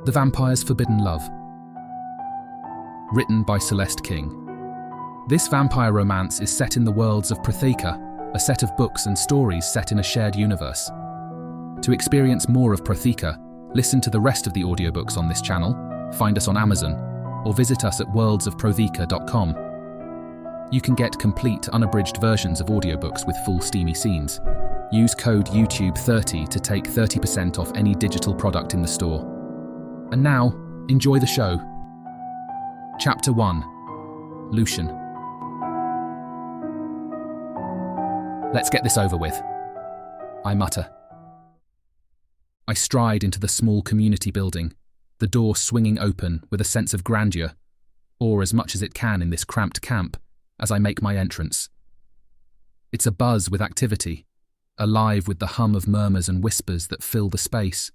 The Vampire's Forbidden Love. Written by Celeste King. This vampire romance is set in the worlds of Protheka, a set of books and stories set in a shared universe. To experience more of Protheka, listen to the rest of the audiobooks on this channel, find us on Amazon, or visit us at worldsofprotheka.com. You can get complete, unabridged versions of audiobooks with full steamy scenes. Use code YouTube30 to take 30% off any digital product in the store. And now, enjoy the show. Chapter 1. Lucian. Let's get this over with, I mutter. I stride into the small community building, the door swinging open with a sense of grandeur, or as much as it can in this cramped camp, as I make my entrance. It's abuzz with activity, alive with the hum of murmurs and whispers that fill the space.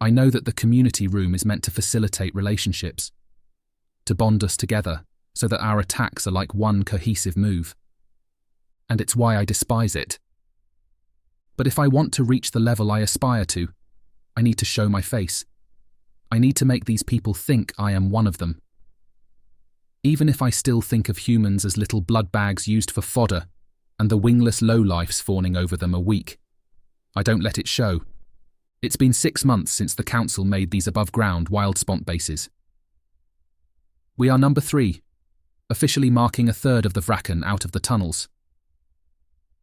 I know that the community room is meant to facilitate relationships, to bond us together so that our attacks are like one cohesive move. And it's why I despise it. But if I want to reach the level I aspire to, I need to show my face. I need to make these people think I am one of them. Even if I still think of humans as little blood bags used for fodder, and the wingless lowlifes fawning over them are weak, I don't let it show. It's been 6 months since the council made these above-ground wild spont bases. We are number 3, officially marking a third of the vrakken out of the tunnels.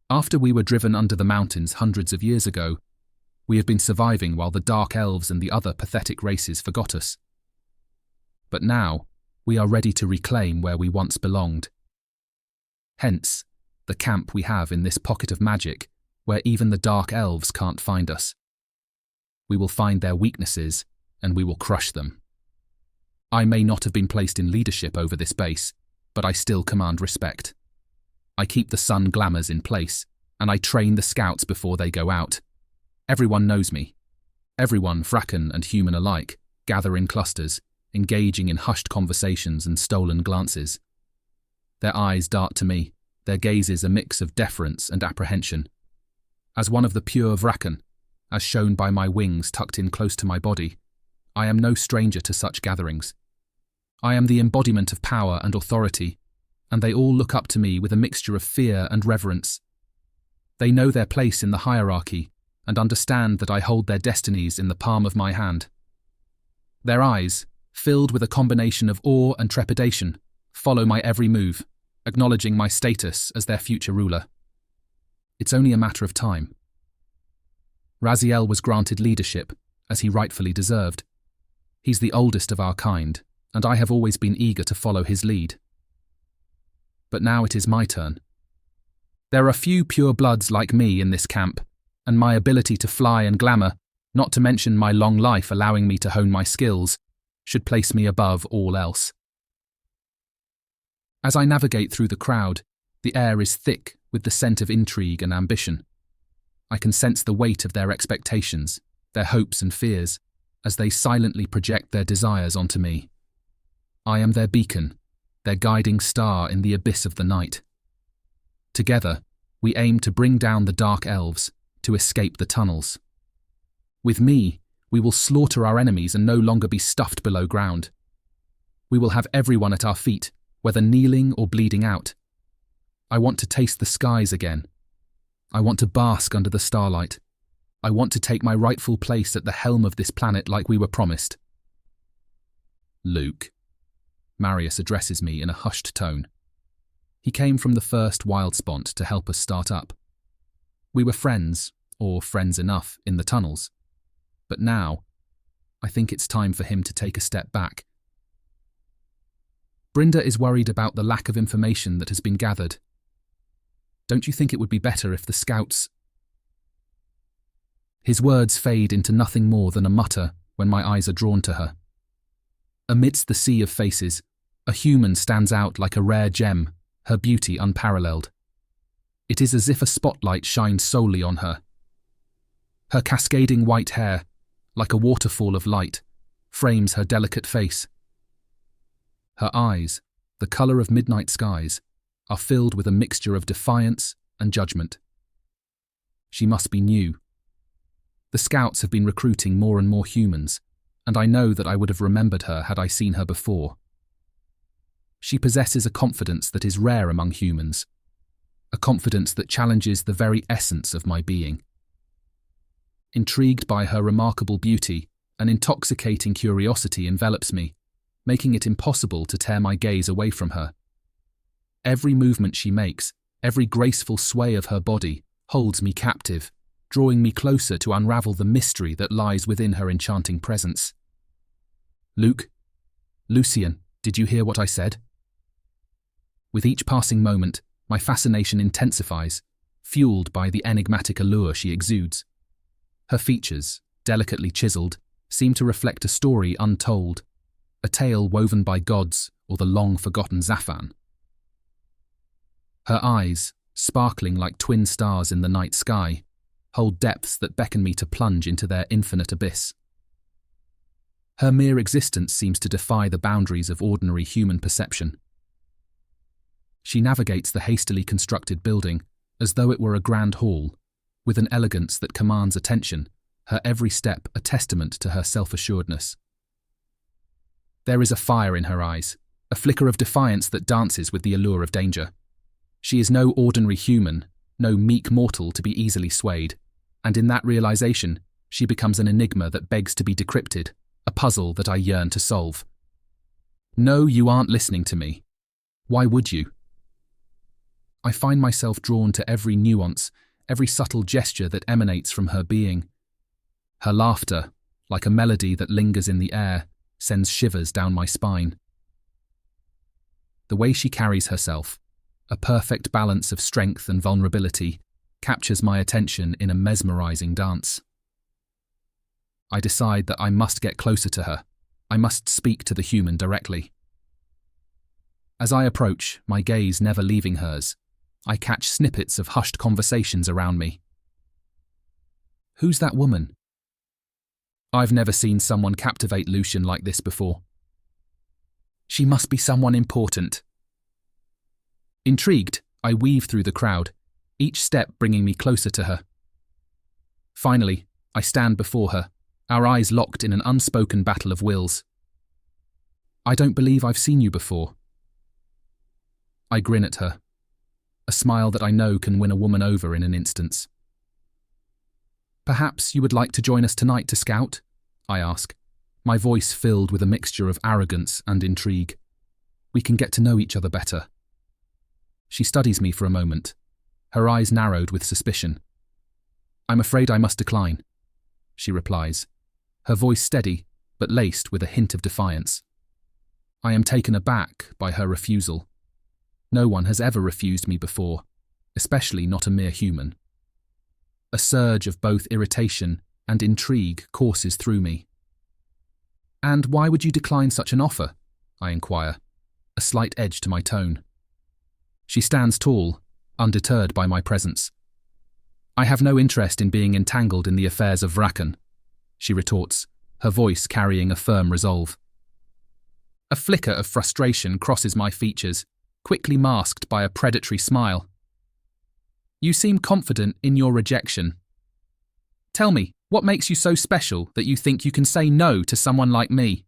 After we were driven under the mountains hundreds of years ago, we have been surviving while the dark elves and the other pathetic races forgot us. But now, we are ready to reclaim where we once belonged. Hence, the camp we have in this pocket of magic, where even the dark elves can't find us. We will find their weaknesses, and we will crush them. I may not have been placed in leadership over this base, but I still command respect. I keep the sun glamours in place, and I train the scouts before they go out. Everyone knows me. Everyone, vrakken and human alike, gather in clusters, engaging in hushed conversations and stolen glances. Their eyes dart to me, their gazes a mix of deference and apprehension. As one of the pure vrakken, as shown by my wings tucked in close to my body, I am no stranger to such gatherings. I am the embodiment of power and authority, and they all look up to me with a mixture of fear and reverence. They know their place in the hierarchy and understand that I hold their destinies in the palm of my hand. Their eyes, filled with a combination of awe and trepidation, follow my every move, acknowledging my status as their future ruler. It's only a matter of time. Raziel was granted leadership, as he rightfully deserved. He's the oldest of our kind, and I have always been eager to follow his lead. But now it is my turn. There are few pure bloods like me in this camp, and my ability to fly and glamour, not to mention my long life allowing me to hone my skills, should place me above all else. As I navigate through the crowd, the air is thick with the scent of intrigue and ambition. I can sense the weight of their expectations, their hopes and fears, as they silently project their desires onto me. I am their beacon, their guiding star in the abyss of the night. Together, we aim to bring down the dark elves, to escape the tunnels. With me, we will slaughter our enemies and no longer be stuffed below ground. We will have everyone at our feet, whether kneeling or bleeding out. I want to taste the skies again. I want to bask under the starlight. I want to take my rightful place at the helm of this planet like we were promised. Luke. Marius addresses me in a hushed tone. He came from the first wild spont to help us start up. We were friends, or friends enough, in the tunnels. But now, I think it's time for him to take a step back. Brinda is worried about the lack of information that has been gathered. Don't you think it would be better if the scouts... His words fade into nothing more than a mutter when my eyes are drawn to her. Amidst the sea of faces, a human stands out like a rare gem, her beauty unparalleled. It is as if a spotlight shines solely on her. Her cascading white hair, like a waterfall of light, frames her delicate face. Her eyes, the colour of midnight skies, are filled with a mixture of defiance and judgment. She must be new. The scouts have been recruiting more and more humans, and I know that I would have remembered her had I seen her before. She possesses a confidence that is rare among humans, a confidence that challenges the very essence of my being. Intrigued by her remarkable beauty, an intoxicating curiosity envelops me, making it impossible to tear my gaze away from her. Every movement she makes, every graceful sway of her body, holds me captive, drawing me closer to unravel the mystery that lies within her enchanting presence. Lucian, did you hear what I said? With each passing moment, my fascination intensifies, fueled by the enigmatic allure she exudes. Her features, delicately chiseled, seem to reflect a story untold, a tale woven by gods or the long-forgotten Zaphan. Her eyes, sparkling like twin stars in the night sky, hold depths that beckon me to plunge into their infinite abyss. Her mere existence seems to defy the boundaries of ordinary human perception. She navigates the hastily constructed building as though it were a grand hall, with an elegance that commands attention, her every step a testament to her self-assuredness. There is a fire in her eyes, a flicker of defiance that dances with the allure of danger. She is no ordinary human, no meek mortal to be easily swayed, and in that realization, she becomes an enigma that begs to be decrypted, a puzzle that I yearn to solve. No, you aren't listening to me. Why would you? I find myself drawn to every nuance, every subtle gesture that emanates from her being. Her laughter, like a melody that lingers in the air, sends shivers down my spine. The way she carries herself, a perfect balance of strength and vulnerability, captures my attention in a mesmerizing dance. I decide that I must get closer to her. I must speak to the human directly. As I approach, my gaze never leaving hers, I catch snippets of hushed conversations around me. Who's that woman? I've never seen someone captivate Lucian like this before. She must be someone important. Intrigued, I weave through the crowd, each step bringing me closer to her. Finally, I stand before her, our eyes locked in an unspoken battle of wills. I don't believe I've seen you before. I grin at her, a smile that I know can win a woman over in an instant. Perhaps you would like to join us tonight to scout? I ask, my voice filled with a mixture of arrogance and intrigue. We can get to know each other better. She studies me for a moment, her eyes narrowed with suspicion. I'm afraid I must decline, she replies, her voice steady but laced with a hint of defiance. I am taken aback by her refusal. No one has ever refused me before, especially not a mere human. A surge of both irritation and intrigue courses through me. And why would you decline such an offer? I inquire, a slight edge to my tone. She stands tall, undeterred by my presence. I have no interest in being entangled in the affairs of vrakken, she retorts, her voice carrying a firm resolve. A flicker of frustration crosses my features, quickly masked by a predatory smile. You seem confident in your rejection. Tell me, what makes you so special that you think you can say no to someone like me?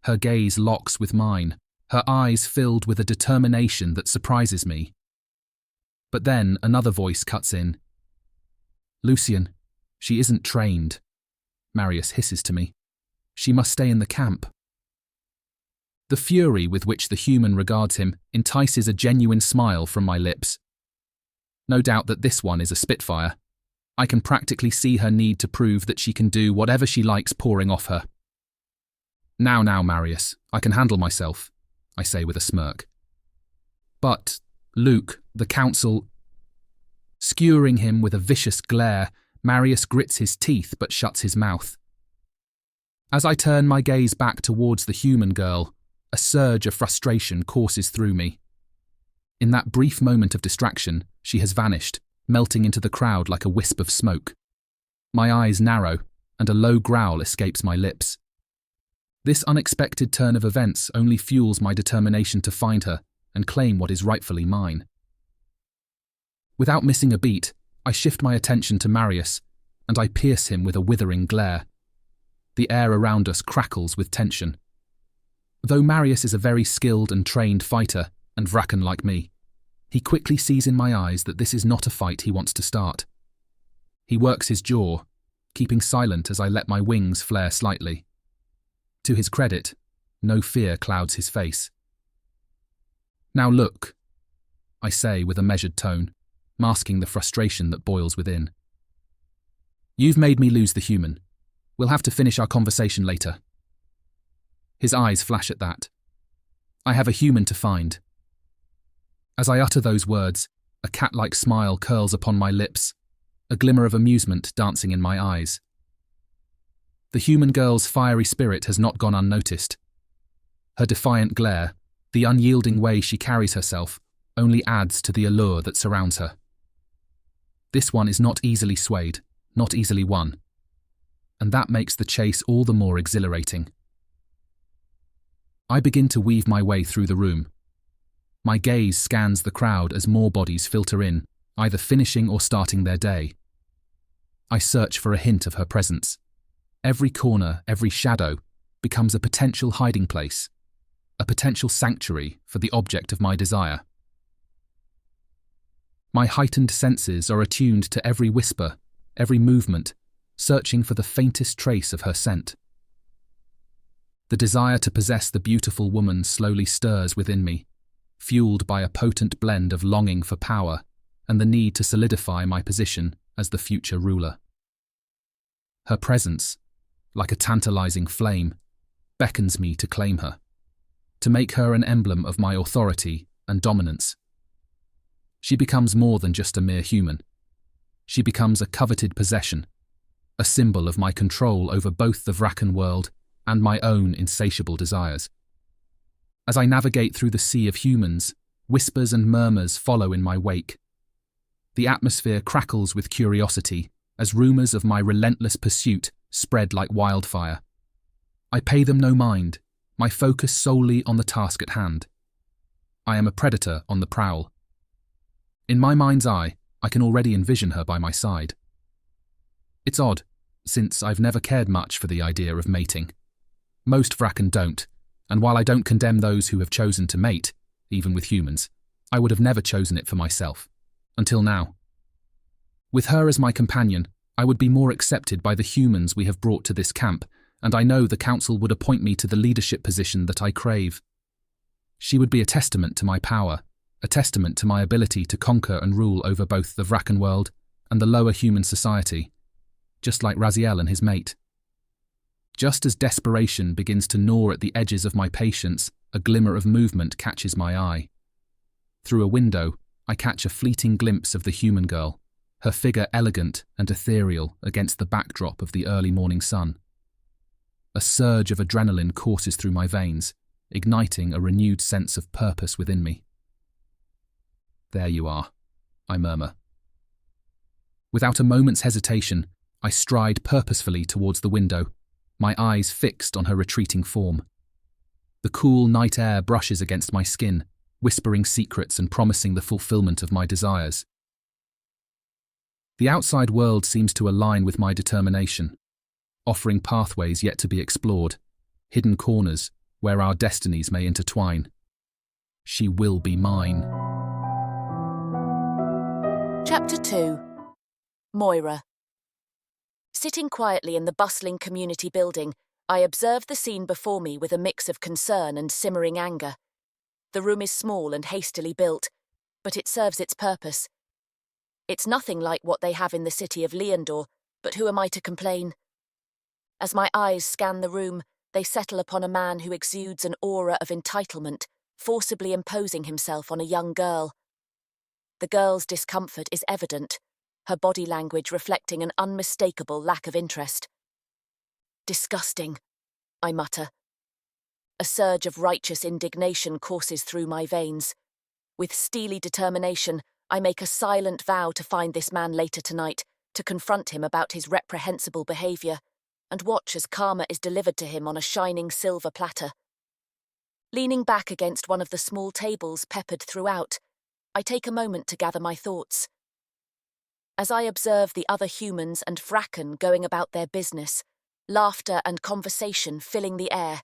Her gaze locks with mine, her eyes filled with a determination that surprises me. But then another voice cuts in. Lucian, she isn't trained, Marius hisses to me. She must stay in the camp. The fury with which the human regards him entices a genuine smile from my lips. No doubt that this one is a spitfire. I can practically see her need to prove that she can do whatever she likes pouring off her. Now, Marius, I can handle myself, I say with a smirk. But, Luke, the council... Skewering him with a vicious glare, Marius grits his teeth but shuts his mouth. As I turn my gaze back towards the human girl, a surge of frustration courses through me. In that brief moment of distraction, she has vanished, melting into the crowd like a wisp of smoke. My eyes narrow, and a low growl escapes my lips. This unexpected turn of events only fuels my determination to find her and claim what is rightfully mine. Without missing a beat, I shift my attention to Marius, and I pierce him with a withering glare. The air around us crackles with tension. Though Marius is a very skilled and trained fighter, and vrakken like me, he quickly sees in my eyes that this is not a fight he wants to start. He works his jaw, keeping silent as I let my wings flare slightly. To his credit, no fear clouds his face. "Now look," I say with a measured tone, masking the frustration that boils within. "You've made me lose the human. We'll have to finish our conversation later." His eyes flash at that. "I have a human to find." As I utter those words, a cat-like smile curls upon my lips, a glimmer of amusement dancing in my eyes. The human girl's fiery spirit has not gone unnoticed. Her defiant glare, the unyielding way she carries herself, only adds to the allure that surrounds her. This one is not easily swayed, not easily won. And that makes the chase all the more exhilarating. I begin to weave my way through the room. My gaze scans the crowd as more bodies filter in, either finishing or starting their day. I search for a hint of her presence. Every corner, every shadow, becomes a potential hiding place, a potential sanctuary for the object of my desire. My heightened senses are attuned to every whisper, every movement, searching for the faintest trace of her scent. The desire to possess the beautiful woman slowly stirs within me, fueled by a potent blend of longing for power and the need to solidify my position as the future ruler. Her presence, like a tantalizing flame, beckons me to claim her, to make her an emblem of my authority and dominance. She becomes more than just a mere human. She becomes a coveted possession, a symbol of my control over both the vrakken world and my own insatiable desires. As I navigate through the sea of humans, whispers and murmurs follow in my wake. The atmosphere crackles with curiosity as rumours of my relentless pursuit spread like wildfire. I pay them no mind, my focus solely on the task at hand. I am a predator on the prowl. In my mind's eye, I can already envision her by my side. It's odd, since I've never cared much for the idea of mating. Most vrakken don't, and while I don't condemn those who have chosen to mate, even with humans, I would have never chosen it for myself. Until now. With her as my companion, I would be more accepted by the humans we have brought to this camp, and I know the council would appoint me to the leadership position that I crave. She would be a testament to my power, a testament to my ability to conquer and rule over both the vrakken world and the lower human society, just like Raziel and his mate. Just as desperation begins to gnaw at the edges of my patience, a glimmer of movement catches my eye. Through a window, I catch a fleeting glimpse of the human girl, her figure elegant and ethereal against the backdrop of the early morning sun. A surge of adrenaline courses through my veins, igniting a renewed sense of purpose within me. "There you are," I murmur. Without a moment's hesitation, I stride purposefully towards the window, my eyes fixed on her retreating form. The cool night air brushes against my skin, whispering secrets and promising the fulfillment of my desires. The outside world seems to align with my determination, offering pathways yet to be explored, hidden corners where our destinies may intertwine. She will be mine. Chapter 2. Moira. Sitting quietly in the bustling community building, I observe the scene before me with a mix of concern and simmering anger. The room is small and hastily built, but it serves its purpose. It's nothing like what they have in the city of Leondor, but who am I to complain? As my eyes scan the room, they settle upon a man who exudes an aura of entitlement, forcibly imposing himself on a young girl. The girl's discomfort is evident, her body language reflecting an unmistakable lack of interest. "Disgusting," I mutter. A surge of righteous indignation courses through my veins. With steely determination, I make a silent vow to find this man later tonight, to confront him about his reprehensible behaviour, and watch as karma is delivered to him on a shining silver platter. Leaning back against one of the small tables peppered throughout, I take a moment to gather my thoughts. As I observe the other humans and vrakken going about their business, laughter and conversation filling the air.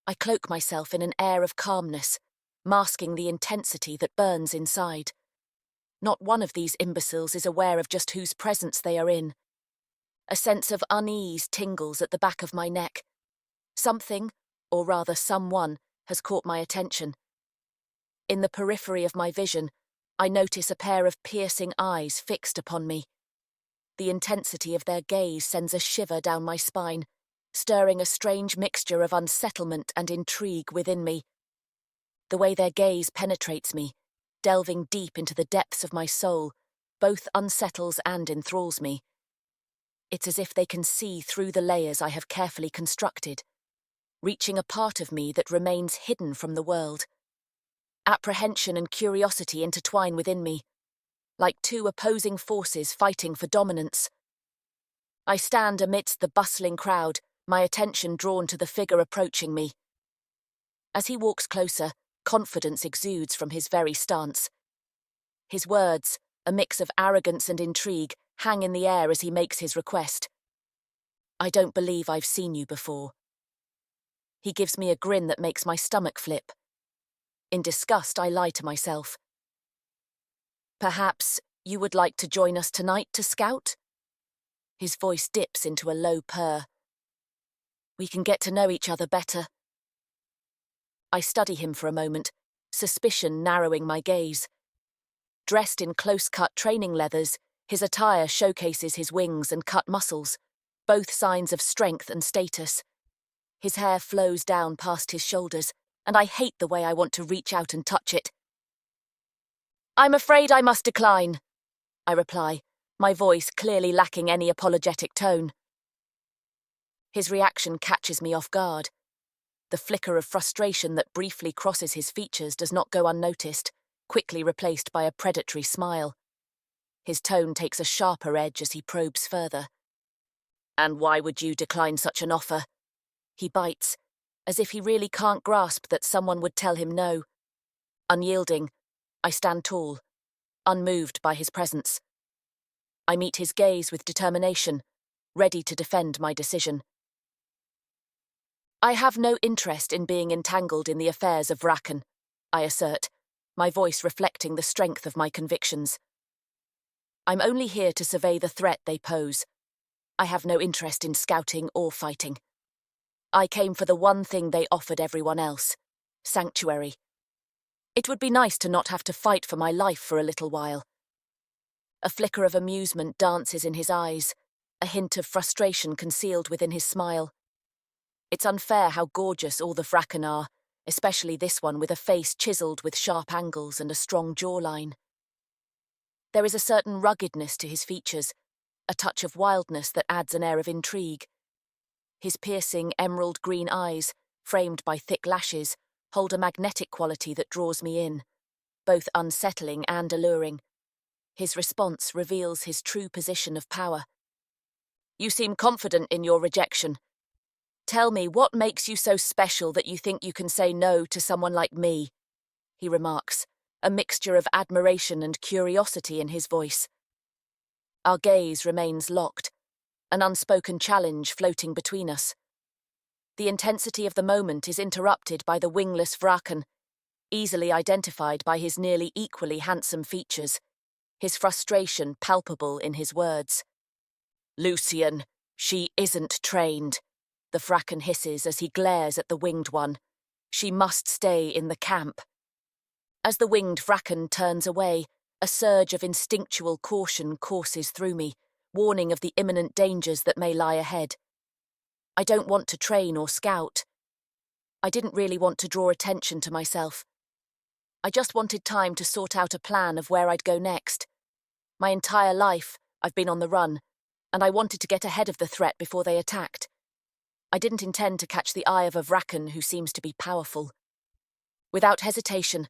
I cloak myself in an air of calmness, masking the intensity that burns inside. Not one of these imbeciles is aware of just whose presence they are in. A sense of unease tingles at the back of my neck. Something, or rather someone, has caught my attention. In the periphery of my vision, I notice a pair of piercing eyes fixed upon me. The intensity of their gaze sends a shiver down my spine, stirring a strange mixture of unsettlement and intrigue within me. The way their gaze penetrates me, delving deep into the depths of my soul, both unsettles and enthralls me. It's as if they can see through the layers I have carefully constructed, reaching a part of me that remains hidden from the world. Apprehension and curiosity intertwine within me, like two opposing forces fighting for dominance. I stand amidst the bustling crowd, my attention drawn to the figure approaching me. As he walks closer, confidence exudes from his very stance. His words, a mix of arrogance and intrigue, hang in the air as he makes his request. "I don't believe I've seen you before." He gives me a grin that makes my stomach flip. In disgust, I lie to myself. "Perhaps you would like to join us tonight to scout?" His voice dips into a low purr. "We can get to know each other better." I study him for a moment, suspicion narrowing my gaze. Dressed in close-cut training leathers, his attire showcases his wings and cut muscles, both signs of strength and status. His hair flows down past his shoulders, and I hate the way I want to reach out and touch it. "I'm afraid I must decline," I reply, my voice clearly lacking any apologetic tone. His reaction catches me off guard. The flicker of frustration that briefly crosses his features does not go unnoticed, quickly replaced by a predatory smile. His tone takes a sharper edge as he probes further. "And why would you decline such an offer?" He bites, as if he really can't grasp that someone would tell him no. Unyielding, I stand tall, unmoved by his presence. I meet his gaze with determination, ready to defend my decision. "I have no interest in being entangled in the affairs of Vrakken," I assert, my voice reflecting the strength of my convictions. "I'm only here to survey the threat they pose. I have no interest in scouting or fighting. I came for the one thing they offered everyone else: sanctuary. It would be nice to not have to fight for my life for a little while." A flicker of amusement dances in his eyes, a hint of frustration concealed within his smile. It's unfair how gorgeous all the vrakken are, especially this one with a face chiseled with sharp angles and a strong jawline. There is a certain ruggedness to his features, a touch of wildness that adds an air of intrigue. His piercing emerald green eyes, framed by thick lashes, hold a magnetic quality that draws me in, both unsettling and alluring. His response reveals his true position of power. "You seem confident in your rejection. Tell me, what makes you so special that you think you can say no to someone like me?" he remarks, a mixture of admiration and curiosity in his voice. Our gaze remains locked, an unspoken challenge floating between us. The intensity of the moment is interrupted by the wingless vrakken, easily identified by his nearly equally handsome features, his frustration palpable in his words. "Lucian, she isn't trained," the vrakken hisses as he glares at the winged one. "She must stay in the camp." As the winged vrakken turns away, a surge of instinctual caution courses through me, warning of the imminent dangers that may lie ahead. I don't want to train or scout. I didn't really want to draw attention to myself. I just wanted time to sort out a plan of where I'd go next. My entire life, I've been on the run, and I wanted to get ahead of the threat before they attacked. I didn't intend to catch the eye of a vrakken who seems to be powerful. Without hesitation,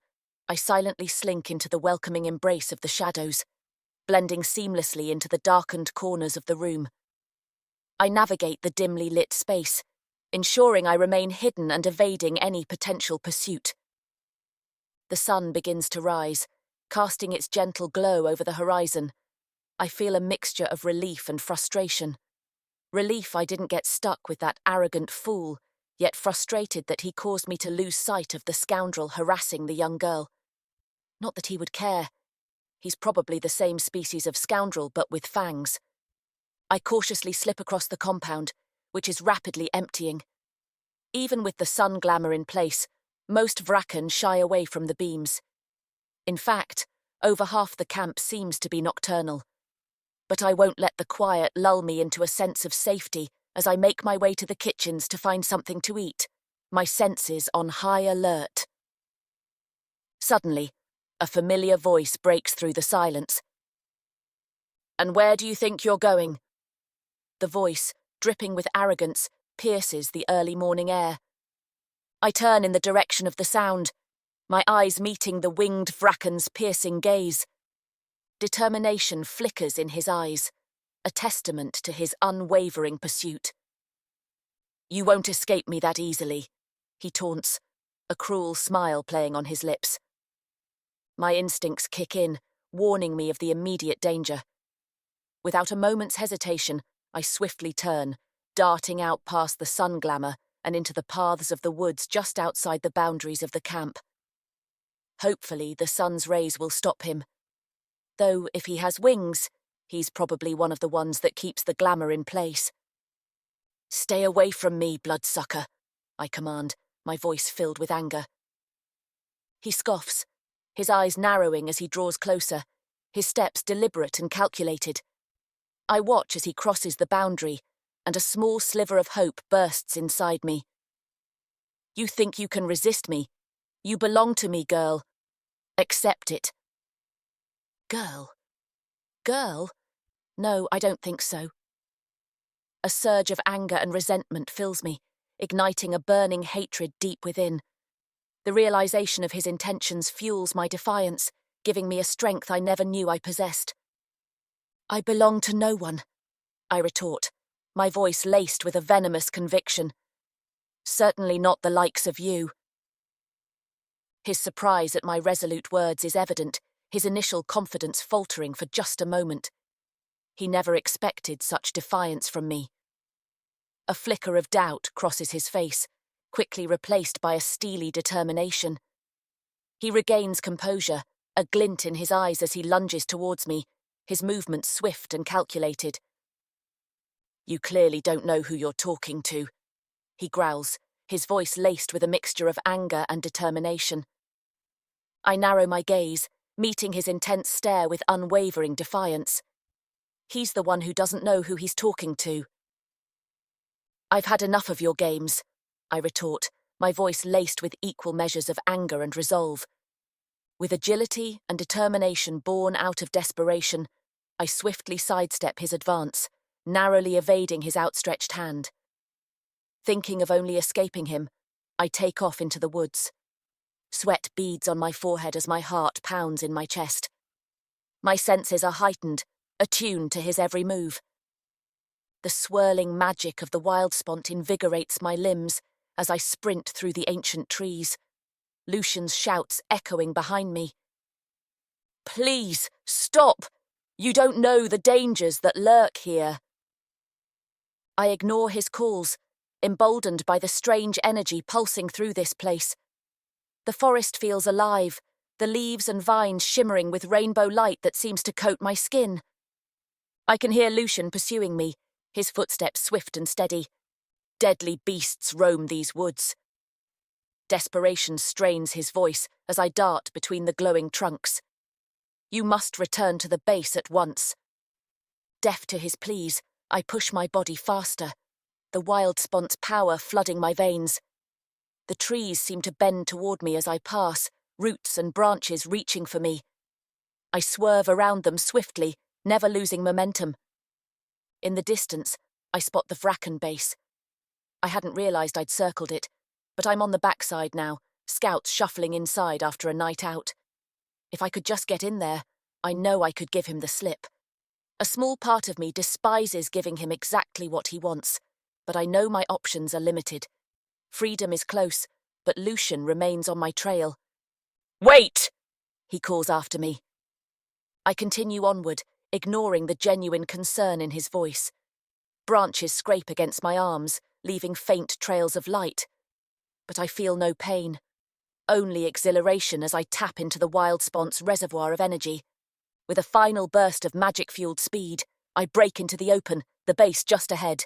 I silently slink into the welcoming embrace of the shadows, blending seamlessly into the darkened corners of the room. I navigate the dimly lit space, ensuring I remain hidden and evading any potential pursuit. The sun begins to rise, casting its gentle glow over the horizon. I feel a mixture of relief and frustration. Relief I didn't get stuck with that arrogant fool, yet frustrated that he caused me to lose sight of the scoundrel harassing the young girl. Not that he would care. He's probably the same species of scoundrel, but with fangs. I cautiously slip across the compound, which is rapidly emptying. Even with the sun glamour in place, most vrakken shy away from the beams. In fact, over half the camp seems to be nocturnal. But I won't let the quiet lull me into a sense of safety as I make my way to the kitchens to find something to eat, my senses on high alert. Suddenly, a familiar voice breaks through the silence. "And where do you think you're going?" The voice, dripping with arrogance, pierces the early morning air. I turn in the direction of the sound, my eyes meeting the winged vrakken's piercing gaze. Determination flickers in his eyes, a testament to his unwavering pursuit. "You won't escape me that easily," he taunts, a cruel smile playing on his lips. My instincts kick in, warning me of the immediate danger. Without a moment's hesitation, I swiftly turn, darting out past the sun glamour and into the paths of the woods just outside the boundaries of the camp. Hopefully, the sun's rays will stop him. Though, if he has wings, he's probably one of the ones that keeps the glamour in place. "Stay away from me, bloodsucker," I command, my voice filled with anger. He scoffs, his eyes narrowing as he draws closer, his steps deliberate and calculated. I watch as he crosses the boundary, and a small sliver of hope bursts inside me. "You think you can resist me? You belong to me, girl. Accept it." Girl? Girl? No, I don't think so. A surge of anger and resentment fills me, igniting a burning hatred deep within. The realization of his intentions fuels my defiance, giving me a strength I never knew I possessed. "I belong to no one," I retort, my voice laced with a venomous conviction. "Certainly not the likes of you." His surprise at my resolute words is evident, his initial confidence faltering for just a moment. He never expected such defiance from me. A flicker of doubt crosses his face, quickly replaced by a steely determination. He regains composure, a glint in his eyes as he lunges towards me, his movements swift and calculated. "You clearly don't know who you're talking to," he growls, his voice laced with a mixture of anger and determination. I narrow my gaze, meeting his intense stare with unwavering defiance. He's the one who doesn't know who he's talking to. "I've had enough of your games," I retort, my voice laced with equal measures of anger and resolve. With agility and determination born out of desperation, I swiftly sidestep his advance, narrowly evading his outstretched hand. Thinking of only escaping him, I take off into the woods. Sweat beads on my forehead as my heart pounds in my chest. My senses are heightened, attuned to his every move. The swirling magic of the wild spot invigorates my limbs as I sprint through the ancient trees, Lucian's shouts echoing behind me. "Please, stop! You don't know the dangers that lurk here." I ignore his calls, emboldened by the strange energy pulsing through this place. The forest feels alive, the leaves and vines shimmering with rainbow light that seems to coat my skin. I can hear Lucian pursuing me, his footsteps swift and steady. Deadly beasts roam these woods. Desperation strains his voice as I dart between the glowing trunks. "You must return to the base at once." Deaf to his pleas, I push my body faster, the wild spot's power flooding my veins. The trees seem to bend toward me as I pass, roots and branches reaching for me. I swerve around them swiftly, never losing momentum. In the distance, I spot the vrakken base. I hadn't realized I'd circled it, but I'm on the backside now, scouts shuffling inside after a night out. If I could just get in there, I know I could give him the slip. A small part of me despises giving him exactly what he wants, but I know my options are limited. Freedom is close, but Lucian remains on my trail. "Wait!" he calls after me. I continue onward, ignoring the genuine concern in his voice. Branches scrape against my arms, leaving faint trails of light. But I feel no pain, only exhilaration as I tap into the wild spont's reservoir of energy. With a final burst of magic-fueled speed, I break into the open, the base just ahead.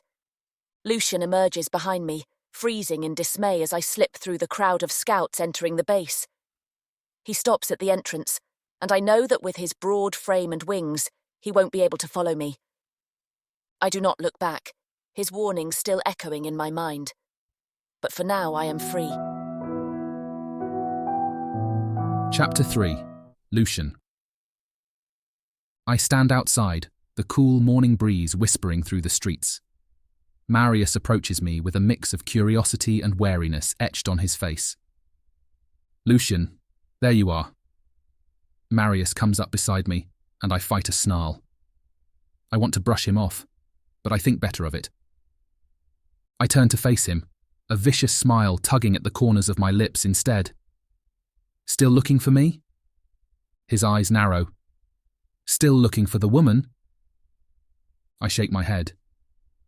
Lucian emerges behind me, freezing in dismay as I slip through the crowd of scouts entering the base. He stops at the entrance, and I know that with his broad frame and wings, he won't be able to follow me. I do not look back, his warning still echoing in my mind. But for now, I am free. Chapter 3. Lucian. I stand outside, the cool morning breeze whispering through the streets. Marius approaches me with a mix of curiosity and wariness etched on his face. Lucian, there you are. Marius comes up beside me, and I fight a snarl. I want to brush him off, but I think better of it. I turn to face him, a vicious smile tugging at the corners of my lips instead. Still looking for me? His eyes narrow. Still looking for the woman? I shake my head.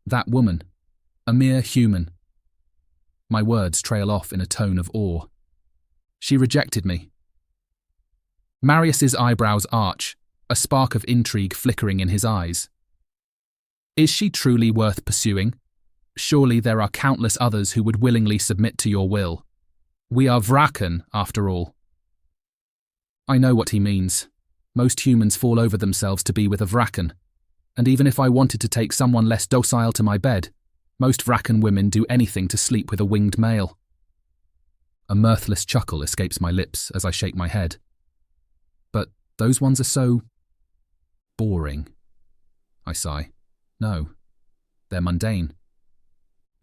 That woman. A mere human. My words trail off in a tone of awe. She rejected me. Marius's eyebrows arch, a spark of intrigue flickering in his eyes. Is she truly worth pursuing? Surely there are countless others who would willingly submit to your will. We are vrakken, after all. I know what he means. Most humans fall over themselves to be with a vrakken, and even if I wanted to take someone less docile to my bed, most vrakken women do anything to sleep with a winged male. A mirthless chuckle escapes my lips as I shake my head. But those ones are so boring. I sigh. No, they're mundane.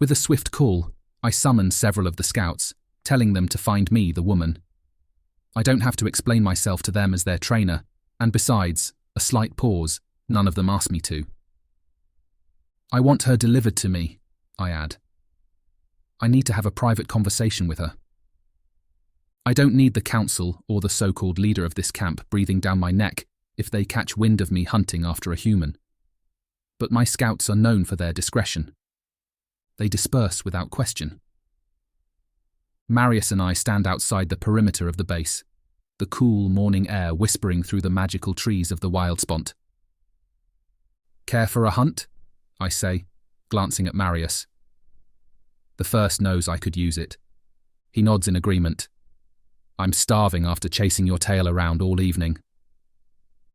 With a swift call, I summon several of the scouts, telling them to find me the woman. I don't have to explain myself to them as their trainer, and besides, a slight pause, none of them ask me to. I want her delivered to me, I add. I need to have a private conversation with her. I don't need the council or the so-called leader of this camp breathing down my neck if they catch wind of me hunting after a human. But my scouts are known for their discretion. They disperse without question. Marius and I stand outside the perimeter of the base, the cool morning air whispering through the magical trees of the wild spont. Care for a hunt? I say, glancing at Marius. The first knows I could use it. He nods in agreement. I'm starving after chasing your tail around all evening.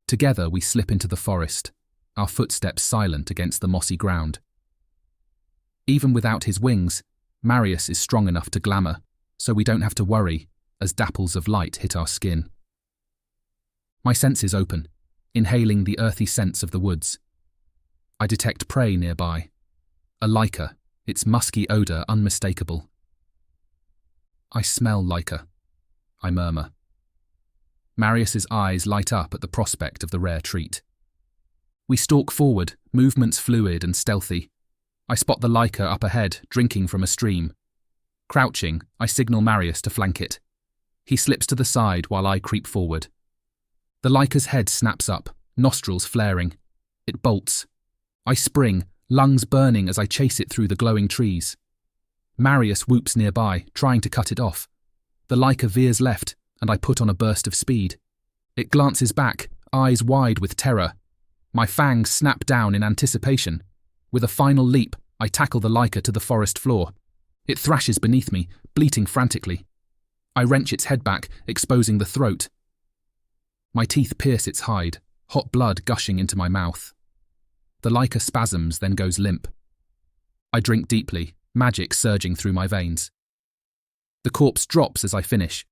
Together we slip into the forest, our footsteps silent against the mossy ground. Even without his wings, Marius is strong enough to glamour, so we don't have to worry as dapples of light hit our skin. My senses open, inhaling the earthy scents of the woods. I detect prey nearby. A lichen, its musky odour unmistakable. I smell lichen, I murmur. Marius's eyes light up at the prospect of the rare treat. We stalk forward, movements fluid and stealthy. I spot the lichen up ahead, drinking from a stream. Crouching, I signal Marius to flank it. He slips to the side while I creep forward. The lichen's head snaps up, nostrils flaring. It bolts. I spring, lungs burning as I chase it through the glowing trees. Marius whoops nearby, trying to cut it off. The lichen veers left, and I put on a burst of speed. It glances back, eyes wide with terror. My fangs snap down in anticipation. With a final leap, I tackle the lichen to the forest floor. It thrashes beneath me, bleating frantically. I wrench its head back, exposing the throat. My teeth pierce its hide, hot blood gushing into my mouth. The lichen spasms, then goes limp. I drink deeply, magic surging through my veins. The corpse drops as I finish.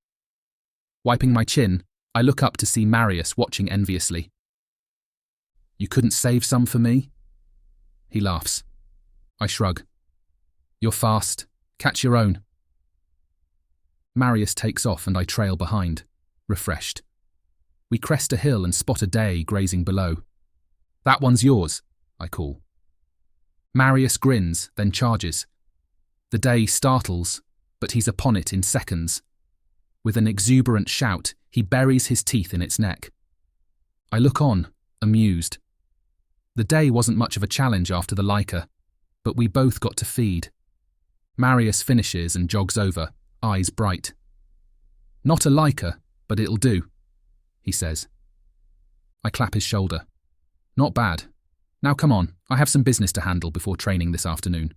Wiping my chin, I look up to see Marius watching enviously. You couldn't save some for me? He laughs. I shrug. You're fast. Catch your own. Marius takes off and I trail behind, refreshed. We crest a hill and spot a day grazing below. That one's yours, I call. Marius grins, then charges. The day startles, but he's upon it in seconds. With an exuberant shout, he buries his teeth in its neck. I look on, amused. The day wasn't much of a challenge after the lichen. but we both got to feed. Marius finishes and jogs over, eyes bright. "Not a liker, but it'll do," he says. I clap his shoulder. "Not bad. Now come on, I have some business to handle before training this afternoon."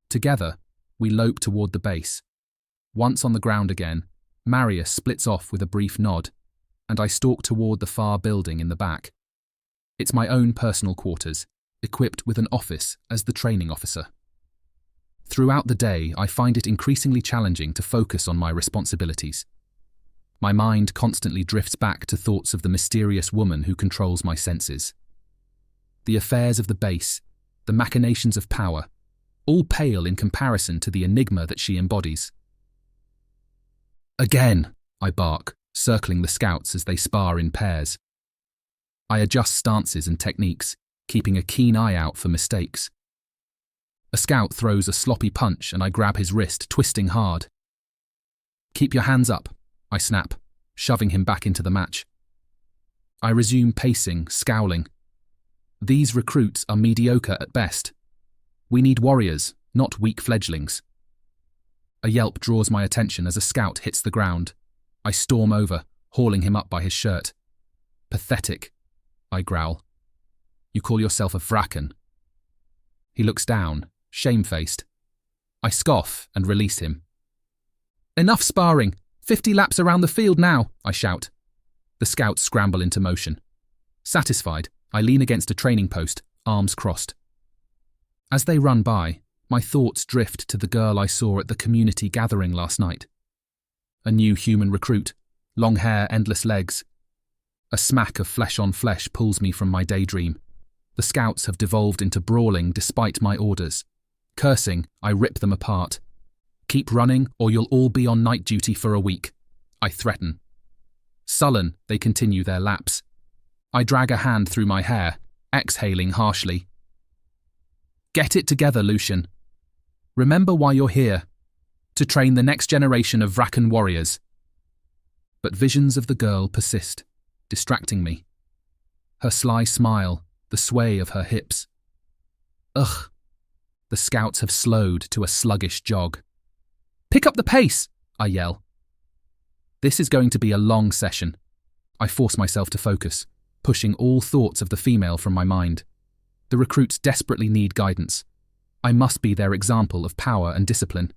Together, we lope toward the base. Once on the ground again, Marius splits off with a brief nod, and I stalk toward the far building in the back. It's my own personal quarters, equipped with an office as the training officer. Throughout the day, I find it increasingly challenging to focus on my responsibilities. My mind constantly drifts back to thoughts of the mysterious woman who controls my senses. The affairs of the base, the machinations of power, all pale in comparison to the enigma that she embodies. "Again," I bark, circling the scouts as they spar in pairs. I adjust stances and techniques, keeping a keen eye out for mistakes. A scout throws a sloppy punch and I grab his wrist, twisting hard. "Keep your hands up," I snap, shoving him back into the match. I resume pacing, scowling. These recruits are mediocre at best. We need warriors, not weak fledglings. A yelp draws my attention as a scout hits the ground. I storm over, hauling him up by his shirt. "Pathetic," I growl. "You call yourself a vrakken?" He looks down, shamefaced. I scoff and release him. "Enough sparring! 50 laps around the field now," I shout. The scouts scramble into motion. Satisfied, I lean against a training post, arms crossed. As they run by, my thoughts drift to the girl I saw at the community gathering last night. A new human recruit, long hair, endless legs. A smack of flesh on flesh pulls me from my daydream. The scouts have devolved into brawling despite my orders. Cursing, I rip them apart. "Keep running or you'll all be on night duty for a week," I threaten. Sullen, they continue their laps. I drag a hand through my hair, exhaling harshly. "Get it together, Lucian. Remember why you're here. To train the next generation of vrakken warriors." But visions of the girl persist, distracting me. Her sly smile, the sway of her hips. Ugh. The scouts have slowed to a sluggish jog. "Pick up the pace!" I yell. This is going to be a long session. I force myself to focus, pushing all thoughts of the female from my mind. The recruits desperately need guidance. I must be their example of power and discipline.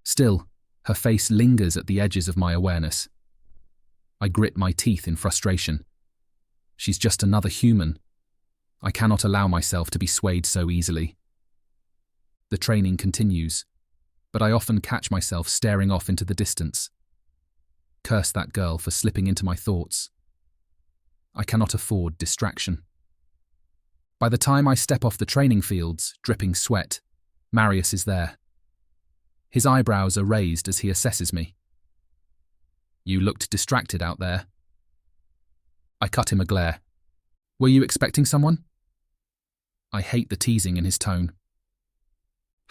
Still, her face lingers at the edges of my awareness. I grit my teeth in frustration. She's just another human. I cannot allow myself to be swayed so easily. The training continues, but I often catch myself staring off into the distance. Curse that girl for slipping into my thoughts. I cannot afford distraction. By the time I step off the training fields, dripping sweat, Marius is there. His eyebrows are raised as he assesses me. "You looked distracted out there." I cut him a glare. "Were you expecting someone?" I hate the teasing in his tone.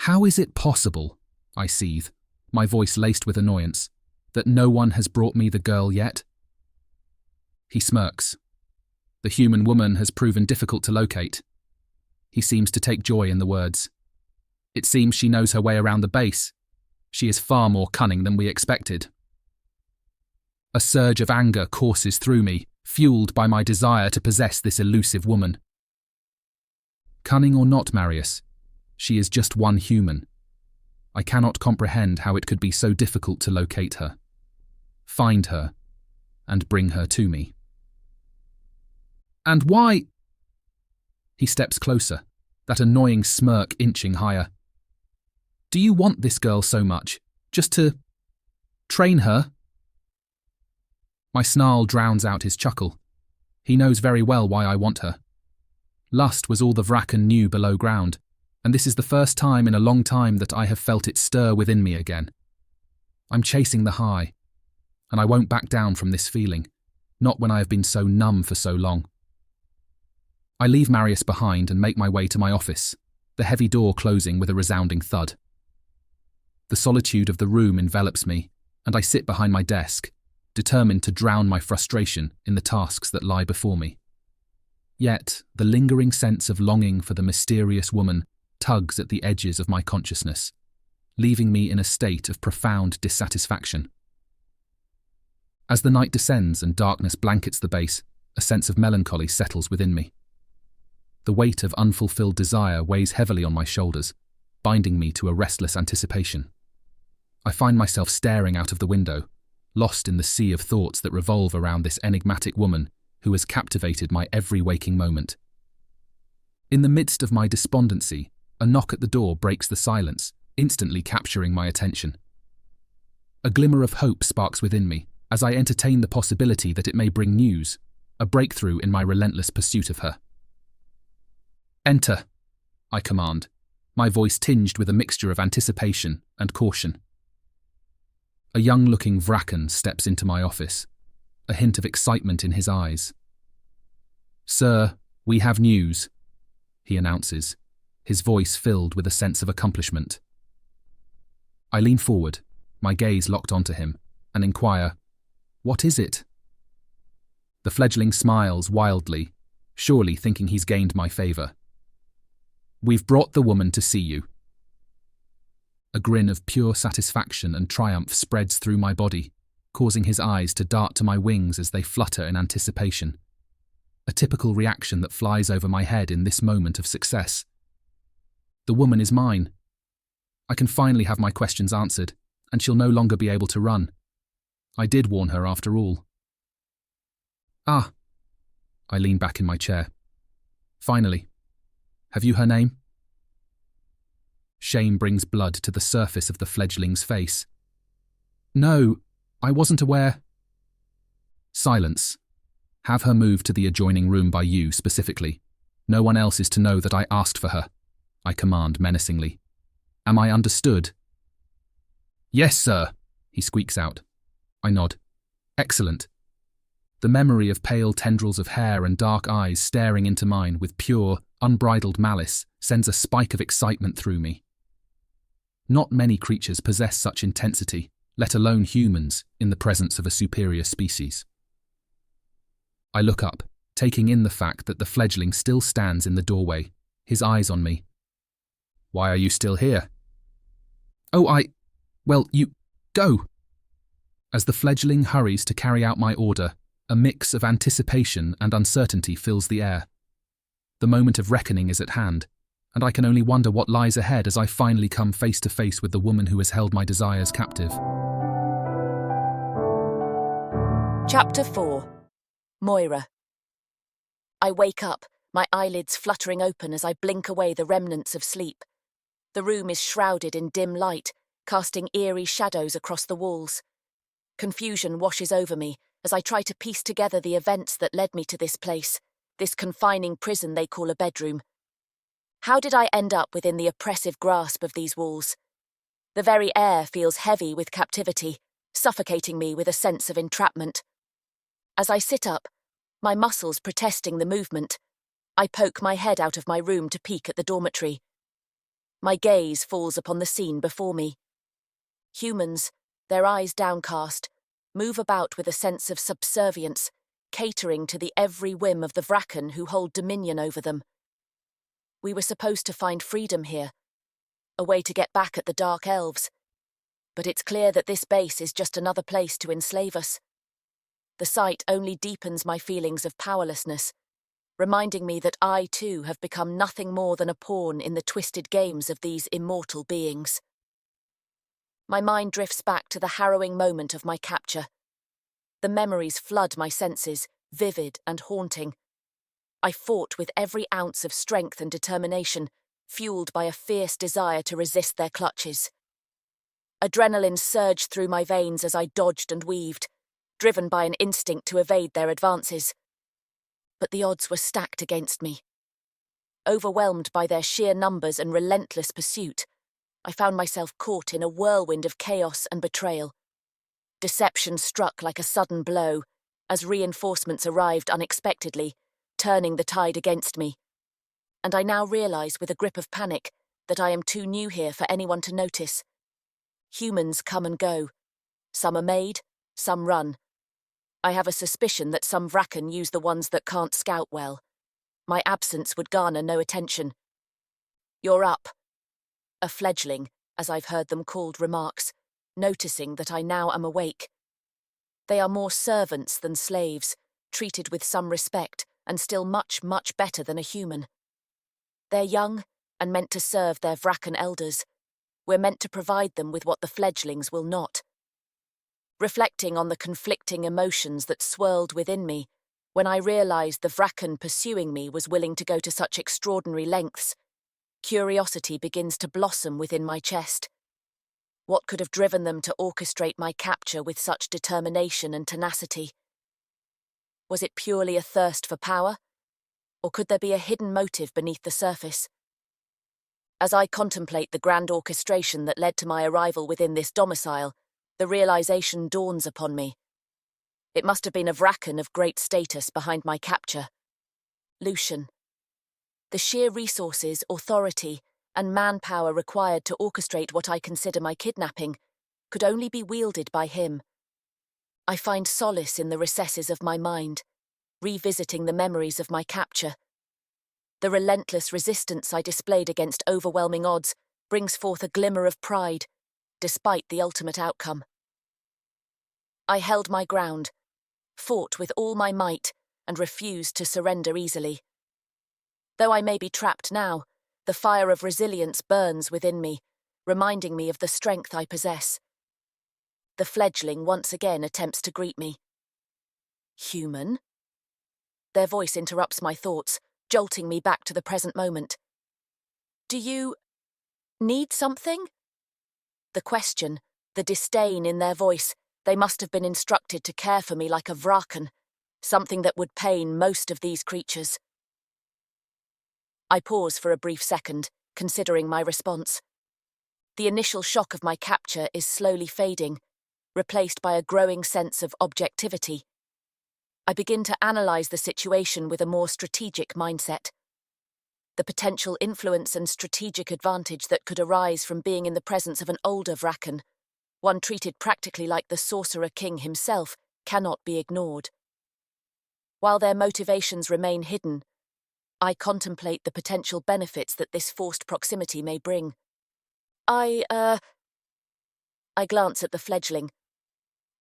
"How is it possible," I seethe, my voice laced with annoyance, "that no one has brought me the girl yet?" He smirks. The human woman has proven difficult to locate. He seems to take joy in the words. "It seems she knows her way around the base. She is far more cunning than we expected." A surge of anger courses through me, fueled by my desire to possess this elusive woman. Cunning or not, Marius, she is just one human. I cannot comprehend how it could be so difficult to locate her, find her, and bring her to me. "And why?" He steps closer, that annoying smirk inching higher. "Do you want this girl so much? Just to train her?" My snarl drowns out his chuckle. He knows very well why I want her. Lust was all the vrakken knew below ground, and this is the first time in a long time that I have felt it stir within me again. I'm chasing the high, and I won't back down from this feeling, not when I have been so numb for so long. I leave Marius behind and make my way to my office, the heavy door closing with a resounding thud. The solitude of the room envelops me, and I sit behind my desk, determined to drown my frustration in the tasks that lie before me. Yet, the lingering sense of longing for the mysterious woman tugs at the edges of my consciousness, leaving me in a state of profound dissatisfaction. As the night descends and darkness blankets the base, a sense of melancholy settles within me. The weight of unfulfilled desire weighs heavily on my shoulders, binding me to a restless anticipation. I find myself staring out of the window, lost in the sea of thoughts that revolve around this enigmatic woman who has captivated my every waking moment. In the midst of my despondency, a knock at the door breaks the silence, instantly capturing my attention. A glimmer of hope sparks within me as I entertain the possibility that it may bring news, a breakthrough in my relentless pursuit of her. "Enter," I command, my voice tinged with a mixture of anticipation and caution. A young-looking vrakken steps into my office, a hint of excitement in his eyes. "Sir, we have news," he announces, his voice filled with a sense of accomplishment. I lean forward, my gaze locked onto him, and inquire, "What is it?" The fledgling smiles wildly, surely thinking he's gained my favour. "We've brought the woman to see you." A grin of pure satisfaction and triumph spreads through my body, causing his eyes to dart to my wings as they flutter in anticipation. A typical reaction that flies over my head in this moment of success. The woman is mine. I can finally have my questions answered, and she'll no longer be able to run. I did warn her after all. "Ah," I lean back in my chair. "Finally. Have you her name?" Shame brings blood to the surface of the fledgling's face. "No, I wasn't aware." "Silence. Have her moved to the adjoining room by you specifically. No one else is to know that I asked for her," I command menacingly. "Am I understood?" "Yes, sir," he squeaks out. I nod. "Excellent." The memory of pale tendrils of hair and dark eyes staring into mine with pure, unbridled malice sends a spike of excitement through me. Not many creatures possess such intensity, let alone humans, in the presence of a superior species. I look up, taking in the fact that the fledgling still stands in the doorway, his eyes on me. "Why are you still here?" "Oh, well, you... go!" As the fledgling hurries to carry out my order, a mix of anticipation and uncertainty fills the air. The moment of reckoning is at hand, and I can only wonder what lies ahead as I finally come face to face with the woman who has held my desires captive. Chapter 4. Moira. I wake up, my eyelids fluttering open as I blink away the remnants of sleep. The room is shrouded in dim light, casting eerie shadows across the walls. Confusion washes over me as I try to piece together the events that led me to this place, this confining prison they call a bedroom. How did I end up within the oppressive grasp of these walls? The very air feels heavy with captivity, suffocating me with a sense of entrapment. As I sit up, my muscles protesting the movement, I poke my head out of my room to peek at the dormitory. My gaze falls upon the scene before me. Humans, their eyes downcast, move about with a sense of subservience, catering to the every whim of the vrakken who hold dominion over them. We were supposed to find freedom here, a way to get back at the dark elves. But it's clear that this base is just another place to enslave us. The sight only deepens my feelings of powerlessness, reminding me that I too have become nothing more than a pawn in the twisted games of these immortal beings. My mind drifts back to the harrowing moment of my capture. The memories flood my senses, vivid and haunting. I fought with every ounce of strength and determination, fueled by a fierce desire to resist their clutches. Adrenaline surged through my veins as I dodged and weaved, driven by an instinct to evade their advances. But the odds were stacked against me. Overwhelmed by their sheer numbers and relentless pursuit, I found myself caught in a whirlwind of chaos and betrayal. Deception struck like a sudden blow, as reinforcements arrived unexpectedly, turning the tide against me. And I now realize with a grip of panic that I am too new here for anyone to notice. Humans come and go. Some are made, some run. I have a suspicion that some vrakken use the ones that can't scout well. My absence would garner no attention. "You're up," a fledgling, as I've heard them called, remarks, noticing that I now am awake. They are more servants than slaves, treated with some respect, and still much, much better than a human. They're young and meant to serve their vrakken elders. We're meant to provide them with what the fledglings will not. Reflecting on the conflicting emotions that swirled within me, when I realized the vrakken pursuing me was willing to go to such extraordinary lengths, curiosity begins to blossom within my chest. What could have driven them to orchestrate my capture with such determination and tenacity? Was it purely a thirst for power? Or could there be a hidden motive beneath the surface? As I contemplate the grand orchestration that led to my arrival within this domicile, the realization dawns upon me. It must have been a vrakken of great status behind my capture. Lucian. The sheer resources, authority, and manpower required to orchestrate what I consider my kidnapping could only be wielded by him. I find solace in the recesses of my mind, revisiting the memories of my capture. The relentless resistance I displayed against overwhelming odds brings forth a glimmer of pride, despite the ultimate outcome. I held my ground, fought with all my might, and refused to surrender easily. Though I may be trapped now, the fire of resilience burns within me, reminding me of the strength I possess. The fledgling once again attempts to greet me. "Human?" Their voice interrupts my thoughts, jolting me back to the present moment. "Do you need something?" The question, the disdain in their voice, they must have been instructed to care for me like a vrakken, something that would pain most of these creatures. I pause for a brief second, considering my response. The initial shock of my capture is slowly fading, replaced by a growing sense of objectivity. I begin to analyze the situation with a more strategic mindset. The potential influence and strategic advantage that could arise from being in the presence of an older vrakken, one treated practically like the sorcerer king himself, cannot be ignored. While their motivations remain hidden, I contemplate the potential benefits that this forced proximity may bring. I glance at the fledgling.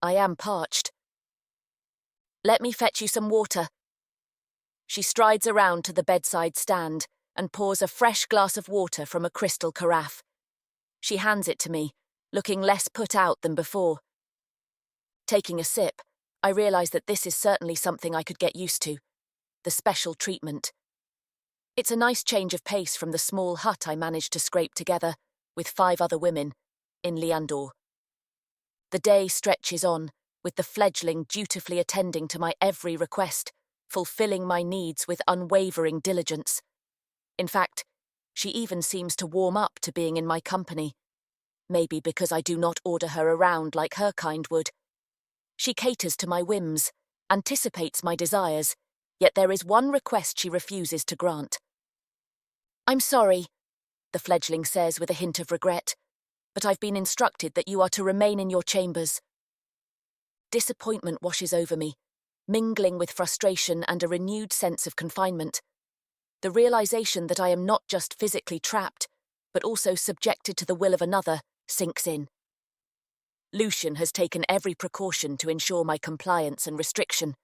I am parched. "Let me fetch you some water." She strides around to the bedside stand and pours a fresh glass of water from a crystal carafe. She hands it to me, looking less put out than before. Taking a sip, I realize that this is certainly something I could get used to. The special treatment. It's a nice change of pace from the small hut I managed to scrape together, with 5 other women, in Liandor. The day stretches on, with the fledgling dutifully attending to my every request, fulfilling my needs with unwavering diligence. In fact, she even seems to warm up to being in my company. Maybe because I do not order her around like her kind would. She caters to my whims, anticipates my desires, yet there is one request she refuses to grant. "I'm sorry," the fledgling says with a hint of regret, "but I've been instructed that you are to remain in your chambers." Disappointment washes over me, mingling with frustration and a renewed sense of confinement. The realization that I am not just physically trapped, but also subjected to the will of another, sinks in. Lucian has taken every precaution to ensure my compliance and restriction.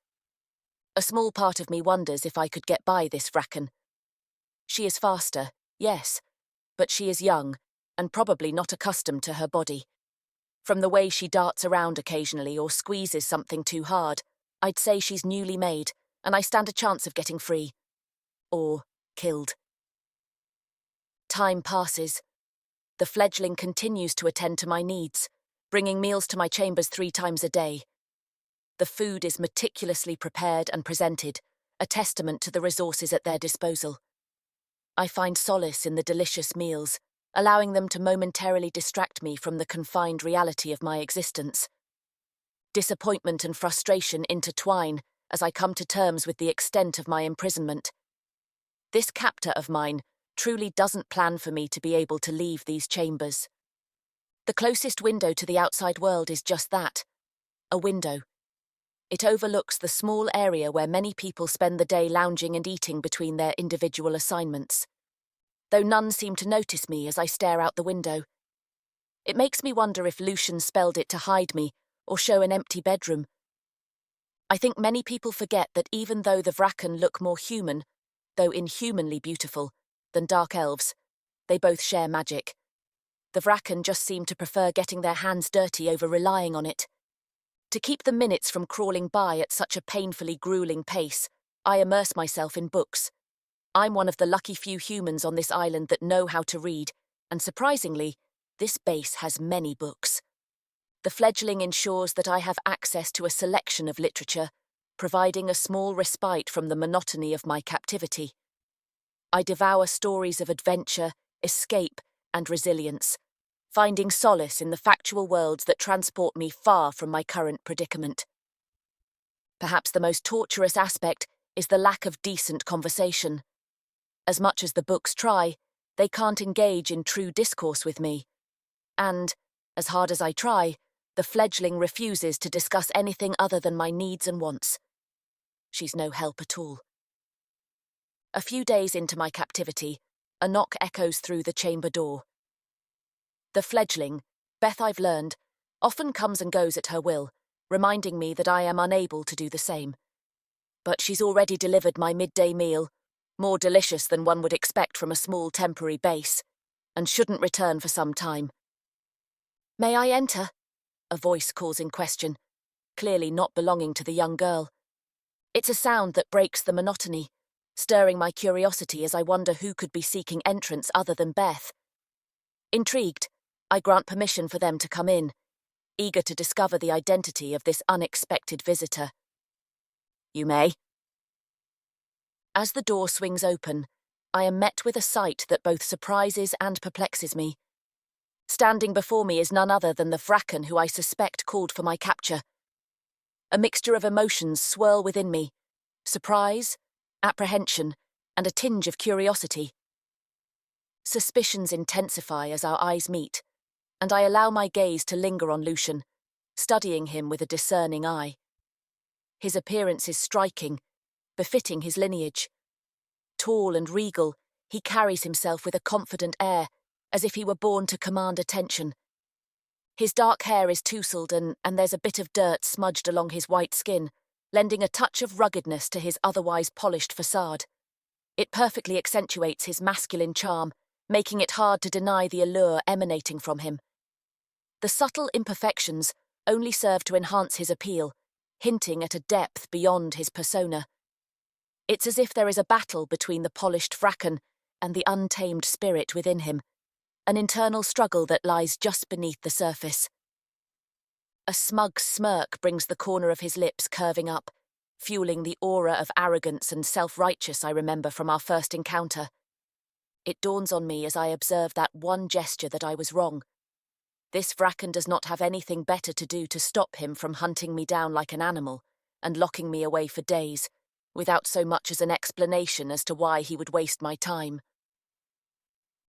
A small part of me wonders if I could get by this vrakken. She is faster, yes, but she is young, and probably not accustomed to her body. From the way she darts around occasionally or squeezes something too hard, I'd say she's newly made, and I stand a chance of getting free. Or killed. Time passes. The fledgling continues to attend to my needs, bringing meals to my chambers 3 times a day. The food is meticulously prepared and presented, a testament to the resources at their disposal. I find solace in the delicious meals, allowing them to momentarily distract me from the confined reality of my existence. Disappointment and frustration intertwine as I come to terms with the extent of my imprisonment. This captor of mine truly doesn't plan for me to be able to leave these chambers. The closest window to the outside world is just that, a window. It overlooks the small area where many people spend the day lounging and eating between their individual assignments, though none seem to notice me as I stare out the window. It makes me wonder if Lucian spelled it to hide me or show an empty bedroom. I think many people forget that even though the vrakken look more human, though inhumanly beautiful, than dark elves, they both share magic. The vrakken just seem to prefer getting their hands dirty over relying on it. To keep the minutes from crawling by at such a painfully grueling pace, I immerse myself in books. I'm one of the lucky few humans on this island that know how to read, and surprisingly, this base has many books. The fledgling ensures that I have access to a selection of literature, providing a small respite from the monotony of my captivity. I devour stories of adventure, escape, and resilience, finding solace in the factual worlds that transport me far from my current predicament. Perhaps the most torturous aspect is the lack of decent conversation. As much as the books try, they can't engage in true discourse with me. And, as hard as I try, the fledgling refuses to discuss anything other than my needs and wants. She's no help at all. A few days into my captivity, a knock echoes through the chamber door. The fledgling, Beth I've learned, often comes and goes at her will, reminding me that I am unable to do the same. But she's already delivered my midday meal, more delicious than one would expect from a small temporary base, and shouldn't return for some time. "May I enter?" A voice calls in question, clearly not belonging to the young girl. It's a sound that breaks the monotony, stirring my curiosity as I wonder who could be seeking entrance other than Beth. Intrigued, I grant permission for them to come in, eager to discover the identity of this unexpected visitor. "You may." As the door swings open, I am met with a sight that both surprises and perplexes me. Standing before me is none other than the vrakken who I suspect called for my capture. A mixture of emotions swirl within me: surprise, apprehension, and a tinge of curiosity. Suspicions intensify as our eyes meet, and I allow my gaze to linger on Lucian, studying him with a discerning eye. His appearance is striking, befitting his lineage. Tall and regal, he carries himself with a confident air, as if he were born to command attention. His dark hair is tousled and there's a bit of dirt smudged along his white skin, lending a touch of ruggedness to his otherwise polished facade. It perfectly accentuates his masculine charm, making it hard to deny the allure emanating from him. The subtle imperfections only serve to enhance his appeal, hinting at a depth beyond his persona. It's as if there is a battle between the polished vrakken and the untamed spirit within him, an internal struggle that lies just beneath the surface. A smug smirk brings the corner of his lips curving up, fueling the aura of arrogance and self-righteous I remember from our first encounter. It dawns on me as I observe that one gesture that I was wrong. This vrakken does not have anything better to do to stop him from hunting me down like an animal and locking me away for days, without so much as an explanation as to why he would waste my time.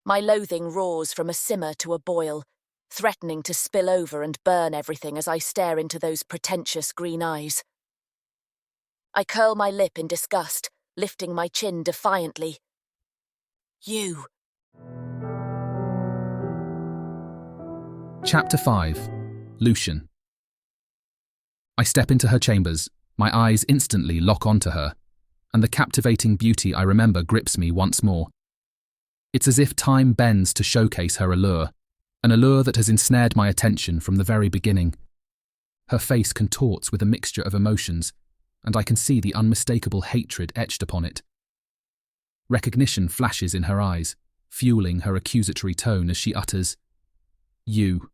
My loathing roars from a simmer to a boil, threatening to spill over and burn everything as I stare into those pretentious green eyes. I curl my lip in disgust, lifting my chin defiantly. "You." Chapter 5. Lucian. I step into her chambers, my eyes instantly lock onto her, and the captivating beauty I remember grips me once more. It's as if time bends to showcase her allure, an allure that has ensnared my attention from the very beginning. Her face contorts with a mixture of emotions, and I can see the unmistakable hatred etched upon it. Recognition flashes in her eyes, fueling her accusatory tone as she utters, "You."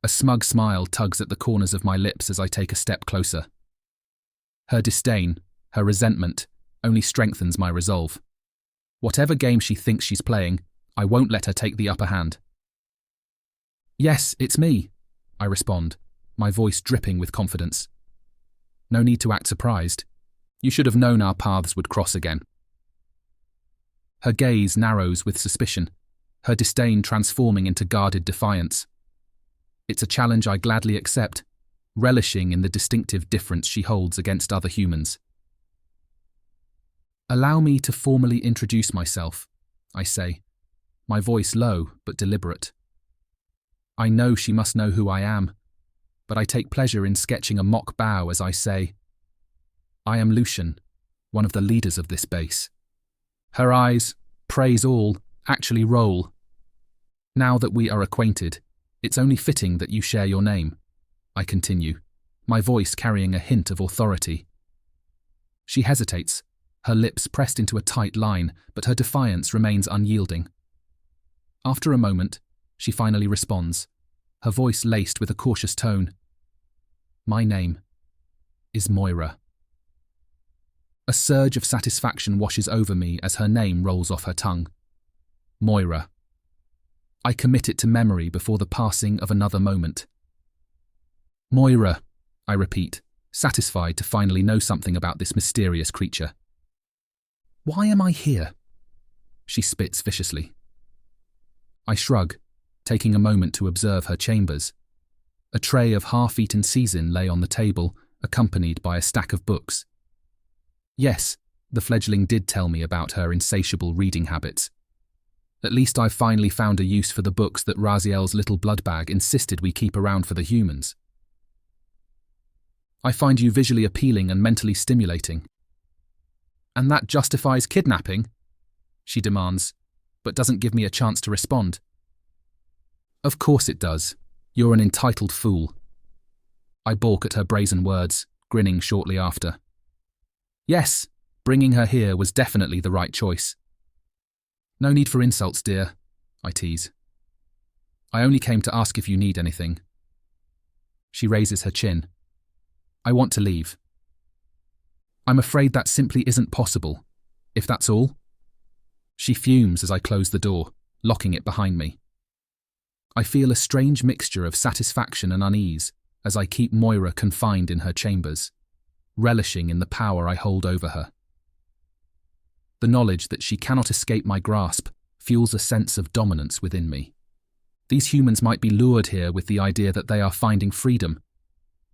A smug smile tugs at the corners of my lips as I take a step closer. Her disdain, her resentment, only strengthens my resolve. Whatever game she thinks she's playing, I won't let her take the upper hand. "Yes, it's me," I respond, my voice dripping with confidence. No need to act surprised. You should have known our paths would cross again. Her gaze narrows with suspicion, her disdain transforming into guarded defiance. It's a challenge I gladly accept, relishing in the distinctive difference she holds against other humans. "Allow me to formally introduce myself," I say, my voice low but deliberate. I know she must know who I am, but I take pleasure in sketching a mock bow as I say, "I am Lucian, one of the leaders of this base." Her eyes, praise all, actually roll. "Now that we are acquainted, it's only fitting that you share your name," I continue, my voice carrying a hint of authority. She hesitates, her lips pressed into a tight line, but her defiance remains unyielding. After a moment, she finally responds, her voice laced with a cautious tone. "My name is Moira." A surge of satisfaction washes over me as her name rolls off her tongue. Moira. I commit it to memory before the passing of another moment. "Moira," I repeat, satisfied to finally know something about this mysterious creature. "Why am I here?" She spits viciously. I shrug, taking a moment to observe her chambers. A tray of half-eaten season lay on the table, accompanied by a stack of books. Yes, the fledgling did tell me about her insatiable reading habits. At least I've finally found a use for the books that Raziel's little blood bag insisted we keep around for the humans. "I find you visually appealing and mentally stimulating." "And that justifies kidnapping?" she demands, but doesn't give me a chance to respond. "Of course it does. You're an entitled fool." I balk at her brazen words, grinning shortly after. "Yes, bringing her here was definitely the right choice." "No need for insults, dear," I tease. "I only came to ask if you need anything." She raises her chin. "I want to leave." "I'm afraid that simply isn't possible, if that's all." She fumes as I close the door, locking it behind me. I feel a strange mixture of satisfaction and unease as I keep Moira confined in her chambers, relishing in the power I hold over her. The knowledge that she cannot escape my grasp fuels a sense of dominance within me. These humans might be lured here with the idea that they are finding freedom,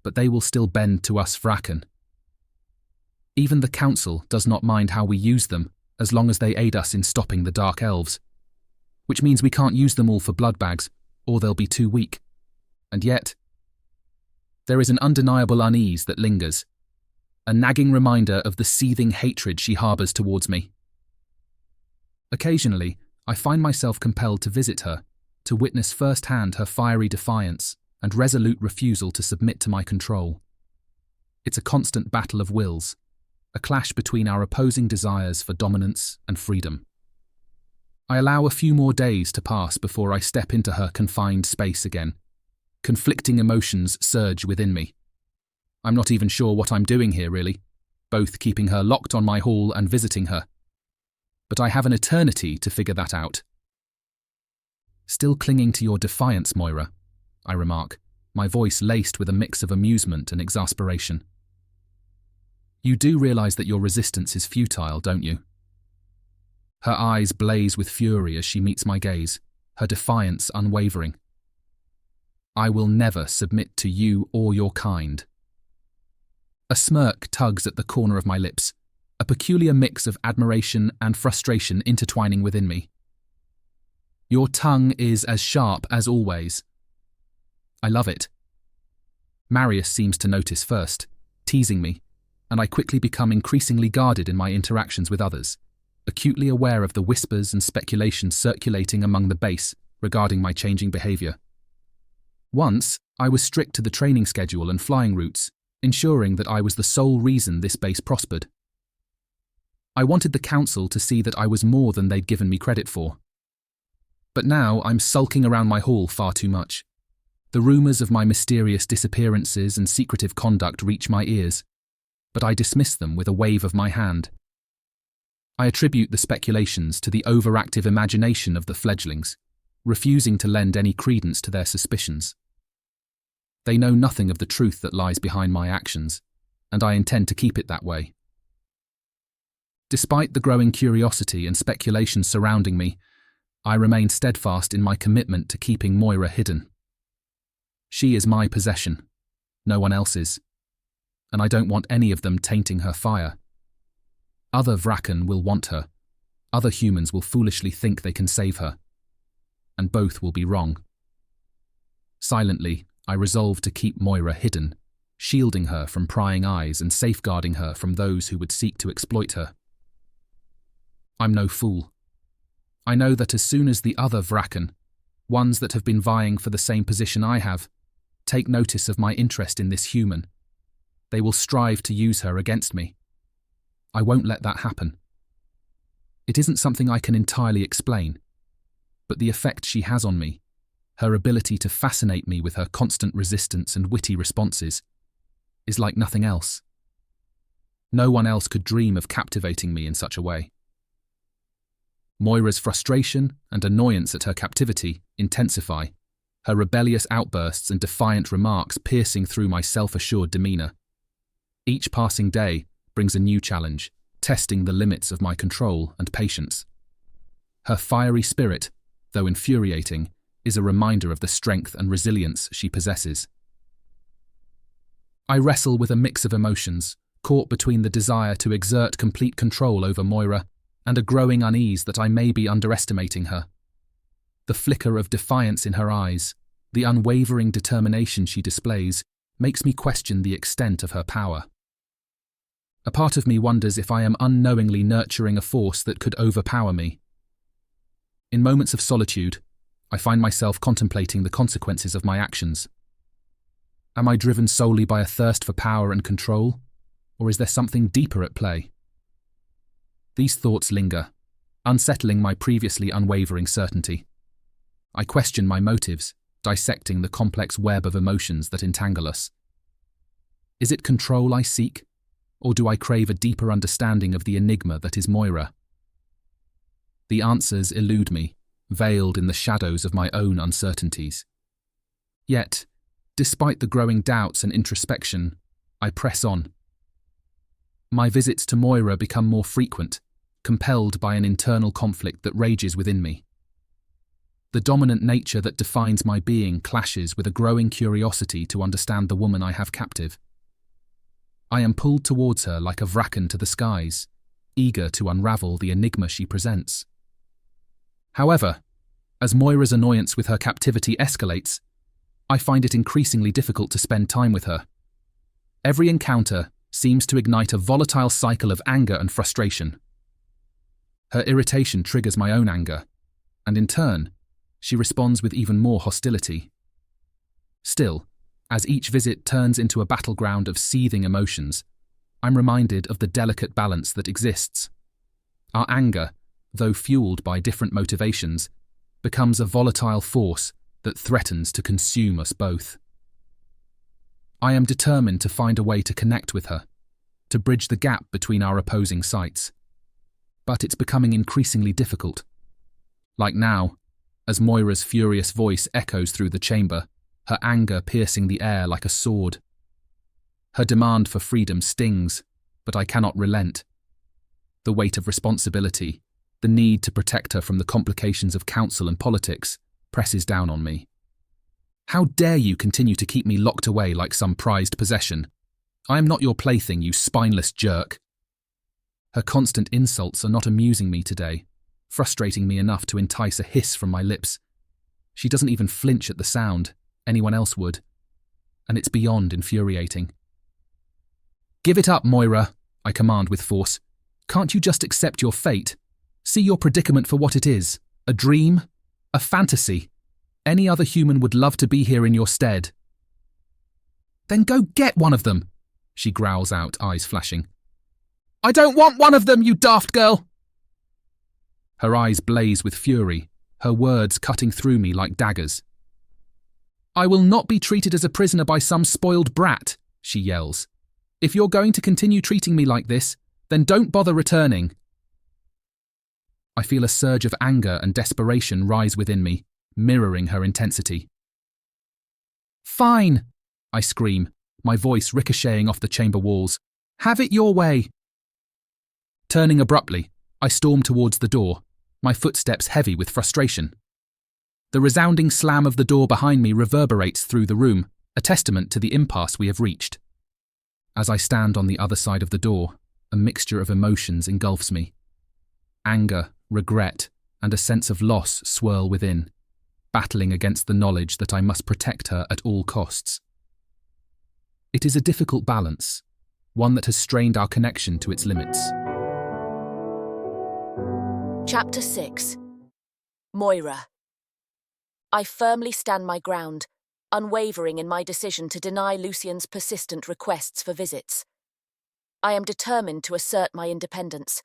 but they will still bend to us vrakken. Even the council does not mind how we use them, as long as they aid us in stopping the dark elves. Which means we can't use them all for blood bags, or they'll be too weak. And yet, there is an undeniable unease that lingers, a nagging reminder of the seething hatred she harbours towards me. Occasionally, I find myself compelled to visit her, to witness firsthand her fiery defiance and resolute refusal to submit to my control. It's a constant battle of wills, a clash between our opposing desires for dominance and freedom. I allow a few more days to pass before I step into her confined space again. Conflicting emotions surge within me. I'm not even sure what I'm doing here, really, both keeping her locked on my hall and visiting her. But I have an eternity to figure that out. "Still clinging to your defiance, Moira," I remark, my voice laced with a mix of amusement and exasperation. "You do realize that your resistance is futile, don't you?" Her eyes blaze with fury as she meets my gaze, her defiance unwavering. "I will never submit to you or your kind." A smirk tugs at the corner of my lips, a peculiar mix of admiration and frustration intertwining within me. "Your tongue is as sharp as always." I love it. Marius seems to notice first, teasing me, and I quickly become increasingly guarded in my interactions with others, acutely aware of the whispers and speculations circulating among the base regarding my changing behaviour. Once, I was strict to the training schedule and flying routes, ensuring that I was the sole reason this base prospered. I wanted the council to see that I was more than they'd given me credit for. But now I'm sulking around my hall far too much. The rumours of my mysterious disappearances and secretive conduct reach my ears, but I dismiss them with a wave of my hand. I attribute the speculations to the overactive imagination of the fledglings, refusing to lend any credence to their suspicions. They know nothing of the truth that lies behind my actions, and I intend to keep it that way. Despite the growing curiosity and speculation surrounding me, I remain steadfast in my commitment to keeping Moira hidden. She is my possession, No one else's. And I don't want any of them tainting her fire. Other vrakken will want her. Other humans will foolishly think they can save her. And both will be wrong. Silently, I resolve to keep Moira hidden, shielding her from prying eyes and safeguarding her from those who would seek to exploit her. I'm no fool. I know that as soon as the other vrakken, ones that have been vying for the same position I have, take notice of my interest in this human, they will strive to use her against me. I won't let that happen. It isn't something I can entirely explain, but the effect she has on me, her ability to fascinate me with her constant resistance and witty responses, is like nothing else. No one else could dream of captivating me in such a way. Moira's frustration and annoyance at her captivity intensify, her rebellious outbursts and defiant remarks piercing through my self-assured demeanour. Each passing day brings a new challenge, testing the limits of my control and patience. Her fiery spirit, though infuriating, is a reminder of the strength and resilience she possesses. I wrestle with a mix of emotions, caught between the desire to exert complete control over Moira and a growing unease that I may be underestimating her. The flicker of defiance in her eyes, the unwavering determination she displays, makes me question the extent of her power. A part of me wonders if I am unknowingly nurturing a force that could overpower me. In moments of solitude, I find myself contemplating the consequences of my actions. Am I driven solely by a thirst for power and control, or is there something deeper at play? These thoughts linger, unsettling my previously unwavering certainty. I question my motives, dissecting the complex web of emotions that entangle us. Is it control I seek, or do I crave a deeper understanding of the enigma that is Moira? The answers elude me, veiled in the shadows of my own uncertainties. Yet, despite the growing doubts and introspection, I press on. My visits to Moira become more frequent, compelled by an internal conflict that rages within me. The dominant nature that defines my being clashes with a growing curiosity to understand the woman I have captive. I am pulled towards her like a vrakken to the skies, eager to unravel the enigma she presents. However, as Moira's annoyance with her captivity escalates, I find it increasingly difficult to spend time with her. Every encounter seems to ignite a volatile cycle of anger and frustration. Her irritation triggers my own anger, and in turn, she responds with even more hostility. Still, as each visit turns into a battleground of seething emotions, I'm reminded of the delicate balance that exists. Our anger, though fueled by different motivations, becomes a volatile force that threatens to consume us both. I am determined to find a way to connect with her, to bridge the gap between our opposing sides. But it's becoming increasingly difficult. Like now, as Moira's furious voice echoes through the chamber, her anger piercing the air like a sword. Her demand for freedom stings, but I cannot relent. The weight of responsibility, the need to protect her from the complications of council and politics, presses down on me. How dare you continue to keep me locked away like some prized possession? I am not your plaything, you spineless jerk. Her constant insults are not amusing me today, frustrating me enough to entice a hiss from my lips. She doesn't even flinch at the sound. Anyone else would. And it's beyond infuriating. Give it up, Moira, I command with force. Can't you just accept your fate? See your predicament for what it is. A dream? A fantasy? Any other human would love to be here in your stead. Then go get one of them, she growls out, eyes flashing. I don't want one of them, you daft girl! Her eyes blaze with fury, her words cutting through me like daggers. I will not be treated as a prisoner by some spoiled brat, she yells. If you're going to continue treating me like this, then don't bother returning. I feel a surge of anger and desperation rise within me, mirroring her intensity. Fine, I scream, my voice ricocheting off the chamber walls. Have it your way. Turning abruptly, I storm towards the door, my footsteps heavy with frustration. The resounding slam of the door behind me reverberates through the room, a testament to the impasse we have reached. As I stand on the other side of the door, a mixture of emotions engulfs me. Anger, regret, and a sense of loss swirl within, battling against the knowledge that I must protect her at all costs. It is a difficult balance, one that has strained our connection to its limits. Chapter 6. Moira. I firmly stand my ground, unwavering in my decision to deny Lucian's persistent requests for visits. I am determined to assert my independence,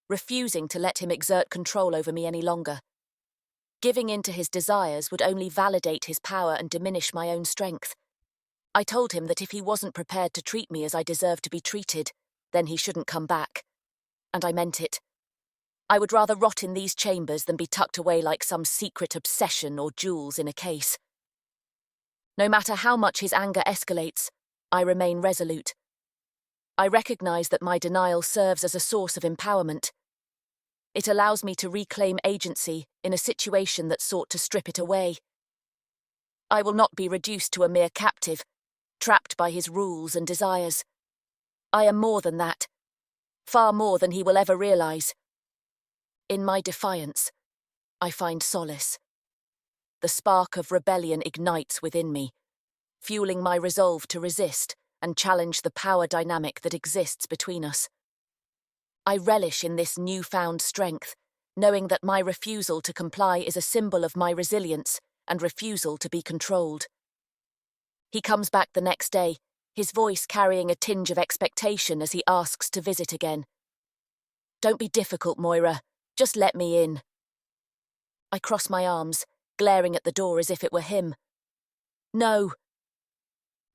refusing to let him exert control over me any longer. Giving in to his desires would only validate his power and diminish my own strength. I told him that if he wasn't prepared to treat me as I deserved to be treated, then he shouldn't come back. And I meant it. I would rather rot in these chambers than be tucked away like some secret obsession or jewels in a case. No matter how much his anger escalates, I remain resolute. I recognize that my denial serves as a source of empowerment. It allows me to reclaim agency in a situation that sought to strip it away. I will not be reduced to a mere captive, trapped by his rules and desires. I am more than that, far more than he will ever realize. In my defiance, I find solace. The spark of rebellion ignites within me, fueling my resolve to resist and challenge the power dynamic that exists between us. I relish in this newfound strength, knowing that my refusal to comply is a symbol of my resilience and refusal to be controlled. He comes back the next day, his voice carrying a tinge of expectation as he asks to visit again. Don't be difficult, Moira. Just let me in. I cross my arms, glaring at the door as if it were him. No.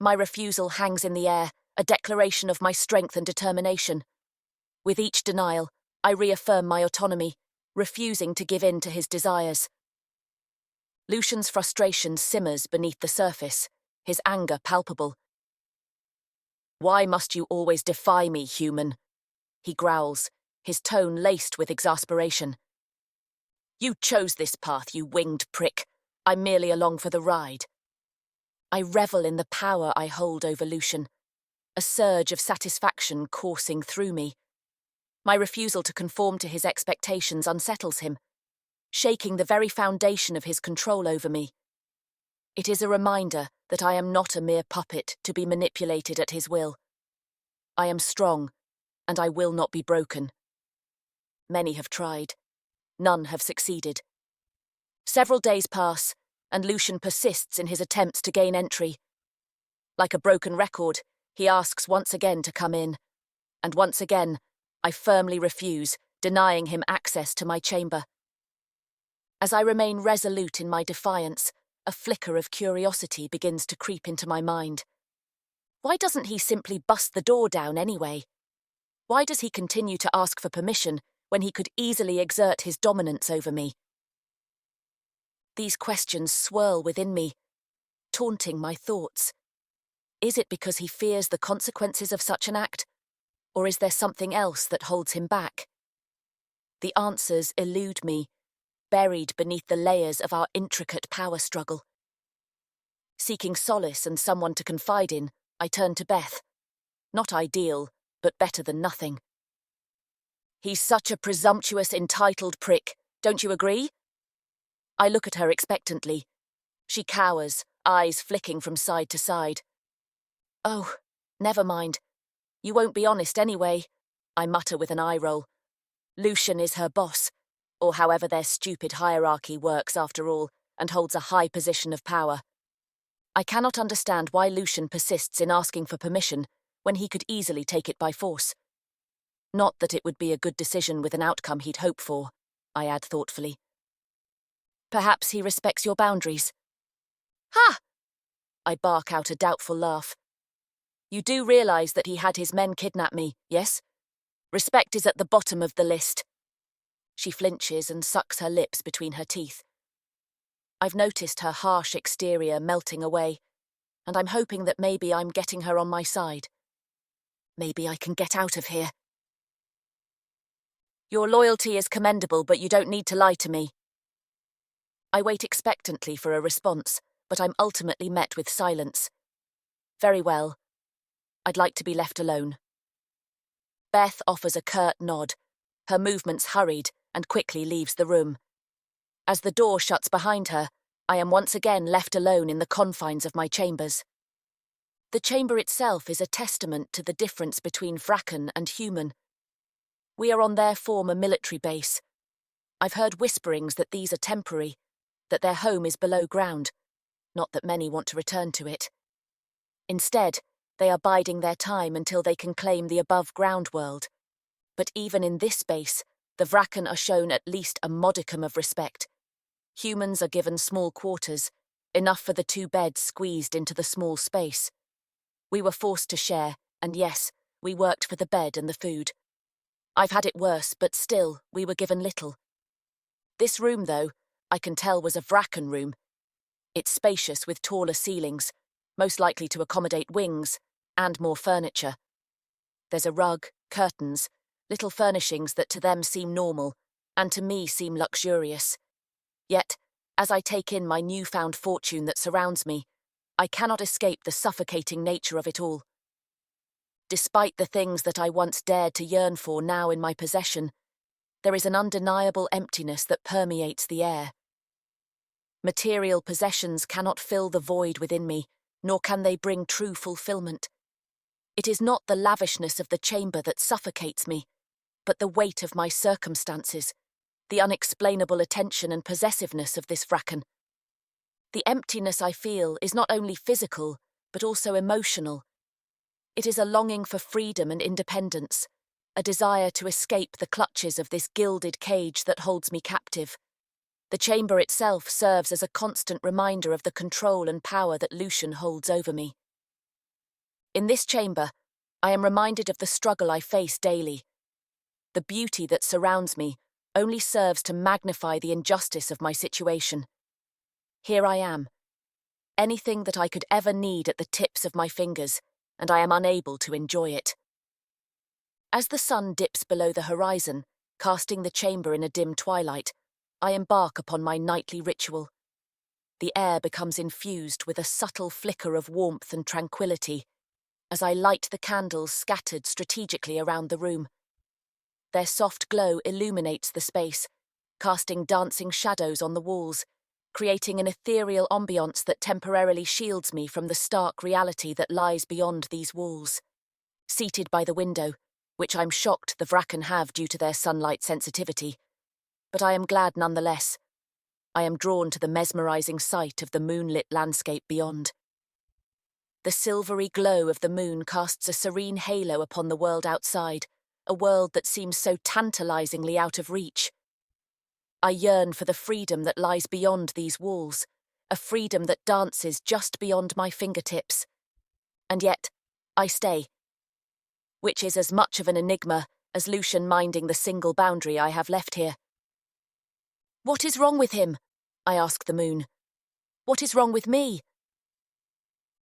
My refusal hangs in the air, a declaration of my strength and determination. With each denial, I reaffirm my autonomy, refusing to give in to his desires. Lucian's frustration simmers beneath the surface, his anger palpable. Why must you always defy me, human? He growls, his tone laced with exasperation. You chose this path, you winged prick. I'm merely along for the ride. I revel in the power I hold over Lucian, a surge of satisfaction coursing through me. My refusal to conform to his expectations unsettles him, shaking the very foundation of his control over me. It is a reminder that I am not a mere puppet to be manipulated at his will. I am strong, and I will not be broken. Many have tried. None have succeeded. Several days pass, and Lucian persists in his attempts to gain entry. Like a broken record, he asks once again to come in, and once again, I firmly refuse, denying him access to my chamber. As I remain resolute in my defiance, a flicker of curiosity begins to creep into my mind. Why doesn't he simply bust the door down anyway? Why does he continue to ask for permission when he could easily exert his dominance over me? These questions swirl within me, taunting my thoughts. Is it because he fears the consequences of such an act? Or is there something else that holds him back? The answers elude me, buried beneath the layers of our intricate power struggle. Seeking solace and someone to confide in, I turn to Beth. Not ideal, but better than nothing. He's such a presumptuous, entitled prick, don't you agree? I look at her expectantly. She cowers, eyes flicking from side to side. Oh, never mind. You won't be honest anyway, I mutter with an eye roll. Lucian is her boss, or however their stupid hierarchy works after all, and holds a high position of power. I cannot understand why Lucian persists in asking for permission when he could easily take it by force. Not that it would be a good decision with an outcome he'd hope for, I add thoughtfully. Perhaps he respects your boundaries. Ha! I bark out a doubtful laugh. You do realize that he had his men kidnap me, yes? Respect is at the bottom of the list. She flinches and sucks her lips between her teeth. I've noticed her harsh exterior melting away, and I'm hoping that maybe I'm getting her on my side. Maybe I can get out of here. Your loyalty is commendable, but you don't need to lie to me. I wait expectantly for a response, but I'm ultimately met with silence. Very well. I'd like to be left alone. Beth offers a curt nod. Her movements hurried and quickly leaves the room. As the door shuts behind her, I am once again left alone in the confines of my chambers. The chamber itself is a testament to the difference between vrakken and human. We are on their former military base. I've heard whisperings that these are temporary, that their home is below ground, not that many want to return to it. Instead, they are biding their time until they can claim the above-ground world. But even in this base, the vrakken are shown at least a modicum of respect. Humans are given small quarters, enough for the 2 beds squeezed into the small space. We were forced to share, and yes, we worked for the bed and the food. I've had it worse, but still, we were given little. This room, though, I can tell was a vrakken room. It's spacious with taller ceilings, most likely to accommodate wings, and more furniture. There's a rug, curtains, little furnishings that to them seem normal, and to me seem luxurious. Yet, as I take in my newfound fortune that surrounds me, I cannot escape the suffocating nature of it all. Despite the things that I once dared to yearn for now in my possession, there is an undeniable emptiness that permeates the air. Material possessions cannot fill the void within me, nor can they bring true fulfillment. It is not the lavishness of the chamber that suffocates me, but the weight of my circumstances, the unexplainable attention and possessiveness of this vrakken. The emptiness I feel is not only physical, but also emotional. It is a longing for freedom and independence, a desire to escape the clutches of this gilded cage that holds me captive. The chamber itself serves as a constant reminder of the control and power that Lucian holds over me. In this chamber, I am reminded of the struggle I face daily. The beauty that surrounds me only serves to magnify the injustice of my situation. Here I am, anything that I could ever need at the tips of my fingers, and I am unable to enjoy it. As the sun dips below the horizon, casting the chamber in a dim twilight, I embark upon my nightly ritual. The air becomes infused with a subtle flicker of warmth and tranquility as I light the candles scattered strategically around the room. Their soft glow illuminates the space, casting dancing shadows on the walls, creating an ethereal ambience that temporarily shields me from the stark reality that lies beyond these walls. Seated by the window, which I'm shocked the vrakken have due to their sunlight sensitivity, but I am glad nonetheless. I am drawn to the mesmerizing sight of the moonlit landscape beyond. The silvery glow of the moon casts a serene halo upon the world outside, a world that seems so tantalizingly out of reach. I yearn for the freedom that lies beyond these walls, a freedom that dances just beyond my fingertips. And yet, I stay. Which is as much of an enigma as Lucian minding the single boundary I have left here. "What is wrong with him?" I ask the moon. "What is wrong with me?"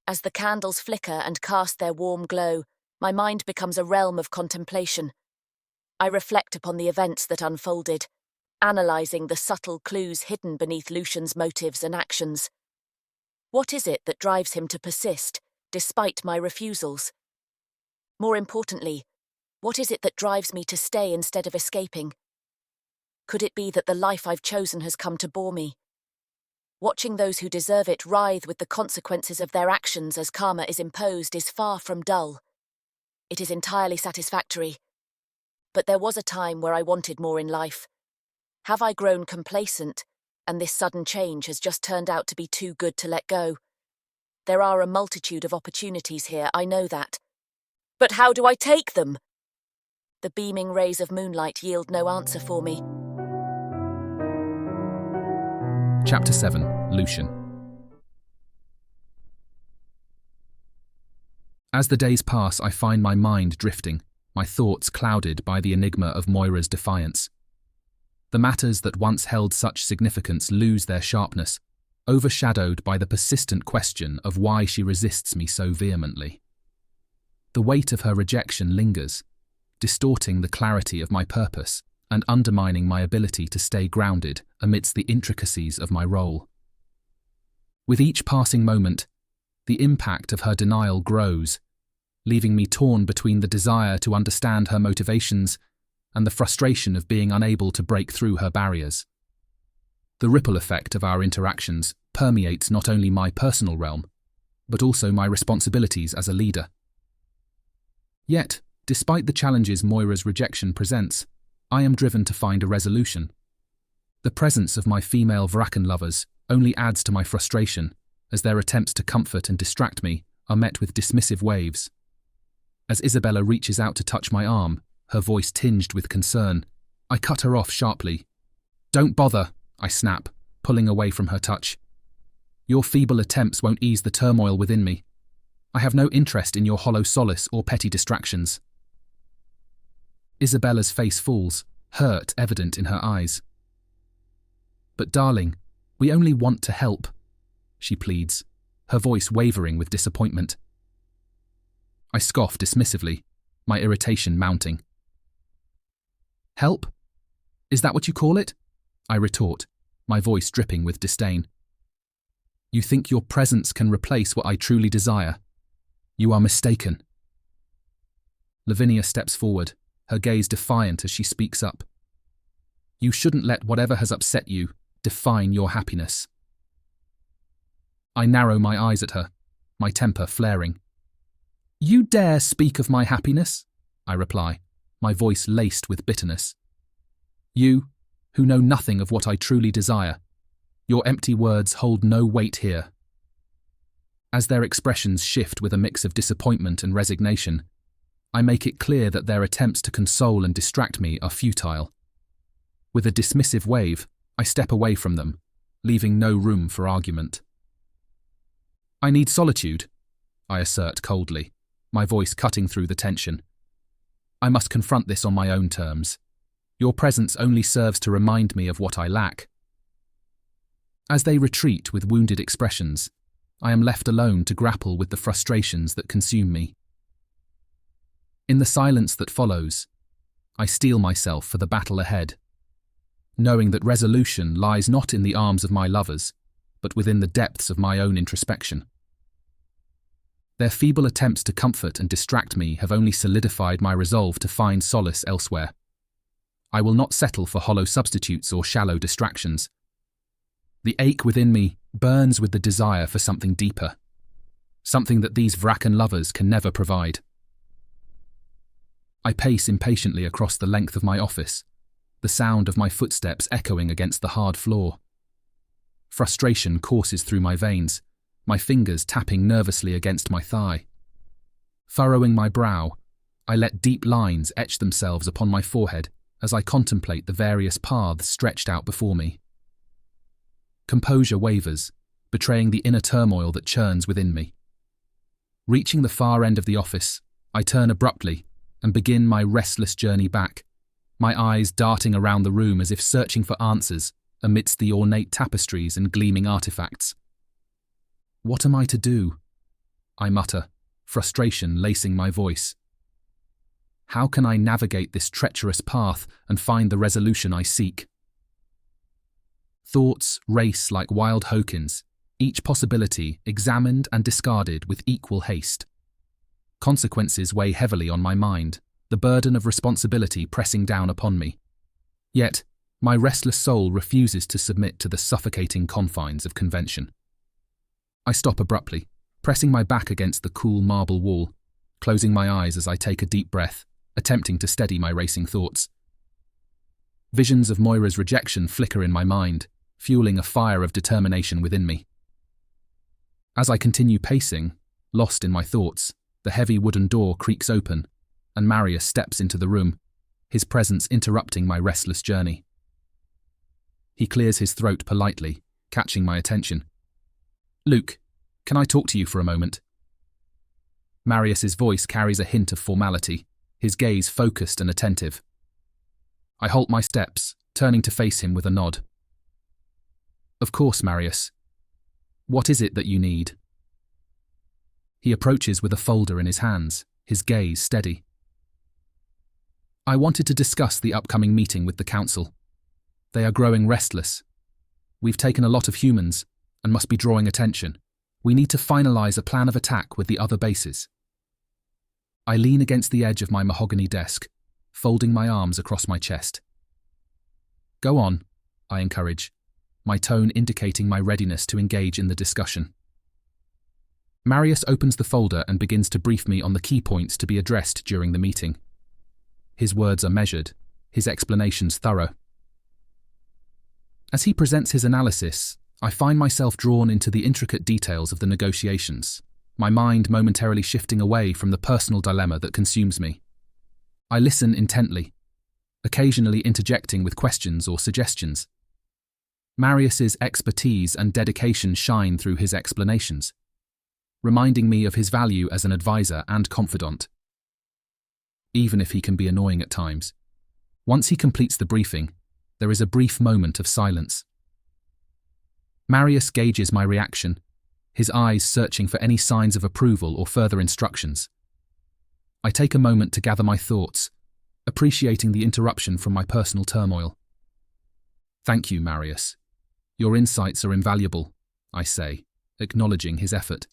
As the candles flicker and cast their warm glow, my mind becomes a realm of contemplation. I reflect upon the events that unfolded, analysing the subtle clues hidden beneath Lucian's motives and actions. What is it that drives him to persist, despite my refusals? More importantly, what is it that drives me to stay instead of escaping? Could it be that the life I've chosen has come to bore me? Watching those who deserve it writhe with the consequences of their actions as karma is imposed is far from dull. It is entirely satisfactory. But there was a time where I wanted more in life. Have I grown complacent, and this sudden change has just turned out to be too good to let go? There are a multitude of opportunities here, I know that. But how do I take them? The beaming rays of moonlight yield no answer for me. Chapter 7. Lucian. As the days pass, I find my mind drifting, my thoughts clouded by the enigma of Moira's defiance. The matters that once held such significance lose their sharpness, overshadowed by the persistent question of why she resists me so vehemently. The weight of her rejection lingers, distorting the clarity of my purpose and undermining my ability to stay grounded amidst the intricacies of my role. With each passing moment, the impact of her denial grows, leaving me torn between the desire to understand her motivations and the frustration of being unable to break through her barriers. The ripple effect of our interactions permeates not only my personal realm, but also my responsibilities as a leader. Yet, despite the challenges Moira's rejection presents, I am driven to find a resolution. The presence of my female vrakken lovers only adds to my frustration, as their attempts to comfort and distract me are met with dismissive waves. As Isabella reaches out to touch my arm, her voice tinged with concern, I cut her off sharply. "Don't bother," I snap, pulling away from her touch. "Your feeble attempts won't ease the turmoil within me. I have no interest in your hollow solace or petty distractions." Isabella's face falls, hurt evident in her eyes. "But darling, we only want to help," she pleads, her voice wavering with disappointment. I scoff dismissively, my irritation mounting. "Help? Is that what you call it?" I retort, my voice dripping with disdain. "You think your presence can replace what I truly desire? You are mistaken." Lavinia steps forward, her gaze defiant as she speaks up. "You shouldn't let whatever has upset you define your happiness." I narrow my eyes at her, my temper flaring. "You dare speak of my happiness?" I reply, my voice laced with bitterness. "You, who know nothing of what I truly desire, your empty words hold no weight here." As their expressions shift with a mix of disappointment and resignation, I make it clear that their attempts to console and distract me are futile. With a dismissive wave, I step away from them, leaving no room for argument. "I need solitude," I assert coldly, my voice cutting through the tension. "I must confront this on my own terms. Your presence only serves to remind me of what I lack." As they retreat with wounded expressions, I am left alone to grapple with the frustrations that consume me. In the silence that follows, I steel myself for the battle ahead, knowing that resolution lies not in the arms of my lovers, but within the depths of my own introspection. Their feeble attempts to comfort and distract me have only solidified my resolve to find solace elsewhere. I will not settle for hollow substitutes or shallow distractions. The ache within me burns with the desire for something deeper, something that these vrakken lovers can never provide. I pace impatiently across the length of my office, the sound of my footsteps echoing against the hard floor. Frustration courses through my veins, my fingers tapping nervously against my thigh. Furrowing my brow, I let deep lines etch themselves upon my forehead as I contemplate the various paths stretched out before me. Composure wavers, betraying the inner turmoil that churns within me. Reaching the far end of the office, I turn abruptly and begin my restless journey back, my eyes darting around the room as if searching for answers amidst the ornate tapestries and gleaming artifacts. What am I to do? I mutter, frustration lacing my voice. How can I navigate this treacherous path and find the resolution I seek? Thoughts race like wild hokins, each possibility examined and discarded with equal haste. Consequences weigh heavily on my mind, the burden of responsibility pressing down upon me. Yet, my restless soul refuses to submit to the suffocating confines of convention. I stop abruptly, pressing my back against the cool marble wall, closing my eyes as I take a deep breath, attempting to steady my racing thoughts. Visions of Moira's rejection flicker in my mind, fueling a fire of determination within me. As I continue pacing, lost in my thoughts, the heavy wooden door creaks open, and Marius steps into the room, his presence interrupting my restless journey. He clears his throat politely, catching my attention. "Luke, can I talk to you for a moment?" Marius's voice carries a hint of formality, his gaze focused and attentive. I halt my steps, turning to face him with a nod. "Of course, Marius. What is it that you need?" He approaches with a folder in his hands, his gaze steady. "I wanted to discuss the upcoming meeting with the council. They are growing restless. We've taken a lot of humans and must be drawing attention, We need to finalize a plan of attack with the other bases. I lean against the edge of my mahogany desk, folding my arms across my chest. Go on, I encourage, my tone indicating my readiness to engage in the discussion. Marius opens the folder and begins to brief me on the key points to be addressed during the meeting. His words are measured, his explanations thorough. As he presents his analysis, I find myself drawn into the intricate details of the negotiations, my mind momentarily shifting away from the personal dilemma that consumes me. I listen intently, occasionally interjecting with questions or suggestions. Marius's expertise and dedication shine through his explanations, reminding me of his value as an advisor and confidant. Even if he can be annoying at times, once he completes the briefing, there is a brief moment of silence. Marius gauges my reaction, his eyes searching for any signs of approval or further instructions. I take a moment to gather my thoughts, appreciating the interruption from my personal turmoil. Thank you, Marius. Your insights are invaluable, I say, acknowledging his effort.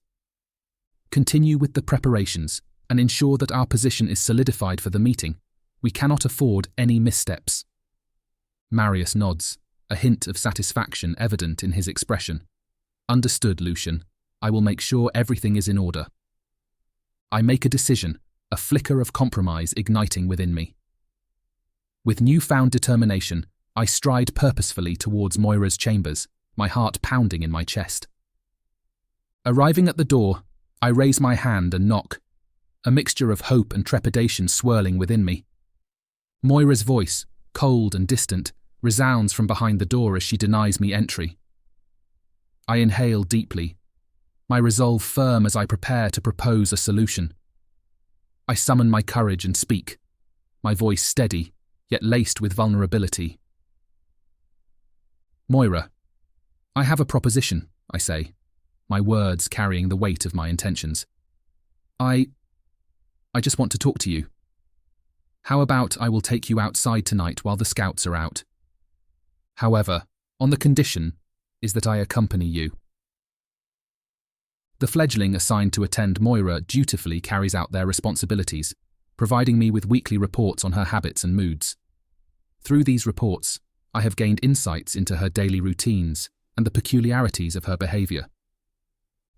Continue with the preparations and ensure that our position is solidified for the meeting. We cannot afford any missteps. Marius nods, a hint of satisfaction evident in his expression. Understood, Lucian. I will make sure everything is in order. I make a decision, a flicker of compromise igniting within me. With newfound determination, I stride purposefully towards Moira's chambers, my heart pounding in my chest. Arriving at the door, I raise my hand and knock, a mixture of hope and trepidation swirling within me. Moira's voice, cold and distant, resounds from behind the door as she denies me entry. I inhale deeply, my resolve firm as I prepare to propose a solution. I summon my courage and speak, my voice steady, yet laced with vulnerability. Moira, I have a proposition, I say, my words carrying the weight of my intentions. I just want to talk to you. How about I will take you outside tonight while the scouts are out? However, on the condition is that I accompany you. The fledgling assigned to attend Moira dutifully carries out their responsibilities, providing me with weekly reports on her habits and moods. Through these reports, I have gained insights into her daily routines and the peculiarities of her behavior.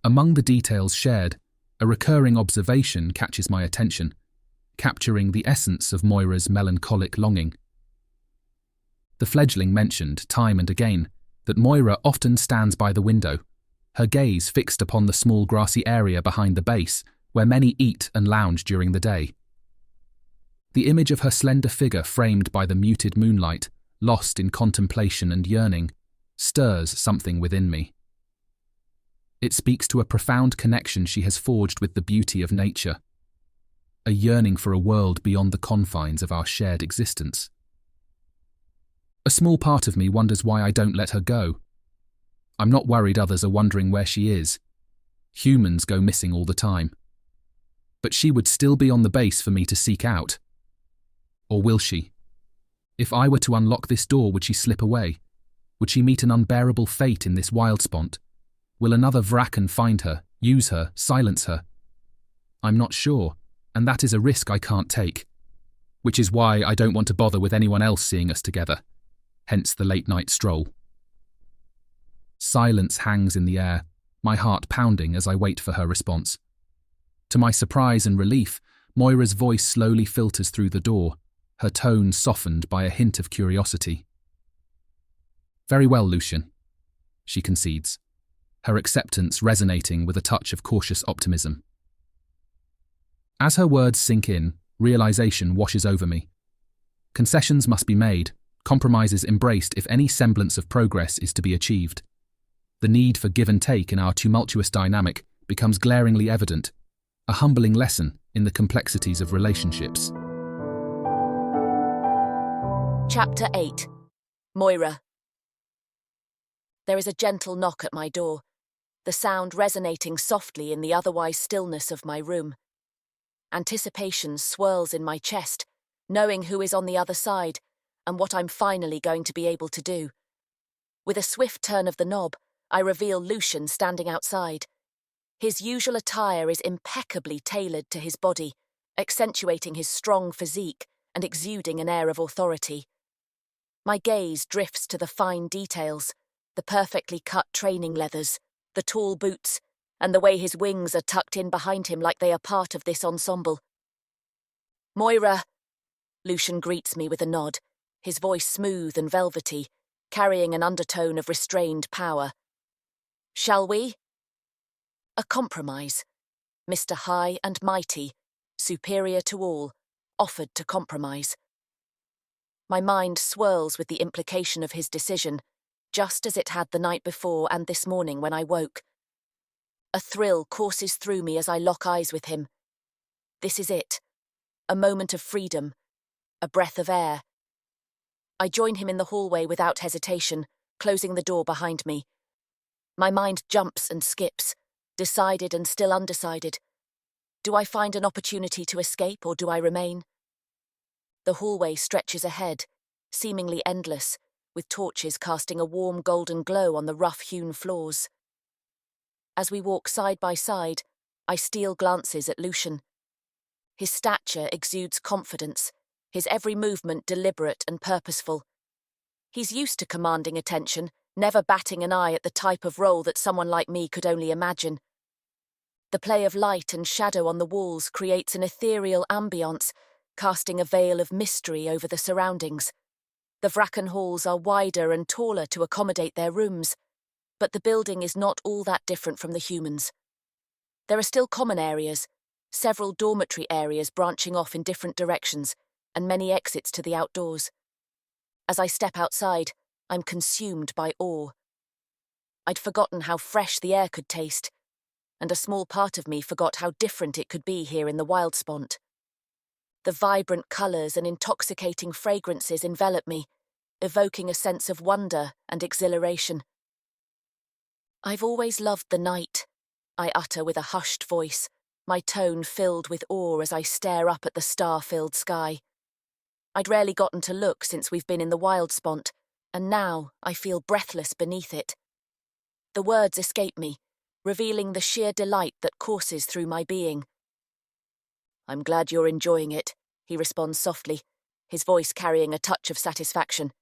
Among the details shared, a recurring observation catches my attention, capturing the essence of Moira's melancholic longing. The fledgling mentioned time and again that Moira often stands by the window, her gaze fixed upon the small grassy area behind the base where many eat and lounge during the day. The image of her slender figure framed by the muted moonlight, lost in contemplation and yearning, stirs something within me. It speaks to a profound connection she has forged with the beauty of nature, a yearning for a world beyond the confines of our shared existence. A small part of me wonders why I don't let her go. I'm not worried others are wondering where she is. Humans go missing all the time. But she would still be on the base for me to seek out. Or will she? If I were to unlock this door, would she slip away? Would she meet an unbearable fate in this wild spot? Will another vrakken find her, use her, silence her? I'm not sure, and that is a risk I can't take. Which is why I don't want to bother with anyone else seeing us together. Hence the late-night stroll. Silence hangs in the air, my heart pounding as I wait for her response. To my surprise and relief, Moira's voice slowly filters through the door, her tone softened by a hint of curiosity. Very well, Lucian, she concedes, her acceptance resonating with a touch of cautious optimism. As her words sink in, realization washes over me. Concessions must be made, compromises embraced if any semblance of progress is to be achieved. The need for give and take in our tumultuous dynamic becomes glaringly evident, a humbling lesson in the complexities of relationships. Chapter 8. Moira. There is a gentle knock at my door, the sound resonating softly in the otherwise stillness of my room. Anticipation swirls in my chest, knowing who is on the other side and what I'm finally going to be able to do. With a swift turn of the knob, I reveal Lucian standing outside, His usual attire is impeccably tailored to his body, accentuating his strong physique and exuding an air of authority. My gaze drifts to the fine details, the perfectly cut training leathers, the tall boots, and the way his wings are tucked in behind him like they are part of this ensemble. "Moira!" Lucian greets me with a nod, his voice smooth and velvety, carrying an undertone of restrained power. "Shall we?" A compromise. Mr. High and Mighty, superior to all, offered to compromise. My mind swirls with the implication of his decision, just as it had the night before and this morning when I woke. A thrill courses through me as I lock eyes with him. This is it. A moment of freedom. A breath of air. I join him in the hallway without hesitation, closing the door behind me. My mind jumps and skips, decided and still undecided. Do I find an opportunity to escape or do I remain? The hallway stretches ahead, seemingly endless, with torches casting a warm golden glow on the rough-hewn floors. As we walk side by side, I steal glances at Lucian. His stature exudes confidence, his every movement deliberate and purposeful. He's used to commanding attention, never batting an eye at the type of role that someone like me could only imagine. The play of light and shadow on the walls creates an ethereal ambience, casting a veil of mystery over the surroundings. The vrakken halls are wider and taller to accommodate their rooms, but the building is not all that different from the humans. There are still common areas, several dormitory areas branching off in different directions, and many exits to the outdoors. As I step outside, I'm consumed by awe. I'd forgotten how fresh the air could taste, and a small part of me forgot how different it could be here in the wild spot. The vibrant colours and intoxicating fragrances envelop me, evoking a sense of wonder and exhilaration. "I've always loved the night," I utter with a hushed voice, my tone filled with awe as I stare up at the star-filled sky. I'd rarely gotten to look since we've been in the wild spot, and now I feel breathless beneath it. The words escape me, revealing the sheer delight that courses through my being. "I'm glad you're enjoying it," he responds softly, his voice carrying a touch of satisfaction.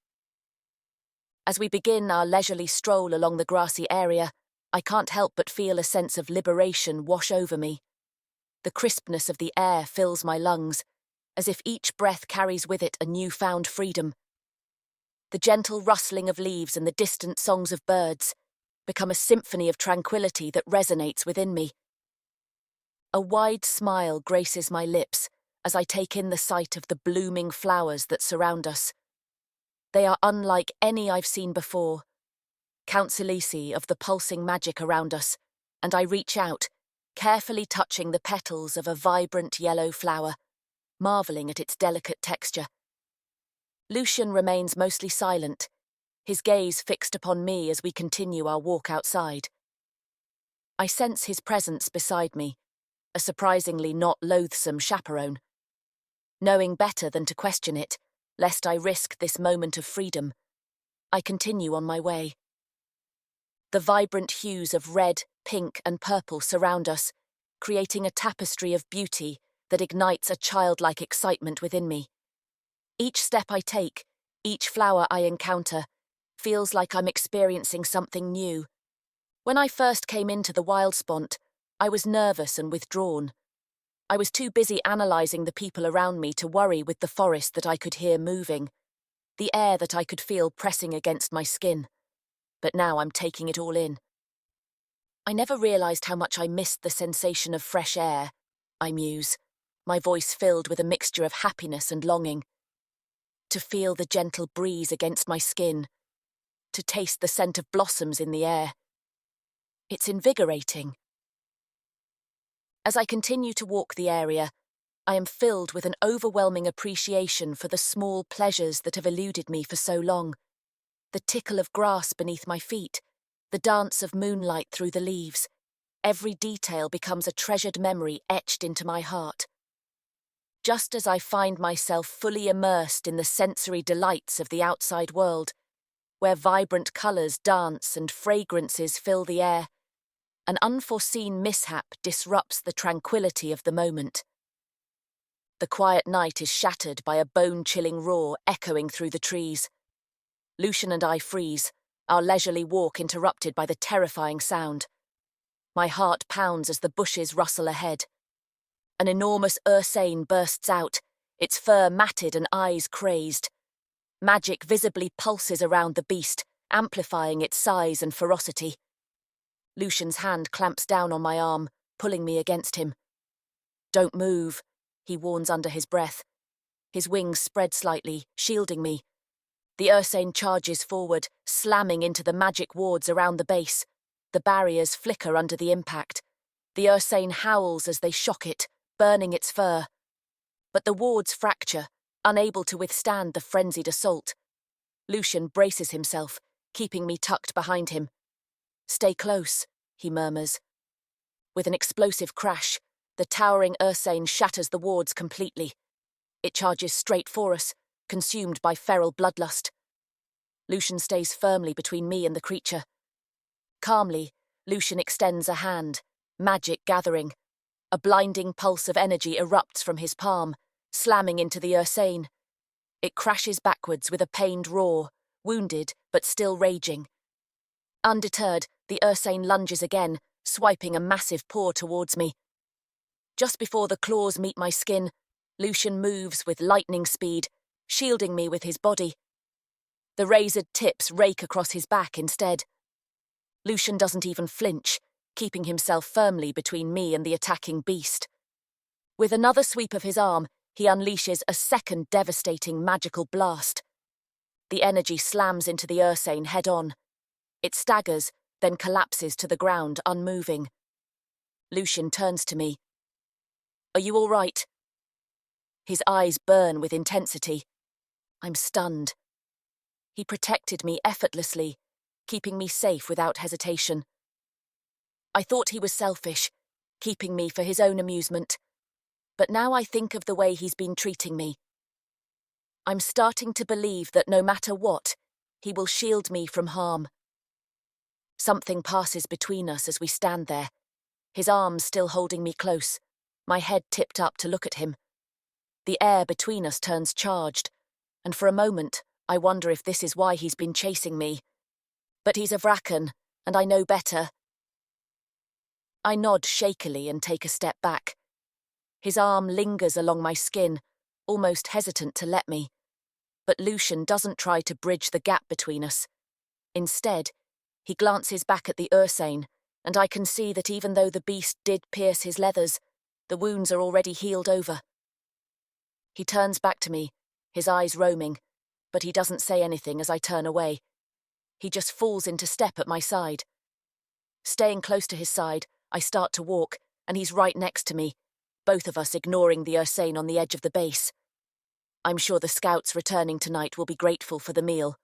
As we begin our leisurely stroll along the grassy area, I can't help but feel a sense of liberation wash over me. The crispness of the air fills my lungs, as if each breath carries with it a newfound freedom. The gentle rustling of leaves and the distant songs of birds become a symphony of tranquility that resonates within me. A wide smile graces my lips as I take in the sight of the blooming flowers that surround us. They are unlike any I've seen before, Consolidation of the pulsing magic around us, and I reach out, carefully touching the petals of a vibrant yellow flower, marvelling at its delicate texture. Lucian remains mostly silent, his gaze fixed upon me as we continue our walk outside. I sense his presence beside me, a surprisingly not loathsome chaperone. Knowing better than to question it, lest I risk this moment of freedom, I continue on my way. The vibrant hues of red, pink, and purple surround us, creating a tapestry of beauty that ignites a childlike excitement within me. Each step I take, each flower I encounter, feels like I'm experiencing something new. When I first came into the wild spot, I was nervous and withdrawn. I was too busy analysing the people around me to worry with the forest that I could hear moving, the air that I could feel pressing against my skin. But now I'm taking it all in. I never realised how much I missed the sensation of fresh air, I muse, my voice filled with a mixture of happiness and longing. To feel the gentle breeze against my skin, to taste the scent of blossoms in the air. It's invigorating. As I continue to walk the area, I am filled with an overwhelming appreciation for the small pleasures that have eluded me for so long. The tickle of grass beneath my feet, the dance of moonlight through the leaves. Every detail becomes a treasured memory etched into my heart. Just as I find myself fully immersed in the sensory delights of the outside world, where vibrant colours dance and fragrances fill the air, an unforeseen mishap disrupts the tranquility of the moment. The quiet night is shattered by a bone-chilling roar echoing through the trees. Lucian and I freeze, our leisurely walk interrupted by the terrifying sound. My heart pounds as the bushes rustle ahead. An enormous ursane bursts out, its fur matted and eyes crazed. Magic visibly pulses around the beast, amplifying its size and ferocity. Lucian's hand clamps down on my arm, pulling me against him. "Don't move," he warns under his breath. His wings spread slightly, shielding me. The ursane charges forward, slamming into the magic wards around the base. The barriers flicker under the impact. The ursane howls as they shock it, burning its fur. But the wards fracture, unable to withstand the frenzied assault. Lucian braces himself, keeping me tucked behind him. "Stay close," he murmurs. With an explosive crash, the towering ursane shatters the wards completely. It charges straight for us, consumed by feral bloodlust. Lucian stays firmly between me and the creature. Calmly, Lucian extends a hand, magic gathering. A blinding pulse of energy erupts from his palm, slamming into the ursane. It crashes backwards with a pained roar, wounded but still raging. Undeterred, the ursane lunges again, swiping a massive paw towards me. Just before the claws meet my skin, Lucian moves with lightning speed, shielding me with his body. The razored tips rake across his back instead. Lucian doesn't even flinch, keeping himself firmly between me and the attacking beast. With another sweep of his arm, he unleashes a second devastating magical blast. The energy slams into the ursane head-on. It staggers, then collapses to the ground, unmoving. Lucian turns to me. "Are you all right?" His eyes burn with intensity. I'm stunned. He protected me effortlessly, keeping me safe without hesitation. I thought he was selfish, keeping me for his own amusement. But now I think of the way he's been treating me. I'm starting to believe that no matter what, he will shield me from harm. Something passes between us as we stand there, his arms still holding me close, my head tipped up to look at him. The air between us turns charged, and for a moment I wonder if this is why he's been chasing me. But he's a vrakken, and I know better. I nod shakily and take a step back. His arm lingers along my skin, almost hesitant to let me. But Lucian doesn't try to bridge the gap between us. Instead, he glances back at the ursane, and I can see that even though the beast did pierce his leathers, the wounds are already healed over. He turns back to me, his eyes roaming, but he doesn't say anything as I turn away. He just falls into step at my side. Staying close to his side, I start to walk, and he's right next to me, both of us ignoring the ursane on the edge of the base. I'm sure the scouts returning tonight will be grateful for the meal.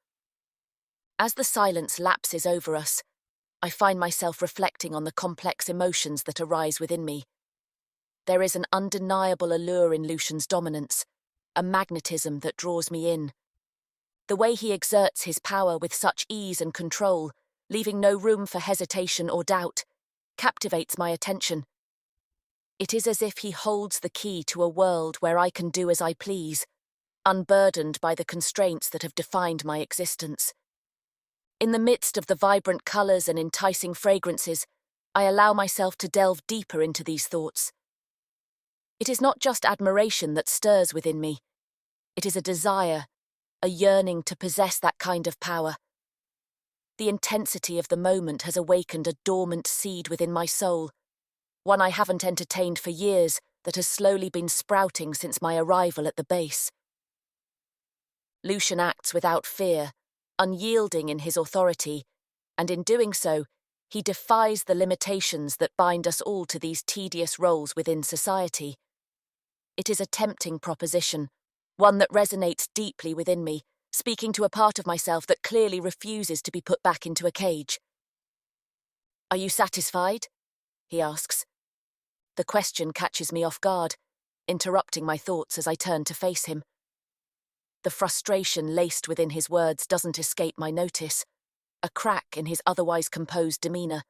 As the silence lapses over us, I find myself reflecting on the complex emotions that arise within me. There is an undeniable allure in Lucian's dominance, a magnetism that draws me in. The way he exerts his power with such ease and control, leaving no room for hesitation or doubt, captivates my attention. It is as if he holds the key to a world where I can do as I please, unburdened by the constraints that have defined my existence. In the midst of the vibrant colours and enticing fragrances, I allow myself to delve deeper into these thoughts. It is not just admiration that stirs within me. It is a desire, a yearning to possess that kind of power. The intensity of the moment has awakened a dormant seed within my soul, one I haven't entertained for years that has slowly been sprouting since my arrival at the base. Lucian acts without fear, unyielding in his authority, and in doing so, he defies the limitations that bind us all to these tedious roles within society. It is a tempting proposition, one that resonates deeply within me, speaking to a part of myself that clearly refuses to be put back into a cage. "Are you satisfied?" he asks. The question catches me off guard, interrupting my thoughts as I turn to face him. The frustration laced within his words doesn't escape my notice, a crack in his otherwise composed demeanour.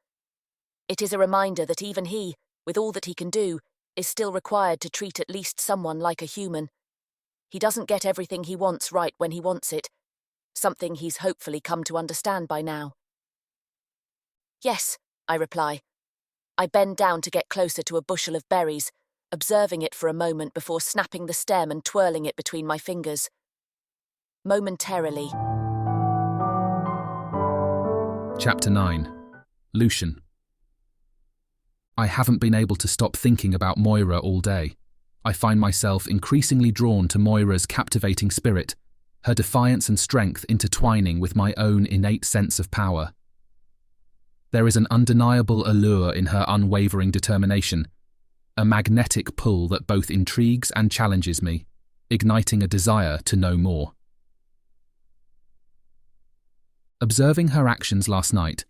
It is a reminder that even he, with all that he can do, is still required to treat at least someone like a human. He doesn't get everything he wants right when he wants it, something he's hopefully come to understand by now. Yes, I reply. I bend down to get closer to a bushel of berries, observing it for a moment before snapping the stem and twirling it between my fingers. Momentarily. Chapter 9. Lucian. I haven't been able to stop thinking about Moira all day. I find myself increasingly drawn to Moira's captivating spirit, her defiance and strength intertwining with my own innate sense of power. There is an undeniable allure in her unwavering determination, a magnetic pull that both intrigues and challenges me, igniting a desire to know more. Observing her actions last night,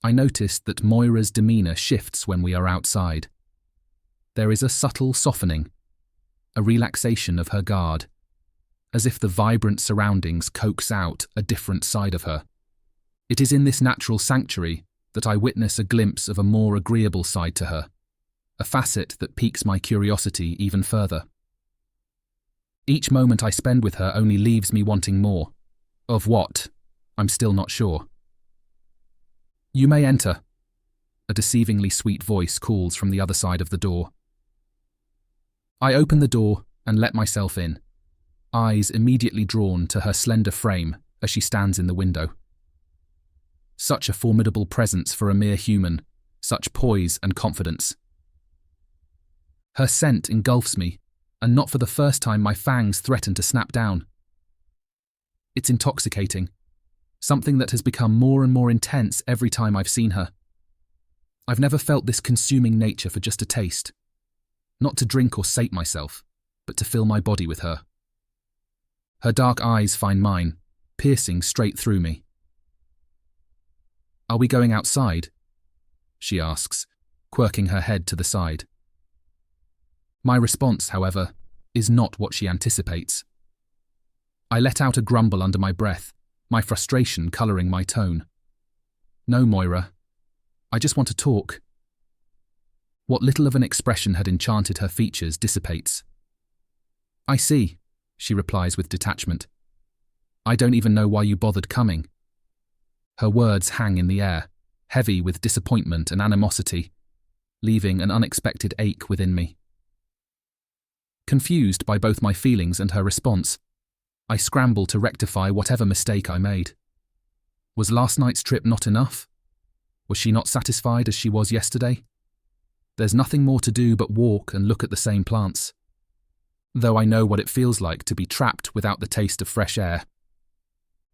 I noticed that Moira's demeanour shifts when we are outside. There is a subtle softening, a relaxation of her guard, as if the vibrant surroundings coax out a different side of her. It is in this natural sanctuary that I witness a glimpse of a more agreeable side to her, a facet that piques my curiosity even further. Each moment I spend with her only leaves me wanting more. Of what? I'm still not sure. "You may enter," a deceivingly sweet voice calls from the other side of the door. I open the door and let myself in, eyes immediately drawn to her slender frame as she stands in the window. Such a formidable presence for a mere human, such poise and confidence. Her scent engulfs me, and not for the first time my fangs threaten to snap down. It's intoxicating, something that has become more and more intense every time I've seen her. I've never felt this consuming nature for just a taste. Not to drink or sate myself, but to fill my body with her. Her dark eyes find mine, piercing straight through me. "Are we going outside?" she asks, quirking her head to the side. My response, however, is not what she anticipates. I let out a grumble under my breath, my frustration colouring my tone. "No, Moira. I just want to talk." What little of an expression had enchanted her features dissipates. "I see," she replies with detachment. "I don't even know why you bothered coming." Her words hang in the air, heavy with disappointment and animosity, leaving an unexpected ache within me. Confused by both my feelings and her response, I scramble to rectify whatever mistake I made. Was last night's trip not enough? Was she not satisfied as she was yesterday? There's nothing more to do but walk and look at the same plants. Though I know what it feels like to be trapped without the taste of fresh air.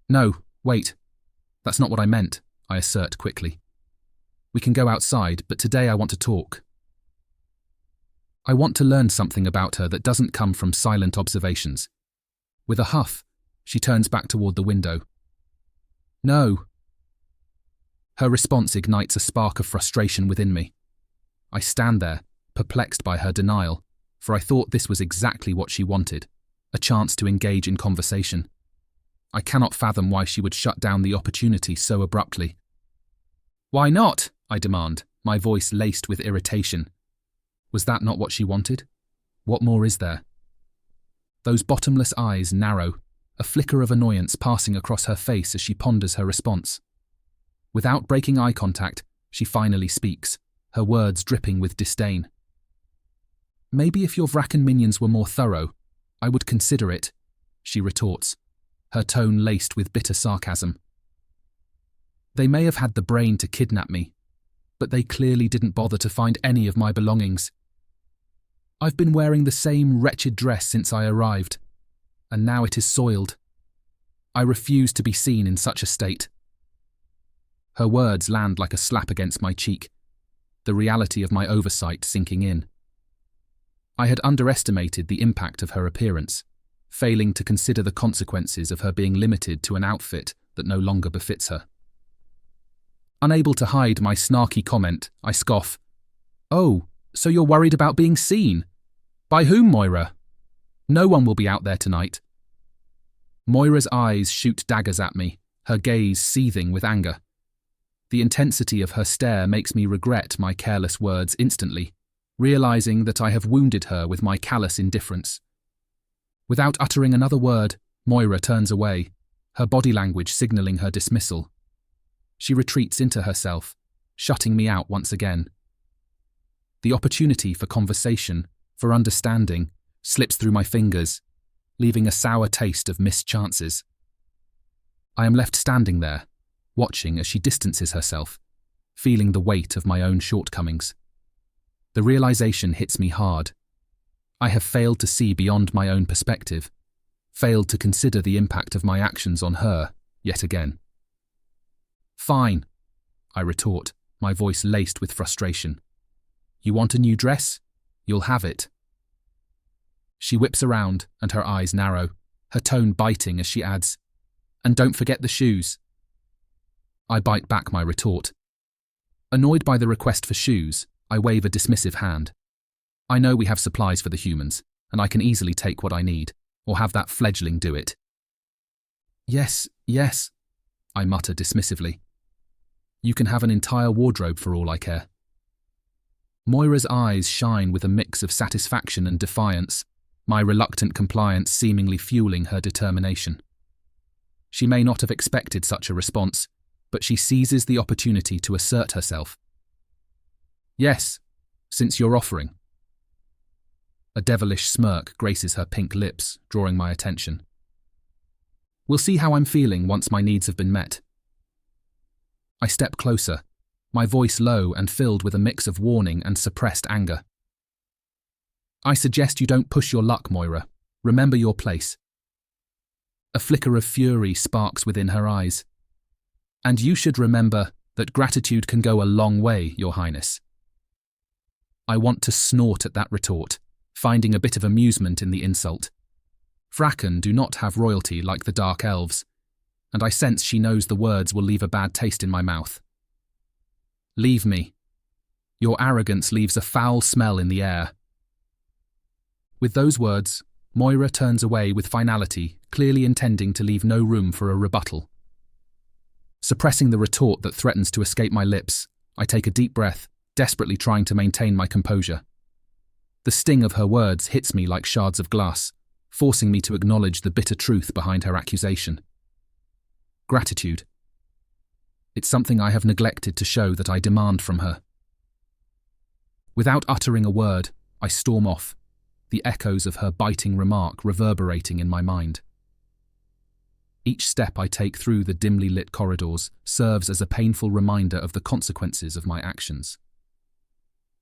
"No, wait. That's not what I meant," I assert quickly. "We can go outside, but today I want to talk." I want to learn something about her that doesn't come from silent observations. With a huff, she turns back toward the window. "No." Her response ignites a spark of frustration within me. I stand there, perplexed by her denial, for I thought this was exactly what she wanted, a chance to engage in conversation. I cannot fathom why she would shut down the opportunity so abruptly. "Why not?" I demand, my voice laced with irritation. Was that not what she wanted? What more is there? Those bottomless eyes narrow, a flicker of annoyance passing across her face as she ponders her response. Without breaking eye contact, she finally speaks, her words dripping with disdain. "Maybe if your vrakken minions were more thorough, I would consider it," she retorts, her tone laced with bitter sarcasm. "They may have had the brain to kidnap me, but they clearly didn't bother to find any of my belongings. I've been wearing the same wretched dress since I arrived, and now it is soiled. I refuse to be seen in such a state." Her words land like a slap against my cheek, the reality of my oversight sinking in. I had underestimated the impact of her appearance, failing to consider the consequences of her being limited to an outfit that no longer befits her. Unable to hide my snarky comment, I scoff. "Oh, so you're worried about being seen? By whom, Moira? No one will be out there tonight." Moira's eyes shoot daggers at me, her gaze seething with anger. The intensity of her stare makes me regret my careless words instantly, realizing that I have wounded her with my callous indifference. Without uttering another word, Moira turns away, her body language signaling her dismissal. She retreats into herself, shutting me out once again. The opportunity for conversation, for understanding, slips through my fingers, leaving a sour taste of missed chances. I am left standing there, watching as she distances herself, feeling the weight of my own shortcomings. The realization hits me hard. I have failed to see beyond my own perspective, failed to consider the impact of my actions on her, yet again. "Fine," I retort, my voice laced with frustration. "You want a new dress? You'll have it." She whips around, and her eyes narrow, her tone biting as she adds, "And don't forget the shoes." I bite back my retort. Annoyed by the request for shoes, I wave a dismissive hand. I know we have supplies for the humans, and I can easily take what I need, or have that fledgling do it. Yes, I mutter dismissively. You can have an entire wardrobe for all I care." Moira's eyes shine with a mix of satisfaction and defiance, my reluctant compliance seemingly fueling her determination. She may not have expected such a response, but she seizes the opportunity to assert herself. "Yes, since you're offering." A devilish smirk graces her pink lips, drawing my attention. "We'll see how I'm feeling once my needs have been met." I step closer, my voice low and filled with a mix of warning and suppressed anger. "I suggest you don't push your luck, Moira. Remember your place." A flicker of fury sparks within her eyes. "And you should remember that gratitude can go a long way, Your Highness." I want to snort at that retort, finding a bit of amusement in the insult. Vrakken do not have royalty like the Dark Elves, and I sense she knows the words will leave a bad taste in my mouth. "Leave me. Your arrogance leaves a foul smell in the air." With those words, Moira turns away with finality, clearly intending to leave no room for a rebuttal. Suppressing the retort that threatens to escape my lips, I take a deep breath, desperately trying to maintain my composure. The sting of her words hits me like shards of glass, forcing me to acknowledge the bitter truth behind her accusation. Gratitude. It's something I have neglected to show that I demand from her. Without uttering a word, I storm off, the echoes of her biting remark reverberating in my mind. Each step I take through the dimly lit corridors serves as a painful reminder of the consequences of my actions.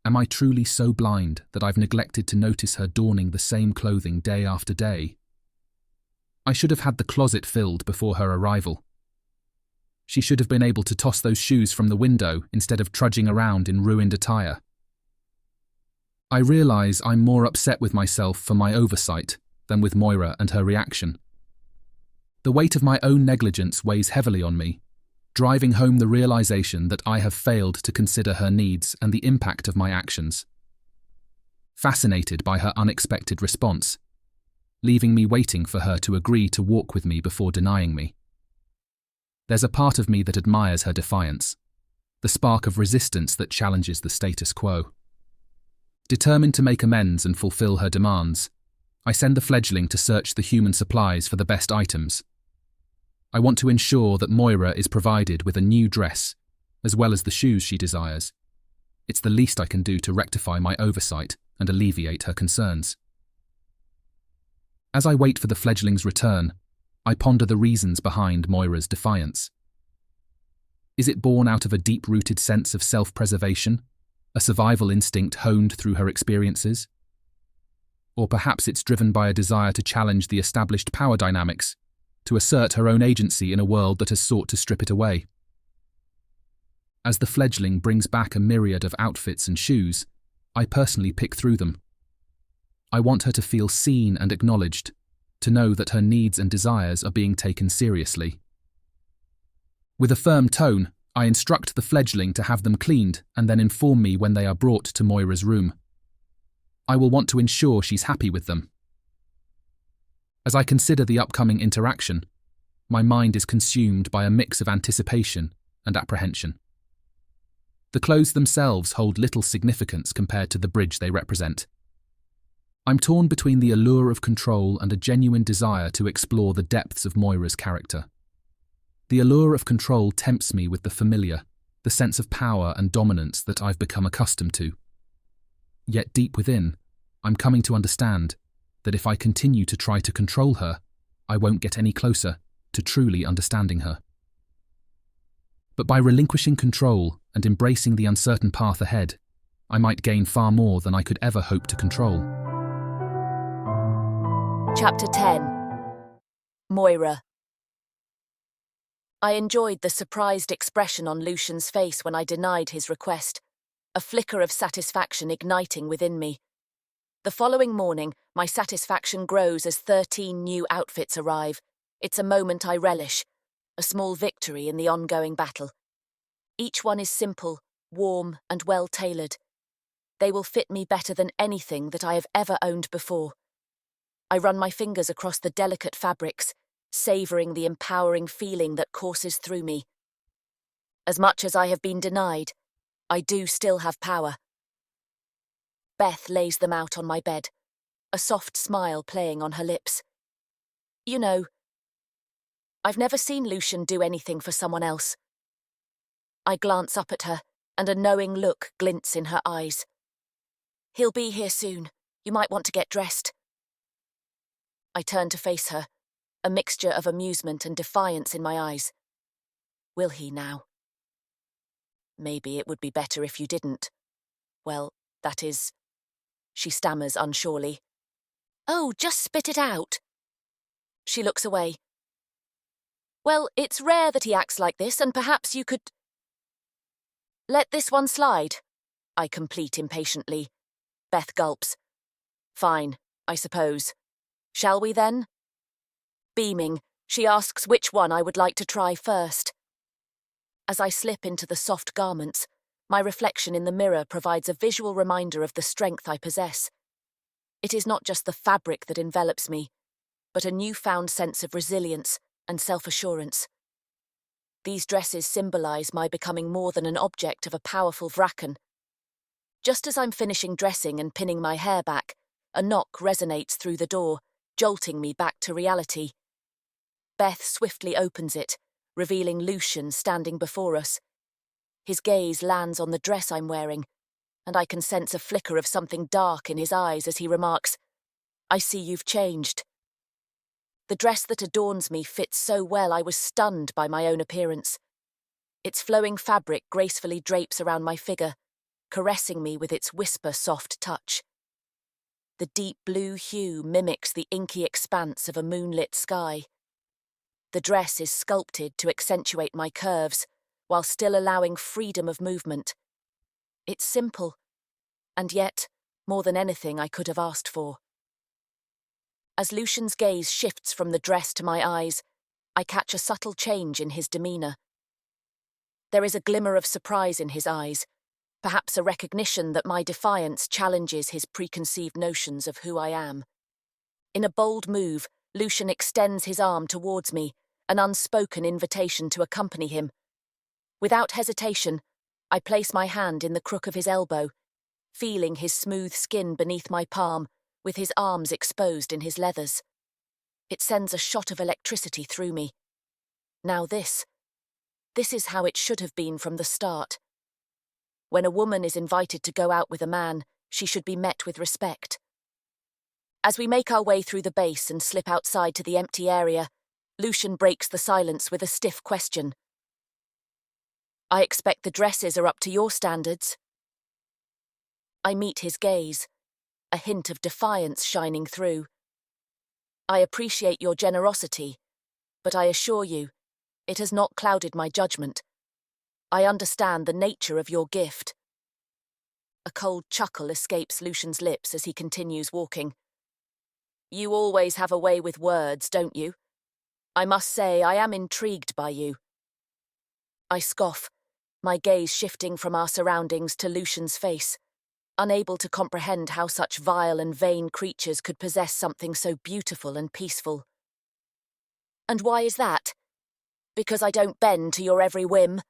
Am I truly so blind that I've neglected to notice her donning the same clothing day after day? I should have had the closet filled before her arrival. She should have been able to toss those shoes from the window instead of trudging around in ruined attire. I realize I'm more upset with myself for my oversight than with Moira and her reaction. The weight of my own negligence weighs heavily on me, driving home the realization that I have failed to consider her needs and the impact of my actions. Fascinated by her unexpected response, leaving me waiting for her to agree to walk with me before denying me. There's a part of me that admires her defiance, the spark of resistance that challenges the status quo. Determined to make amends and fulfill her demands, I send the fledgling to search the human supplies for the best items. I want to ensure that Moira is provided with a new dress, as well as the shoes she desires. It's the least I can do to rectify my oversight and alleviate her concerns. As I wait for the fledgling's return, I ponder the reasons behind Moira's defiance. Is it born out of a deep-rooted sense of self-preservation, a survival instinct honed through her experiences? Or perhaps it's driven by a desire to challenge the established power dynamics, to assert her own agency in a world that has sought to strip it away. As the fledgling brings back a myriad of outfits and shoes, I personally pick through them. I want her to feel seen and acknowledged, to know that her needs and desires are being taken seriously. With a firm tone, I instruct the fledgling to have them cleaned and then inform me when they are brought to Moira's room. I will want to ensure she's happy with them. As I consider the upcoming interaction, my mind is consumed by a mix of anticipation and apprehension. The clothes themselves hold little significance compared to the bridge they represent. I'm torn between the allure of control and a genuine desire to explore the depths of Moira's character. The allure of control tempts me with the familiar, the sense of power and dominance that I've become accustomed to. Yet deep within, I'm coming to understand that if I continue to try to control her, I won't get any closer to truly understanding her. But by relinquishing control and embracing the uncertain path ahead, I might gain far more than I could ever hope to control. Chapter 10. Moira. I enjoyed the surprised expression on Lucian's face when I denied his request, a flicker of satisfaction igniting within me. The following morning, my satisfaction grows as 13 new outfits arrive. It's a moment I relish, a small victory in the ongoing battle. Each one is simple, warm, and well-tailored. They will fit me better than anything that I have ever owned before. I run my fingers across the delicate fabrics, savouring the empowering feeling that courses through me. As much as I have been denied, I do still have power. Beth lays them out on my bed, a soft smile playing on her lips. You know, I've never seen Lucian do anything for someone else. I glance up at her, and a knowing look glints in her eyes. He'll be here soon. You might want to get dressed. I turn to face her, a mixture of amusement and defiance in my eyes. Will he now? Maybe it would be better if you didn't. Well, that is... She stammers unsurely. Oh, just spit it out. She looks away. Well, it's rare that he acts like this, and perhaps you could... Let this one slide, I complete impatiently. Beth gulps. Fine, I suppose. Shall we then? Beaming, she asks which one I would like to try first. As I slip into the soft garments, my reflection in the mirror provides a visual reminder of the strength I possess. It is not just the fabric that envelops me, but a newfound sense of resilience and self-assurance. These dresses symbolise my becoming more than an object of a powerful vrakken. Just as I'm finishing dressing and pinning my hair back, a knock resonates through the door, jolting me back to reality. Beth swiftly opens it, revealing Lucian standing before us. His gaze lands on the dress I'm wearing, and I can sense a flicker of something dark in his eyes as he remarks, I see you've changed. The dress that adorns me fits so well I was stunned by my own appearance. Its flowing fabric gracefully drapes around my figure, caressing me with its whisper-soft touch. The deep blue hue mimics the inky expanse of a moonlit sky. The dress is sculpted to accentuate my curves, while still allowing freedom of movement. It's simple, and yet, more than anything I could have asked for. As Lucian's gaze shifts from the dress to my eyes, I catch a subtle change in his demeanour. There is a glimmer of surprise in his eyes, perhaps a recognition that my defiance challenges his preconceived notions of who I am. In a bold move, Lucian extends his arm towards me, an unspoken invitation to accompany him. Without hesitation, I place my hand in the crook of his elbow, feeling his smooth skin beneath my palm, with his arms exposed in his leathers. It sends a shot of electricity through me. Now this is how it should have been from the start. When a woman is invited to go out with a man, she should be met with respect. As we make our way through the base and slip outside to the empty area, Lucian breaks the silence with a stiff question. I expect the dresses are up to your standards. I meet his gaze, a hint of defiance shining through. I appreciate your generosity, but I assure you, it has not clouded my judgment. I understand the nature of your gift. A cold chuckle escapes Lucian's lips as he continues walking. You always have a way with words, don't you? I must say I am intrigued by you. I scoff, my gaze shifting from our surroundings to Lucian's face, unable to comprehend how such vile and vain creatures could possess something so beautiful and peaceful. And why is that? Because I don't bend to your every whim?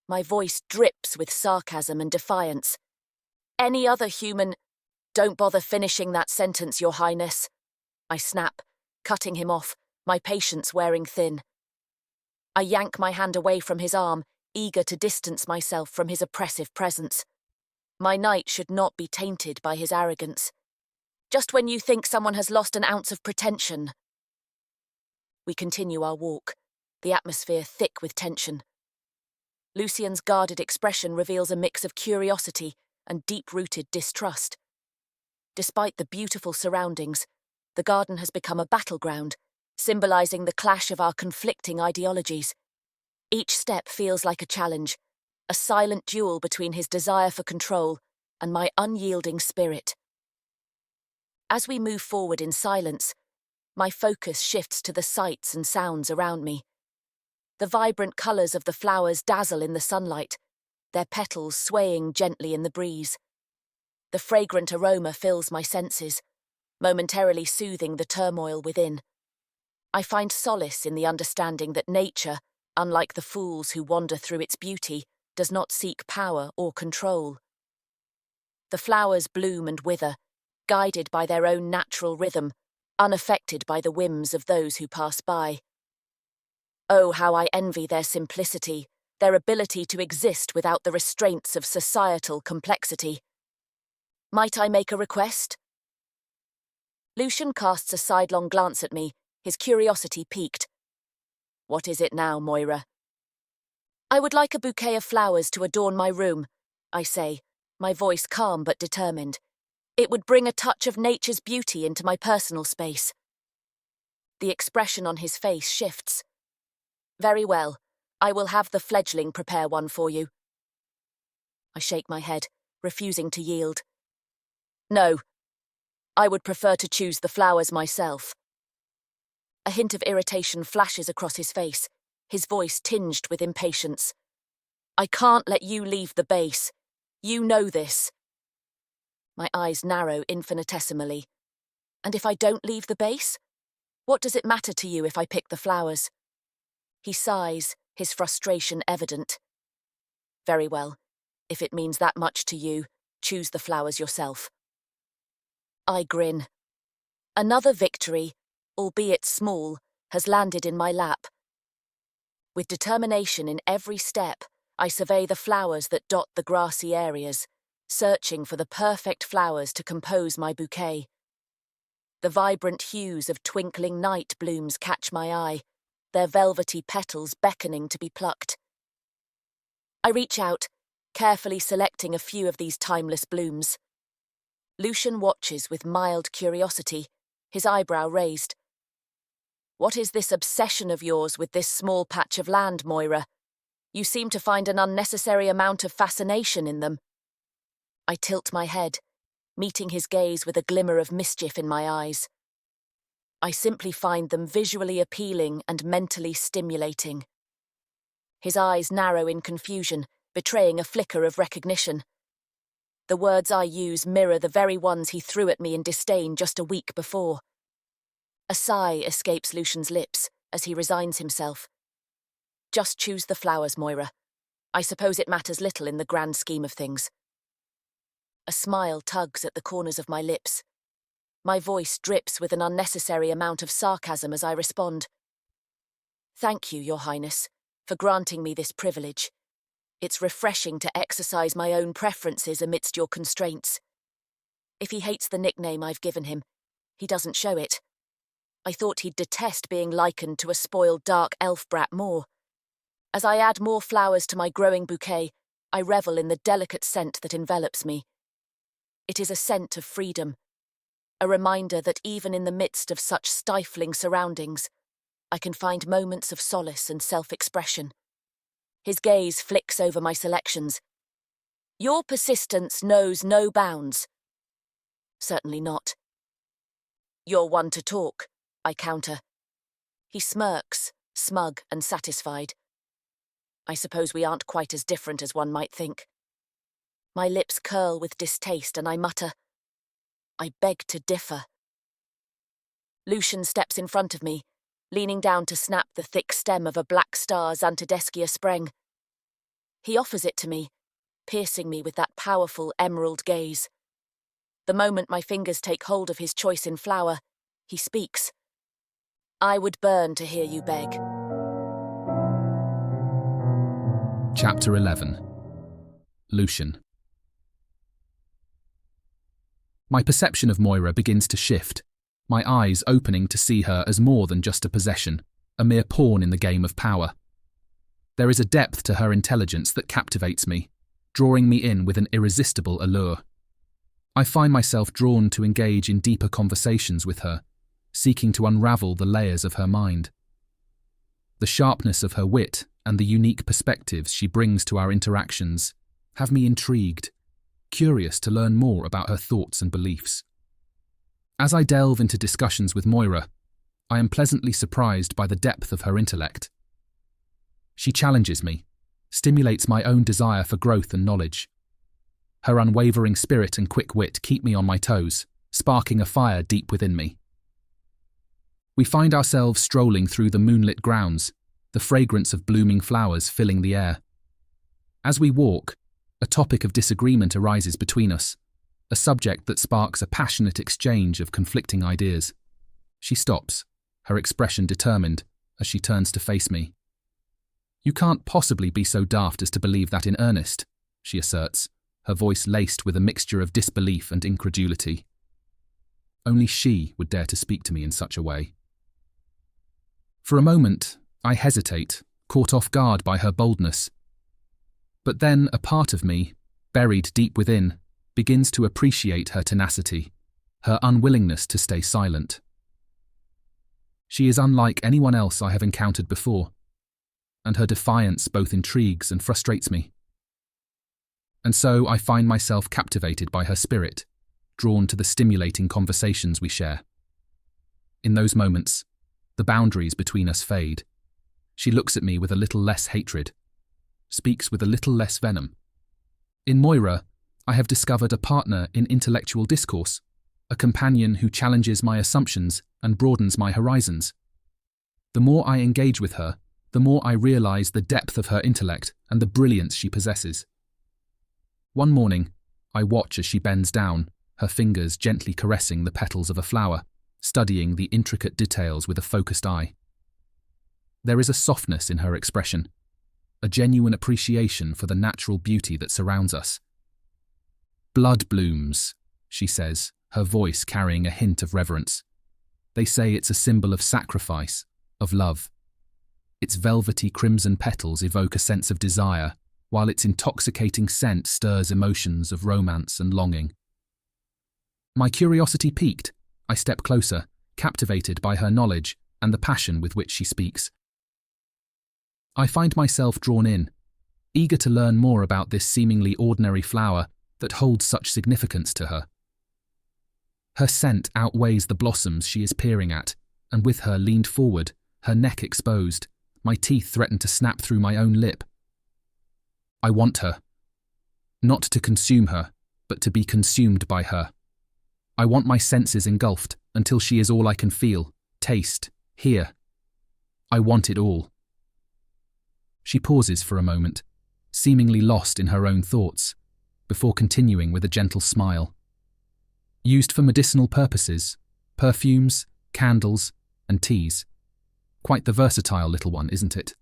My voice drips with sarcasm and defiance. Any other human— Don't bother finishing that sentence, Your Highness. I snap, cutting him off, my patience wearing thin. I yank my hand away from his arm, eager to distance myself from his oppressive presence. My night should not be tainted by his arrogance. Just when you think someone has lost an ounce of pretension. We continue our walk, the atmosphere thick with tension. Lucian's guarded expression reveals a mix of curiosity and deep-rooted distrust. Despite the beautiful surroundings, the garden has become a battleground, symbolizing the clash of our conflicting ideologies. Each step feels like a challenge, a silent duel between his desire for control and my unyielding spirit. As we move forward in silence, my focus shifts to the sights and sounds around me. The vibrant colours of the flowers dazzle in the sunlight, their petals swaying gently in the breeze. The fragrant aroma fills my senses, momentarily soothing the turmoil within. I find solace in the understanding that nature, unlike the fools who wander through its beauty, does not seek power or control. The flowers bloom and wither, guided by their own natural rhythm, unaffected by the whims of those who pass by. Oh, how I envy their simplicity, their ability to exist without the restraints of societal complexity. Might I make a request? Lucian casts a sidelong glance at me, his curiosity piqued. What is it now, Moira? I would like a bouquet of flowers to adorn my room, I say, my voice calm but determined. It would bring a touch of nature's beauty into my personal space. The expression on his face shifts. Very well, I will have the fledgling prepare one for you. I shake my head, refusing to yield. No, I would prefer to choose the flowers myself. A hint of irritation flashes across his face, his voice tinged with impatience. I can't let you leave the base. You know this. My eyes narrow infinitesimally. And if I don't leave the base? What does it matter to you if I pick the flowers? He sighs, his frustration evident. Very well. If it means that much to you, choose the flowers yourself. I grin. Another victory, albeit small, has landed in my lap. With determination in every step, I survey the flowers that dot the grassy areas, searching for the perfect flowers to compose my bouquet. The vibrant hues of twinkling night blooms catch my eye, their velvety petals beckoning to be plucked. I reach out, carefully selecting a few of these timeless blooms. Lucian watches with mild curiosity, his eyebrow raised. What is this obsession of yours with this small patch of land, Moira? You seem to find an unnecessary amount of fascination in them. I tilt my head, meeting his gaze with a glimmer of mischief in my eyes. I simply find them visually appealing and mentally stimulating. His eyes narrow in confusion, betraying a flicker of recognition. The words I use mirror the very ones he threw at me in disdain just a week before. A sigh escapes Lucian's lips as he resigns himself. Just choose the flowers, Moira. I suppose it matters little in the grand scheme of things. A smile tugs at the corners of my lips. My voice drips with an unnecessary amount of sarcasm as I respond. Thank you, Your Highness, for granting me this privilege. It's refreshing to exercise my own preferences amidst your constraints. If he hates the nickname I've given him, he doesn't show it. I thought he'd detest being likened to a spoiled dark elf brat more. As I add more flowers to my growing bouquet, I revel in the delicate scent that envelops me. It is a scent of freedom, a reminder that even in the midst of such stifling surroundings, I can find moments of solace and self-expression. His gaze flicks over my selections. Your persistence knows no bounds. Certainly not. You're one to talk, I counter. He smirks, smug and satisfied. I suppose we aren't quite as different as one might think. My lips curl with distaste and I mutter, I beg to differ. Lucian steps in front of me, leaning down to snap the thick stem of a black star Xantadeschia spring. He offers it to me, piercing me with that powerful emerald gaze. The moment my fingers take hold of his choice in flower, he speaks. I would burn to hear you beg. Chapter 11. Lucian. My perception of Moira begins to shift, my eyes opening to see her as more than just a possession, a mere pawn in the game of power. There is a depth to her intelligence that captivates me, drawing me in with an irresistible allure. I find myself drawn to engage in deeper conversations with her, seeking to unravel the layers of her mind. The sharpness of her wit and the unique perspectives she brings to our interactions have me intrigued, curious to learn more about her thoughts and beliefs. As I delve into discussions with Moira, I am pleasantly surprised by the depth of her intellect. She challenges me, stimulates my own desire for growth and knowledge. Her unwavering spirit and quick wit keep me on my toes, sparking a fire deep within me. We find ourselves strolling through the moonlit grounds, the fragrance of blooming flowers filling the air. As we walk, a topic of disagreement arises between us, a subject that sparks a passionate exchange of conflicting ideas. She stops, her expression determined, as she turns to face me. "You can't possibly be so daft as to believe that in earnest," she asserts, her voice laced with a mixture of disbelief and incredulity. Only she would dare to speak to me in such a way. For a moment, I hesitate, caught off guard by her boldness. But then a part of me, buried deep within, begins to appreciate her tenacity, her unwillingness to stay silent. She is unlike anyone else I have encountered before, and her defiance both intrigues and frustrates me. And so I find myself captivated by her spirit, drawn to the stimulating conversations we share. In those moments, the boundaries between us fade. She looks at me with a little less hatred, speaks with a little less venom. In Moira, I have discovered a partner in intellectual discourse, a companion who challenges my assumptions and broadens my horizons. The more I engage with her, the more I realize the depth of her intellect and the brilliance she possesses. One morning, I watch as she bends down, her fingers gently caressing the petals of a flower, studying the intricate details with a focused eye. There is a softness in her expression, a genuine appreciation for the natural beauty that surrounds us. "Blood blooms," she says, her voice carrying a hint of reverence. "They say it's a symbol of sacrifice, of love. Its velvety crimson petals evoke a sense of desire, while its intoxicating scent stirs emotions of romance and longing." My curiosity piqued, I step closer, captivated by her knowledge and the passion with which she speaks. I find myself drawn in, eager to learn more about this seemingly ordinary flower that holds such significance to her. Her scent outweighs the blossoms she is peering at, and with her leaned forward, her neck exposed, my teeth threaten to snap through my own lip. I want her. Not to consume her, but to be consumed by her. I want my senses engulfed until she is all I can feel, taste, hear. I want it all. She pauses for a moment, seemingly lost in her own thoughts, before continuing with a gentle smile. Used for medicinal purposes, perfumes, candles, and teas. Quite the versatile little one, isn't it?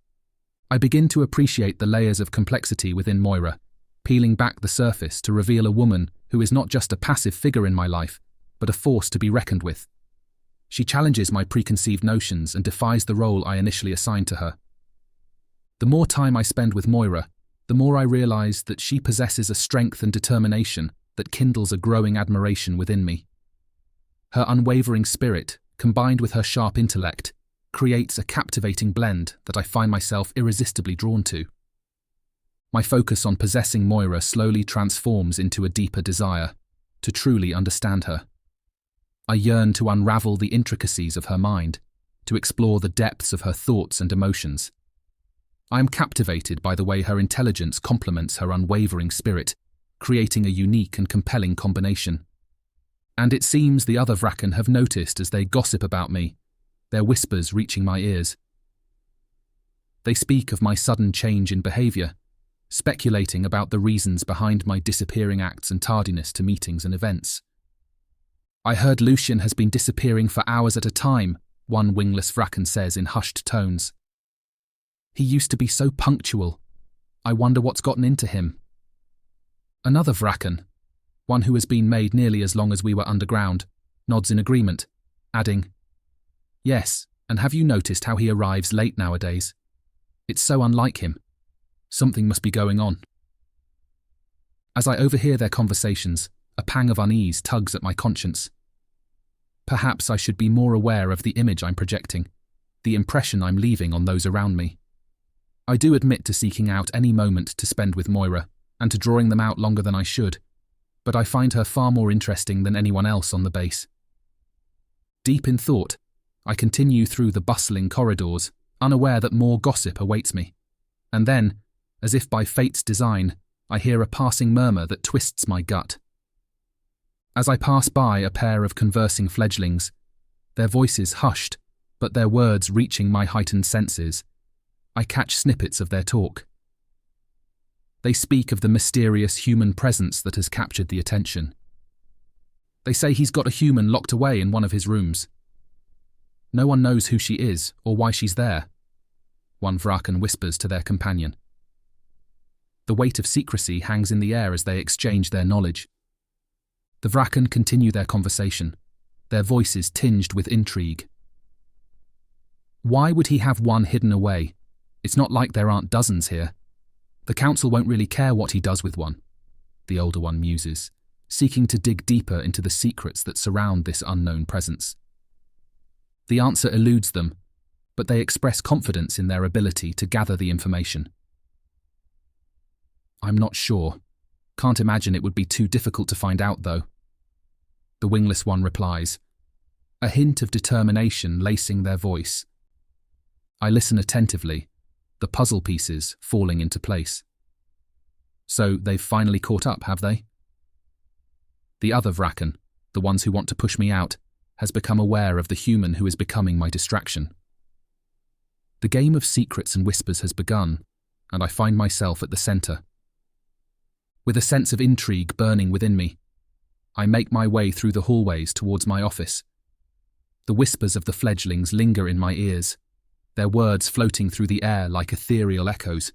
I begin to appreciate the layers of complexity within Moira, peeling back the surface to reveal a woman who is not just a passive figure in my life, but a force to be reckoned with. She challenges my preconceived notions and defies the role I initially assigned to her. The more time I spend with Moira, the more I realize that she possesses a strength and determination that kindles a growing admiration within me. Her unwavering spirit, combined with her sharp intellect, creates a captivating blend that I find myself irresistibly drawn to. My focus on possessing Moira slowly transforms into a deeper desire to truly understand her. I yearn to unravel the intricacies of her mind, to explore the depths of her thoughts and emotions. I am captivated by the way her intelligence complements her unwavering spirit, creating a unique and compelling combination. And it seems the other vrakken have noticed as they gossip about me, their whispers reaching my ears. They speak of my sudden change in behavior, speculating about the reasons behind my disappearing acts and tardiness to meetings and events. I heard Lucian has been disappearing for hours at a time, one wingless vrakken says in hushed tones. He used to be so punctual. I wonder what's gotten into him. Another vrakken, one who has been made nearly as long as we were underground, nods in agreement, adding, "Yes, and have you noticed how he arrives late nowadays? It's so unlike him. Something must be going on." As I overhear their conversations, a pang of unease tugs at my conscience. Perhaps I should be more aware of the image I'm projecting, the impression I'm leaving on those around me. I do admit to seeking out any moment to spend with Moira, and to drawing them out longer than I should, but I find her far more interesting than anyone else on the base. Deep in thought, I continue through the bustling corridors, unaware that more gossip awaits me. And then, as if by fate's design, I hear a passing murmur that twists my gut. As I pass by a pair of conversing fledglings, their voices hushed, but their words reaching my heightened senses, I catch snippets of their talk. They speak of the mysterious human presence that has captured the attention. They say he's got a human locked away in one of his rooms. No one knows who she is or why she's there, one vrakken whispers to their companion. The weight of secrecy hangs in the air as they exchange their knowledge. The vrakken continue their conversation, their voices tinged with intrigue. Why would he have one hidden away? It's not like there aren't dozens here. The council won't really care what he does with one, the older one muses, seeking to dig deeper into the secrets that surround this unknown presence. The answer eludes them, but they express confidence in their ability to gather the information. I'm not sure. Can't imagine it would be too difficult to find out, though. The wingless one replies, a hint of determination lacing their voice. I listen attentively, the puzzle pieces falling into place. So they've finally caught up, have they? The other vrakken, the ones who want to push me out, has become aware of the human who is becoming my distraction. The game of secrets and whispers has begun, and I find myself at the centre. With a sense of intrigue burning within me, I make my way through the hallways towards my office. The whispers of the fledglings linger in my ears, their words floating through the air like ethereal echoes.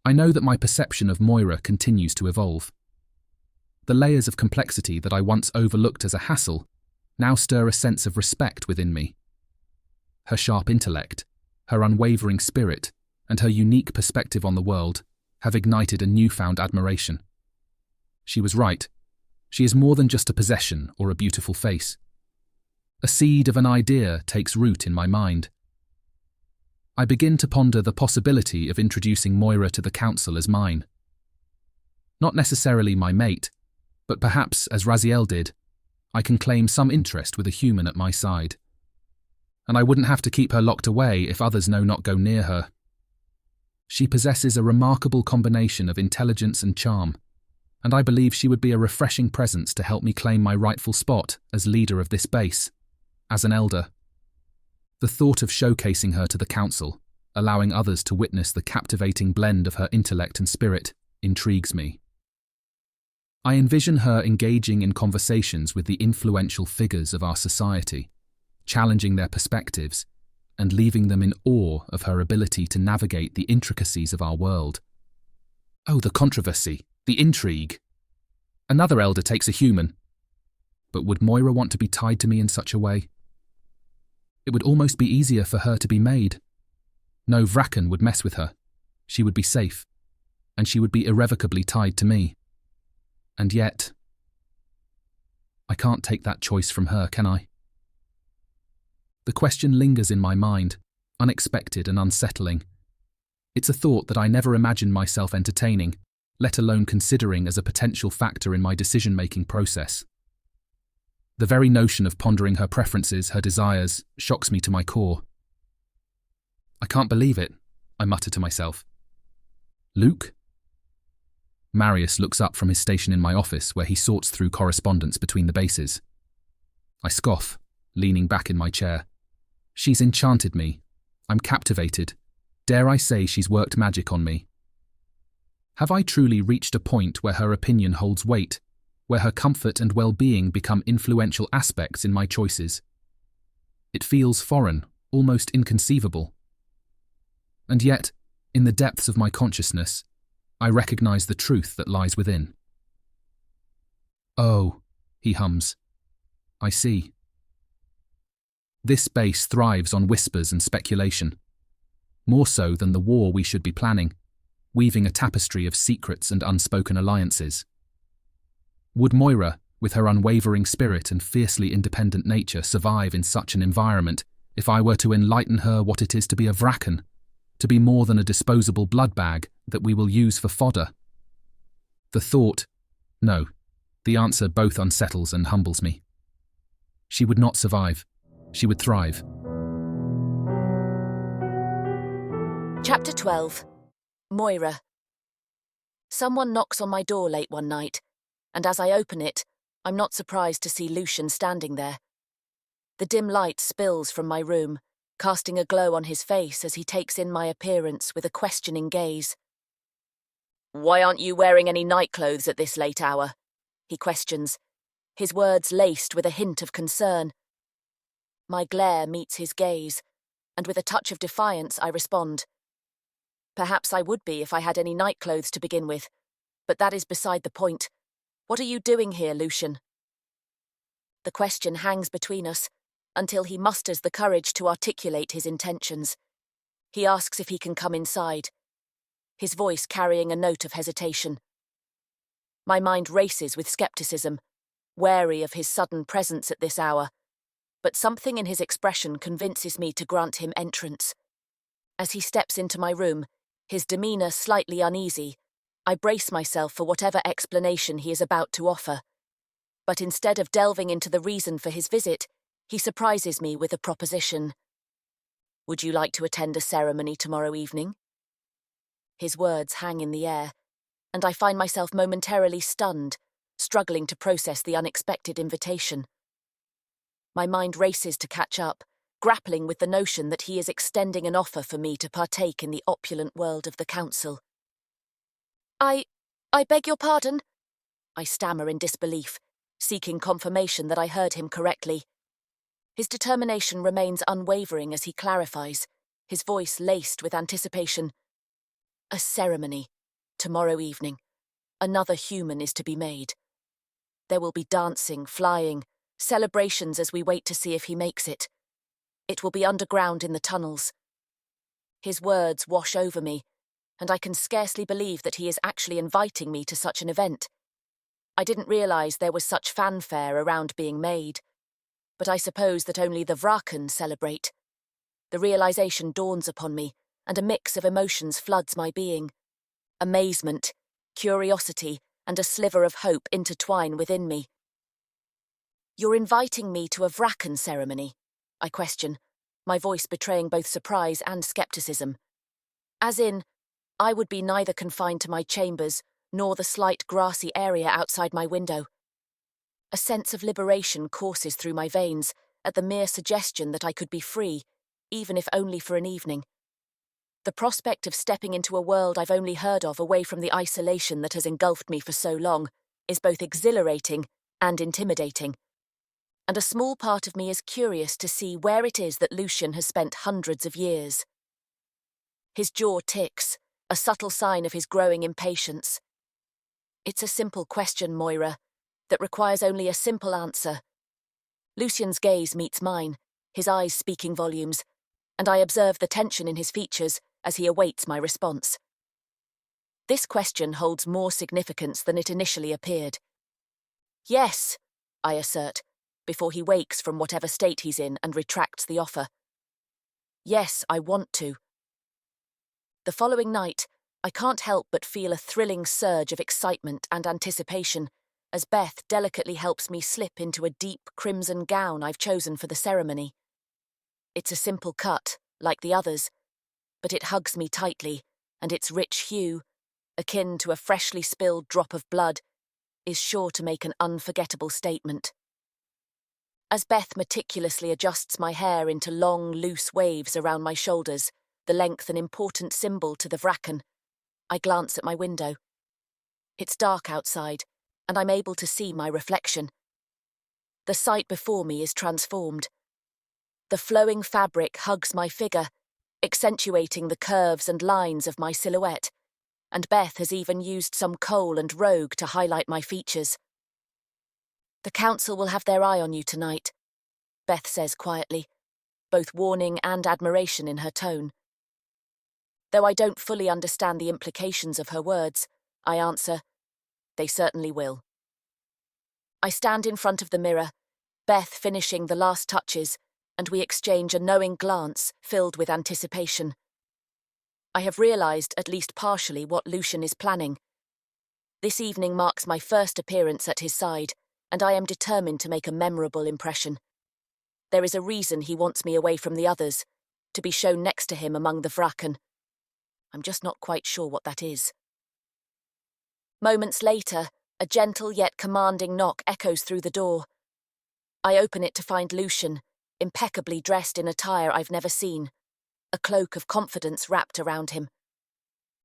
I know that my perception of Moira continues to evolve. The layers of complexity that I once overlooked as a hassle now stir a sense of respect within me. Her sharp intellect, her unwavering spirit, and her unique perspective on the world have ignited a newfound admiration. She was right. She is more than just a possession or a beautiful face. A seed of an idea takes root in my mind. I begin to ponder the possibility of introducing Moira to the council as mine. Not necessarily my mate, but perhaps, as Raziel did, I can claim some interest with a human at my side. And I wouldn't have to keep her locked away if others know not go near her. She possesses a remarkable combination of intelligence and charm, and I believe she would be a refreshing presence to help me claim my rightful spot as leader of this base, as an elder. The thought of showcasing her to the council, allowing others to witness the captivating blend of her intellect and spirit, intrigues me. I envision her engaging in conversations with the influential figures of our society, challenging their perspectives, and leaving them in awe of her ability to navigate the intricacies of our world. Oh, the controversy, the intrigue. Another elder takes a human. But would Moira want to be tied to me in such a way? It would almost be easier for her to be made. No vrakken would mess with her. She would be safe, and she would be irrevocably tied to me. And yet, I can't take that choice from her, can I? The question lingers in my mind, unexpected and unsettling. It's a thought that I never imagined myself entertaining, let alone considering as a potential factor in my decision-making process. The very notion of pondering her preferences, her desires, shocks me to my core. I can't believe it, I mutter to myself. Luke? Marius looks up from his station in my office where he sorts through correspondence between the bases. I scoff, leaning back in my chair. She's enchanted me. I'm captivated. Dare I say she's worked magic on me. Have I truly reached a point where her opinion holds weight, where her comfort and well-being become influential aspects in my choices? It feels foreign, almost inconceivable. And yet, in the depths of my consciousness, I recognize the truth that lies within. "Oh," he hums, "I see." This space thrives on whispers and speculation, more so than the war we should be planning, weaving a tapestry of secrets and unspoken alliances. Would Moira, with her unwavering spirit and fiercely independent nature, survive in such an environment if I were to enlighten her what it is to be a vrakken, to be more than a disposable blood bag that we will use for fodder? The thought, no, the answer both unsettles and humbles me. She would not survive. She would thrive. Chapter 12. Moira. Someone knocks on my door late one night, and as I open it, I'm not surprised to see Lucian standing there. The dim light spills from my room, casting a glow on his face as he takes in my appearance with a questioning gaze. "Why aren't you wearing any nightclothes at this late hour?" he questions, his words laced with a hint of concern. My glare meets his gaze, and with a touch of defiance I respond. Perhaps I would be if I had any nightclothes to begin with, but that is beside the point. What are you doing here, Lucian? The question hangs between us, until he musters the courage to articulate his intentions. He asks if he can come inside, his voice carrying a note of hesitation. My mind races with skepticism, wary of his sudden presence at this hour, but something in his expression convinces me to grant him entrance. As he steps into my room, his demeanour slightly uneasy, I brace myself for whatever explanation he is about to offer. But instead of delving into the reason for his visit, he surprises me with a proposition. "Would you like to attend a ceremony tomorrow evening?" His words hang in the air, and I find myself momentarily stunned, struggling to process the unexpected invitation. My mind races to catch up, grappling with the notion that he is extending an offer for me to partake in the opulent world of the council. I beg your pardon," I stammer in disbelief, seeking confirmation that I heard him correctly. His determination remains unwavering as he clarifies, his voice laced with anticipation. "A ceremony, tomorrow evening. Another human is to be made. There will be dancing, flying, celebrations as we wait to see if he makes it. It will be underground in the tunnels." His words wash over me, and I can scarcely believe that he is actually inviting me to such an event. I didn't realise there was such fanfare around being made, but I suppose that only the vrakken celebrate. The realisation dawns upon me, and a mix of emotions floods my being. Amazement, curiosity, and a sliver of hope intertwine within me. "You're inviting me to a vrakken ceremony?" I question, my voice betraying both surprise and scepticism. As in, I would be neither confined to my chambers nor the slight grassy area outside my window. A sense of liberation courses through my veins at the mere suggestion that I could be free, even if only for an evening. The prospect of stepping into a world I've only heard of away from the isolation that has engulfed me for so long is both exhilarating and intimidating. And a small part of me is curious to see where it is that Lucian has spent hundreds of years. His jaw ticks, a subtle sign of his growing impatience. It's a simple question, Moira, that requires only a simple answer. Lucian's gaze meets mine, his eyes speaking volumes, and I observe the tension in his features as he awaits my response. This question holds more significance than it initially appeared. "Yes," I assert, before he wakes from whatever state he's in and retracts the offer. "Yes, I want to." The following night, I can't help but feel a thrilling surge of excitement and anticipation as Beth delicately helps me slip into a deep crimson gown I've chosen for the ceremony. It's a simple cut, like the others, but it hugs me tightly, and its rich hue, akin to a freshly spilled drop of blood, is sure to make an unforgettable statement. As Beth meticulously adjusts my hair into long, loose waves around my shoulders, the length an important symbol to the vrakken, I glance at my window, It's dark outside, and I'm able to see my reflection. The sight before me is transformed. The flowing fabric hugs my figure, accentuating the curves and lines of my silhouette, and Beth has even used some kohl and rogue to highlight my features. "The council will have their eye on you tonight," Beth says quietly, both warning and admiration in her tone. Though I don't fully understand the implications of her words, I answer, "They certainly will." I stand in front of the mirror, Beth finishing the last touches, and we exchange a knowing glance filled with anticipation. I have realised, at least partially, what Lucian is planning. This evening marks my first appearance at his side, and I am determined to make a memorable impression. There is a reason he wants me away from the others, to be shown next to him among the vrakken. I'm just not quite sure what that is. Moments later, a gentle yet commanding knock echoes through the door. I open it to find Lucian, impeccably dressed in attire I've never seen, a cloak of confidence wrapped around him.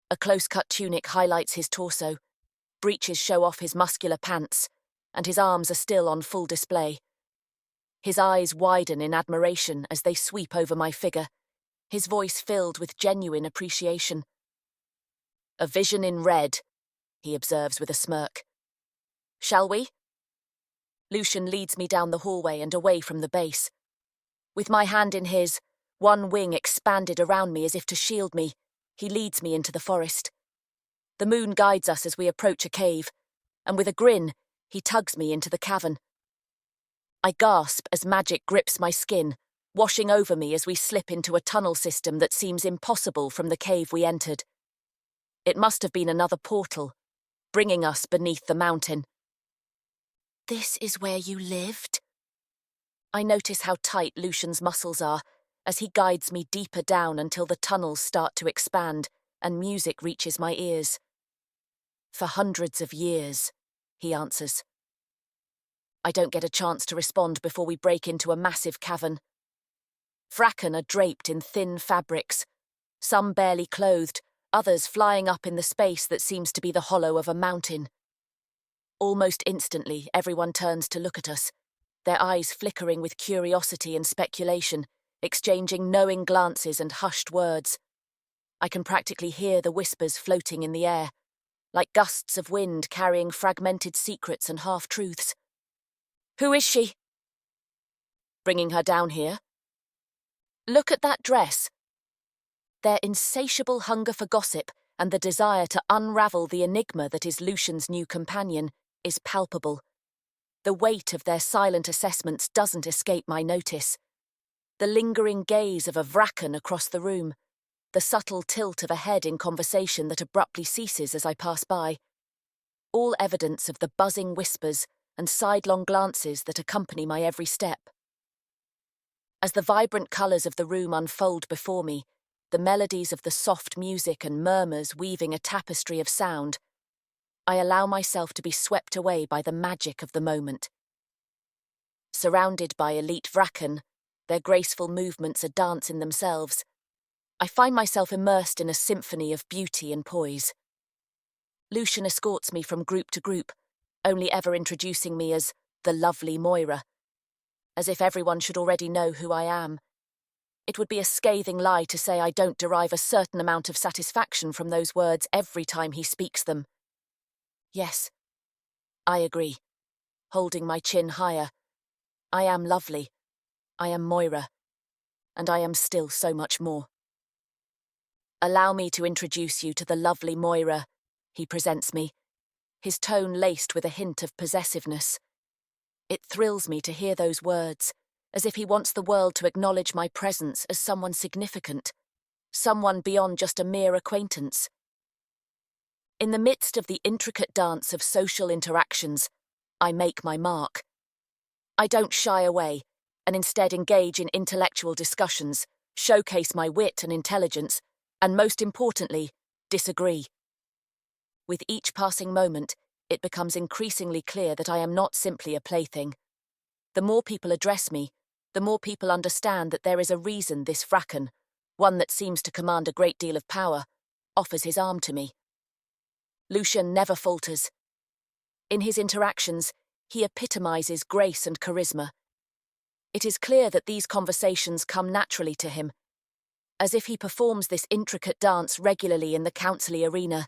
A close-cut tunic highlights his torso, breeches show off his muscular pants, and his arms are still on full display. His eyes widen in admiration as they sweep over my figure, his voice filled with genuine appreciation. "A vision in red," he observes with a smirk. "Shall we?" Lucian leads me down the hallway and away from the base. With my hand in his, one wing expanded around me as if to shield me, he leads me into the forest. The moon guides us as we approach a cave, and with a grin, he tugs me into the cavern. I gasp as magic grips my skin, washing over me as we slip into a tunnel system that seems impossible from the cave we entered. It must have been another portal, bringing us beneath the mountain. "This is where you lived?" I notice how tight Lucian's muscles are as he guides me deeper down until the tunnels start to expand and music reaches my ears. "For hundreds of years," he answers. I don't get a chance to respond before we break into a massive cavern. Vrakken are draped in thin fabrics, some barely clothed, others flying up in the space that seems to be the hollow of a mountain. Almost instantly, everyone turns to look at us, their eyes flickering with curiosity and speculation, exchanging knowing glances and hushed words. I can practically hear the whispers floating in the air, like gusts of wind carrying fragmented secrets and half-truths. "Who is she?" "Bringing her down here." "Look at that dress." Their insatiable hunger for gossip and the desire to unravel the enigma that is Lucian's new companion is palpable. The weight of their silent assessments doesn't escape my notice. The lingering gaze of a vrakken across the room, the subtle tilt of a head in conversation that abruptly ceases as I pass by. All evidence of the buzzing whispers and sidelong glances that accompany my every step. As the vibrant colours of the room unfold before me, the melodies of the soft music and murmurs weaving a tapestry of sound, I allow myself to be swept away by the magic of the moment. Surrounded by elite vrakken, their graceful movements a dance in themselves, I find myself immersed in a symphony of beauty and poise. Lucian escorts me from group to group, only ever introducing me as the lovely Moira, as if everyone should already know who I am. It would be a scathing lie to say I don't derive a certain amount of satisfaction from those words every time he speaks them. Yes, I agree, holding my chin higher. I am lovely, I am Moira, and I am still so much more. "Allow me to introduce you to the lovely Moira," he presents me, his tone laced with a hint of possessiveness. It thrills me to hear those words, as if he wants the world to acknowledge my presence as someone significant, someone beyond just a mere acquaintance. In the midst of the intricate dance of social interactions, I make my mark. I don't shy away, and instead engage in intellectual discussions, showcase my wit and intelligence, and most importantly, disagree. With each passing moment, it becomes increasingly clear that I am not simply a plaything. The more people address me, the more people understand that there is a reason this vrakken, one that seems to command a great deal of power, offers his arm to me. Lucian never falters. In his interactions, he epitomizes grace and charisma. It is clear that these conversations come naturally to him, as if he performs this intricate dance regularly in the council arena.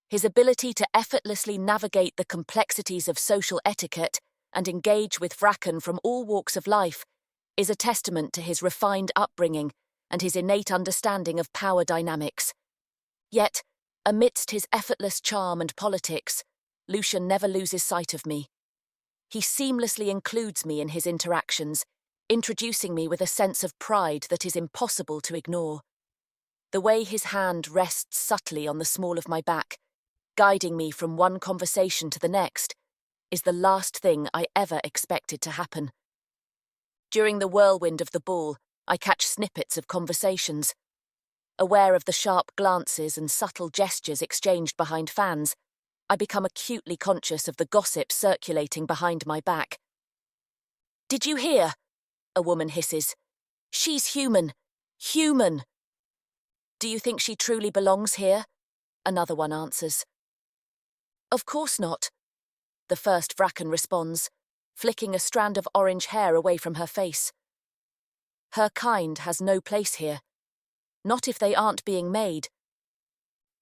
His ability to effortlessly navigate the complexities of social etiquette and engage with vrakken from all walks of life is a testament to his refined upbringing and his innate understanding of power dynamics. Yet, amidst his effortless charm and politics, Lucian never loses sight of me. He seamlessly includes me in his interactions, introducing me with a sense of pride that is impossible to ignore. The way his hand rests subtly on the small of my back, guiding me from one conversation to the next, is the last thing I ever expected to happen. During the whirlwind of the ball, I catch snippets of conversations. Aware of the sharp glances and subtle gestures exchanged behind fans, I become acutely conscious of the gossip circulating behind my back. "Did you hear?" a woman hisses. "She's human. Human." "Do you think she truly belongs here?" another one answers. "Of course not," the first vrakken responds, flicking a strand of orange hair away from her face. "Her kind has no place here. Not if they aren't being made."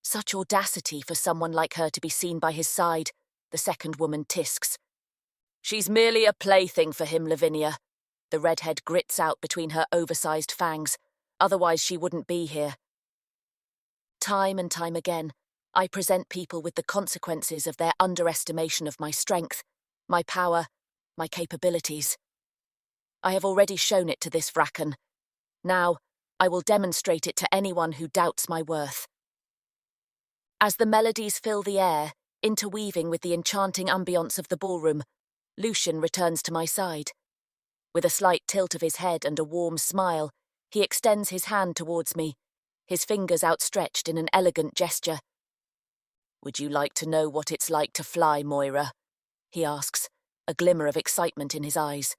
"Such audacity for someone like her to be seen by his side," the second woman tisks. "She's merely a plaything for him, Lavinia," the redhead grits out between her oversized fangs. "Otherwise she wouldn't be here." Time and time again, I present people with the consequences of their underestimation of my strength, my power, my capabilities. I have already shown it to this vrakken. Now, I will demonstrate it to anyone who doubts my worth. As the melodies fill the air, interweaving with the enchanting ambience of the ballroom, Lucian returns to my side. With a slight tilt of his head and a warm smile, he extends his hand towards me, his fingers outstretched in an elegant gesture. "Would you like to know what it's like to fly, Moira?" he asks, a glimmer of excitement in his eyes.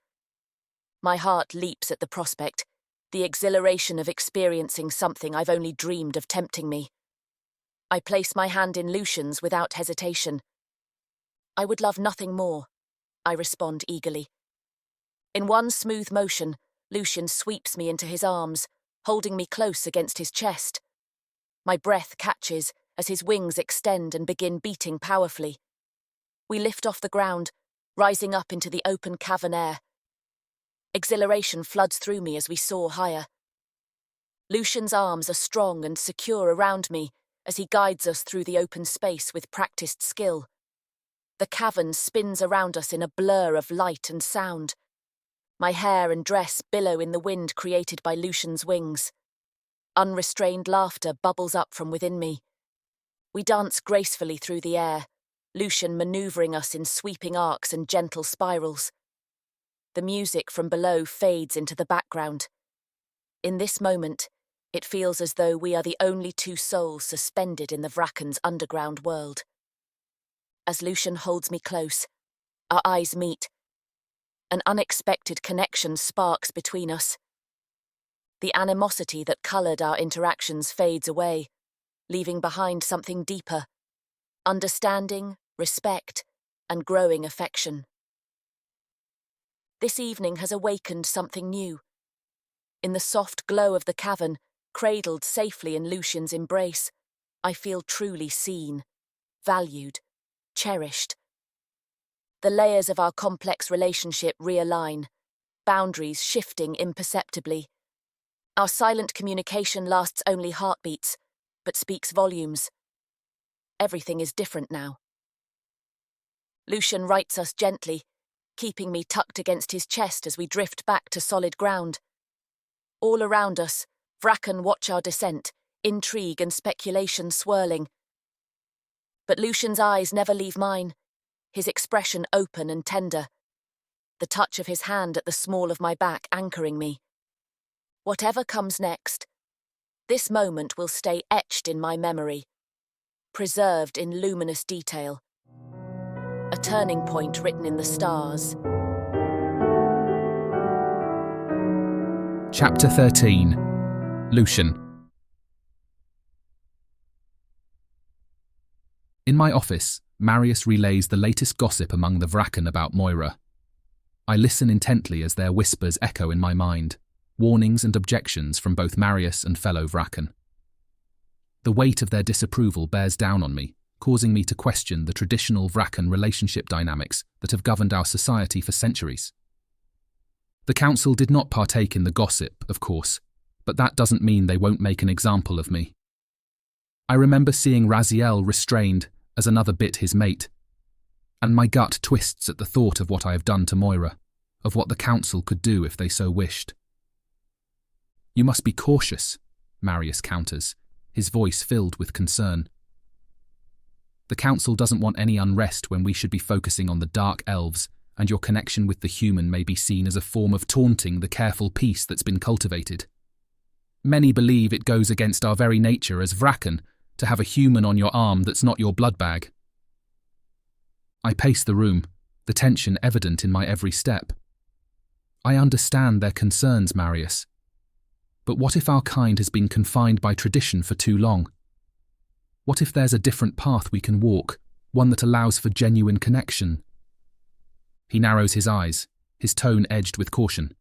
My heart leaps at the prospect, the exhilaration of experiencing something I've only dreamed of tempting me. I place my hand in Lucian's without hesitation. "I would love nothing more," I respond eagerly. In one smooth motion, Lucian sweeps me into his arms, holding me close against his chest. My breath catches as his wings extend and begin beating powerfully. We lift off the ground, rising up into the open cavern air. Exhilaration floods through me as we soar higher. Lucian's arms are strong and secure around me as he guides us through the open space with practiced skill. The cavern spins around us in a blur of light and sound. My hair and dress billow in the wind created by Lucian's wings. Unrestrained laughter bubbles up from within me. We dance gracefully through the air, Lucian maneuvering us in sweeping arcs and gentle spirals. The music from below fades into the background. In this moment, it feels as though we are the only two souls suspended in the vrakken's underground world. As Lucian holds me close, our eyes meet. An unexpected connection sparks between us. The animosity that coloured our interactions fades away, leaving behind something deeper: understanding, respect, and growing affection. This evening has awakened something new. In the soft glow of the cavern, cradled safely in Lucian's embrace, I feel truly seen, valued, cherished. The layers of our complex relationship realign, boundaries shifting imperceptibly. Our silent communication lasts only heartbeats, but speaks volumes. Everything is different now. Lucian rights us gently, keeping me tucked against his chest as we drift back to solid ground. All around us, vrakken watch our descent, intrigue and speculation swirling. But Lucian's eyes never leave mine, his expression open and tender, the touch of his hand at the small of my back anchoring me. Whatever comes next, this moment will stay etched in my memory, preserved in luminous detail. A turning point written in the stars. Chapter 13. Lucian. In my office, Marius relays the latest gossip among the vrakken about Moira. I listen intently as their whispers echo in my mind, warnings and objections from both Marius and fellow vrakken. The weight of their disapproval bears down on me, causing me to question the traditional vrakken relationship dynamics that have governed our society for centuries. The council did not partake in the gossip, of course, but that doesn't mean they won't make an example of me. I remember seeing Raziel restrained as another bit his mate, and my gut twists at the thought of what I have done to Moira, of what the council could do if they so wished. You must be cautious, Marius counters, his voice filled with concern. The council doesn't want any unrest when we should be focusing on the dark elves, and your connection with the human may be seen as a form of taunting the careful peace that's been cultivated. Many believe it goes against our very nature as vrakken to have a human on your arm that's not your blood bag. I pace the room, the tension evident in my every step. I understand their concerns, Marius. But what if our kind has been confined by tradition for too long? What if there's a different path we can walk, one that allows for genuine connection? He narrows his eyes, his tone edged with caution.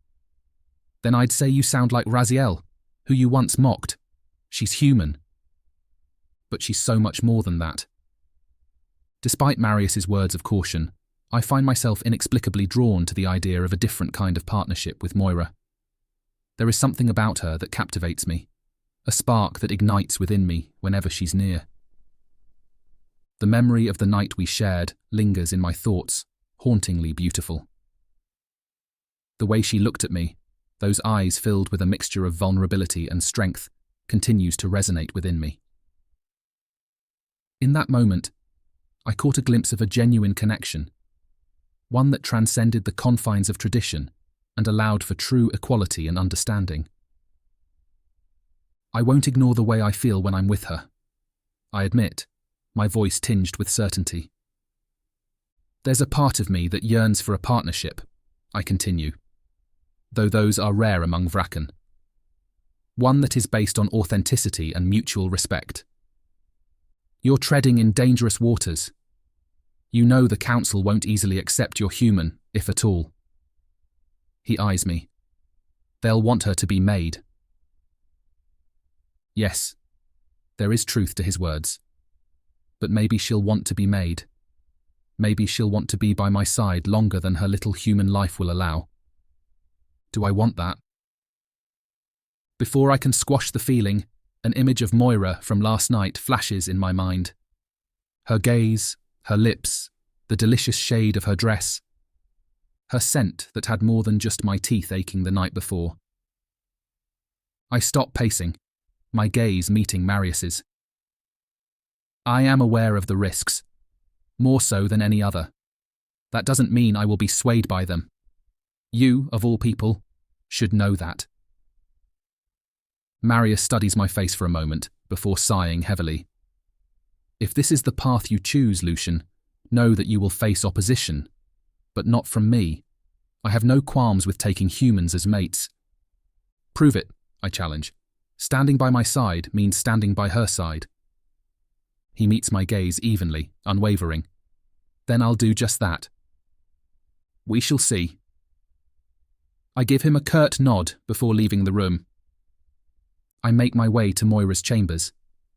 Then I'd say you sound like Raziel, who you once mocked. She's human. But she's so much more than that. Despite Marius's words of caution, I find myself inexplicably drawn to the idea of a different kind of partnership with Moira. There is something about her that captivates me, a spark that ignites within me whenever she's near. The memory of the night we shared lingers in my thoughts, hauntingly beautiful. The way she looked at me, those eyes filled with a mixture of vulnerability and strength, continues to resonate within me. In that moment, I caught a glimpse of a genuine connection, one that transcended the confines of tradition and allowed for true equality and understanding. I won't ignore the way I feel when I'm with her. I admit, my voice tinged with certainty. There's a part of me that yearns for a partnership, I continue, though those are rare among vrakken. One that is based on authenticity and mutual respect. You're treading in dangerous waters. You know the council won't easily accept your human, if at all. He eyes me. They'll want her to be made. Yes, there is truth to his words. But maybe she'll want to be made. Maybe she'll want to be by my side longer than her little human life will allow. Do I want that? Before I can squash the feeling, an image of Moira from last night flashes in my mind. Her gaze, her lips, the delicious shade of her dress. Her scent that had more than just my teeth aching the night before. I stop pacing, my gaze meeting Marius's. I am aware of the risks, more so than any other. That doesn't mean I will be swayed by them. You, of all people, should know that. Marius studies my face for a moment, before sighing heavily. If this is the path you choose, Lucian, know that you will face opposition, but not from me. I have no qualms with taking humans as mates. Prove it, I challenge. Standing by my side means standing by her side. He meets my gaze evenly, unwavering. Then I'll do just that. We shall see. I give him a curt nod before leaving the room. I make my way to Moira's chambers,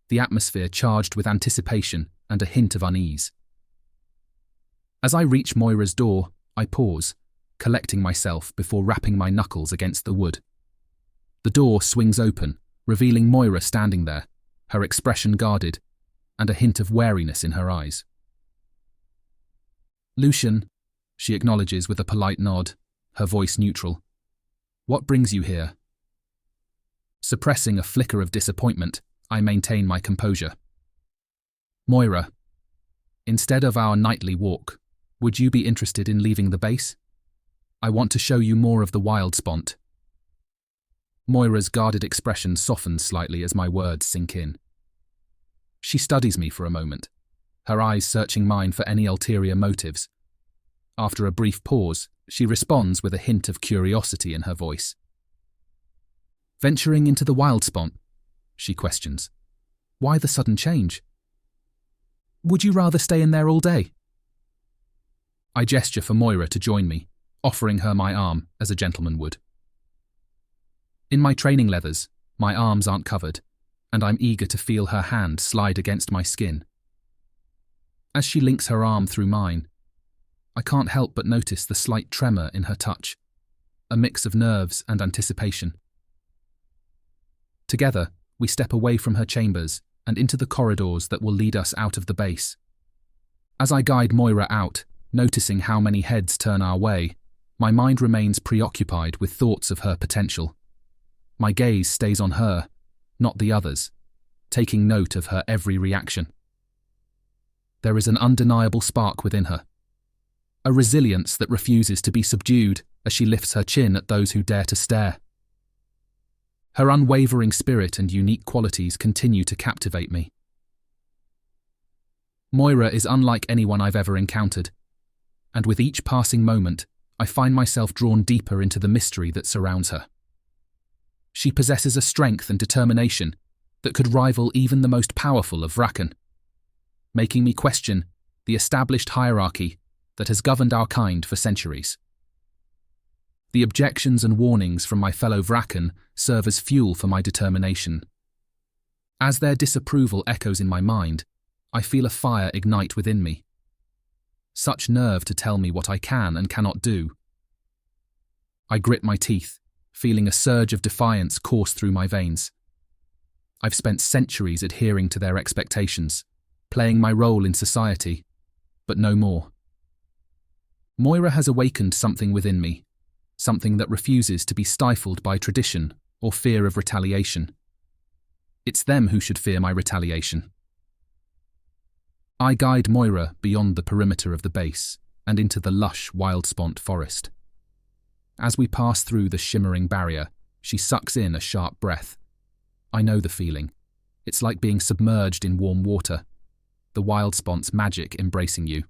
the atmosphere charged with anticipation and a hint of unease. As I reach Moira's door, I pause, collecting myself before rapping my knuckles against the wood. The door swings open, revealing Moira standing there, her expression guarded, and a hint of wariness in her eyes. Lucian, she acknowledges with a polite nod, her voice neutral. What brings you here? Suppressing a flicker of disappointment, I maintain my composure. Moira, instead of our nightly walk, would you be interested in leaving the base? I want to show you more of the wild spot. Moira's guarded expression softens slightly as my words sink in. She studies me for a moment, her eyes searching mine for any ulterior motives. After a brief pause, she responds with a hint of curiosity in her voice. Venturing into the wild spot? She questions. Why the sudden change? Would you rather stay in there all day? I gesture for Moira to join me, offering her my arm as a gentleman would. In my training leathers, my arms aren't covered, and I'm eager to feel her hand slide against my skin. As she links her arm through mine, I can't help but notice the slight tremor in her touch, a mix of nerves and anticipation. Together, we step away from her chambers and into the corridors that will lead us out of the base. As I guide Moira out, noticing how many heads turn our way, my mind remains preoccupied with thoughts of her potential. My gaze stays on her, not the others, taking note of her every reaction. There is an undeniable spark within her, a resilience that refuses to be subdued as she lifts her chin at those who dare to stare. Her unwavering spirit and unique qualities continue to captivate me. Moira is unlike anyone I've ever encountered, and with each passing moment, I find myself drawn deeper into the mystery that surrounds her. She possesses a strength and determination that could rival even the most powerful of vrakken, making me question the established hierarchy that has governed our kind for centuries. The objections and warnings from my fellow vrakken serve as fuel for my determination. As their disapproval echoes in my mind, I feel a fire ignite within me. Such nerve to tell me what I can and cannot do. I grit my teeth, feeling a surge of defiance course through my veins. I've spent centuries adhering to their expectations, playing my role in society, but no more. Moira has awakened something within me, something that refuses to be stifled by tradition or fear of retaliation. It's them who should fear my retaliation. I guide Moira beyond the perimeter of the base and into the lush wildspont forest. As we pass through the shimmering barrier, she sucks in a sharp breath. I know the feeling. It's like being submerged in warm water, the wildspont's magic embracing you.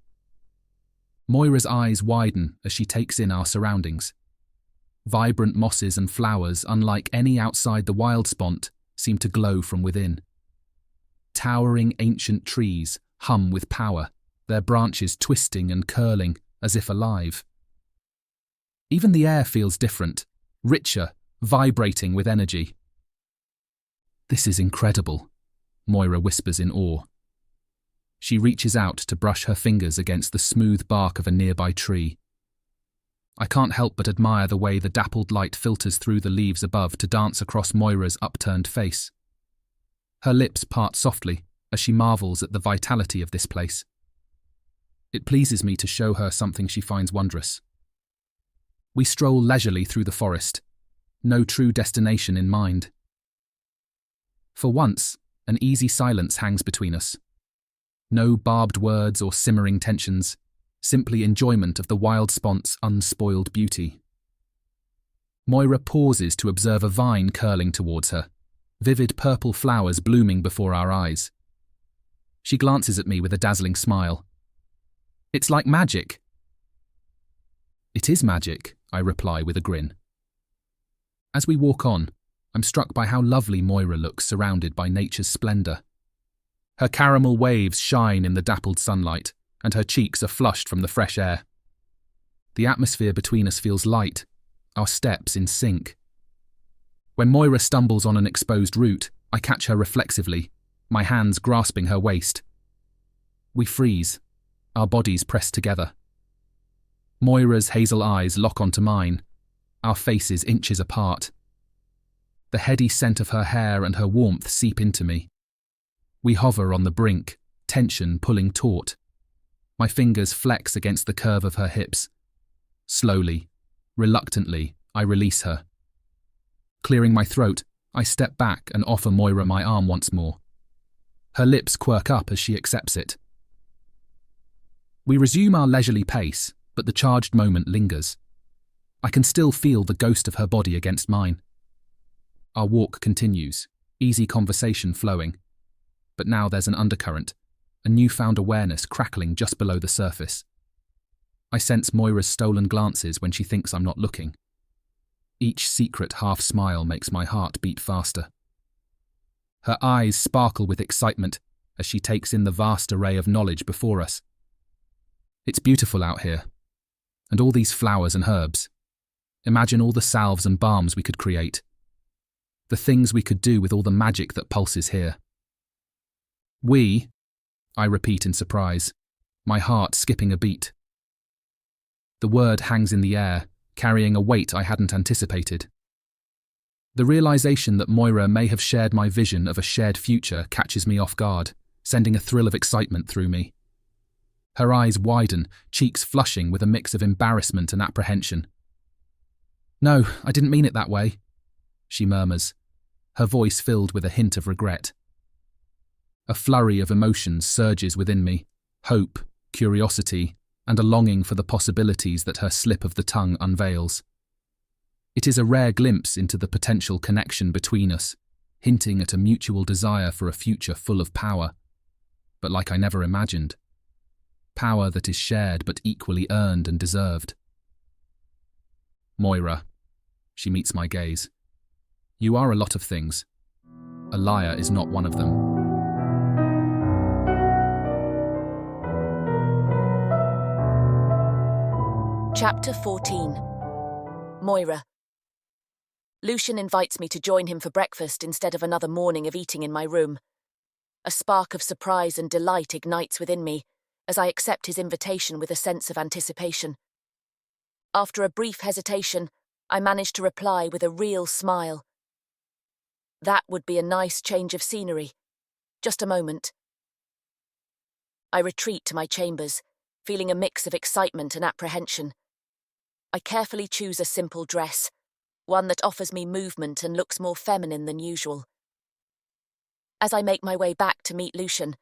Moira's eyes widen as she takes in our surroundings. Vibrant mosses and flowers, unlike any outside the wildspont, seem to glow from within. Towering ancient trees hum with power, their branches twisting and curling as if alive. Even the air feels different, richer, vibrating with energy. "This is incredible," Moira whispers in awe. She reaches out to brush her fingers against the smooth bark of a nearby tree. I can't help but admire the way the dappled light filters through the leaves above to dance across Moira's upturned face. Her lips part softly as she marvels at the vitality of this place. It pleases me to show her something she finds wondrous. We stroll leisurely through the forest, no true destination in mind. For once, an easy silence hangs between us. No barbed words or simmering tensions, simply enjoyment of the wildspont's unspoiled beauty. Moira pauses to observe a vine curling towards her, vivid purple flowers blooming before our eyes. She glances at me with a dazzling smile. "It's like magic." "It is magic," I reply with a grin. As we walk on, I'm struck by how lovely Moira looks surrounded by nature's splendor. Her caramel waves shine in the dappled sunlight, and her cheeks are flushed from the fresh air. The atmosphere between us feels light, our steps in sync. When Moira stumbles on an exposed root, I catch her reflexively, my hands grasping her waist. We freeze, our bodies press together. Moira's hazel eyes lock onto mine, our faces inches apart. The heady scent of her hair and her warmth seep into me. We hover on the brink, tension pulling taut. My fingers flex against the curve of her hips. Slowly, reluctantly, I release her. Clearing my throat, I step back and offer Moira my arm once more. Her lips quirk up as she accepts it. We resume our leisurely pace, but the charged moment lingers. I can still feel the ghost of her body against mine. Our walk continues, easy conversation flowing. But now there's an undercurrent, a newfound awareness crackling just below the surface. I sense Moira's stolen glances when she thinks I'm not looking. Each secret half-smile makes my heart beat faster. Her eyes sparkle with excitement as she takes in the vast array of knowledge before us. It's beautiful out here. And all these flowers and herbs. Imagine all the salves and balms we could create. The things we could do with all the magic that pulses here. We, I repeat in surprise, my heart skipping a beat. The word hangs in the air, carrying a weight I hadn't anticipated. The realization that Moira may have shared my vision of a shared future catches me off guard, sending a thrill of excitement through me. Her eyes widen, cheeks flushing with a mix of embarrassment and apprehension. "No, I didn't mean it that way," she murmurs, her voice filled with a hint of regret. A flurry of emotions surges within me, hope, curiosity, and a longing for the possibilities that her slip of the tongue unveils. It is a rare glimpse into the potential connection between us, hinting at a mutual desire for a future full of power, but like I never imagined. Power that is shared but equally earned and deserved. "Moira," she meets my gaze. "You are a lot of things. A liar is not one of them." Chapter 14. Moira. Lucian invites me to join him for breakfast instead of another morning of eating in my room. A spark of surprise and delight ignites within me as I accept his invitation with a sense of anticipation. After a brief hesitation, I manage to reply with a real smile. That would be a nice change of scenery. Just a moment. I retreat to my chambers, feeling a mix of excitement and apprehension. I carefully choose a simple dress, one that offers me movement and looks more feminine than usual. As I make my way back to meet Lucian,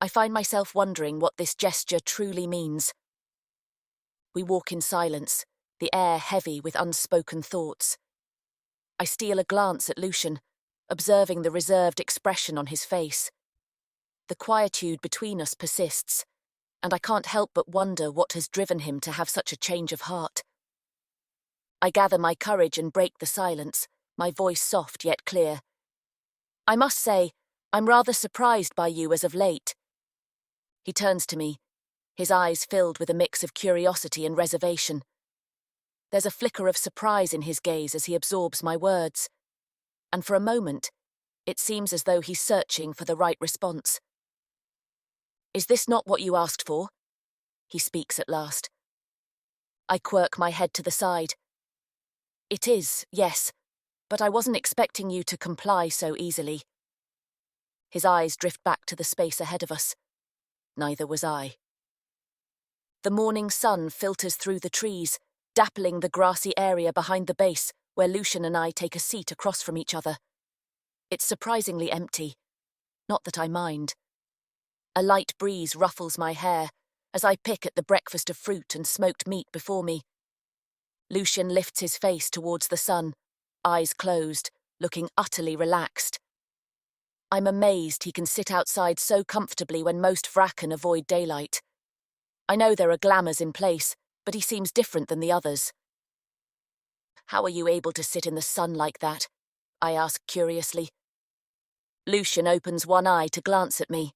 I find myself wondering what this gesture truly means. We walk in silence, the air heavy with unspoken thoughts. I steal a glance at Lucian, observing the reserved expression on his face. The quietude between us persists, and I can't help but wonder what has driven him to have such a change of heart. I gather my courage and break the silence, my voice soft yet clear. "I must say, I'm rather surprised by you as of late." He turns to me, his eyes filled with a mix of curiosity and reservation. There's a flicker of surprise in his gaze as he absorbs my words, and for a moment, it seems as though he's searching for the right response. "Is this not what you asked for?" he speaks at last. I quirk my head to the side. "It is, yes, but I wasn't expecting you to comply so easily." His eyes drift back to the space ahead of us. Neither was I. The morning sun filters through the trees, dappling the grassy area behind the base where Lucian and I take a seat across from each other. It's surprisingly empty. Not that I mind. A light breeze ruffles my hair as I pick at the breakfast of fruit and smoked meat before me. Lucian lifts his face towards the sun, eyes closed, looking utterly relaxed. I'm amazed he can sit outside so comfortably when most vrakken avoid daylight. I know there are glamours in place, but he seems different than the others. "How are you able to sit in the sun like that?" I ask curiously. Lucian opens one eye to glance at me.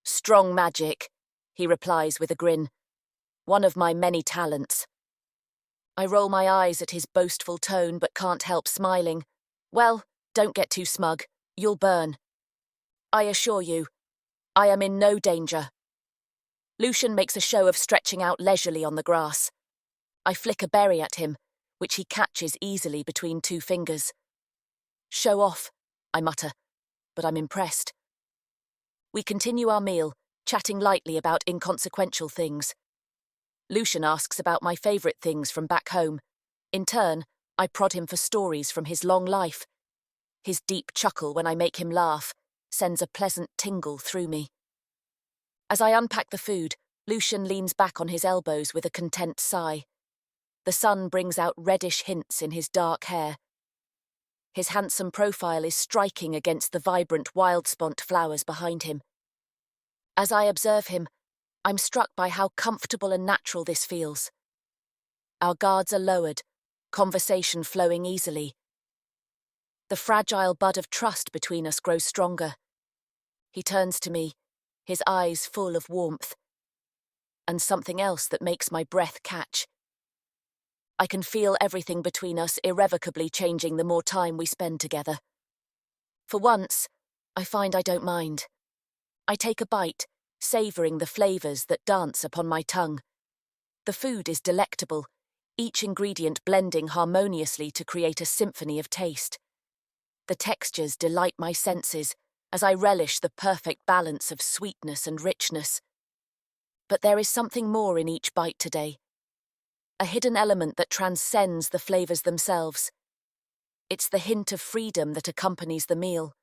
"Strong magic," he replies with a grin. "One of my many talents." I roll my eyes at his boastful tone but can't help smiling. "Well, don't get too smug. You'll burn." "I assure you, I am in no danger." Lucian makes a show of stretching out leisurely on the grass. I flick a berry at him, which he catches easily between two fingers. "Show off," I mutter, but I'm impressed. We continue our meal, chatting lightly about inconsequential things. Lucian asks about my favourite things from back home. In turn, I prod him for stories from his long life. His deep chuckle when I make him laugh sends a pleasant tingle through me. As I unpack the food, Lucian leans back on his elbows with a content sigh. The sun brings out reddish hints in his dark hair. His handsome profile is striking against the vibrant wild-spont flowers behind him. As I observe him, I'm struck by how comfortable and natural this feels. Our guards are lowered, conversation flowing easily. The fragile bud of trust between us grows stronger. He turns to me, his eyes full of warmth, and something else that makes my breath catch. I can feel everything between us irrevocably changing the more time we spend together. For once, I find I don't mind. I take a bite, savouring the flavours that dance upon my tongue. The food is delectable, each ingredient blending harmoniously to create a symphony of taste. The textures delight my senses as I relish the perfect balance of sweetness and richness. But there is something more in each bite today. A hidden element that transcends the flavours themselves. It's the hint of freedom that accompanies the meal.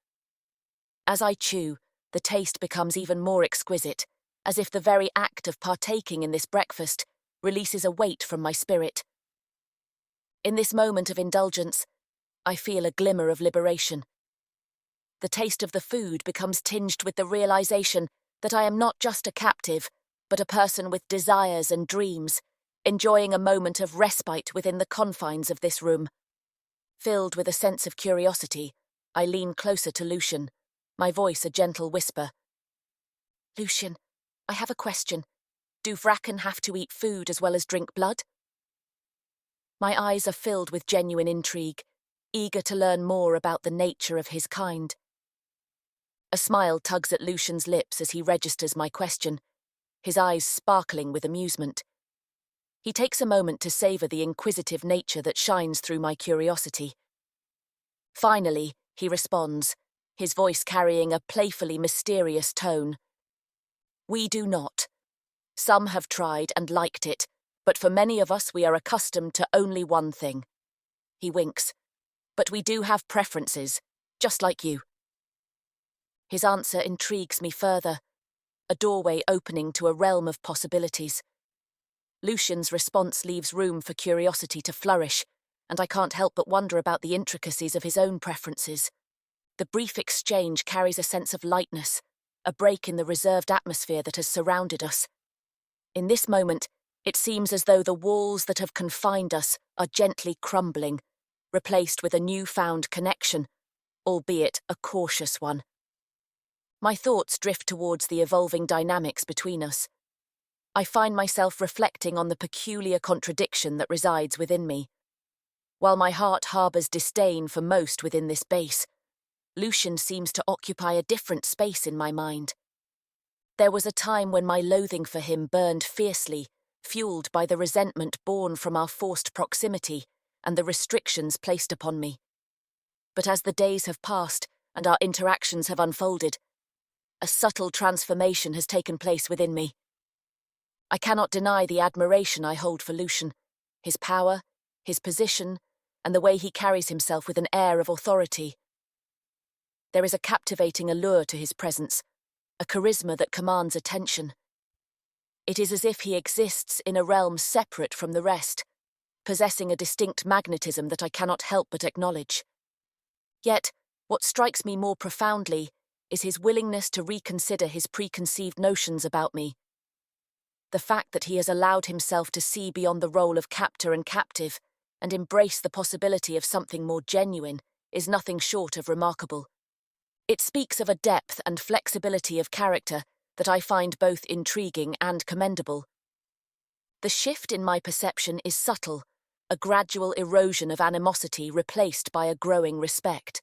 As I chew, the taste becomes even more exquisite, as if the very act of partaking in this breakfast releases a weight from my spirit. In this moment of indulgence, I feel a glimmer of liberation. The taste of the food becomes tinged with the realization that I am not just a captive, but a person with desires and dreams, enjoying a moment of respite within the confines of this room. Filled with a sense of curiosity, I lean closer to Lucian, my voice a gentle whisper. Lucian, I have a question. Do vrakken have to eat food as well as drink blood? My eyes are filled with genuine intrigue, eager to learn more about the nature of his kind. A smile tugs at Lucian's lips as he registers my question, his eyes sparkling with amusement. He takes a moment to savour the inquisitive nature that shines through my curiosity. Finally, he responds, his voice carrying a playfully mysterious tone. We do not. Some have tried and liked it, but for many of us we are accustomed to only one thing. He winks. But we do have preferences, just like you. His answer intrigues me further, a doorway opening to a realm of possibilities. Lucian's response leaves room for curiosity to flourish, and I can't help but wonder about the intricacies of his own preferences. The brief exchange carries a sense of lightness, a break in the reserved atmosphere that has surrounded us. In this moment, it seems as though the walls that have confined us are gently crumbling, replaced with a newfound connection, albeit a cautious one. My thoughts drift towards the evolving dynamics between us. I find myself reflecting on the peculiar contradiction that resides within me. While my heart harbours disdain for most within this base, Lucian seems to occupy a different space in my mind. There was a time when my loathing for him burned fiercely, fueled by the resentment born from our forced proximity and the restrictions placed upon me. But as the days have passed and our interactions have unfolded, a subtle transformation has taken place within me. I cannot deny the admiration I hold for Lucian, his power, his position, and the way he carries himself with an air of authority. There is a captivating allure to his presence, a charisma that commands attention. It is as if he exists in a realm separate from the rest, possessing a distinct magnetism that I cannot help but acknowledge. Yet, what strikes me more profoundly is his willingness to reconsider his preconceived notions about me. The fact that he has allowed himself to see beyond the role of captor and captive and embrace the possibility of something more genuine is nothing short of remarkable. It speaks of a depth and flexibility of character that I find both intriguing and commendable. The shift in my perception is subtle, a gradual erosion of animosity replaced by a growing respect.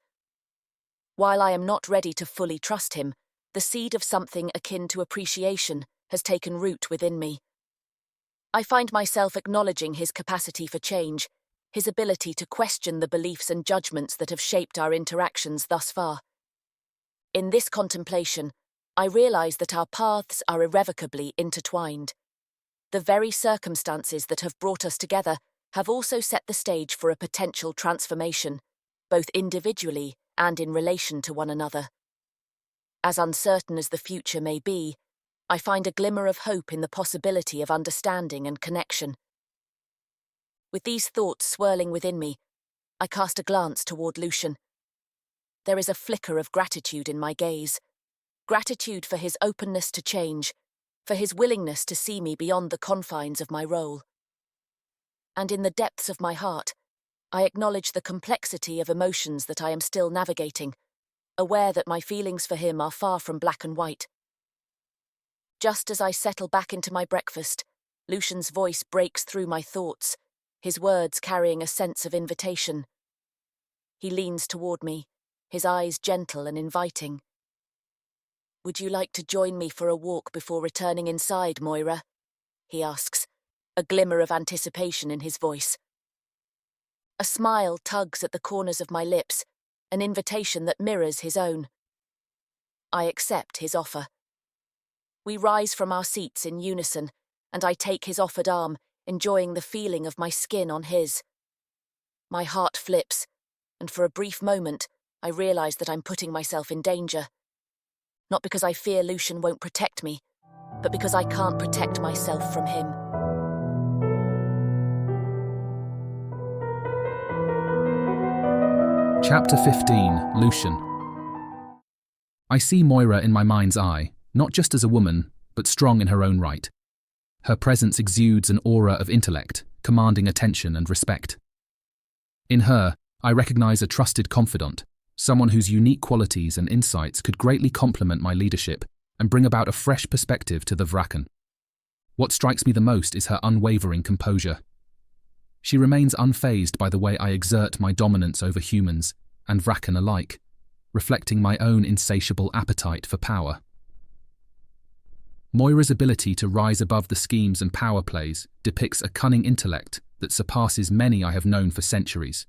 While I am not ready to fully trust him, the seed of something akin to appreciation has taken root within me. I find myself acknowledging his capacity for change, his ability to question the beliefs and judgments that have shaped our interactions thus far. In this contemplation, I realize that our paths are irrevocably intertwined. The very circumstances that have brought us together have also set the stage for a potential transformation, both individually and in relation to one another. As uncertain as the future may be, I find a glimmer of hope in the possibility of understanding and connection. With these thoughts swirling within me, I cast a glance toward Lucian. There is a flicker of gratitude in my gaze. Gratitude for his openness to change, for his willingness to see me beyond the confines of my role. And in the depths of my heart, I acknowledge the complexity of emotions that I am still navigating, aware that my feelings for him are far from black and white. Just as I settle back into my breakfast, Lucian's voice breaks through my thoughts, his words carrying a sense of invitation. He leans toward me, his eyes gentle and inviting. "Would you like to join me for a walk before returning inside, Moira?" he asks, a glimmer of anticipation in his voice. A smile tugs at the corners of my lips, an invitation that mirrors his own. I accept his offer. We rise from our seats in unison, and I take his offered arm, enjoying the feeling of my skin on his. My heart flips, and for a brief moment, I realize that I'm putting myself in danger. Not because I fear Lucian won't protect me, but because I can't protect myself from him. Chapter 15, Lucian. I see Moira in my mind's eye, not just as a woman, but strong in her own right. Her presence exudes an aura of intellect, commanding attention and respect. In her, I recognize a trusted confidant, someone whose unique qualities and insights could greatly complement my leadership and bring about a fresh perspective to the vrakken. What strikes me the most is her unwavering composure. She remains unfazed by the way I exert my dominance over humans and vrakken alike, reflecting my own insatiable appetite for power. Moira's ability to rise above the schemes and power plays depicts a cunning intellect that surpasses many I have known for centuries.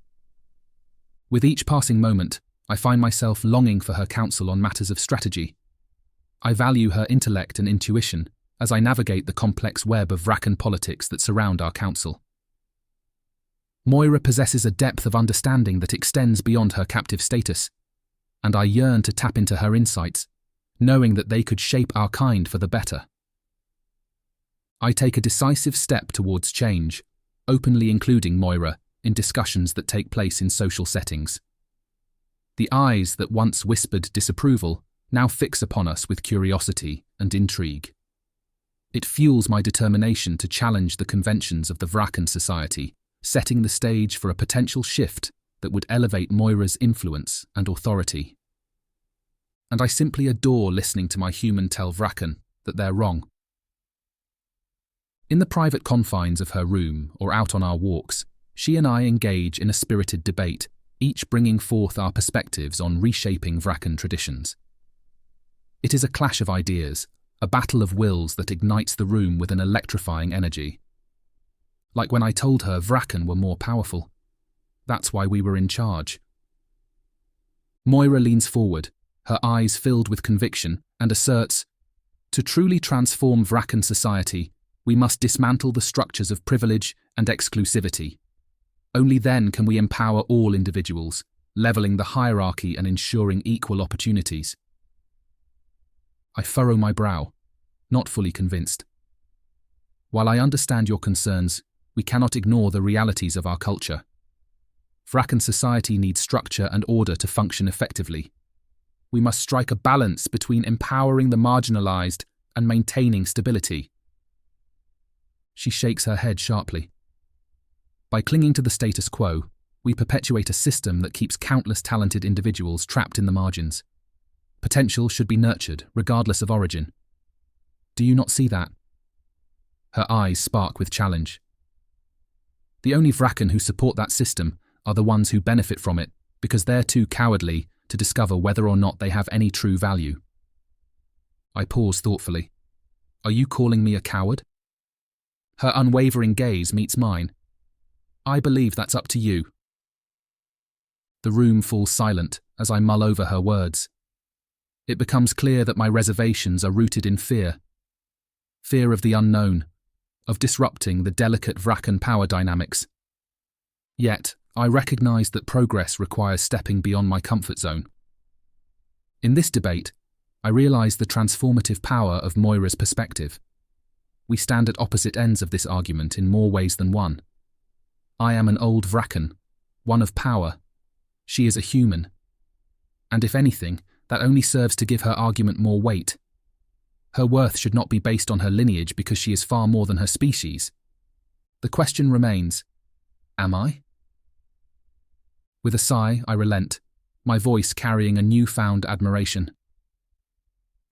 With each passing moment, I find myself longing for her counsel on matters of strategy. I value her intellect and intuition as I navigate the complex web of vrakken politics that surround our council. Moira possesses a depth of understanding that extends beyond her captive status, and I yearn to tap into her insights, knowing that they could shape our kind for the better. I take a decisive step towards change, openly including Moira in discussions that take place in social settings. The eyes that once whispered disapproval now fix upon us with curiosity and intrigue. It fuels my determination to challenge the conventions of the vrakken society, setting the stage for a potential shift that would elevate Moira's influence and authority. And I simply adore listening to my human tell vrakken that they're wrong. In the private confines of her room or out on our walks, she and I engage in a spirited debate, each bringing forth our perspectives on reshaping vrakken traditions. It is a clash of ideas, a battle of wills that ignites the room with an electrifying energy. Like when I told her vrakken were more powerful. That's why we were in charge. Moira leans forward, her eyes filled with conviction, and asserts, "To truly transform vrakken society, we must dismantle the structures of privilege and exclusivity. Only then can we empower all individuals, leveling the hierarchy and ensuring equal opportunities." I furrow my brow, not fully convinced. While I understand your concerns, we cannot ignore the realities of our culture. Vrakken society needs structure and order to function effectively. We must strike a balance between empowering the marginalized and maintaining stability. She shakes her head sharply. By clinging to the status quo, we perpetuate a system that keeps countless talented individuals trapped in the margins. Potential should be nurtured, regardless of origin. Do you not see that? Her eyes spark with challenge. The only vrakken who support that system are the ones who benefit from it because they're too cowardly to discover whether or not they have any true value. I pause thoughtfully. Are you calling me a coward? Her unwavering gaze meets mine. I believe that's up to you. The room falls silent as I mull over her words. It becomes clear that my reservations are rooted in fear. Fear of the unknown, of disrupting the delicate vrakken power dynamics. Yet, I recognize that progress requires stepping beyond my comfort zone. In this debate, I realize the transformative power of Moira's perspective. We stand at opposite ends of this argument in more ways than one. I am an old vrakken, one of power. She is a human. And if anything, that only serves to give her argument more weight. Her worth should not be based on her lineage because she is far more than her species. The question remains, am I? With a sigh, I relent, my voice carrying a newfound admiration.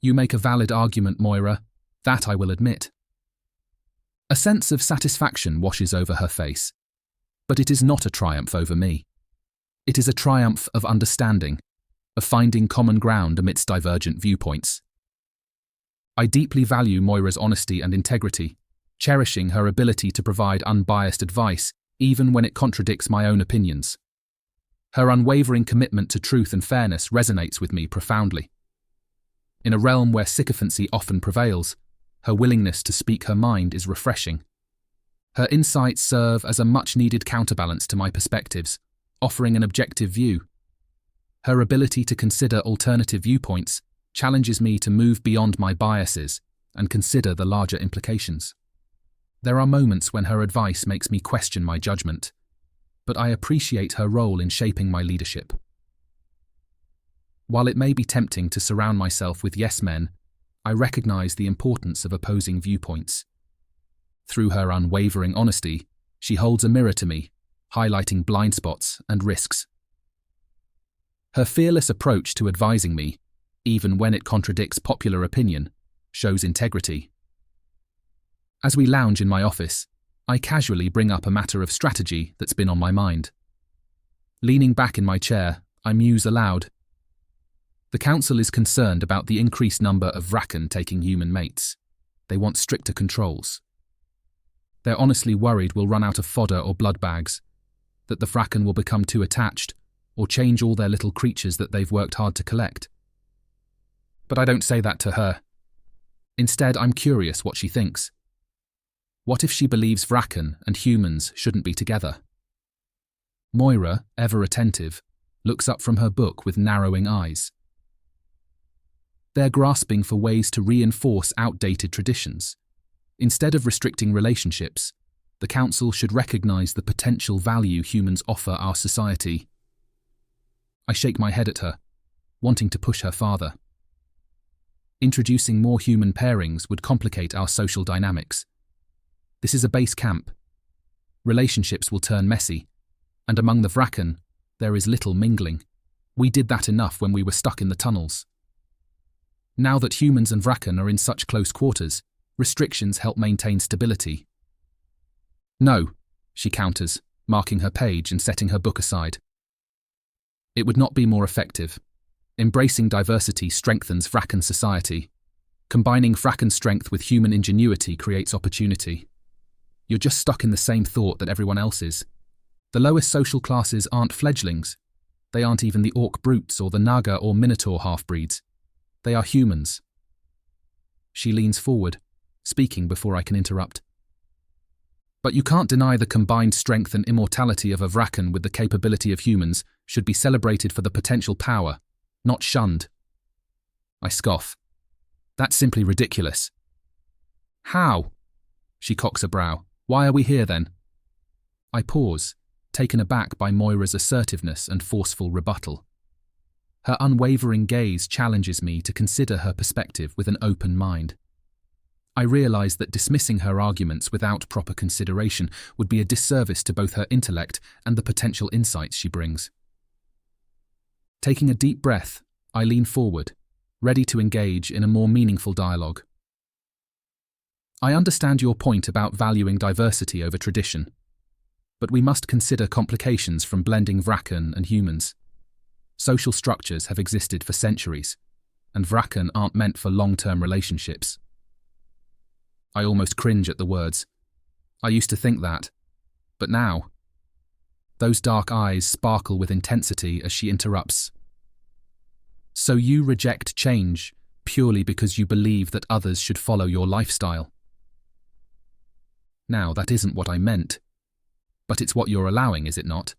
You make a valid argument, Moira, that I will admit. A sense of satisfaction washes over her face, but it is not a triumph over me. It is a triumph of understanding, of finding common ground amidst divergent viewpoints. I deeply value Moira's honesty and integrity, cherishing her ability to provide unbiased advice even when it contradicts my own opinions. Her unwavering commitment to truth and fairness resonates with me profoundly. In a realm where sycophancy often prevails, her willingness to speak her mind is refreshing. Her insights serve as a much-needed counterbalance to my perspectives, offering an objective view. Her ability to consider alternative viewpoints challenges me to move beyond my biases and consider the larger implications. There are moments when her advice makes me question my judgment, but I appreciate her role in shaping my leadership. While it may be tempting to surround myself with yes-men, I recognize the importance of opposing viewpoints. Through her unwavering honesty, she holds a mirror to me, highlighting blind spots and risks. Her fearless approach to advising me, even when it contradicts popular opinion, shows integrity. As we lounge in my office, I casually bring up a matter of strategy that's been on my mind. Leaning back in my chair, I muse aloud. The Council is concerned about the increased number of vrakken taking human mates. They want stricter controls. They're honestly worried we'll run out of fodder or blood bags, that the vrakken will become too attached, or change all their little creatures that they've worked hard to collect. But I don't say that to her. Instead, I'm curious what she thinks. What if she believes vrakken and humans shouldn't be together? Moira, ever attentive, looks up from her book with narrowing eyes. They're grasping for ways to reinforce outdated traditions. Instead of restricting relationships, the Council should recognize the potential value humans offer our society. I shake my head at her, wanting to push her farther. Introducing more human pairings would complicate our social dynamics. This is a base camp. Relationships will turn messy, and among the vrakken, there is little mingling. We did that enough when we were stuck in the tunnels. Now that humans and vrakken are in such close quarters, restrictions help maintain stability. No, she counters, marking her page and setting her book aside. It would not be more effective. Embracing diversity strengthens vrakken society. Combining vrakken strength with human ingenuity creates opportunity. You're just stuck in the same thought that everyone else is. The lowest social classes aren't fledglings. They aren't even the orc brutes or the naga or minotaur half-breeds. They are humans. She leans forward, speaking before I can interrupt. But you can't deny the combined strength and immortality of a vrakken with the capability of humans should be celebrated for the potential power, not shunned. I scoff. That's simply ridiculous. How? She cocks a brow. Why are we here then? I pause, taken aback by Moira's assertiveness and forceful rebuttal. Her unwavering gaze challenges me to consider her perspective with an open mind. I realize that dismissing her arguments without proper consideration would be a disservice to both her intellect and the potential insights she brings. Taking a deep breath, I lean forward, ready to engage in a more meaningful dialogue. I understand your point about valuing diversity over tradition, but we must consider complications from blending vrakken and humans. Social structures have existed for centuries, and vrakken aren't meant for long-term relationships. I almost cringe at the words. I used to think that, but now... Those dark eyes sparkle with intensity as she interrupts. So you reject change purely because you believe that others should follow your lifestyle? Now, that isn't what I meant, but it's what you're allowing, is it not?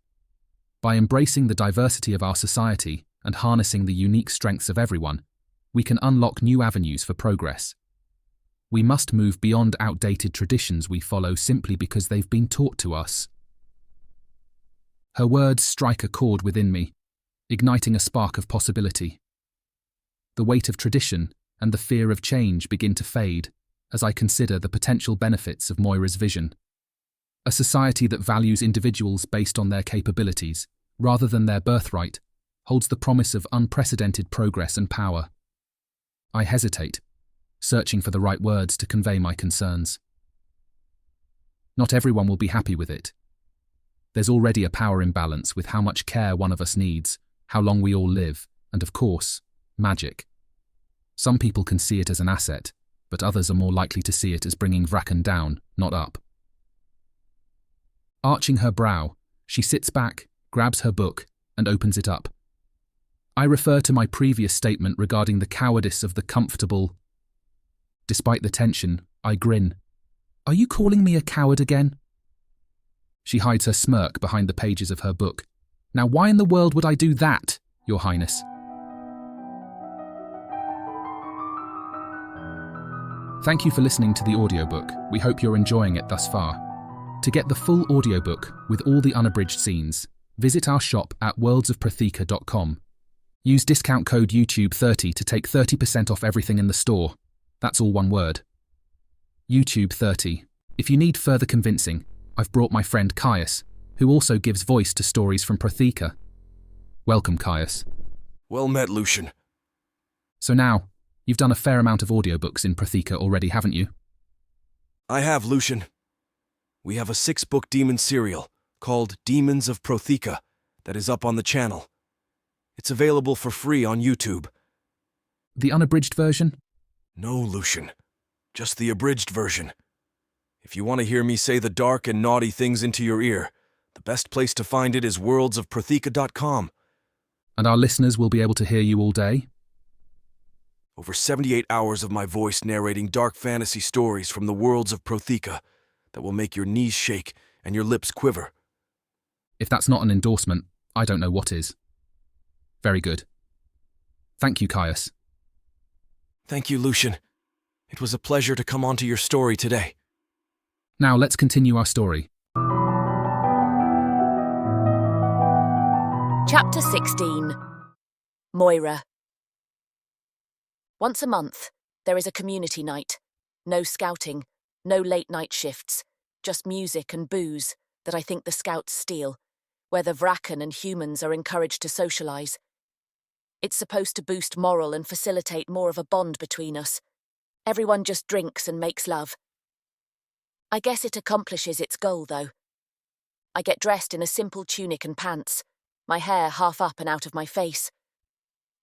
By embracing the diversity of our society and harnessing the unique strengths of everyone, we can unlock new avenues for progress. We must move beyond outdated traditions we follow simply because they've been taught to us. Her words strike a chord within me, igniting a spark of possibility. The weight of tradition and the fear of change begin to fade as I consider the potential benefits of Moira's vision. A society that values individuals based on their capabilities, rather than their birthright, holds the promise of unprecedented progress and power. I hesitate, searching for the right words to convey my concerns. Not everyone will be happy with it. There's already a power imbalance with how much care one of us needs, how long we all live, and of course, magic. Some people can see it as an asset, but others are more likely to see it as bringing vrakken down, not up. Arching her brow, she sits back, grabs her book, and opens it up. I refer to my previous statement regarding the cowardice of the comfortable. Despite the tension, I grin. Are you calling me a coward again? She hides her smirk behind the pages of her book. Now why in the world would I do that, Your Highness? Thank you for listening to the audiobook. We hope you're enjoying it thus far. To get the full audiobook with all the unabridged scenes, visit our shop at worldsofprotheka.com. Use discount code YouTube30 to take 30% off everything in the store. That's all one word. YouTube30. If you need further convincing, I've brought my friend Caius, who also gives voice to stories from Protheka. Welcome, Caius. Well met, Lucian. So now, you've done a fair amount of audiobooks in Protheka already, haven't you? I have, Lucian. We have a 6-book demon serial called Demons of Protheka that is up on the channel. It's available for free on YouTube. The unabridged version? No, Lucian. Just the abridged version. If you want to hear me say the dark and naughty things into your ear, the best place to find it is worldsofprotheka.com. And our listeners will be able to hear you all day? Over 78 hours of my voice narrating dark fantasy stories from the worlds of Protheka that will make your knees shake and your lips quiver. If that's not an endorsement, I don't know what is. Very good. Thank you, Caius. Thank you, Lucian. It was a pleasure to come onto your story today. Now let's continue our story. Chapter 16. Moira. Once a month, there is a community night. No scouting, no late-night shifts, just music and booze that I think the scouts steal, where the vrakken and humans are encouraged to socialize. It's supposed to boost morale and facilitate more of a bond between us. Everyone just drinks and makes love. I guess it accomplishes its goal, though. I get dressed in a simple tunic and pants, my hair half up and out of my face.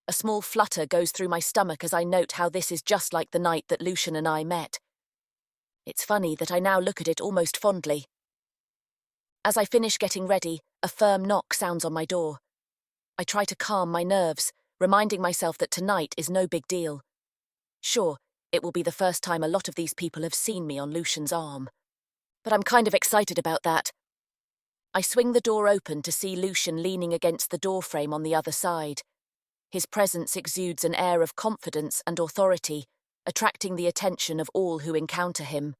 A small flutter goes through my stomach as I note how this is just like the night that Lucian and I met. It's funny that I now look at it almost fondly. As I finish getting ready, a firm knock sounds on my door. I try to calm my nerves, reminding myself that tonight is no big deal. Sure, it will be the first time a lot of these people have seen me on Lucian's arm. But I'm kind of excited about that. I swing the door open to see Lucian leaning against the doorframe on the other side. His presence exudes an air of confidence and authority, attracting the attention of all who encounter him.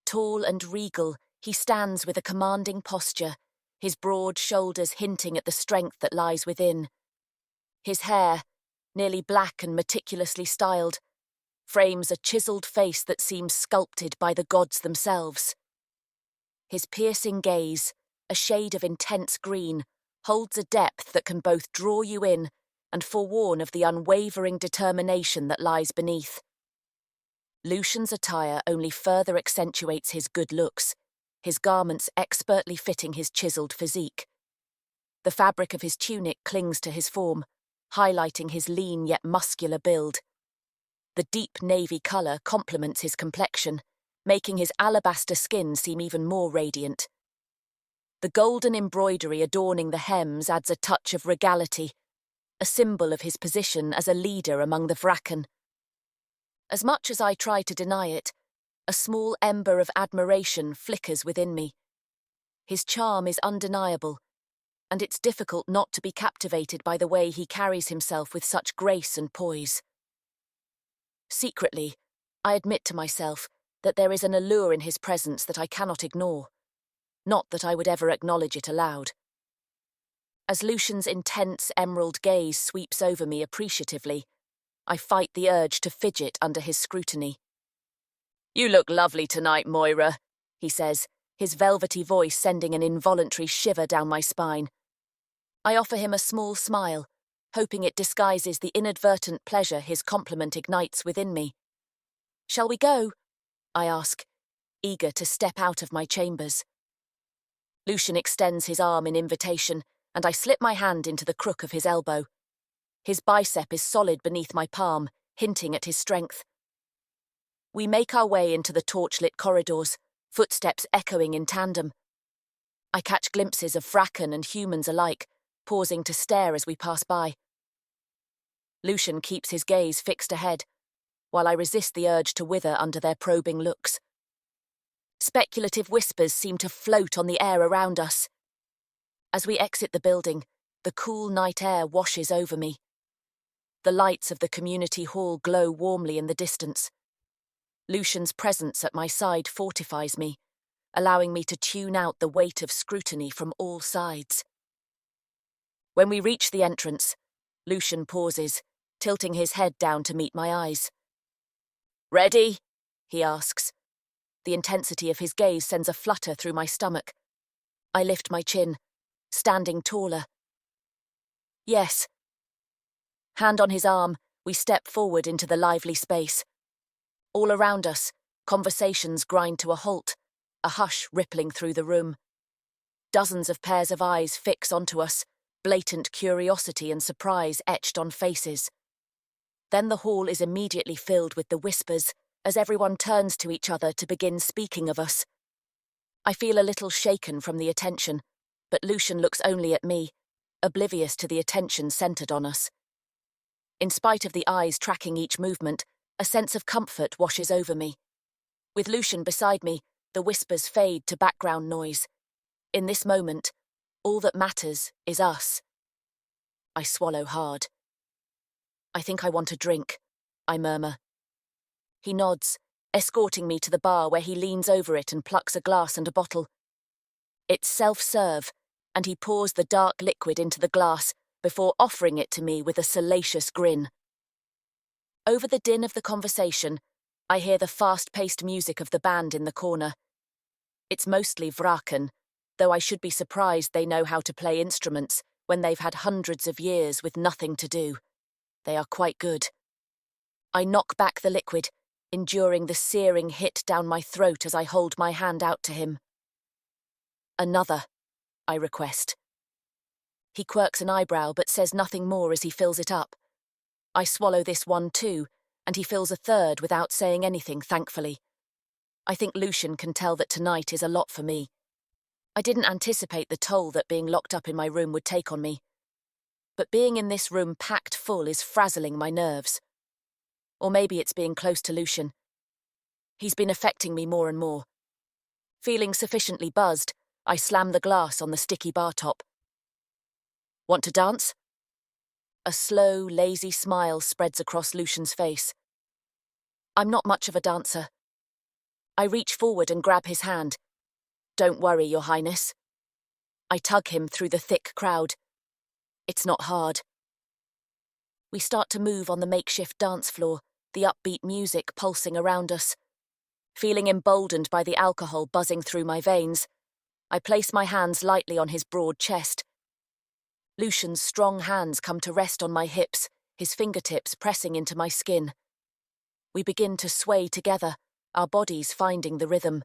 Tall and regal, he stands with a commanding posture, his broad shoulders hinting at the strength that lies within. His hair, nearly black and meticulously styled, frames a chiseled face that seems sculpted by the gods themselves. His piercing gaze, a shade of intense green, holds a depth that can both draw you in and forewarn of the unwavering determination that lies beneath. Lucian's attire only further accentuates his good looks, his garments expertly fitting his chiseled physique. The fabric of his tunic clings to his form, highlighting his lean yet muscular build. The deep navy colour complements his complexion, making his alabaster skin seem even more radiant. The golden embroidery adorning the hems adds a touch of regality, a symbol of his position as a leader among the vrakken. As much as I try to deny it, a small ember of admiration flickers within me. His charm is undeniable, and it's difficult not to be captivated by the way he carries himself with such grace and poise. Secretly, I admit to myself that there is an allure in his presence that I cannot ignore, not that I would ever acknowledge it aloud. As Lucian's intense emerald gaze sweeps over me appreciatively, I fight the urge to fidget under his scrutiny. "You look lovely tonight, Moira," he says, his velvety voice sending an involuntary shiver down my spine. I offer him a small smile, hoping it disguises the inadvertent pleasure his compliment ignites within me. "Shall we go?" I ask, eager to step out of my chambers. Lucian extends his arm in invitation, and I slip my hand into the crook of his elbow. His bicep is solid beneath my palm, hinting at his strength. We make our way into the torchlit corridors, footsteps echoing in tandem. I catch glimpses of vrakken and humans alike, pausing to stare as we pass by. Lucian keeps his gaze fixed ahead, while I resist the urge to wither under their probing looks. Speculative whispers seem to float on the air around us. As we exit the building, the cool night air washes over me. The lights of the community hall glow warmly in the distance. Lucian's presence at my side fortifies me, allowing me to tune out the weight of scrutiny from all sides. When we reach the entrance, Lucian pauses, tilting his head down to meet my eyes. "Ready?" he asks. The intensity of his gaze sends a flutter through my stomach. I lift my chin, standing taller. "Yes." Hand on his arm, we step forward into the lively space. All around us, conversations grind to a halt, a hush rippling through the room. Dozens of pairs of eyes fix onto us, blatant curiosity and surprise etched on faces. Then the hall is immediately filled with the whispers as everyone turns to each other to begin speaking of us. I feel a little shaken from the attention, but Lucian looks only at me, oblivious to the attention centered on us. In spite of the eyes tracking each movement, a sense of comfort washes over me. With Lucian beside me, the whispers fade to background noise. In this moment, all that matters is us. I swallow hard. "I think I want a drink," I murmur. He nods, escorting me to the bar where he leans over it and plucks a glass and a bottle. It's self-serve, and he pours the dark liquid into the glass before offering it to me with a salacious grin. Over the din of the conversation, I hear the fast-paced music of the band in the corner. It's mostly vrakken, though I should be surprised they know how to play instruments when they've had hundreds of years with nothing to do. They are quite good. I knock back the liquid, enduring the searing hit down my throat as I hold my hand out to him. "Another," I request. He quirks an eyebrow but says nothing more as he fills it up. I swallow this one too, and he fills a third without saying anything, thankfully. I think Lucian can tell that tonight is a lot for me. I didn't anticipate the toll that being locked up in my room would take on me. But being in this room packed full is frazzling my nerves. Or maybe it's being close to Lucian. He's been affecting me more and more. Feeling sufficiently buzzed, I slam the glass on the sticky bar top. "Want to dance?" A slow, lazy smile spreads across Lucian's face. I'm not much of a dancer. I reach forward and grab his hand. "Don't worry, Your Highness." I tug him through the thick crowd. It's not hard. We start to move on the makeshift dance floor, the upbeat music pulsing around us. Feeling emboldened by the alcohol buzzing through my veins, I place my hands lightly on his broad chest. Lucian's strong hands come to rest on my hips, his fingertips pressing into my skin. We begin to sway together, our bodies finding the rhythm.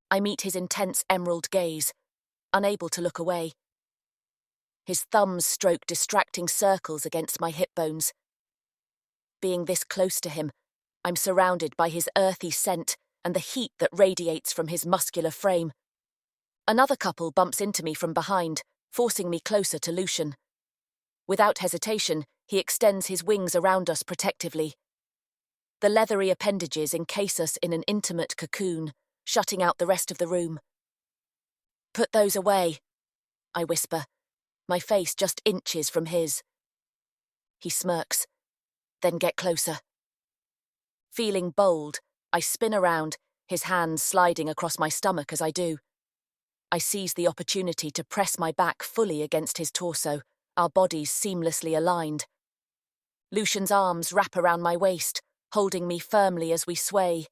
I meet his intense emerald gaze, unable to look away. His thumbs stroke distracting circles against my hip bones. Being this close to him, I'm surrounded by his earthy scent and the heat that radiates from his muscular frame. Another couple bumps into me from behind, forcing me closer to Lucian. Without hesitation, he extends his wings around us protectively. The leathery appendages encase us in an intimate cocoon, shutting out the rest of the room. "Put those away," I whisper, my face just inches from his. He smirks, "Then get closer." Feeling bold, I spin around, his hands sliding across my stomach as I do. I seize the opportunity to press my back fully against his torso, our bodies seamlessly aligned. Lucian's arms wrap around my waist, holding me firmly as we sway.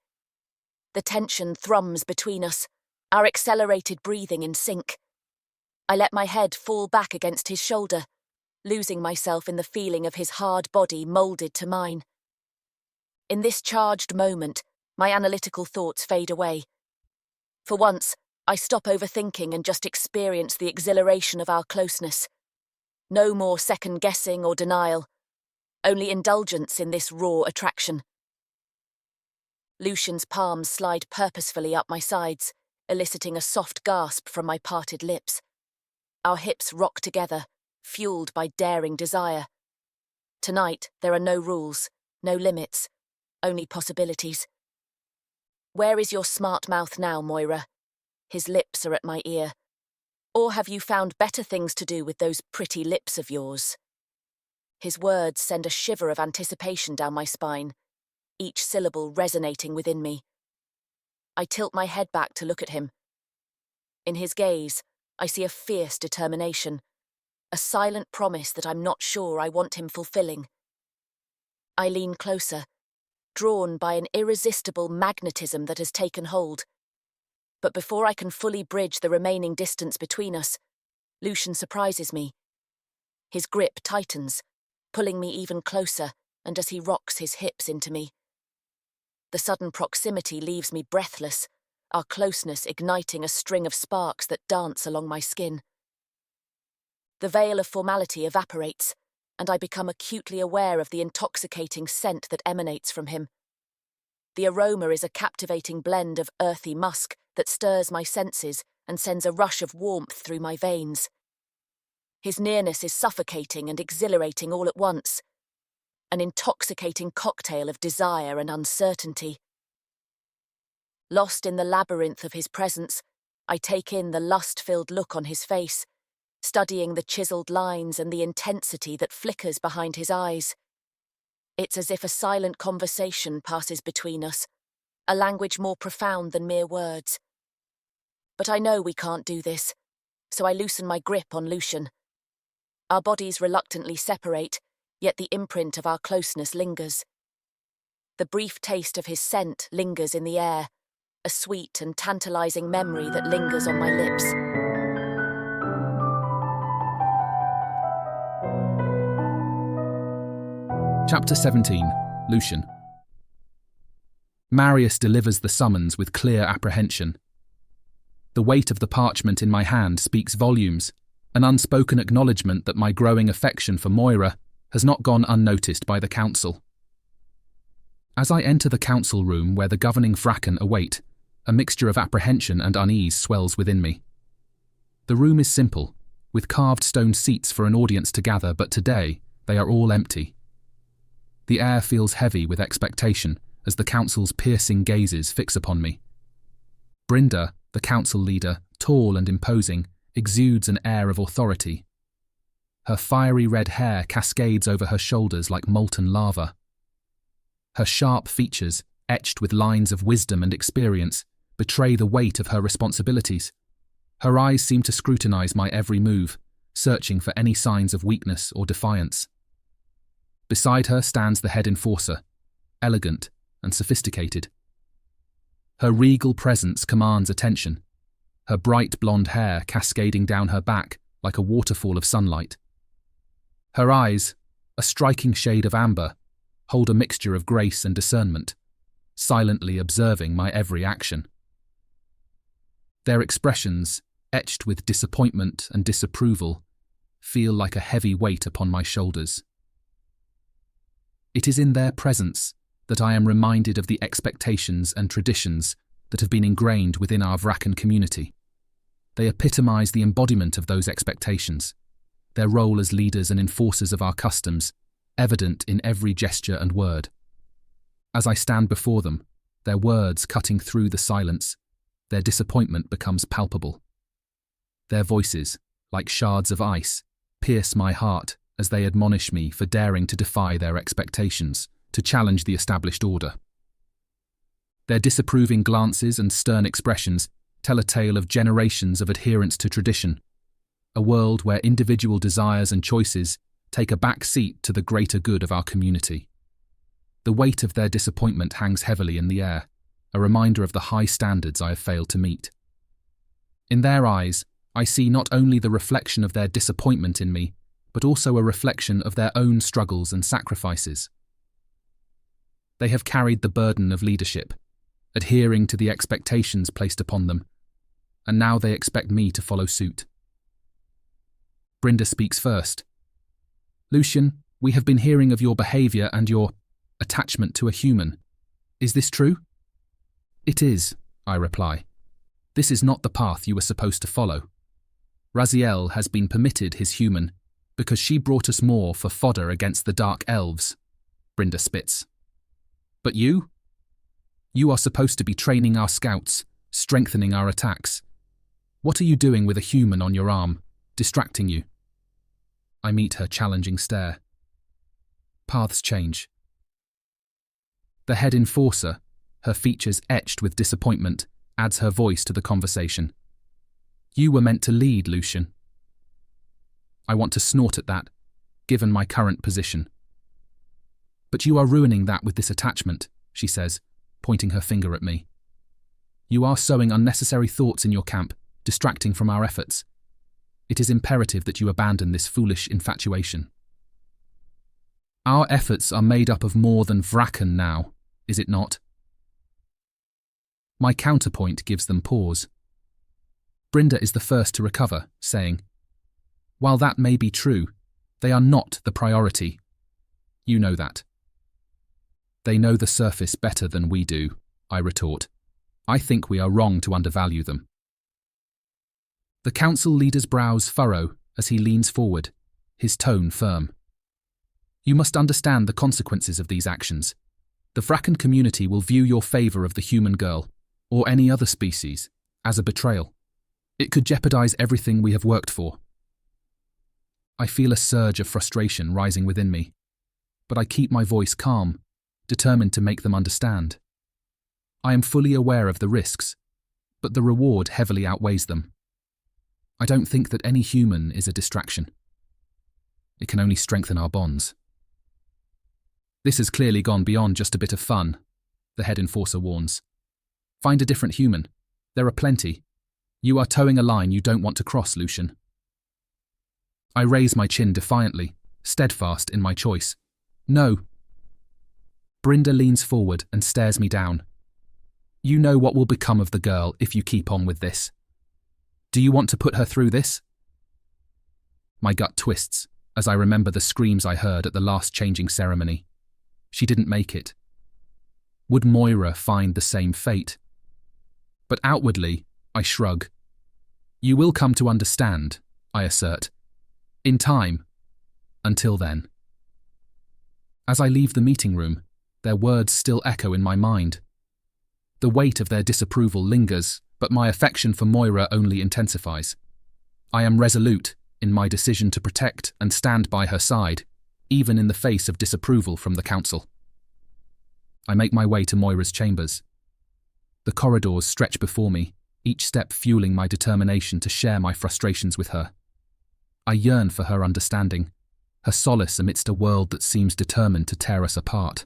The tension thrums between us, our accelerated breathing in sync. I let my head fall back against his shoulder, losing myself in the feeling of his hard body moulded to mine. In this charged moment, my analytical thoughts fade away. For once, I stop overthinking and just experience the exhilaration of our closeness. No more second-guessing or denial, only indulgence in this raw attraction. Lucian's palms slide purposefully up my sides, eliciting a soft gasp from my parted lips. Our hips rock together, fueled by daring desire. Tonight, there are no rules, no limits, only possibilities. Where is your smart mouth now, Moira? His lips are at my ear. Or have you found better things to do with those pretty lips of yours? His words send a shiver of anticipation down my spine, each syllable resonating within me. I tilt my head back to look at him. In his gaze, I see a fierce determination, a silent promise that I'm not sure I want him fulfilling. I lean closer, drawn by an irresistible magnetism that has taken hold. But before I can fully bridge the remaining distance between us, Lucian surprises me. His grip tightens, pulling me even closer, and as he rocks his hips into me. The sudden proximity leaves me breathless, our closeness igniting a string of sparks that dance along my skin. The veil of formality evaporates, and I become acutely aware of the intoxicating scent that emanates from him. The aroma is a captivating blend of earthy musk that stirs my senses and sends a rush of warmth through my veins. His nearness is suffocating and exhilarating all at once, an intoxicating cocktail of desire and uncertainty. Lost in the labyrinth of his presence, I take in the lust-filled look on his face, studying the chiseled lines and the intensity that flickers behind his eyes. It's as if a silent conversation passes between us, a language more profound than mere words. But I know we can't do this, so I loosen my grip on Lucian. Our bodies reluctantly separate, yet the imprint of our closeness lingers. The brief taste of his scent lingers in the air, a sweet and tantalizing memory that lingers on my lips. Chapter 17, Lucian. Marius delivers the summons with clear apprehension. The weight of the parchment in my hand speaks volumes, an unspoken acknowledgement that my growing affection for Moira has not gone unnoticed by the council. As I enter the council room where the governing vrakken await, a mixture of apprehension and unease swells within me. The room is simple, with carved stone seats for an audience to gather, but today they are all empty. The air feels heavy with expectation as the council's piercing gazes fix upon me. Brinda, the council leader, tall and imposing, exudes an air of authority. Her fiery red hair cascades over her shoulders like molten lava. Her sharp features, etched with lines of wisdom and experience, betray the weight of her responsibilities. Her eyes seem to scrutinize my every move, searching for any signs of weakness or defiance. Beside her stands the head enforcer, elegant and sophisticated. Her regal presence commands attention, her bright blonde hair cascading down her back like a waterfall of sunlight. Her eyes, a striking shade of amber, hold a mixture of grace and discernment, silently observing my every action. Their expressions, etched with disappointment and disapproval, feel like a heavy weight upon my shoulders. It is in their presence that I am reminded of the expectations and traditions that have been ingrained within our vrakken community. They epitomize the embodiment of those expectations, their role as leaders and enforcers of our customs, evident in every gesture and word. As I stand before them, their words cutting through the silence, their disappointment becomes palpable. Their voices, like shards of ice, pierce my heart as they admonish me for daring to defy their expectations, to challenge the established order. Their disapproving glances and stern expressions tell a tale of generations of adherence to tradition, a world where individual desires and choices take a back seat to the greater good of our community. The weight of their disappointment hangs heavily in the air, a reminder of the high standards I have failed to meet. In their eyes, I see not only the reflection of their disappointment in me, but also a reflection of their own struggles and sacrifices. They have carried the burden of leadership, adhering to the expectations placed upon them, and now they expect me to follow suit. Brynda speaks first. Lucian, we have been hearing of your behaviour and your attachment to a human. Is this true? It is, I reply. This is not the path you were supposed to follow. Raziel has been permitted his human because she brought us more for fodder against the dark elves, Brynda spits. But you? You are supposed to be training our scouts, strengthening our attacks. What are you doing with a human on your arm, distracting you? I meet her challenging stare. Paths change. The head enforcer, her features etched with disappointment, adds her voice to the conversation. You were meant to lead, Lucian. I want to snort at that, given my current position. But you are ruining that with this attachment, she says, pointing her finger at me. You are sowing unnecessary thoughts in your camp, distracting from our efforts. It is imperative that you abandon this foolish infatuation. Our efforts are made up of more than vrakken now, is it not? My counterpoint gives them pause. Brynda is the first to recover, saying, while that may be true, they are not the priority. You know that. They know the surface better than we do, I retort. I think we are wrong to undervalue them. The council leader's brows furrow as he leans forward, his tone firm. You must understand the consequences of these actions. The vrakken community will view your favour of the human girl, or any other species, as a betrayal. It could jeopardise everything we have worked for. I feel a surge of frustration rising within me, but I keep my voice calm, determined to make them understand. I am fully aware of the risks, but the reward heavily outweighs them. I don't think that any human is a distraction. It can only strengthen our bonds. This has clearly gone beyond just a bit of fun, the head enforcer warns. Find a different human. There are plenty. You are towing a line you don't want to cross, Lucian. I raise my chin defiantly, steadfast in my choice. No. Brynda leans forward and stares me down. You know what will become of the girl if you keep on with this. Do you want to put her through this? My gut twists as I remember the screams I heard at the last changing ceremony. She didn't make it. Would Moira find the same fate? But outwardly, I shrug. You will come to understand, I assert. In time. Until then. As I leave the meeting room, their words still echo in my mind. The weight of their disapproval lingers, but my affection for Moira only intensifies. I am resolute in my decision to protect and stand by her side, even in the face of disapproval from the council. I make my way to Moira's chambers. The corridors stretch before me, each step fueling my determination to share my frustrations with her. I yearn for her understanding, her solace amidst a world that seems determined to tear us apart.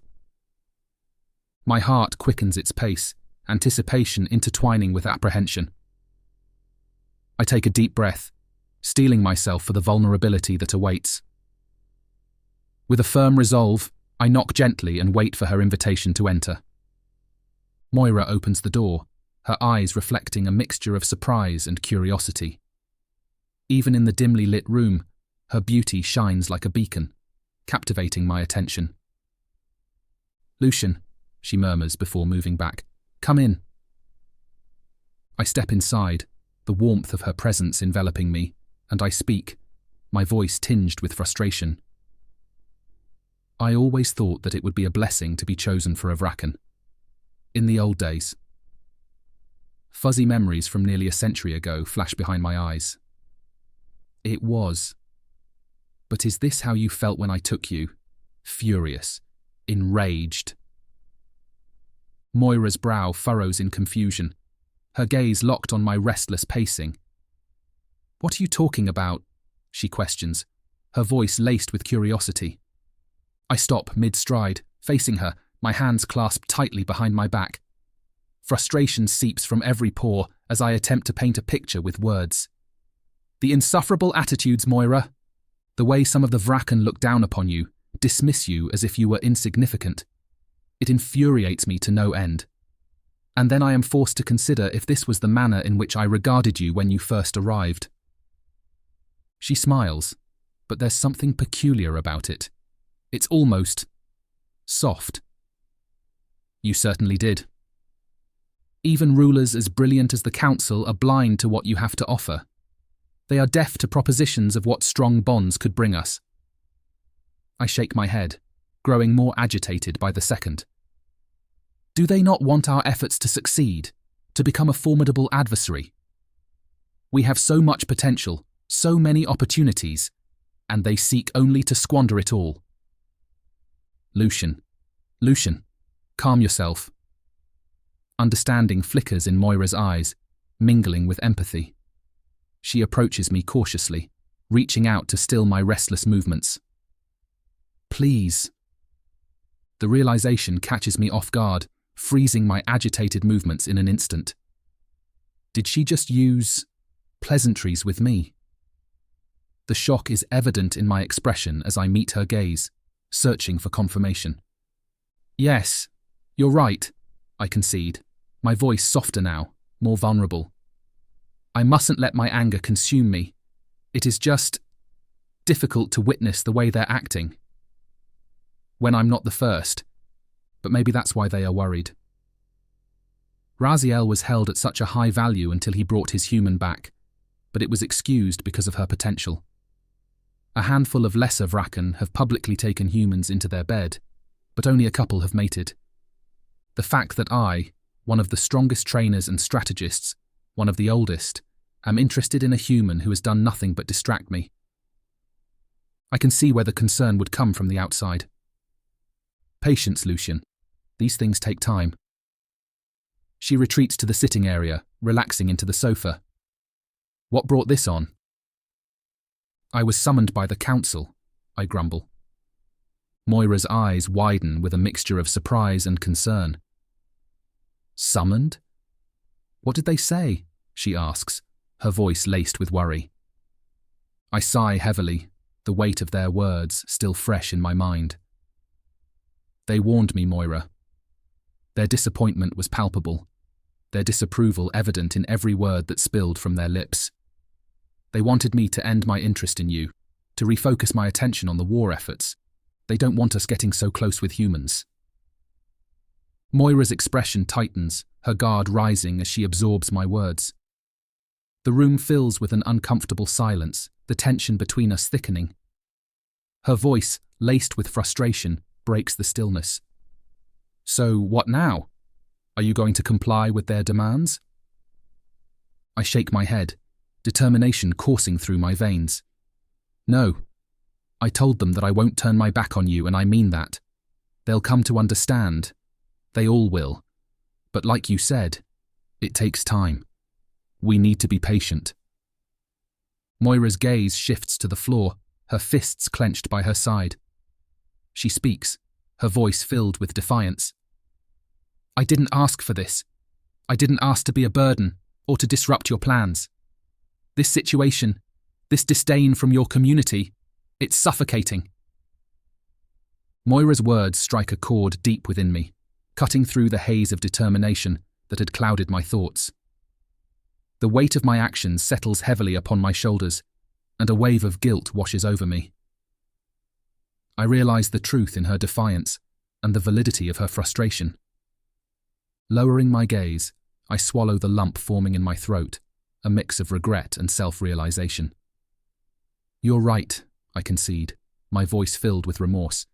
My heart quickens its pace, anticipation intertwining with apprehension. I take a deep breath, steeling myself for the vulnerability that awaits. With a firm resolve, I knock gently and wait for her invitation to enter. Moira opens the door, her eyes reflecting a mixture of surprise and curiosity. Even in the dimly lit room, her beauty shines like a beacon, captivating my attention. Lucian, she murmurs before moving back. Come in. I step inside, the warmth of her presence enveloping me, and I speak, my voice tinged with frustration. I always thought that it would be a blessing to be chosen for a vrakken. In the old days. Fuzzy memories from nearly a century ago flash behind my eyes. It was. But is this how you felt when I took you? Furious. Enraged. Moira's brow furrows in confusion, her gaze locked on my restless pacing. What are you talking about? She questions, her voice laced with curiosity. I stop mid-stride, facing her, my hands clasped tightly behind my back. Frustration seeps from every pore as I attempt to paint a picture with words. The insufferable attitudes, Moira. The way some of the vrakken look down upon you, dismiss you as if you were insignificant. It infuriates me to no end. And then I am forced to consider if this was the manner in which I regarded you when you first arrived. She smiles, but there's something peculiar about it. It's almost soft. You certainly did. Even rulers as brilliant as the council are blind to what you have to offer. They are deaf to propositions of what strong bonds could bring us. I shake my head, growing more agitated by the second. Do they not want our efforts to succeed, to become a formidable adversary? We have so much potential, so many opportunities, and they seek only to squander it all. Lucian, calm yourself. Understanding flickers in Moira's eyes, mingling with empathy. She approaches me cautiously, reaching out to still my restless movements. Please. The realization catches me off guard, freezing my agitated movements in an instant. Did she just use pleasantries with me? The shock is evident in my expression as I meet her gaze, searching for confirmation. Yes, you're right, I concede, my voice softer now, more vulnerable. I mustn't let my anger consume me. It is just difficult to witness the way they're acting. When I'm not the first, but maybe that's why they are worried. Raziel was held at such a high value until he brought his human back, but it was excused because of her potential. A handful of lesser vrakken have publicly taken humans into their bed, but only a couple have mated. The fact that I, one of the strongest trainers and strategists, one of the oldest, am interested in a human who has done nothing but distract me. I can see where the concern would come from the outside. Patience, Lucian. These things take time. She retreats to the sitting area, relaxing into the sofa. What brought this on? I was summoned by the council, I grumble. Moira's eyes widen with a mixture of surprise and concern. Summoned? What did they say? She asks, her voice laced with worry. I sigh heavily, the weight of their words still fresh in my mind. They warned me, Moira. Their disappointment was palpable, their disapproval evident in every word that spilled from their lips. They wanted me to end my interest in you, to refocus my attention on the war efforts. They don't want us getting so close with humans. Moira's expression tightens, her guard rising as she absorbs my words. The room fills with an uncomfortable silence, the tension between us thickening. Her voice, laced with frustration, breaks the stillness. So, what now? Are you going to comply with their demands? I shake my head, determination coursing through my veins. No. I told them that I won't turn my back on you, and I mean that. They'll come to understand. They all will. But like you said, it takes time. We need to be patient. Moira's gaze shifts to the floor, her fists clenched by her side. She speaks, her voice filled with defiance. I didn't ask for this. I didn't ask to be a burden or to disrupt your plans. This situation, this disdain from your community, it's suffocating. Moira's words strike a chord deep within me, cutting through the haze of determination that had clouded my thoughts. The weight of my actions settles heavily upon my shoulders, and a wave of guilt washes over me. I realize the truth in her defiance and the validity of her frustration. Lowering my gaze, I swallow the lump forming in my throat, a mix of regret and self-realization. You're right, I concede, my voice filled with remorse.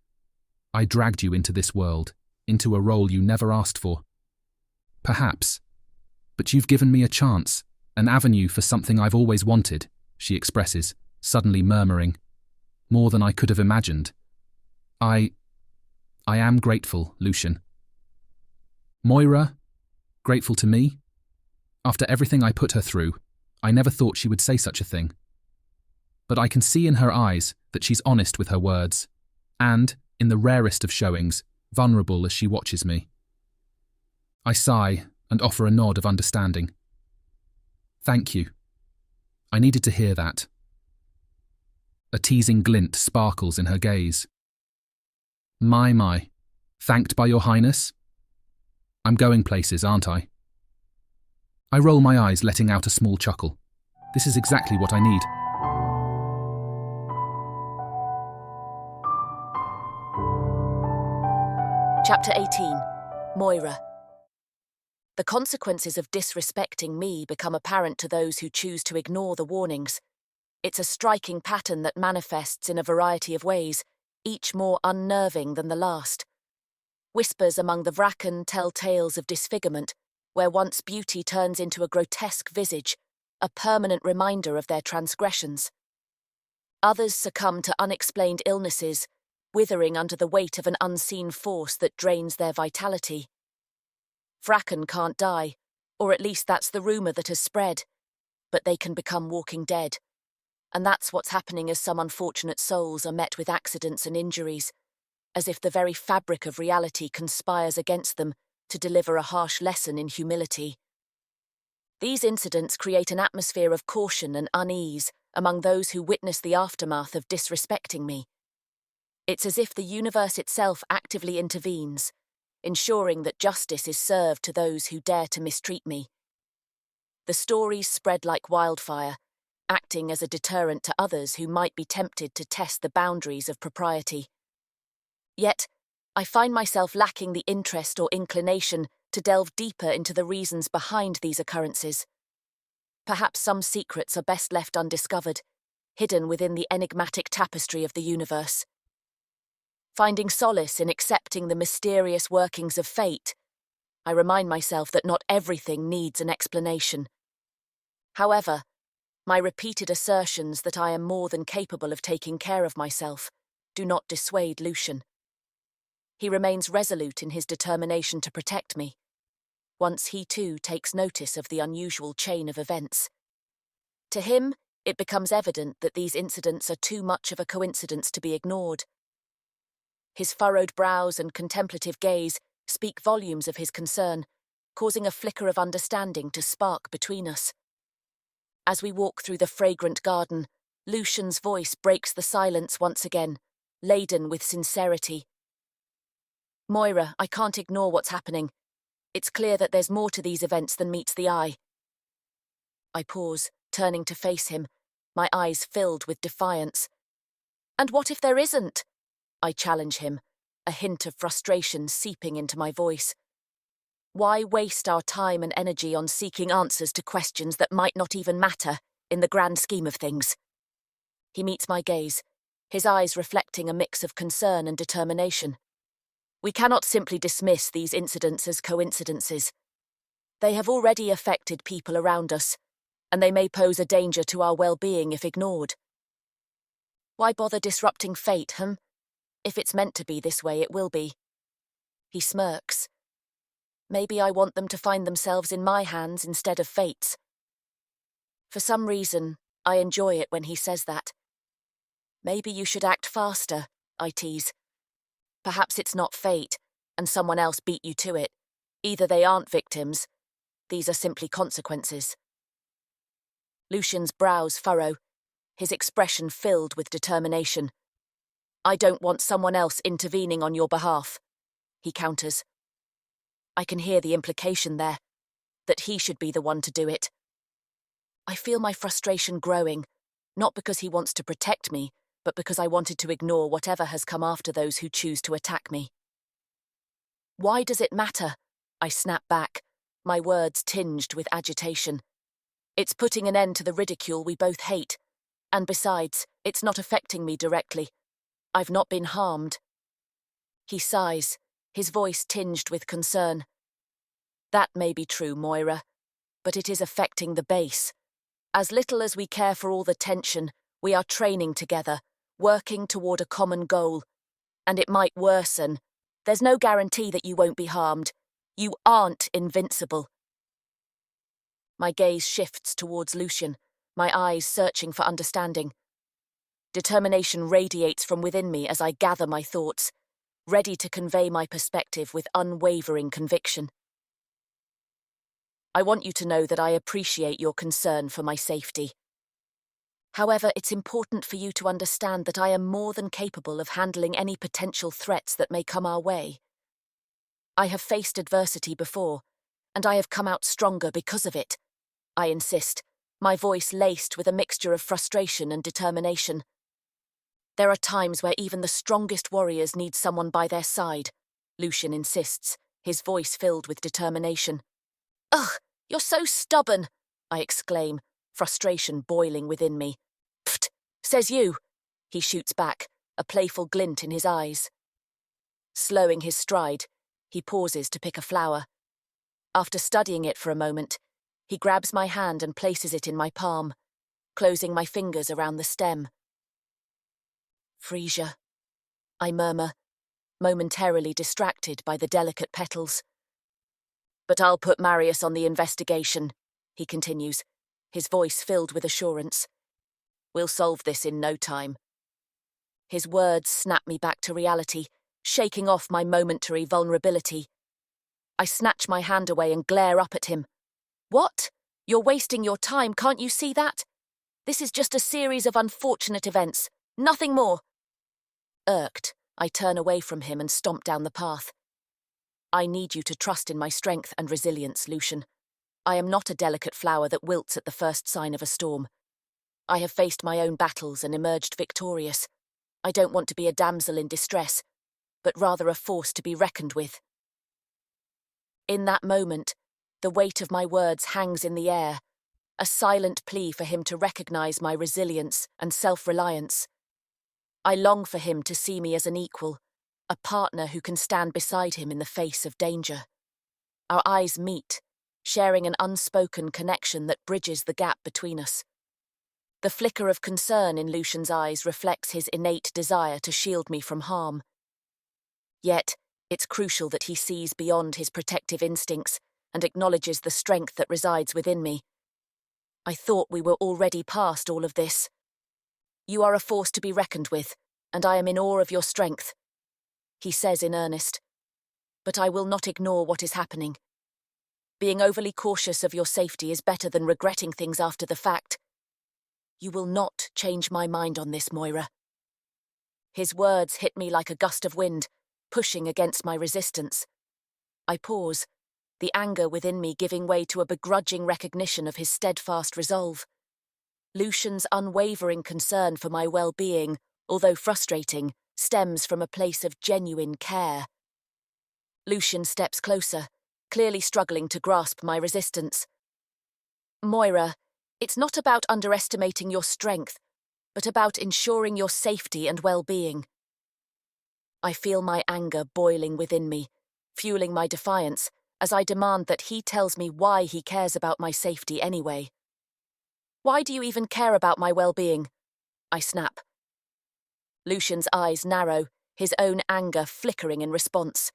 I dragged you into this world, into a role you never asked for. Perhaps. But you've given me a chance, an avenue for something I've always wanted, she expresses, suddenly murmuring. More than I could have imagined. I am grateful, Lucian. Moira? Grateful to me? After everything I put her through, I never thought she would say such a thing. But I can see in her eyes that she's honest with her words, and, in the rarest of showings, vulnerable as she watches me. I sigh and offer a nod of understanding. Thank you. I needed to hear that. A teasing glint sparkles in her gaze. My. Thanked by your highness? I'm going places, aren't I? I roll my eyes, letting out a small chuckle. This is exactly what I need. Chapter 18. Moira. The consequences of disrespecting me become apparent to those who choose to ignore the warnings. It's a striking pattern that manifests in a variety of ways, each more unnerving than the last. Whispers among the vrakken tell tales of disfigurement, where once beauty turns into a grotesque visage, a permanent reminder of their transgressions. Others succumb to unexplained illnesses, withering under the weight of an unseen force that drains their vitality. Vrakken can't die, or at least that's the rumour that has spread, but they can become walking dead. And that's what's happening as some unfortunate souls are met with accidents and injuries, as if the very fabric of reality conspires against them to deliver a harsh lesson in humility. These incidents create an atmosphere of caution and unease among those who witness the aftermath of disrespecting me. It's as if the universe itself actively intervenes, ensuring that justice is served to those who dare to mistreat me. The stories spread like wildfire, acting as a deterrent to others who might be tempted to test the boundaries of propriety. Yet, I find myself lacking the interest or inclination to delve deeper into the reasons behind these occurrences. Perhaps some secrets are best left undiscovered, hidden within the enigmatic tapestry of the universe. Finding solace in accepting the mysterious workings of fate, I remind myself that not everything needs an explanation. However, my repeated assertions that I am more than capable of taking care of myself do not dissuade Lucian. He remains resolute in his determination to protect me, once he too takes notice of the unusual chain of events. To him, it becomes evident that these incidents are too much of a coincidence to be ignored. His furrowed brows and contemplative gaze speak volumes of his concern, causing a flicker of understanding to spark between us. As we walk through the fragrant garden, Lucian's voice breaks the silence once again, laden with sincerity. Moira, I can't ignore what's happening. It's clear that there's more to these events than meets the eye. I pause, turning to face him, my eyes filled with defiance. And what if there isn't? I challenge him, a hint of frustration seeping into my voice. Why waste our time and energy on seeking answers to questions that might not even matter in the grand scheme of things? He meets my gaze, his eyes reflecting a mix of concern and determination. We cannot simply dismiss these incidents as coincidences. They have already affected people around us, and they may pose a danger to our well-being if ignored. Why bother disrupting fate, If it's meant to be this way, it will be. He smirks. Maybe I want them to find themselves in my hands instead of fate's. For some reason, I enjoy it when he says that. Maybe you should act faster, I tease. Perhaps it's not fate, and someone else beat you to it. Either they aren't victims. These are simply consequences. Lucian's brows furrow, his expression filled with determination. I don't want someone else intervening on your behalf, he counters. I can hear the implication there, that he should be the one to do it. I feel my frustration growing, not because he wants to protect me, but because I wanted to ignore whatever has come after those who choose to attack me. Why does it matter? I snap back, my words tinged with agitation. It's putting an end to the ridicule we both hate, and besides, it's not affecting me directly. I've not been harmed. He sighs, his voice tinged with concern. That may be true, Moira, but it is affecting the base. As little as we care for all the tension, we are training together, working toward a common goal. And it might worsen. There's no guarantee that you won't be harmed. You aren't invincible. My gaze shifts towards Lucian, my eyes searching for understanding. Determination radiates from within me as I gather my thoughts, ready to convey my perspective with unwavering conviction. I want you to know that I appreciate your concern for my safety. However, it's important for you to understand that I am more than capable of handling any potential threats that may come our way. I have faced adversity before, and I have come out stronger because of it. I insist, my voice laced with a mixture of frustration and determination. There are times where even the strongest warriors need someone by their side, Lucian insists, his voice filled with determination. Ugh, you're so stubborn, I exclaim, frustration boiling within me. Pfft, says you, he shoots back, a playful glint in his eyes. Slowing his stride, he pauses to pick a flower. After studying it for a moment, he grabs my hand and places it in my palm, closing my fingers around the stem. Frisia, I murmur, momentarily distracted by the delicate petals. But I'll put Marius on the investigation, he continues, his voice filled with assurance. We'll solve this in no time. His words snap me back to reality, shaking off my momentary vulnerability. I snatch my hand away and glare up at him. What? You're wasting your time, can't you see that? This is just a series of unfortunate events, nothing more. Irked, I turn away from him and stomp down the path. I need you to trust in my strength and resilience, Lucian. I am not a delicate flower that wilts at the first sign of a storm. I have faced my own battles and emerged victorious. I don't want to be a damsel in distress, but rather a force to be reckoned with. In that moment, the weight of my words hangs in the air, a silent plea for him to recognize my resilience and self-reliance. I long for him to see me as an equal, a partner who can stand beside him in the face of danger. Our eyes meet, sharing an unspoken connection that bridges the gap between us. The flicker of concern in Lucian's eyes reflects his innate desire to shield me from harm. Yet, it's crucial that he sees beyond his protective instincts and acknowledges the strength that resides within me. I thought we were already past all of this. You are a force to be reckoned with, and I am in awe of your strength, he says in earnest. But I will not ignore what is happening. Being overly cautious of your safety is better than regretting things after the fact. You will not change my mind on this, Moira. His words hit me like a gust of wind, pushing against my resistance. I pause, the anger within me giving way to a begrudging recognition of his steadfast resolve. Lucian's unwavering concern for my well-being, although frustrating, stems from a place of genuine care. Lucian steps closer, clearly struggling to grasp my resistance. Moira, it's not about underestimating your strength, but about ensuring your safety and well-being. I feel my anger boiling within me, fueling my defiance, as I demand that he tells me why he cares about my safety anyway. Why do you even care about my well-being? I snap. Lucian's eyes narrow, his own anger flickering in response.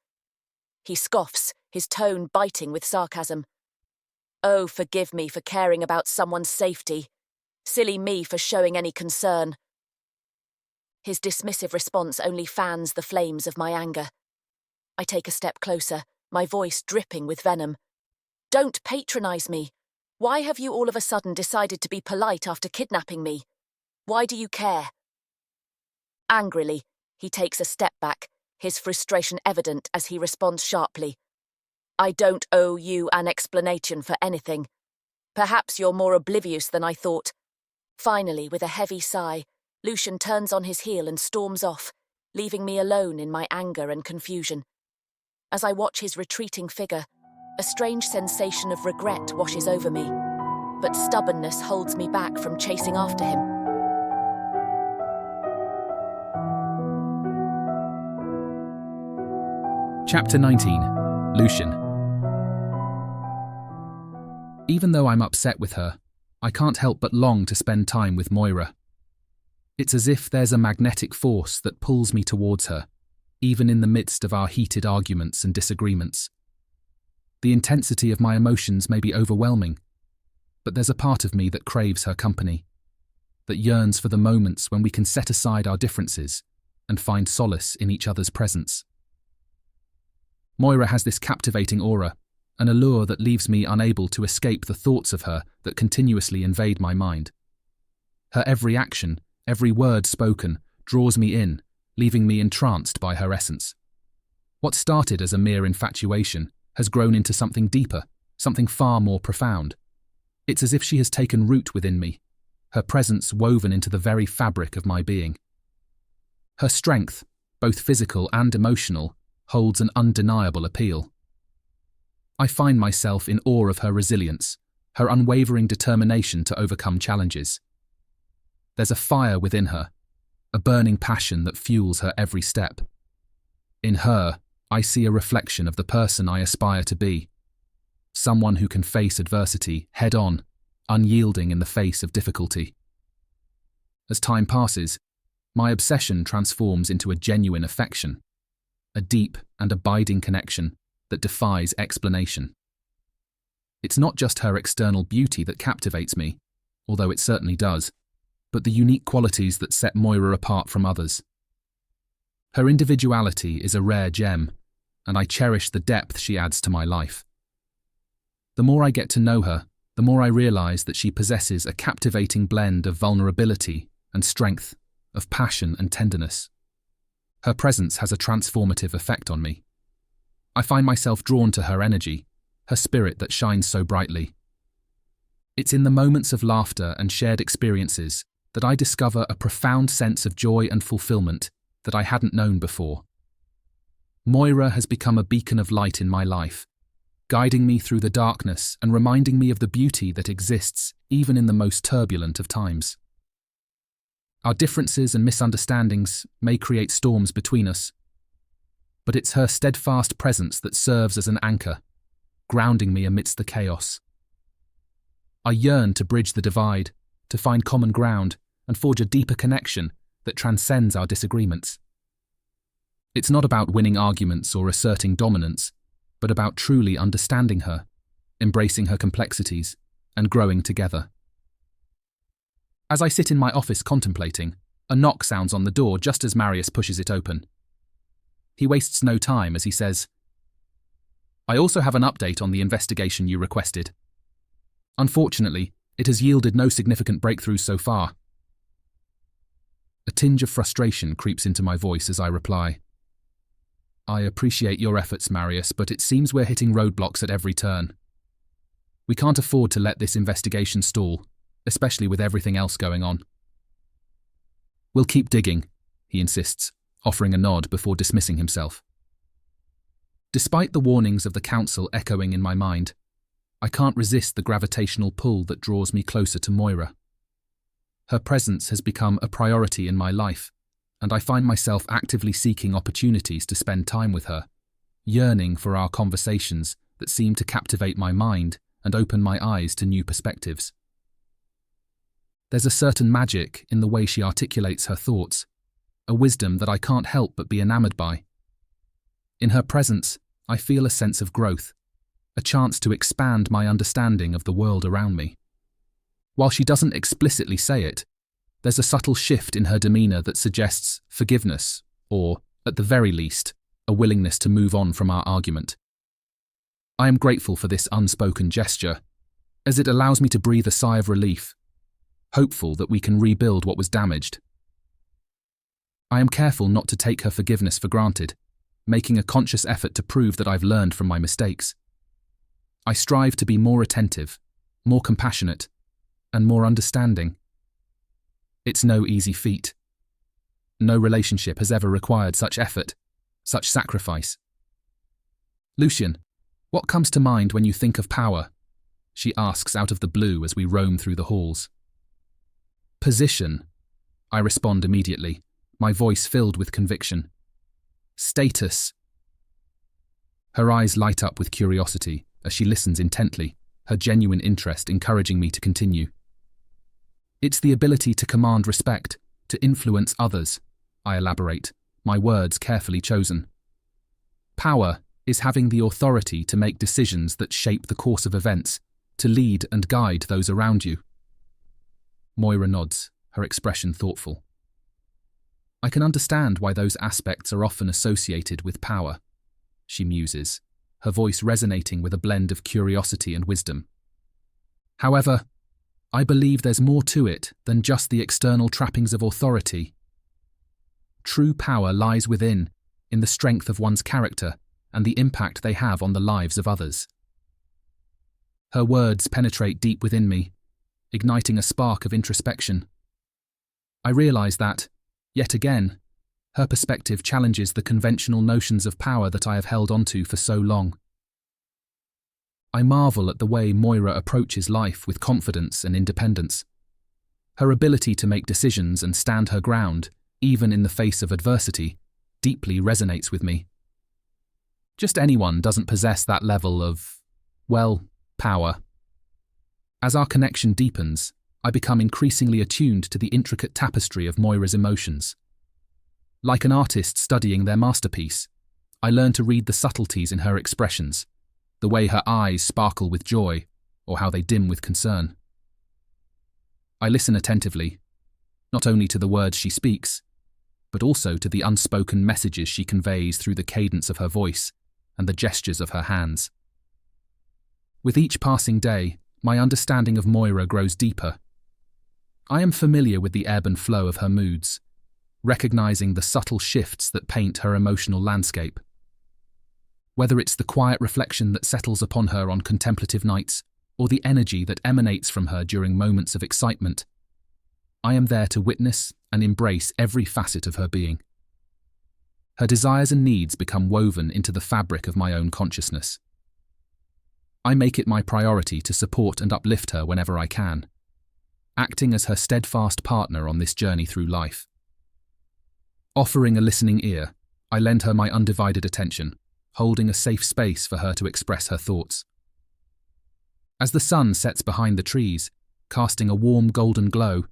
He scoffs, his tone biting with sarcasm. Oh, forgive me for caring about someone's safety. Silly me for showing any concern. His dismissive response only fans the flames of my anger. I take a step closer, my voice dripping with venom. Don't patronize me. Why have you all of a sudden decided to be polite after kidnapping me? Why do you care? Angrily, he takes a step back, his frustration evident as he responds sharply. I don't owe you an explanation for anything. Perhaps you're more oblivious than I thought. Finally, with a heavy sigh, Lucian turns on his heel and storms off, leaving me alone in my anger and confusion. As I watch his retreating figure, a strange sensation of regret washes over me, but stubbornness holds me back from chasing after him. Chapter 19. Lucian. Even though I'm upset with her, I can't help but long to spend time with Moira. It's as if there's a magnetic force that pulls me towards her, even in the midst of our heated arguments and disagreements. The intensity of my emotions may be overwhelming, but there's a part of me that craves her company, that yearns for the moments when we can set aside our differences and find solace in each other's presence. Moira has this captivating aura, an allure that leaves me unable to escape the thoughts of her that continuously invade my mind. Her every action, every word spoken, draws me in, leaving me entranced by her essence. What started as a mere infatuation has grown into something deeper, something far more profound. It's as if she has taken root within me, her presence woven into the very fabric of my being. Her strength, both physical and emotional, holds an undeniable appeal. I find myself in awe of her resilience, her unwavering determination to overcome challenges. There's a fire within her, a burning passion that fuels her every step. In her, I see a reflection of the person I aspire to be, someone who can face adversity head-on, unyielding in the face of difficulty. As time passes, my obsession transforms into a genuine affection, a deep and abiding connection that defies explanation. It's not just her external beauty that captivates me, although it certainly does, but the unique qualities that set Moira apart from others. Her individuality is a rare gem, and I cherish the depth she adds to my life. The more I get to know her, the more I realize that she possesses a captivating blend of vulnerability and strength, of passion and tenderness. Her presence has a transformative effect on me. I find myself drawn to her energy, her spirit that shines so brightly. It's in the moments of laughter and shared experiences that I discover a profound sense of joy and fulfillment that I hadn't known before. Moira has become a beacon of light in my life, guiding me through the darkness and reminding me of the beauty that exists even in the most turbulent of times. Our differences and misunderstandings may create storms between us, but it's her steadfast presence that serves as an anchor, grounding me amidst the chaos. I yearn to bridge the divide, to find common ground, and forge a deeper connection that transcends our disagreements. It's not about winning arguments or asserting dominance, but about truly understanding her, embracing her complexities, and growing together. As I sit in my office contemplating, a knock sounds on the door just as Marius pushes it open. He wastes no time as he says, "I also have an update on the investigation you requested. Unfortunately, it has yielded no significant breakthroughs so far." A tinge of frustration creeps into my voice as I reply, "I appreciate your efforts, Marius, but it seems we're hitting roadblocks at every turn. We can't afford to let this investigation stall, especially with everything else going on." "We'll keep digging," he insists, offering a nod before dismissing himself. Despite the warnings of the council echoing in my mind, I can't resist the gravitational pull that draws me closer to Moira. Her presence has become a priority in my life, and I find myself actively seeking opportunities to spend time with her, yearning for our conversations that seem to captivate my mind and open my eyes to new perspectives. There's a certain magic in the way she articulates her thoughts, a wisdom that I can't help but be enamored by. In her presence, I feel a sense of growth, a chance to expand my understanding of the world around me. While she doesn't explicitly say it, there's a subtle shift in her demeanor that suggests forgiveness, or, at the very least, a willingness to move on from our argument. I am grateful for this unspoken gesture, as it allows me to breathe a sigh of relief, hopeful that we can rebuild what was damaged. I am careful not to take her forgiveness for granted, making a conscious effort to prove that I've learned from my mistakes. I strive to be more attentive, more compassionate, and more understanding. It's no easy feat. No relationship has ever required such effort, such sacrifice. "Lucian, what comes to mind when you think of power?" she asks out of the blue as we roam through the halls. "Position," I respond immediately, my voice filled with conviction. "Status." Her eyes light up with curiosity as she listens intently, her genuine interest encouraging me to continue. "It's the ability to command respect, to influence others," I elaborate, my words carefully chosen. "Power is having the authority to make decisions that shape the course of events, to lead and guide those around you." Moira nods, her expression thoughtful. "I can understand why those aspects are often associated with power," she muses, her voice resonating with a blend of curiosity and wisdom. "However, I believe there's more to it than just the external trappings of authority. True power lies within, in the strength of one's character and the impact they have on the lives of others. Her words penetrate deep within me, igniting a spark of introspection. I realize that, yet again, her perspective challenges the conventional notions of power that I have held onto for so long. I marvel at the way Moira approaches life with confidence and independence. Her ability to make decisions and stand her ground, even in the face of adversity, deeply resonates with me. Just anyone doesn't possess that level of, well, power. As our connection deepens, I become increasingly attuned to the intricate tapestry of Moira's emotions. Like an artist studying their masterpiece, I learn to read the subtleties in her expressions, the way her eyes sparkle with joy, or how they dim with concern. I listen attentively, not only to the words she speaks, but also to the unspoken messages she conveys through the cadence of her voice and the gestures of her hands. With each passing day, my understanding of Moira grows deeper. I am familiar with the ebb and flow of her moods, recognizing the subtle shifts that paint her emotional landscape. Whether it's the quiet reflection that settles upon her on contemplative nights, or the energy that emanates from her during moments of excitement, I am there to witness and embrace every facet of her being. Her desires and needs become woven into the fabric of my own consciousness. I make it my priority to support and uplift her whenever I can, acting as her steadfast partner on this journey through life. Offering a listening ear, I lend her my undivided attention, holding a safe space for her to express her thoughts. As the sun sets behind the trees, casting a warm golden glow,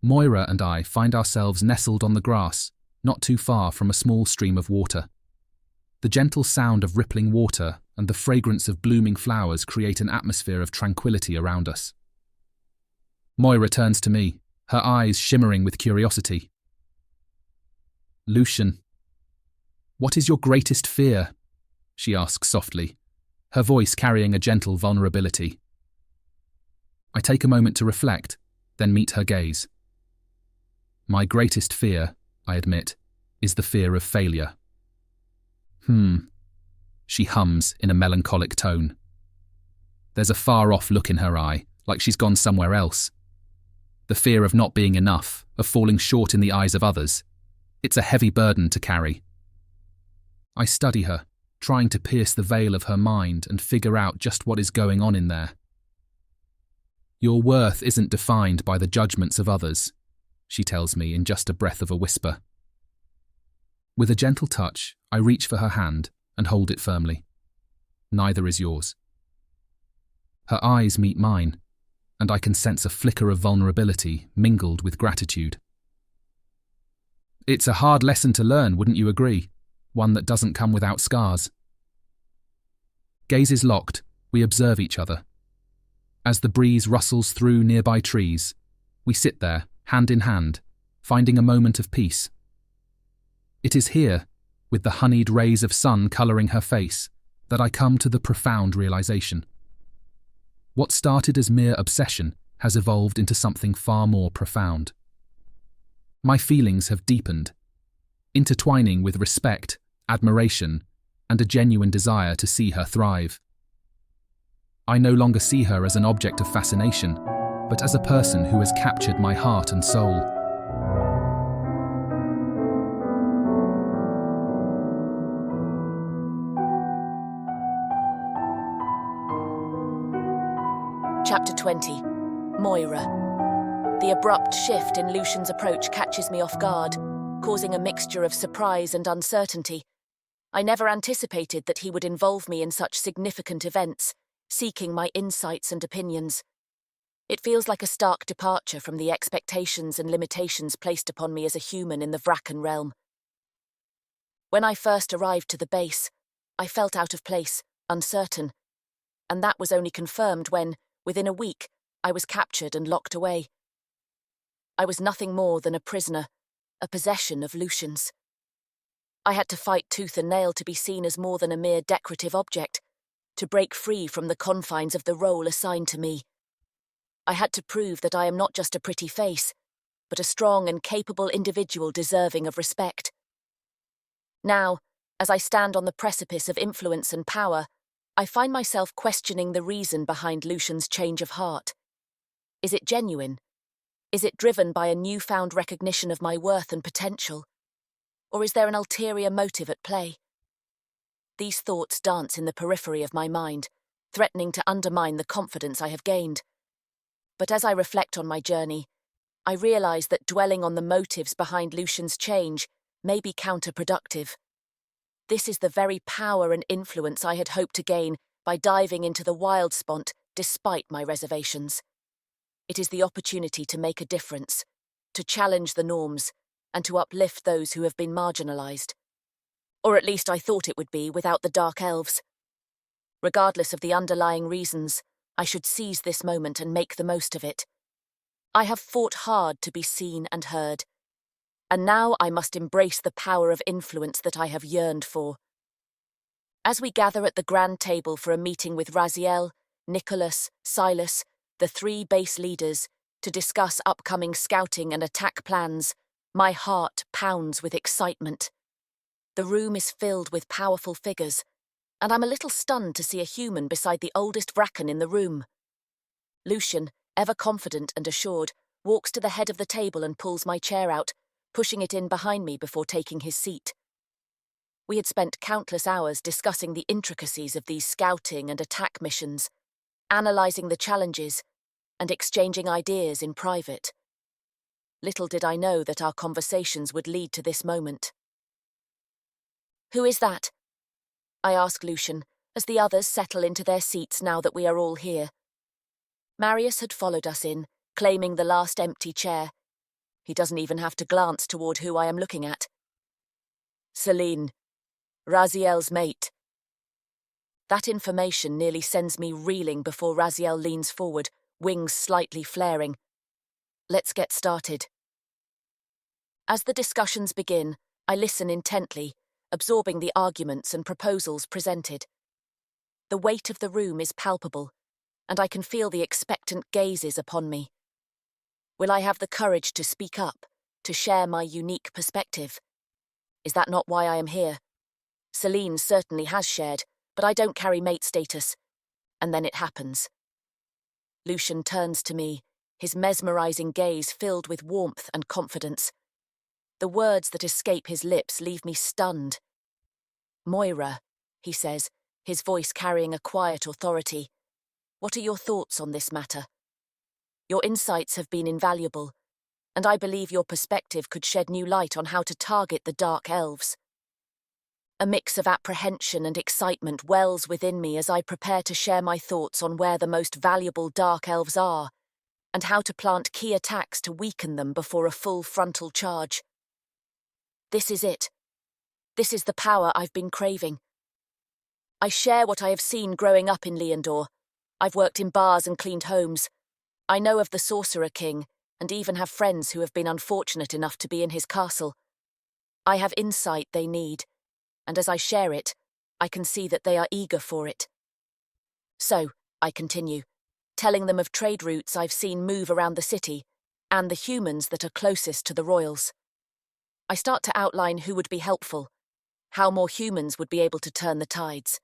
Moira and I find ourselves nestled on the grass, not too far from a small stream of water. The gentle sound of rippling water and the fragrance of blooming flowers create an atmosphere of tranquility around us. Moira turns to me, her eyes shimmering with curiosity. "Lucian, what is your greatest fear?" she asks softly, her voice carrying a gentle vulnerability. I take a moment to reflect, then meet her gaze. My greatest fear, I admit, is the fear of failure. She hums in a melancholic tone. There's a far-off look in her eye, like she's gone somewhere else. The fear of not being enough, of falling short in the eyes of others. It's a heavy burden to carry. I study her, trying to pierce the veil of her mind and figure out just what is going on in there. Your worth isn't defined by the judgments of others, she tells me in just a breath of a whisper. With a gentle touch, I reach for her hand and hold it firmly. Neither is yours. Her eyes meet mine, and I can sense a flicker of vulnerability mingled with gratitude. It's a hard lesson to learn, wouldn't you agree? One that doesn't come without scars. Gazes locked, we observe each other. As the breeze rustles through nearby trees, we sit there, hand in hand, finding a moment of peace. It is here, with the honeyed rays of sun colouring her face, that I come to the profound realisation. What started as mere obsession has evolved into something far more profound. My feelings have deepened, intertwining with respect, admiration, and a genuine desire to see her thrive. I no longer see her as an object of fascination, but as a person who has captured my heart and soul. Chapter 20. Moira. The abrupt shift in Lucian's approach catches me off guard, causing a mixture of surprise and uncertainty. I never anticipated that he would involve me in such significant events, seeking my insights and opinions. It feels like a stark departure from the expectations and limitations placed upon me as a human in the vrakken realm. When I first arrived to the base, I felt out of place, uncertain, and that was only confirmed when, within a week, I was captured and locked away. I was nothing more than a prisoner, a possession of Lucian's. I had to fight tooth and nail to be seen as more than a mere decorative object, to break free from the confines of the role assigned to me. I had to prove that I am not just a pretty face, but a strong and capable individual deserving of respect. Now, as I stand on the precipice of influence and power, I find myself questioning the reason behind Lucian's change of heart. Is it genuine? Is it driven by a newfound recognition of my worth and potential? Or is there an ulterior motive at play? These thoughts dance in the periphery of my mind, threatening to undermine the confidence I have gained. But as I reflect on my journey, I realize that dwelling on the motives behind Lucian's change may be counterproductive. This is the very power and influence I had hoped to gain by diving into the wild spot despite my reservations. It is the opportunity to make a difference, to challenge the norms, and to uplift those who have been marginalized. Or at least I thought it would be without the Dark Elves. Regardless of the underlying reasons, I should seize this moment and make the most of it. I have fought hard to be seen and heard, and now I must embrace the power of influence that I have yearned for. As we gather at the grand table for a meeting with Raziel, Nicholas, Silas, the three base leaders, to discuss upcoming scouting and attack plans, my heart pounds with excitement. The room is filled with powerful figures, and I'm a little stunned to see a human beside the oldest vrakken in the room. Lucian, ever confident and assured, walks to the head of the table and pulls my chair out, pushing it in behind me before taking his seat. We had spent countless hours discussing the intricacies of these scouting and attack missions, analysing the challenges, and exchanging ideas in private. Little did I know that our conversations would lead to this moment. "Who is that?" I ask Lucian, as the others settle into their seats now that we are all here. Marius had followed us in, claiming the last empty chair. He doesn't even have to glance toward who I am looking at. "Celine, Raziel's mate." That information nearly sends me reeling before Raziel leans forward, wings slightly flaring. Let's get started. As the discussions begin, I listen intently, absorbing the arguments and proposals presented. The weight of the room is palpable, and I can feel the expectant gazes upon me. Will I have the courage to speak up, to share my unique perspective? Is that not why I am here? Celine certainly has shared, but I don't carry mate status. And then it happens. Lucian turns to me, his mesmerizing gaze filled with warmth and confidence. The words that escape his lips leave me stunned. "Moira," he says, his voice carrying a quiet authority. "What are your thoughts on this matter? Your insights have been invaluable, and I believe your perspective could shed new light on how to target the Dark Elves." A mix of apprehension and excitement wells within me as I prepare to share my thoughts on where the most valuable Dark Elves are, and how to plant key attacks to weaken them before a full frontal charge. This is it. This is the power I've been craving. I share what I have seen growing up in Leondor. I've worked in bars and cleaned homes. I know of the Sorcerer King, and even have friends who have been unfortunate enough to be in his castle. I have insight they need, and as I share it, I can see that they are eager for it. So, I continue, telling them of trade routes I've seen move around the city, and the humans that are closest to the royals. I start to outline who would be helpful, how more humans would be able to turn the tides.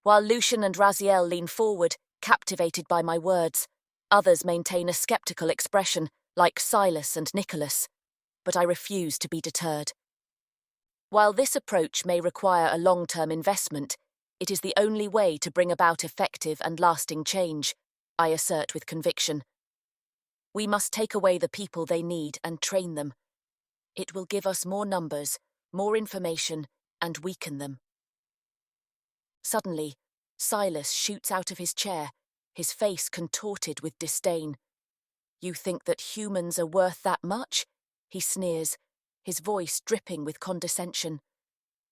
While Lucian and Raziel lean forward, captivated by my words, others maintain a skeptical expression, like Silas and Nicholas, but I refuse to be deterred. While this approach may require a long-term investment, it is the only way to bring about effective and lasting change, I assert with conviction. We must take away the people they need and train them. It will give us more numbers, more information, and weaken them. Suddenly, Silas shoots out of his chair, his face contorted with disdain. "You think that humans are worth that much?" he sneers, his voice dripping with condescension.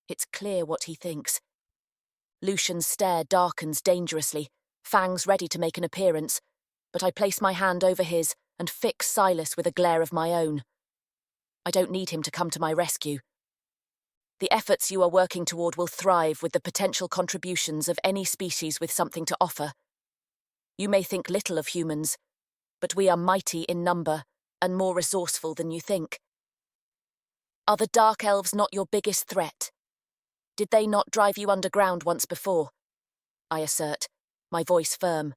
It's clear what he thinks. Lucian's stare darkens dangerously, fangs ready to make an appearance, but I place my hand over his and fix Silas with a glare of my own. I don't need him to come to my rescue. The efforts you are working toward will thrive with the potential contributions of any species with something to offer. You may think little of humans, but we are mighty in number and more resourceful than you think. Are the Dark Elves not your biggest threat? Did they not drive you underground once before? I assert, my voice firm.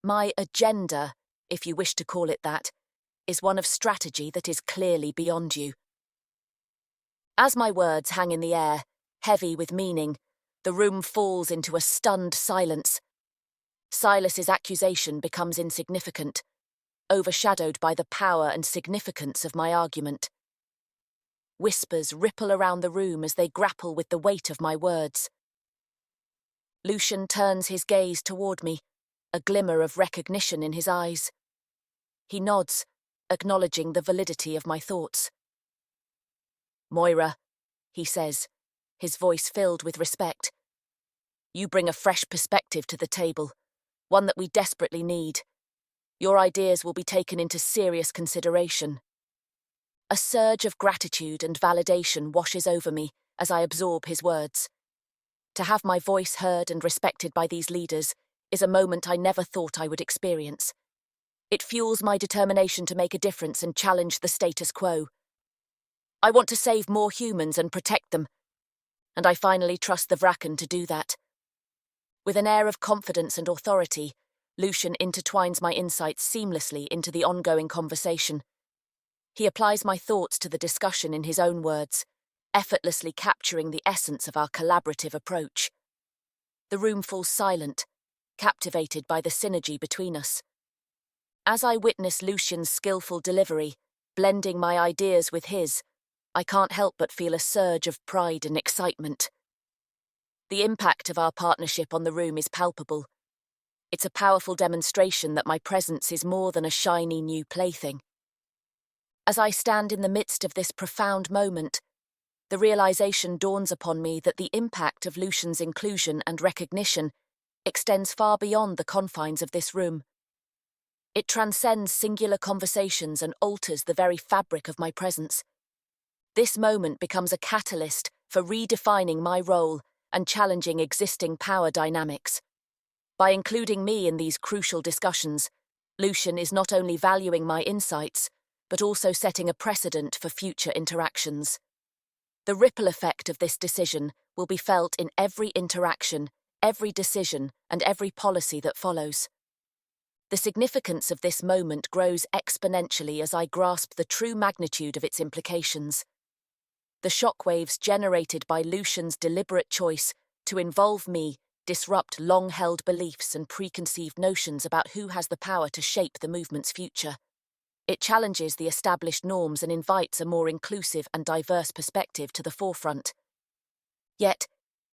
My agenda, if you wish to call it that, is one of strategy that is clearly beyond you. As my words hang in the air, heavy with meaning, the room falls into a stunned silence. Silas's accusation becomes insignificant, overshadowed by the power and significance of my argument. Whispers ripple around the room as they grapple with the weight of my words. Lucian turns his gaze toward me, a glimmer of recognition in his eyes. He nods, acknowledging the validity of my thoughts. Moira, he says, his voice filled with respect. You bring a fresh perspective to the table, one that we desperately need. Your ideas will be taken into serious consideration. A surge of gratitude and validation washes over me as I absorb his words. To have my voice heard and respected by these leaders is a moment I never thought I would experience. It fuels my determination to make a difference and challenge the status quo. I want to save more humans and protect them, and I finally trust the vrakken to do that. With an air of confidence and authority, Lucian intertwines my insights seamlessly into the ongoing conversation. He applies my thoughts to the discussion in his own words, effortlessly capturing the essence of our collaborative approach. The room falls silent, captivated by the synergy between us. As I witness Lucian's skillful delivery, blending my ideas with his, I can't help but feel a surge of pride and excitement. The impact of our partnership on the room is palpable. It's a powerful demonstration that my presence is more than a shiny new plaything. As I stand in the midst of this profound moment, the realization dawns upon me that the impact of Lucian's inclusion and recognition extends far beyond the confines of this room. It transcends singular conversations and alters the very fabric of my presence. This moment becomes a catalyst for redefining my role and challenging existing power dynamics. By including me in these crucial discussions, Lucian is not only valuing my insights, but also setting a precedent for future interactions. The ripple effect of this decision will be felt in every interaction, every decision, and every policy that follows. The significance of this moment grows exponentially as I grasp the true magnitude of its implications. The shockwaves generated by Lucian's deliberate choice to involve me disrupt long-held beliefs and preconceived notions about who has the power to shape the movement's future. It challenges the established norms and invites a more inclusive and diverse perspective to the forefront. Yet,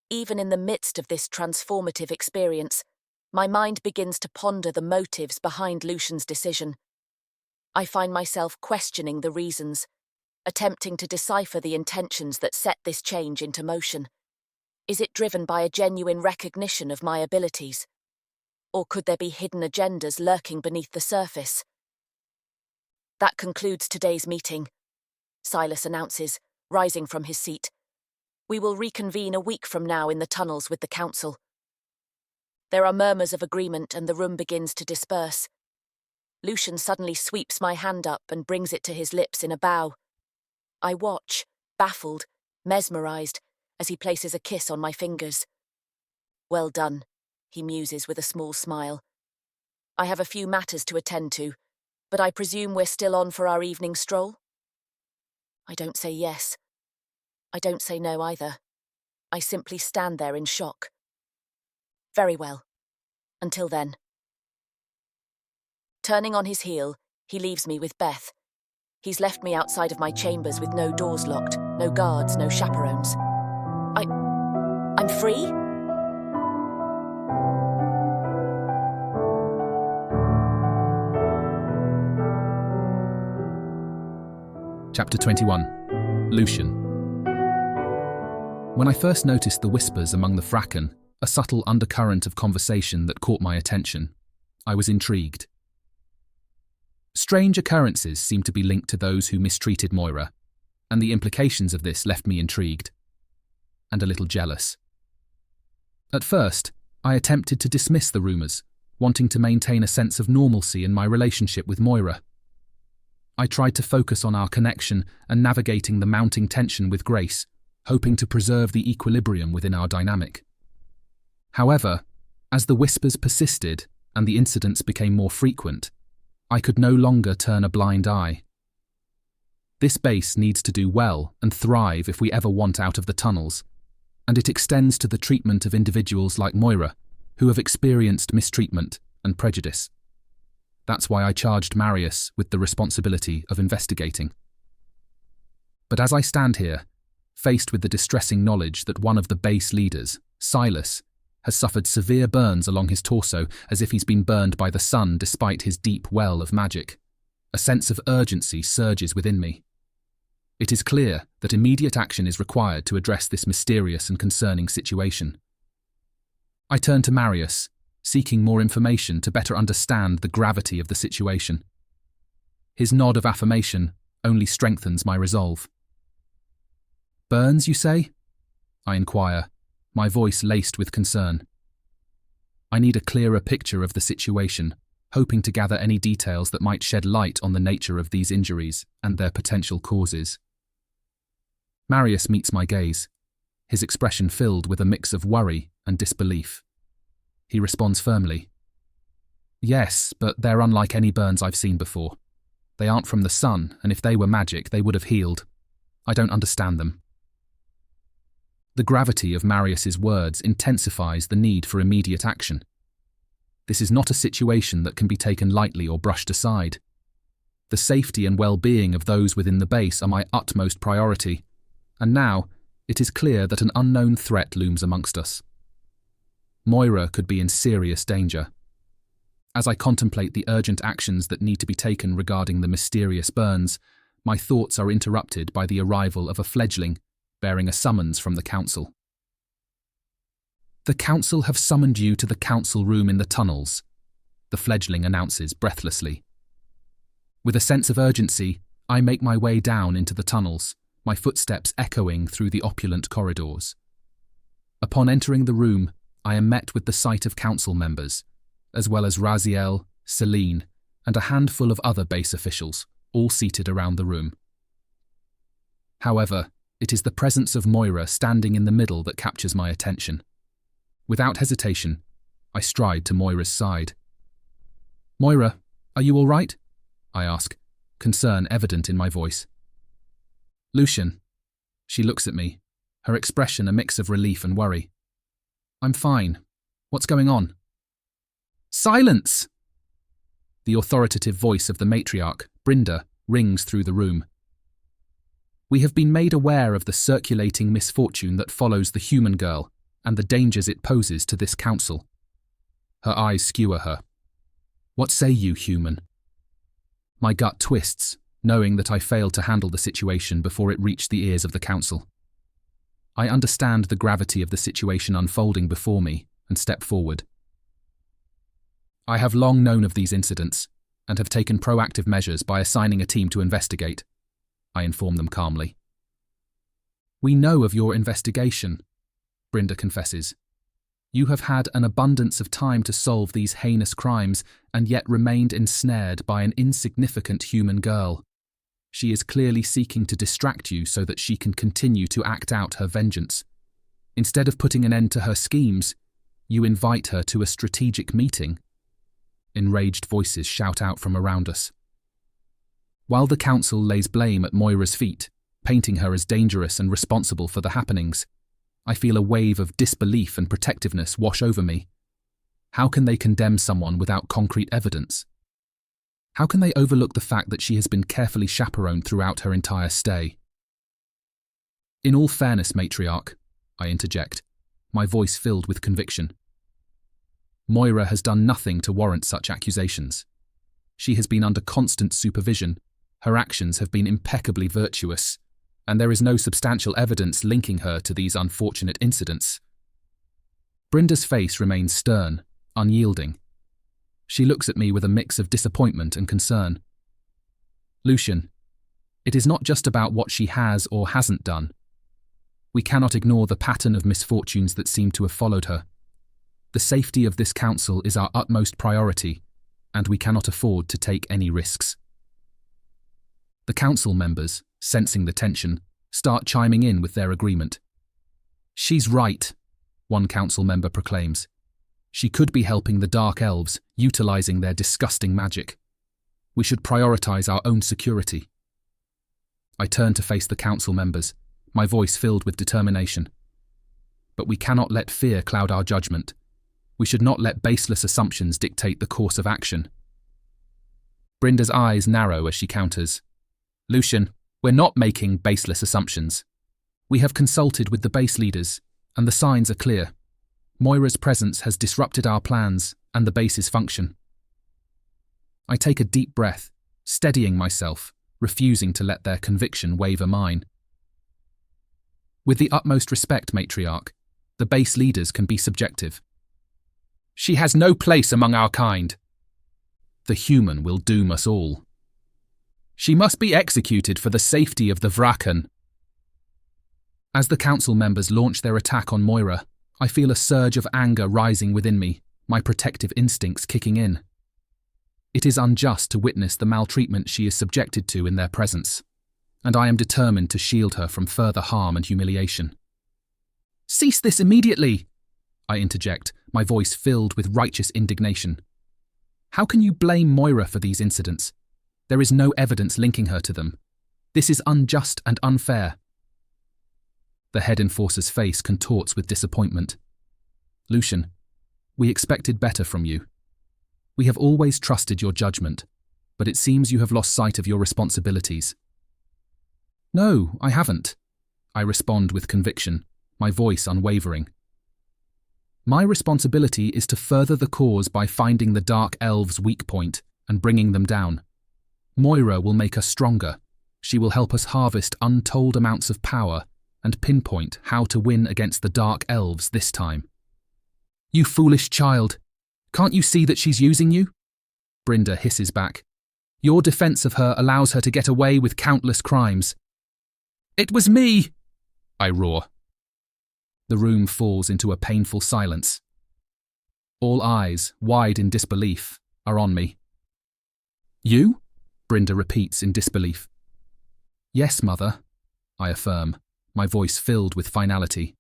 even in the midst of this transformative experience, my mind begins to ponder the motives behind Lucian's decision. I find myself questioning the reasons, attempting to decipher the intentions that set this change into motion. Is it driven by a genuine recognition of my abilities? Or could there be hidden agendas lurking beneath the surface? That concludes today's meeting, Silas announces, rising from his seat. We will reconvene a week from now in the tunnels with the council. There are murmurs of agreement and the room begins to disperse. Lucian suddenly sweeps my hand up and brings it to his lips in a bow. I watch, baffled, mesmerized, as he places a kiss on my fingers. Well done, he muses with a small smile. I have a few matters to attend to, but I presume we're still on for our evening stroll? I don't say yes. I don't say no either. I simply stand there in shock. Very well. Until then. Turning on his heel, he leaves me with Beth. He's left me outside of my chambers with no doors locked, no guards, no chaperones. I'm free? Chapter 21. Lucian. When I first noticed the whispers among the vrakken, a subtle undercurrent of conversation that caught my attention, I was intrigued. Strange occurrences seemed to be linked to those who mistreated Moira, and the implications of this left me intrigued, and a little jealous. At first, I attempted to dismiss the rumours, wanting to maintain a sense of normalcy in my relationship with Moira. I tried to focus on our connection and navigating the mounting tension with grace, hoping to preserve the equilibrium within our dynamic. However, as the whispers persisted and the incidents became more frequent, I could no longer turn a blind eye. This base needs to do well and thrive if we ever want out of the tunnels, and it extends to the treatment of individuals like Moira, who have experienced mistreatment and prejudice. That's why I charged Marius with the responsibility of investigating. But as I stand here, faced with the distressing knowledge that one of the base leaders, Silas, has suffered severe burns along his torso as if he's been burned by the sun despite his deep well of magic, a sense of urgency surges within me. It is clear that immediate action is required to address this mysterious and concerning situation. I turn to Marius, seeking more information to better understand the gravity of the situation. His nod of affirmation only strengthens my resolve. "Burns, you say?" I inquire, my voice laced with concern. I need a clearer picture of the situation, hoping to gather any details that might shed light on the nature of these injuries and their potential causes. Marius meets my gaze, his expression filled with a mix of worry and disbelief. He responds firmly. "Yes, but they're unlike any burns I've seen before. They aren't from the sun, and if they were magic, they would have healed. I don't understand them." The gravity of Marius's words intensifies the need for immediate action. This is not a situation that can be taken lightly or brushed aside. The safety and well-being of those within the base are my utmost priority, and now it is clear that an unknown threat looms amongst us. Moira could be in serious danger. As I contemplate the urgent actions that need to be taken regarding the mysterious burns, my thoughts are interrupted by the arrival of a fledgling bearing a summons from the council. "The council have summoned you to the council room in the tunnels," the fledgling announces breathlessly. With a sense of urgency, I make my way down into the tunnels, my footsteps echoing through the opulent corridors. Upon entering the room, I am met with the sight of council members, as well as Raziel, Celine, and a handful of other base officials, all seated around the room. However, it is the presence of Moira standing in the middle that captures my attention. Without hesitation, I stride to Moira's side. "Moira, are you all right?" I ask, concern evident in my voice. "Lucian." She looks at me, her expression a mix of relief and worry. "I'm fine. What's going on?" "Silence!" The authoritative voice of the matriarch, Brinda, rings through the room. "We have been made aware of the circulating misfortune that follows the human girl and the dangers it poses to this council." Her eyes skewer her. "What say you, human?" My gut twists, knowing that I failed to handle the situation before it reached the ears of the council. I understand the gravity of the situation unfolding before me and step forward. "I have long known of these incidents and have taken proactive measures by assigning a team to investigate," I inform them calmly. "We know of your investigation," Brinda confesses. "You have had an abundance of time to solve these heinous crimes and yet remained ensnared by an insignificant human girl. She is clearly seeking to distract you so that she can continue to act out her vengeance. Instead of putting an end to her schemes, you invite her to a strategic meeting." Enraged voices shout out from around us. While the council lays blame at Moira's feet, painting her as dangerous and responsible for the happenings, I feel a wave of disbelief and protectiveness wash over me. How can they condemn someone without concrete evidence? How can they overlook the fact that she has been carefully chaperoned throughout her entire stay? "In all fairness, matriarch," I interject, my voice filled with conviction. "Moira has done nothing to warrant such accusations. She has been under constant supervision, her actions have been impeccably virtuous, and there is no substantial evidence linking her to these unfortunate incidents." Brinda's face remains stern, unyielding. She looks at me with a mix of disappointment and concern. "Lucian, it is not just about what she has or hasn't done. We cannot ignore the pattern of misfortunes that seem to have followed her. The safety of this council is our utmost priority, and we cannot afford to take any risks. The council members, sensing the tension, start chiming in with their agreement. "She's right," one council member proclaims. "She could be helping the Dark Elves, utilizing their disgusting magic. We should prioritize our own security." I turn to face the council members, my voice filled with determination. But we cannot let fear cloud our judgment. We should not let baseless assumptions dictate the course of action. Brinda's eyes narrow as she counters. "Lucian, we're not making baseless assumptions. We have consulted with the base leaders, and the signs are clear. Moira's presence has disrupted our plans and the base's function." I take a deep breath, steadying myself, refusing to let their conviction waver mine. "With the utmost respect, matriarch, the base leaders can be subjective. She has no place among our kind. The human will doom us all. She must be executed for the safety of the vrakken." As the council members launch their attack on Moira, I feel a surge of anger rising within me, my protective instincts kicking in. It is unjust to witness the maltreatment she is subjected to in their presence, and I am determined to shield her from further harm and humiliation. "Cease this immediately!" I interject, my voice filled with righteous indignation. "How can you blame Moira for these incidents? There is no evidence linking her to them. This is unjust and unfair." The head enforcer's face contorts with disappointment. "Lucian, we expected better from you. We have always trusted your judgment, but it seems you have lost sight of your responsibilities." "No, I haven't," I respond with conviction, my voice unwavering. "My responsibility is to further the cause by finding the Dark Elves' weak point and bringing them down. Moira will make us stronger. She will help us harvest untold amounts of power and pinpoint how to win against the Dark Elves this time." "You foolish child! Can't you see that she's using you?" Brinda hisses back. "Your defense of her allows her to get away with countless crimes." "It was me!" I roar. The room falls into a painful silence. All eyes, wide in disbelief, are on me. "You?" Brinda repeats in disbelief. "Yes, Mother," I affirm, my voice filled with finality.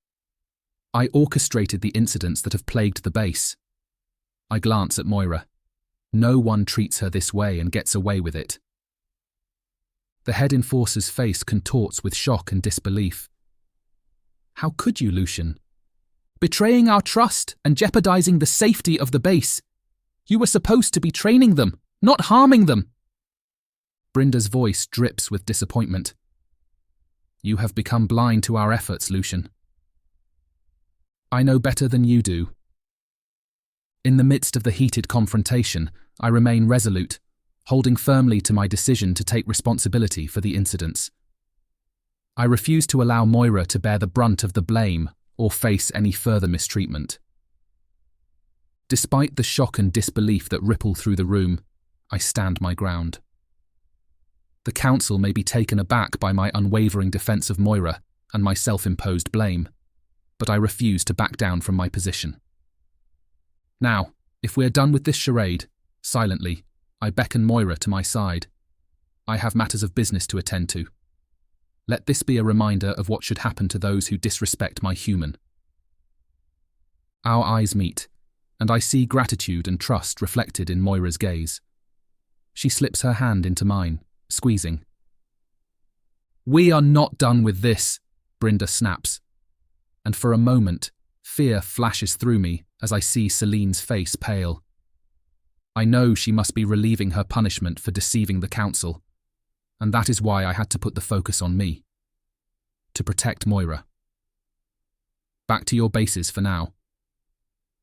"I orchestrated the incidents that have plagued the base." I glance at Moira. No one treats her this way and gets away with it. The head enforcer's face contorts with shock and disbelief. "How could you, Lucian? Betraying our trust and jeopardizing the safety of the base. You were supposed to be training them, not harming them." Brinda's voice drips with disappointment. "You have become blind to our efforts, Lucian." "I know better than you do." In the midst of the heated confrontation, I remain resolute, holding firmly to my decision to take responsibility for the incidents. I refuse to allow Moira to bear the brunt of the blame or face any further mistreatment. Despite the shock and disbelief that ripple through the room, I stand my ground. The council may be taken aback by my unwavering defense of Moira and my self-imposed blame, but I refuse to back down from my position. Now, if we're done with this charade, silently, I beckon Moira to my side. I have matters of business to attend to. Let this be a reminder of what should happen to those who disrespect my human. Our eyes meet, and I see gratitude and trust reflected in Moira's gaze. She slips her hand into mine, squeezing. "We are not done with this," Brinda snaps. And for a moment, fear flashes through me as I see Celine's face pale. I know she must be relieving her punishment for deceiving the council, and that is why I had to put the focus on me. To protect Moira. Back to your bases for now.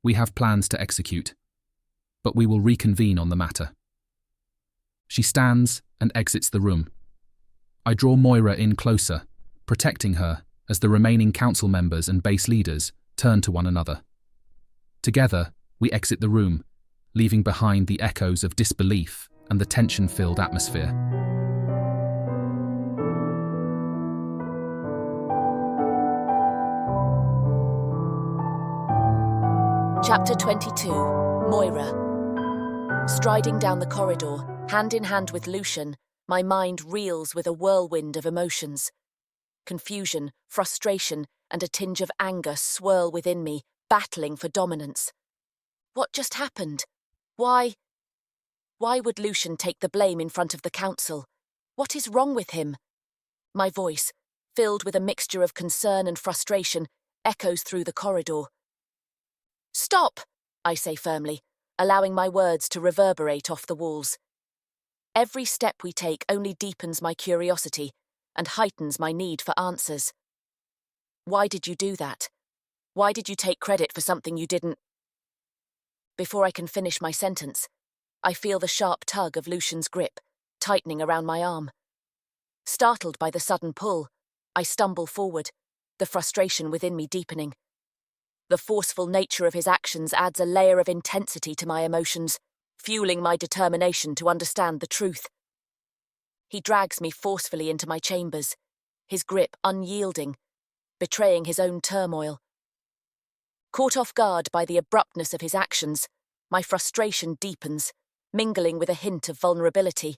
We have plans to execute, but we will reconvene on the matter. She stands and exits the room. I draw Moira in closer, protecting her as the remaining council members and base leaders turn to one another. Together, we exit the room, leaving behind the echoes of disbelief and the tension-filled atmosphere. Chapter 22, Moira. Striding down the corridor, hand in hand with Lucian, my mind reels with a whirlwind of emotions. Confusion, frustration, and a tinge of anger swirl within me, battling for dominance. What just happened? Why would Lucian take the blame in front of the council? What is wrong with him? My voice, filled with a mixture of concern and frustration, echoes through the corridor. Stop, I say firmly, allowing my words to reverberate off the walls. Every step we take only deepens my curiosity and heightens my need for answers. Why did you do that? Why did you take credit for something you didn't? Before I can finish my sentence, I feel the sharp tug of Lucian's grip, tightening around my arm. Startled by the sudden pull, I stumble forward, the frustration within me deepening. The forceful nature of his actions adds a layer of intensity to my emotions, fueling my determination to understand the truth. He drags me forcefully into my chambers, his grip unyielding, betraying his own turmoil. Caught off guard by the abruptness of his actions, my frustration deepens, mingling with a hint of vulnerability.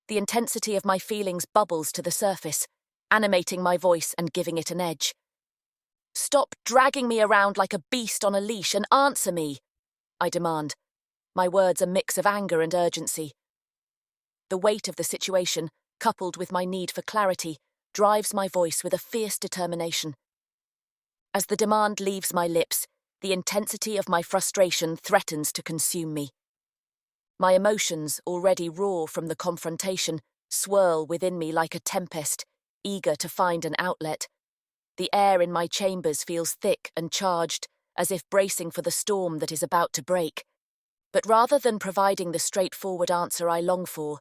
The intensity of my feelings bubbles to the surface, animating my voice and giving it an edge. Stop dragging me around like a beast on a leash and answer me, I demand, my words a mix of anger and urgency. The weight of the situation, coupled with my need for clarity, drives my voice with a fierce determination. As the demand leaves my lips, the intensity of my frustration threatens to consume me. My emotions, already raw from the confrontation, swirl within me like a tempest, eager to find an outlet. The air in my chambers feels thick and charged, as if bracing for the storm that is about to break. But rather than providing the straightforward answer I long for,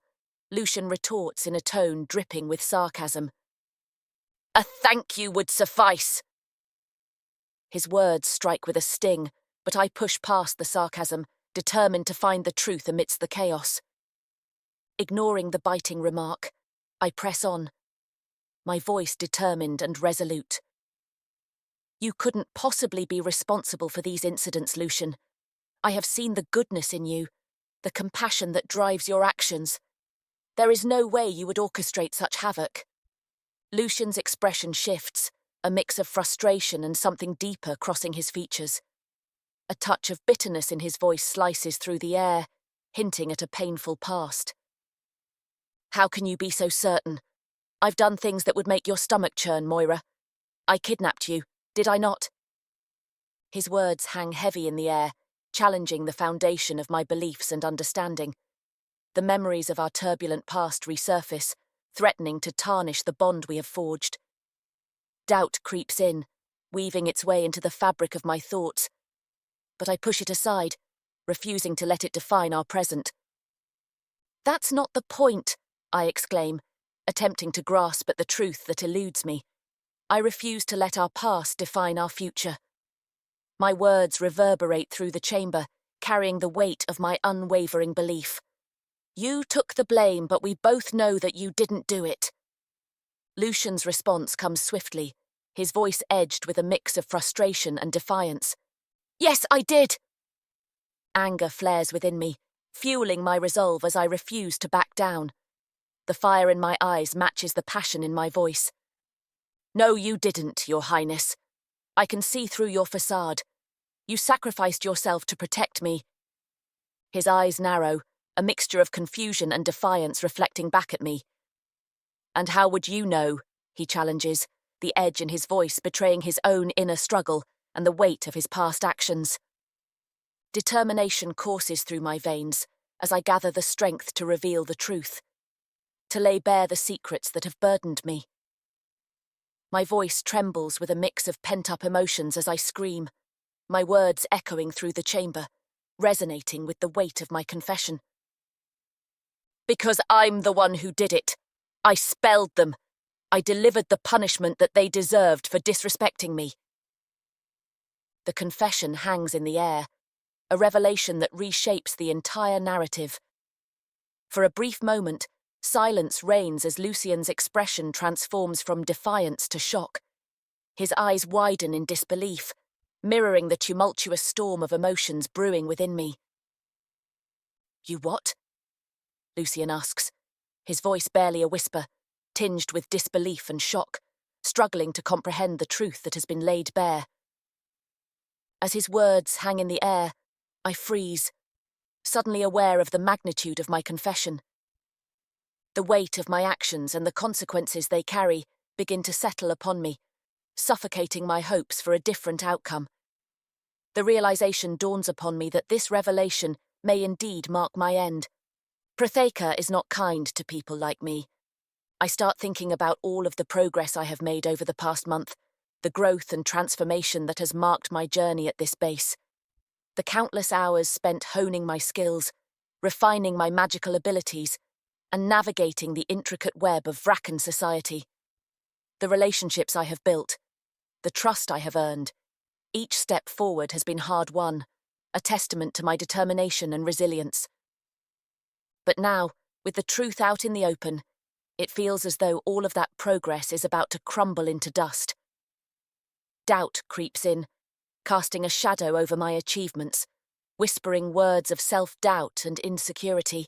Lucian retorts in a tone dripping with sarcasm. A thank you would suffice. His words strike with a sting, but I push past the sarcasm, determined to find the truth amidst the chaos. Ignoring the biting remark, I press on, my voice determined and resolute. You couldn't possibly be responsible for these incidents, Lucian. I have seen the goodness in you, the compassion that drives your actions. There is no way you would orchestrate such havoc. Lucian's expression shifts, a mix of frustration and something deeper crossing his features. A touch of bitterness in his voice slices through the air, hinting at a painful past. How can you be so certain? I've done things that would make your stomach churn, Moira. I kidnapped you, did I not? His words hang heavy in the air, challenging the foundation of my beliefs and understanding. The memories of our turbulent past resurface, threatening to tarnish the bond we have forged. Doubt creeps in, weaving its way into the fabric of my thoughts. But I push it aside, refusing to let it define our present. That's not the point, I exclaim, attempting to grasp at the truth that eludes me. I refuse to let our past define our future. My words reverberate through the chamber, carrying the weight of my unwavering belief. You took the blame, but we both know that you didn't do it. Lucian's response comes swiftly, his voice edged with a mix of frustration and defiance. Yes, I did! Anger flares within me, fueling my resolve as I refuse to back down. The fire in my eyes matches the passion in my voice. No, you didn't, Your Highness. I can see through your facade. You sacrificed yourself to protect me. His eyes narrow, a mixture of confusion and defiance reflecting back at me. And how would you know? He challenges, the edge in his voice betraying his own inner struggle and the weight of his past actions. Determination courses through my veins as I gather the strength to reveal the truth, to lay bare the secrets that have burdened me. My voice trembles with a mix of pent-up emotions as I scream, my words echoing through the chamber, resonating with the weight of my confession. Because I'm the one who did it. I spelled them. I delivered the punishment that they deserved for disrespecting me. The confession hangs in the air, a revelation that reshapes the entire narrative. For a brief moment, silence reigns as Lucian's expression transforms from defiance to shock. His eyes widen in disbelief, mirroring the tumultuous storm of emotions brewing within me. "You what?" Lucian asks, his voice barely a whisper, tinged with disbelief and shock, struggling to comprehend the truth that has been laid bare. As his words hang in the air, I freeze, suddenly aware of the magnitude of my confession. The weight of my actions and the consequences they carry begin to settle upon me, suffocating my hopes for a different outcome. The realization dawns upon me that this revelation may indeed mark my end. Protheka is not kind to people like me. I start thinking about all of the progress I have made over the past month, the growth and transformation that has marked my journey at this base. The countless hours spent honing my skills, refining my magical abilities, and navigating the intricate web of vrakken society. The relationships I have built, the trust I have earned, each step forward has been hard won, a testament to my determination and resilience. But now, with the truth out in the open, it feels as though all of that progress is about to crumble into dust. Doubt creeps in, casting a shadow over my achievements, whispering words of self-doubt and insecurity.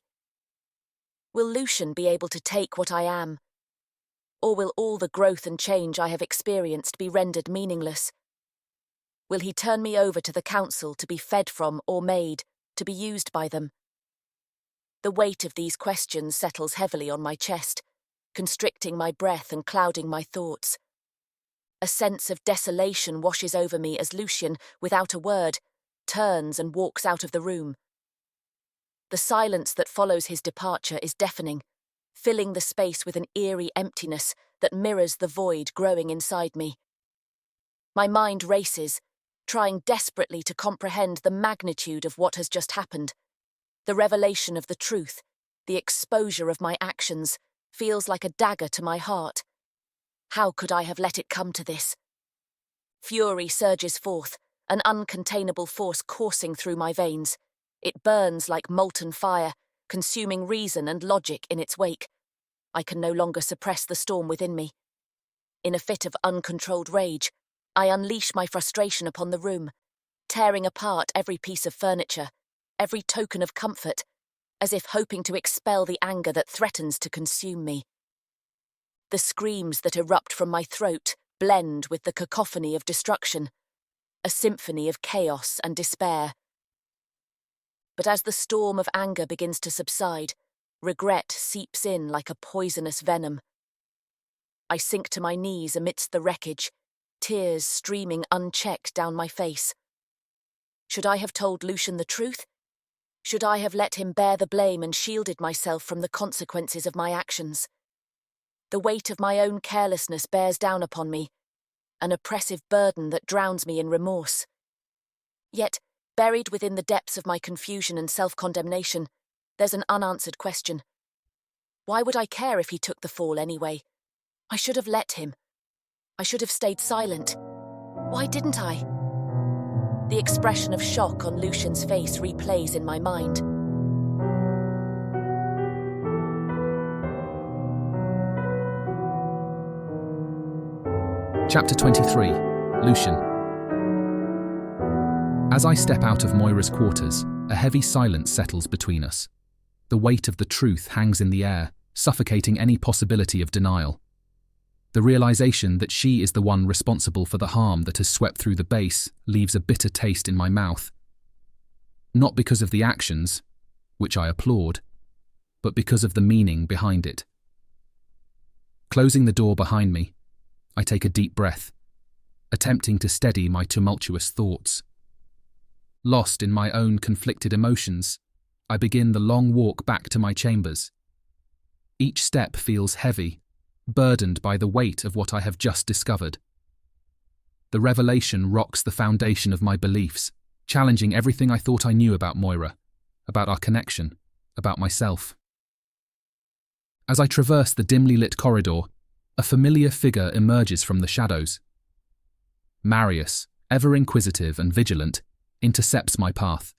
Will Lucian be able to take what I am? Or will all the growth and change I have experienced be rendered meaningless? Will he turn me over to the council to be fed from or made, to be used by them? The weight of these questions settles heavily on my chest, constricting my breath and clouding my thoughts. A sense of desolation washes over me as Lucian, without a word, turns and walks out of the room. The silence that follows his departure is deafening, filling the space with an eerie emptiness that mirrors the void growing inside me. My mind races, trying desperately to comprehend the magnitude of what has just happened. The revelation of the truth, the exposure of my actions, feels like a dagger to my heart. How could I have let it come to this? Fury surges forth, an uncontainable force coursing through my veins. It burns like molten fire, consuming reason and logic in its wake. I can no longer suppress the storm within me. In a fit of uncontrolled rage, I unleash my frustration upon the room, tearing apart every piece of furniture, every token of comfort, as if hoping to expel the anger that threatens to consume me. The screams that erupt from my throat blend with the cacophony of destruction, a symphony of chaos and despair. But as the storm of anger begins to subside, regret seeps in like a poisonous venom. I sink to my knees amidst the wreckage, tears streaming unchecked down my face. Should I have told Lucian the truth? Should I have let him bear the blame and shielded myself from the consequences of my actions? The weight of my own carelessness bears down upon me, an oppressive burden that drowns me in remorse. Yet, buried within the depths of my confusion and self-condemnation, there's an unanswered question. Why would I care if he took the fall anyway? I should have let him. I should have stayed silent. Why didn't I? The expression of shock on Lucian's face replays in my mind. Chapter 23, Lucian. As I step out of Moira's quarters, a heavy silence settles between us. The weight of the truth hangs in the air, suffocating any possibility of denial. The realization that she is the one responsible for the harm that has swept through the base leaves a bitter taste in my mouth. Not because of the actions, which I applaud, but because of the meaning behind it. Closing the door behind me, I take a deep breath, attempting to steady my tumultuous thoughts. Lost in my own conflicted emotions, I begin the long walk back to my chambers. Each step feels heavy, burdened by the weight of what I have just discovered. The revelation rocks the foundation of my beliefs, challenging everything I thought I knew about Moira, about our connection, about myself. As I traverse the dimly lit corridor, a familiar figure emerges from the shadows. Marius, ever inquisitive and vigilant, intercepts my path.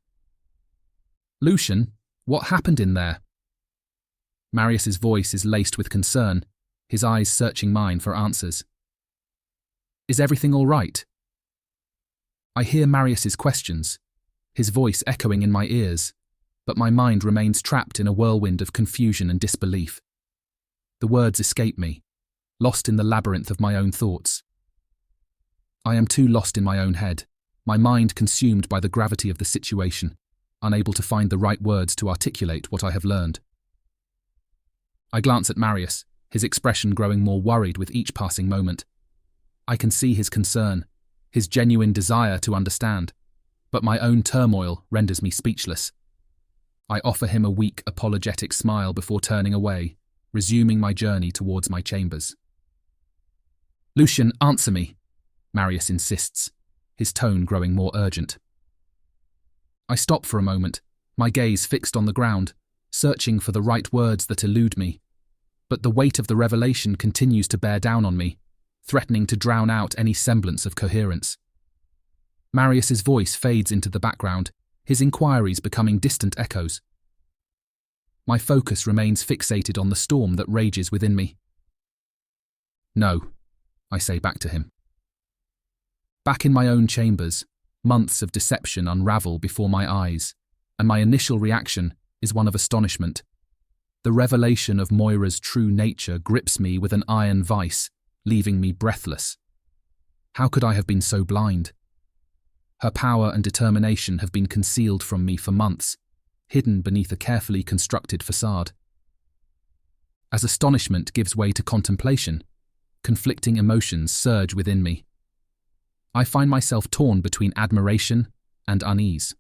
"Lucian, what happened in there?" Marius's voice is laced with concern, his eyes searching mine for answers. "Is everything all right?" I hear Marius's questions, his voice echoing in my ears, but my mind remains trapped in a whirlwind of confusion and disbelief. The words escape me, lost in the labyrinth of my own thoughts. I am too lost in my own head, my mind consumed by the gravity of the situation, unable to find the right words to articulate what I have learned. I glance at Marius, his expression growing more worried with each passing moment. I can see his concern, his genuine desire to understand, but my own turmoil renders me speechless. I offer him a weak, apologetic smile before turning away, resuming my journey towards my chambers. "Lucian, answer me," Marius insists, his tone growing more urgent. I stop for a moment, my gaze fixed on the ground, searching for the right words that elude me. But the weight of the revelation continues to bear down on me, threatening to drown out any semblance of coherence. Marius's voice fades into the background, his inquiries becoming distant echoes. My focus remains fixated on the storm that rages within me. "No," I say back to him. Back in my own chambers, months of deception unravel before my eyes, and my initial reaction is one of astonishment. The revelation of Moira's true nature grips me with an iron vice, leaving me breathless. How could I have been so blind? Her power and determination have been concealed from me for months, hidden beneath a carefully constructed facade. As astonishment gives way to contemplation, conflicting emotions surge within me. I find myself torn between admiration and unease.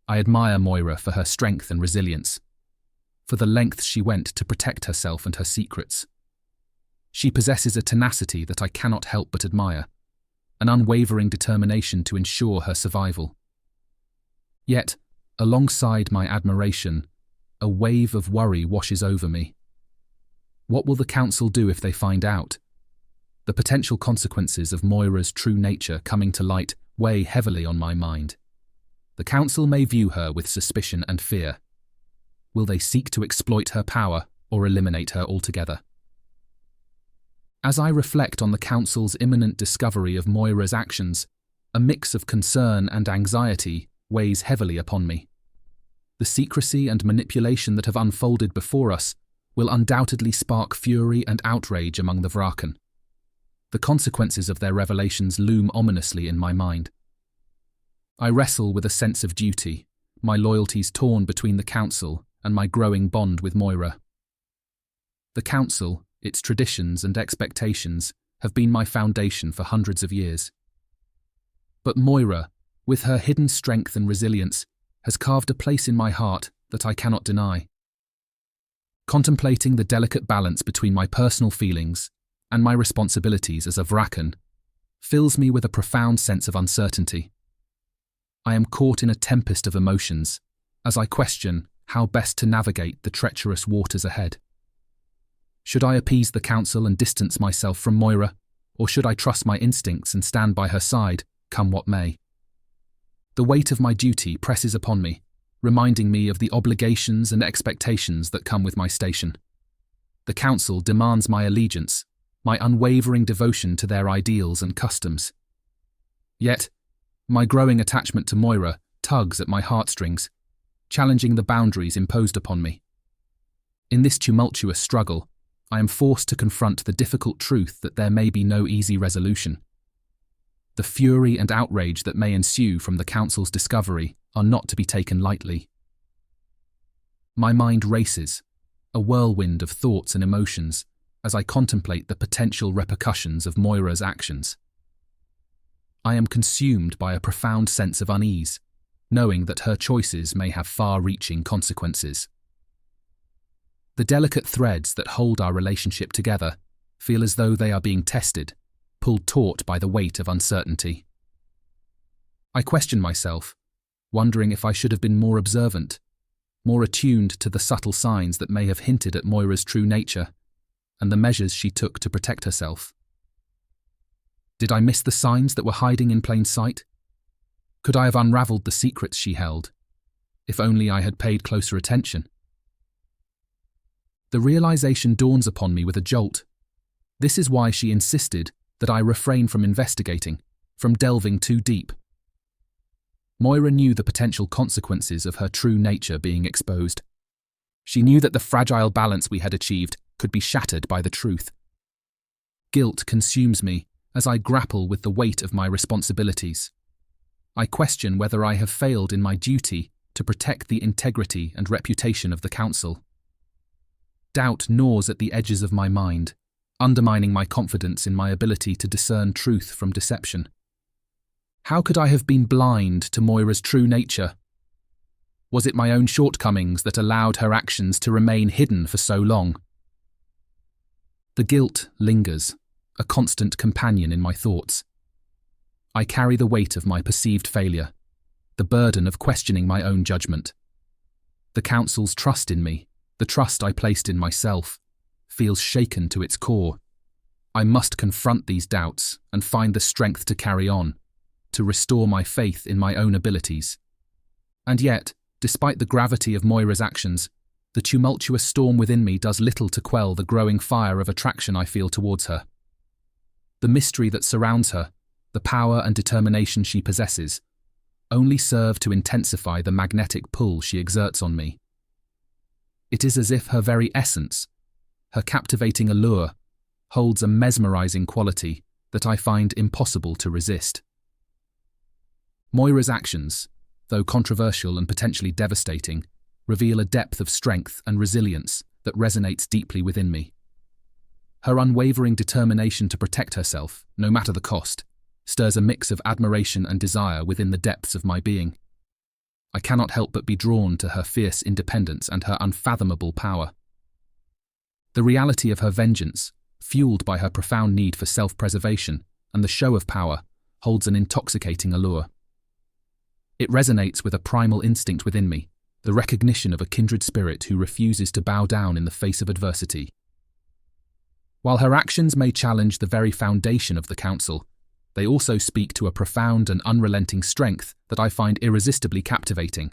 I admire Moira for her strength and resilience, for the lengths she went to protect herself and her secrets. She possesses a tenacity that I cannot help but admire, an unwavering determination to ensure her survival. Yet, alongside my admiration, a wave of worry washes over me. What will the council do if they find out? The potential consequences of Moira's true nature coming to light weigh heavily on my mind. The council may view her with suspicion and fear. Will they seek to exploit her power or eliminate her altogether? As I reflect on the council's imminent discovery of Moira's actions, a mix of concern and anxiety weighs heavily upon me. The secrecy and manipulation that have unfolded before us will undoubtedly spark fury and outrage among the vrakken. The consequences of their revelations loom ominously in my mind. I wrestle with a sense of duty, my loyalties torn between the council and my growing bond with Moira. The council, its traditions and expectations, have been my foundation for hundreds of years. But Moira, with her hidden strength and resilience, has carved a place in my heart that I cannot deny. Contemplating the delicate balance between my personal feelings and my responsibilities as a vrakken fills me with a profound sense of uncertainty. I am caught in a tempest of emotions as I question how best to navigate the treacherous waters ahead. Should I appease the council and distance myself from Moira, or should I trust my instincts and stand by her side, come what may? The weight of my duty presses upon me, reminding me of the obligations and expectations that come with my station. The council demands my allegiance, my unwavering devotion to their ideals and customs. Yet, my growing attachment to Moira tugs at my heartstrings, challenging the boundaries imposed upon me. In this tumultuous struggle, I am forced to confront the difficult truth that there may be no easy resolution. The fury and outrage that may ensue from the council's discovery are not to be taken lightly. My mind races, a whirlwind of thoughts and emotions, as I contemplate the potential repercussions of Moira's actions. I am consumed by a profound sense of unease, knowing that her choices may have far-reaching consequences. The delicate threads that hold our relationship together feel as though they are being tested, pulled taut by the weight of uncertainty. I question myself, wondering if I should have been more observant, more attuned to the subtle signs that may have hinted at Moira's true nature and the measures she took to protect herself. Did I miss the signs that were hiding in plain sight? Could I have unravelled the secrets she held, if only I had paid closer attention? The realization dawns upon me with a jolt. This is why she insisted that I refrain from investigating, from delving too deep. Moira knew the potential consequences of her true nature being exposed. She knew that the fragile balance we had achieved could be shattered by the truth. Guilt consumes me as I grapple with the weight of my responsibilities. I question whether I have failed in my duty to protect the integrity and reputation of the Council. Doubt gnaws at the edges of my mind, undermining my confidence in my ability to discern truth from deception. How could I have been blind to Moira's true nature? Was it my own shortcomings that allowed her actions to remain hidden for so long? The guilt lingers, a constant companion in my thoughts. I carry the weight of my perceived failure, the burden of questioning my own judgment. The Council's trust in me, the trust I placed in myself, feels shaken to its core. I must confront these doubts and find the strength to carry on, to restore my faith in my own abilities. And yet, despite the gravity of Moira's actions, the tumultuous storm within me does little to quell the growing fire of attraction I feel towards her. The mystery that surrounds her, the power and determination she possesses, only serve to intensify the magnetic pull she exerts on me. It is as if her very essence, her captivating allure, holds a mesmerizing quality that I find impossible to resist. Moira's actions, though controversial and potentially devastating, reveal a depth of strength and resilience that resonates deeply within me. Her unwavering determination to protect herself, no matter the cost, stirs a mix of admiration and desire within the depths of my being. I cannot help but be drawn to her fierce independence and her unfathomable power. The reality of her vengeance, fueled by her profound need for self-preservation and the show of power, holds an intoxicating allure. It resonates with a primal instinct within me, the recognition of a kindred spirit who refuses to bow down in the face of adversity. While her actions may challenge the very foundation of the Council, they also speak to a profound and unrelenting strength that I find irresistibly captivating.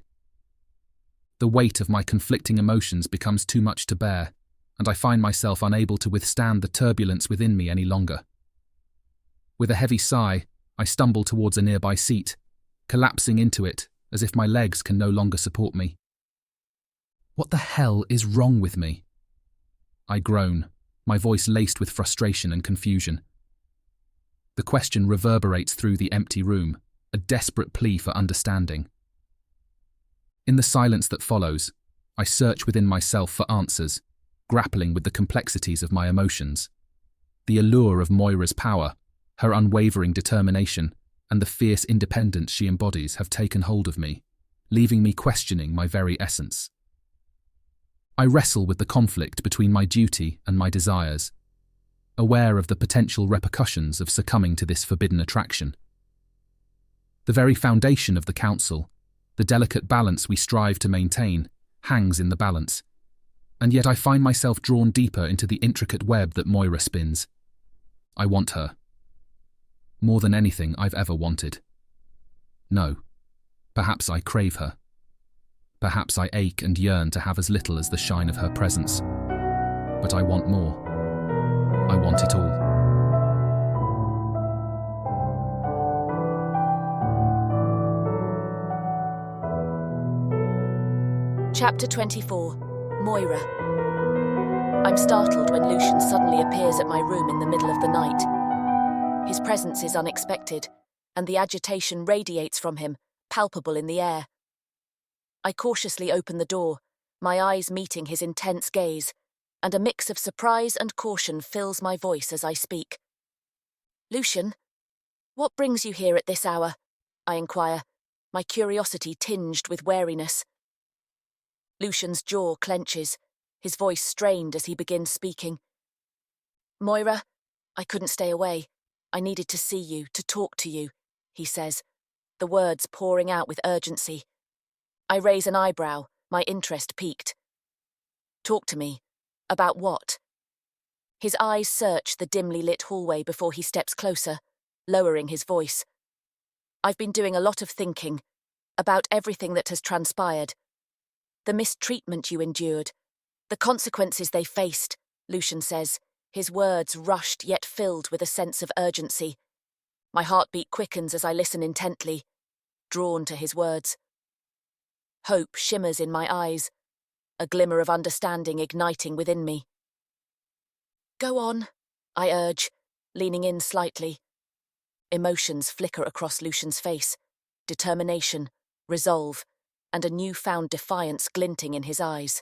The weight of my conflicting emotions becomes too much to bear, and I find myself unable to withstand the turbulence within me any longer. With a heavy sigh, I stumble towards a nearby seat, collapsing into it as if my legs can no longer support me. What the hell is wrong with me? I groan, my voice laced with frustration and confusion. The question reverberates through the empty room, a desperate plea for understanding. In the silence that follows, I search within myself for answers, grappling with the complexities of my emotions. The allure of Moira's power, her unwavering determination, and the fierce independence she embodies have taken hold of me, leaving me questioning my very essence. I wrestle with the conflict between my duty and my desires, aware of the potential repercussions of succumbing to this forbidden attraction. The very foundation of the Council, the delicate balance we strive to maintain, hangs in the balance, and yet I find myself drawn deeper into the intricate web that Moira spins. I want her. More than anything I've ever wanted. No, perhaps I crave her. Perhaps I ache and yearn to have as little as the shine of her presence. But I want more. I want it all. Chapter 24. Moira. I'm startled when Lucian suddenly appears at my room in the middle of the night. His presence is unexpected, and the agitation radiates from him, palpable in the air. I cautiously open the door, my eyes meeting his intense gaze, and a mix of surprise and caution fills my voice as I speak. Lucian, what brings you here at this hour? I inquire, my curiosity tinged with wariness. Lucian's jaw clenches, his voice strained as he begins speaking. Moira, I couldn't stay away. I needed to see you, to talk to you, he says, the words pouring out with urgency. I raise an eyebrow, my interest piqued. Talk to me. About what? His eyes search the dimly lit hallway before he steps closer, lowering his voice. I've been doing a lot of thinking, about everything that has transpired. The mistreatment you endured, the consequences they faced, Lucian says, his words rushed yet filled with a sense of urgency. My heartbeat quickens as I listen intently, drawn to his words. Hope shimmers in my eyes, a glimmer of understanding igniting within me. Go on, I urge, leaning in slightly. Emotions flicker across Lucian's face, determination, resolve, and a newfound defiance glinting in his eyes.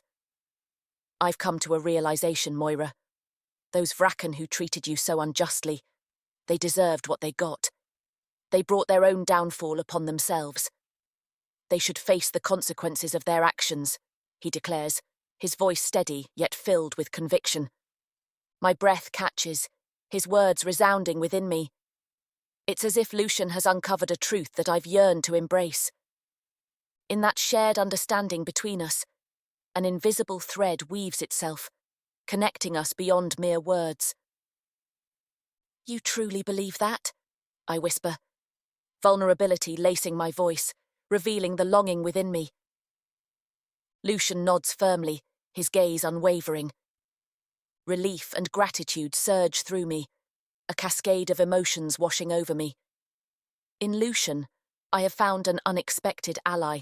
I've come to a realization, Moira. Those vrakken who treated you so unjustly, they deserved what they got. They brought their own downfall upon themselves. They should face the consequences of their actions, he declares, his voice steady yet filled with conviction. My breath catches, his words resounding within me. It's as if Lucian has uncovered a truth that I've yearned to embrace. In that shared understanding between us, an invisible thread weaves itself, connecting us beyond mere words. You truly believe that? I whisper, vulnerability lacing my voice, revealing the longing within me. Lucian nods firmly, his gaze unwavering. Relief and gratitude surge through me, a cascade of emotions washing over me. In Lucian, I have found an unexpected ally,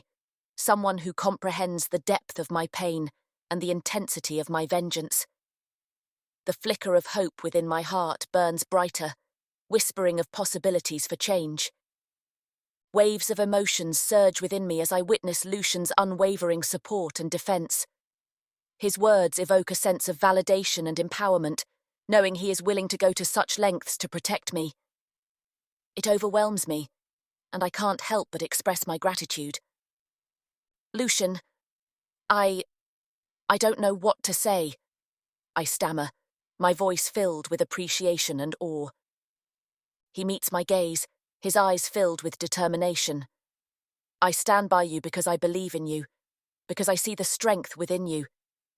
someone who comprehends the depth of my pain and the intensity of my vengeance. The flicker of hope within my heart burns brighter, whispering of possibilities for change. Waves of emotions surge within me as I witness Lucian's unwavering support and defense. His words evoke a sense of validation and empowerment, knowing he is willing to go to such lengths to protect me. It overwhelms me, and I can't help but express my gratitude. Lucian, I don't know what to say, I stammer, my voice filled with appreciation and awe. He meets my gaze, his eyes filled with determination. I stand by you because I believe in you, because I see the strength within you,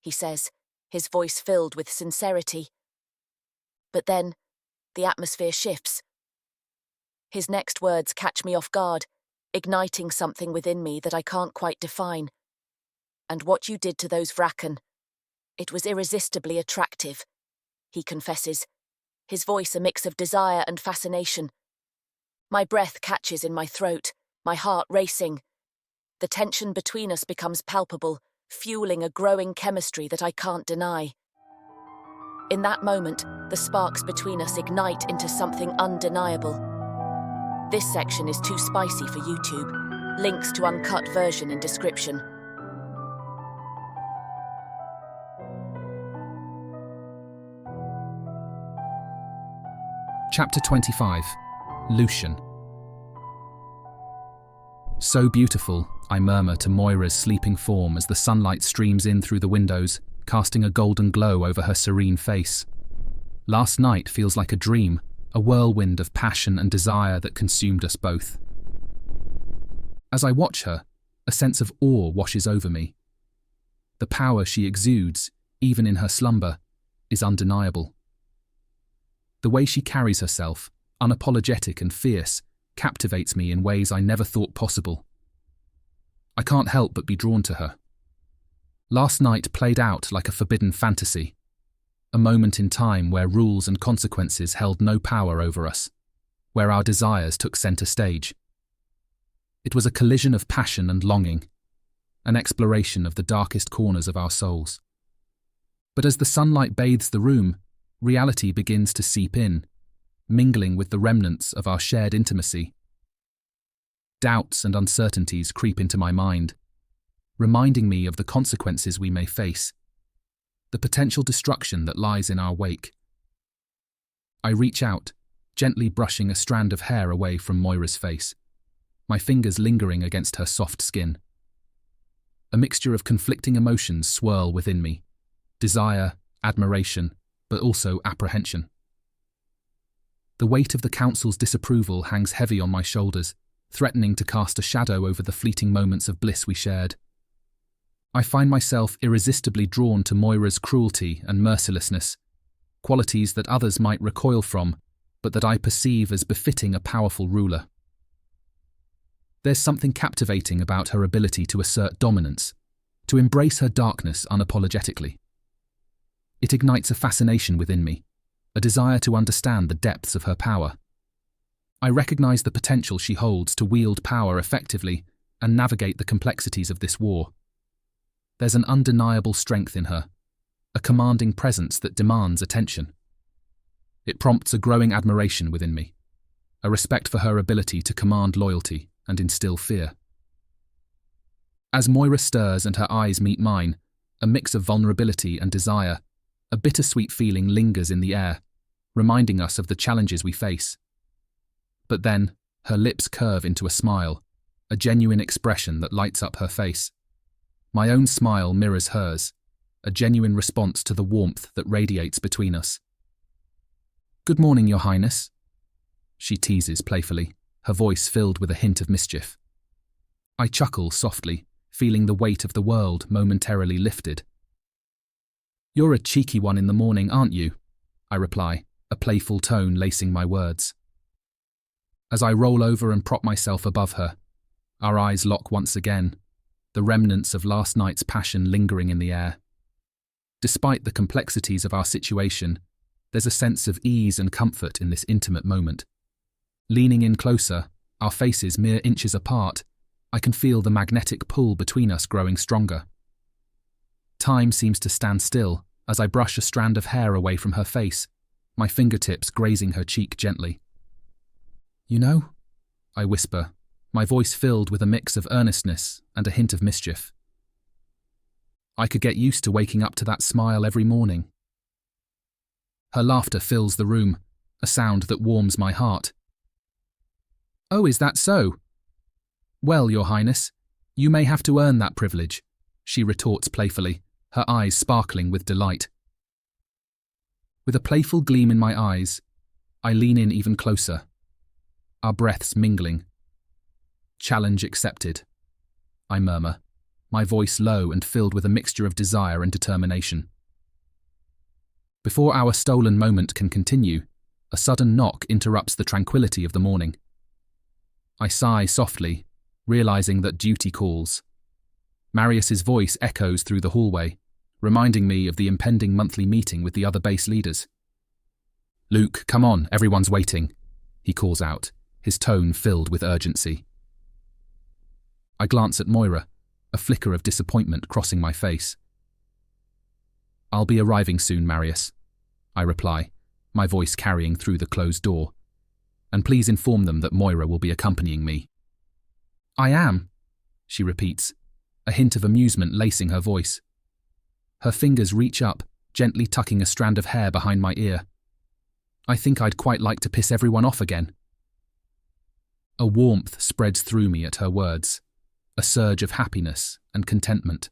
he says, his voice filled with sincerity. But then, the atmosphere shifts. His next words catch me off guard, igniting something within me that I can't quite define. And what you did to those vrakken, it was irresistibly attractive, he confesses, his voice a mix of desire and fascination. My breath catches in my throat, my heart racing. The tension between us becomes palpable, fueling a growing chemistry that I can't deny. In that moment, the sparks between us ignite into something undeniable. This section is too spicy for YouTube. Links to uncut version in description. Chapter 25. Lucian. So beautiful, I murmur to Moira's sleeping form as the sunlight streams in through the windows, casting a golden glow over her serene face. Last night feels like a dream, a whirlwind of passion and desire that consumed us both. As I watch her, a sense of awe washes over me. The power she exudes, even in her slumber, is undeniable. The way she carries herself, unapologetic and fierce, captivates me in ways I never thought possible. I can't help but be drawn to her. Last night played out like a forbidden fantasy, a moment in time where rules and consequences held no power over us, where our desires took center stage. It was a collision of passion and longing, an exploration of the darkest corners of our souls. But as the sunlight bathes the room, reality begins to seep in, mingling with the remnants of our shared intimacy. Doubts and uncertainties creep into my mind, reminding me of the consequences we may face, the potential destruction that lies in our wake. I reach out, gently brushing a strand of hair away from Moira's face, my fingers lingering against her soft skin. A mixture of conflicting emotions swirl within me, desire, admiration, but also apprehension. The weight of the council's disapproval hangs heavy on my shoulders, threatening to cast a shadow over the fleeting moments of bliss we shared. I find myself irresistibly drawn to Moira's cruelty and mercilessness, qualities that others might recoil from, but that I perceive as befitting a powerful ruler. There's something captivating about her ability to assert dominance, to embrace her darkness unapologetically. It ignites a fascination within me, a desire to understand the depths of her power. I recognize the potential she holds to wield power effectively and navigate the complexities of this war. There's an undeniable strength in her, a commanding presence that demands attention. It prompts a growing admiration within me, a respect for her ability to command loyalty and instill fear. As Moira stirs and her eyes meet mine, a mix of vulnerability and desire, a bittersweet feeling lingers in the air, reminding us of the challenges we face. But then, her lips curve into a smile, a genuine expression that lights up her face. My own smile mirrors hers, a genuine response to the warmth that radiates between us. "Good morning, Your Highness," she teases playfully, her voice filled with a hint of mischief. I chuckle softly, feeling the weight of the world momentarily lifted. "You're a cheeky one in the morning, aren't you?" I reply, a playful tone lacing my words. As I roll over and prop myself above her, our eyes lock once again, the remnants of last night's passion lingering in the air. Despite the complexities of our situation, there's a sense of ease and comfort in this intimate moment. Leaning in closer, our faces mere inches apart, I can feel the magnetic pull between us growing stronger. Time seems to stand still as I brush a strand of hair away from her face, my fingertips grazing her cheek gently. "You know," I whisper, my voice filled with a mix of earnestness and a hint of mischief, "I could get used to waking up to that smile every morning." Her laughter fills the room, a sound that warms my heart. "Oh, is that so? Well, Your Highness, you may have to earn that privilege," she retorts playfully, her eyes sparkling with delight. With a playful gleam in my eyes, I lean in even closer, our breaths mingling. "Challenge accepted," I murmur, my voice low and filled with a mixture of desire and determination. Before our stolen moment can continue, a sudden knock interrupts the tranquility of the morning. I sigh softly, realizing that duty calls. Marius's voice echoes through the hallway, reminding me of the impending monthly meeting with the other base leaders. "Luke, come on, everyone's waiting," he calls out, his tone filled with urgency. I glance at Moira, a flicker of disappointment crossing my face. "I'll be arriving soon, Marius," I reply, my voice carrying through the closed door. "And please inform them that Moira will be accompanying me." "I am," she repeats, a hint of amusement lacing her voice. Her fingers reach up, gently tucking a strand of hair behind my ear. I think I'd quite like to piss everyone off again. A warmth spreads through me at her words, a surge of happiness and contentment.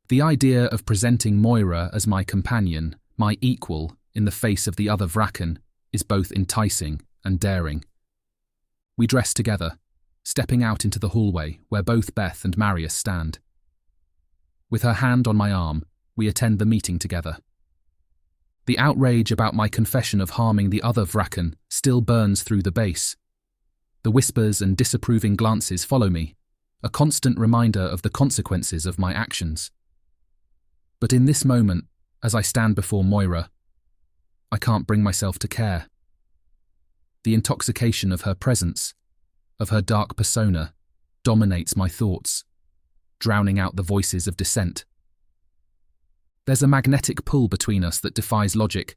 The idea of presenting Moira as my companion, my equal, in the face of the other vrakken, is both enticing and daring. We dress together, stepping out into the hallway where both Beth and Marius stand. With her hand on my arm, we attend the meeting together. The outrage about my confession of harming the other vrakken still burns through the base. The whispers and disapproving glances follow me, a constant reminder of the consequences of my actions. But in this moment, as I stand before Moira, I can't bring myself to care. The intoxication of her presence, of her dark persona, dominates my thoughts, drowning out the voices of dissent. There's a magnetic pull between us that defies logic,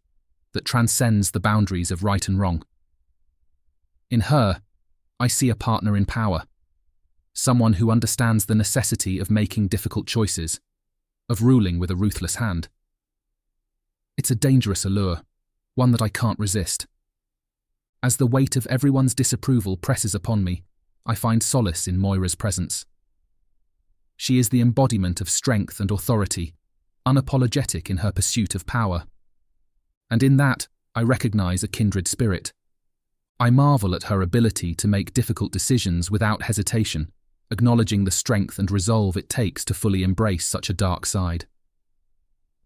that transcends the boundaries of right and wrong. In her, I see a partner in power, someone who understands the necessity of making difficult choices, of ruling with a ruthless hand. It's a dangerous allure, one that I can't resist. As the weight of everyone's disapproval presses upon me, I find solace in Moira's presence. She is the embodiment of strength and authority, unapologetic in her pursuit of power. And in that, I recognize a kindred spirit. I marvel at her ability to make difficult decisions without hesitation, acknowledging the strength and resolve it takes to fully embrace such a dark side.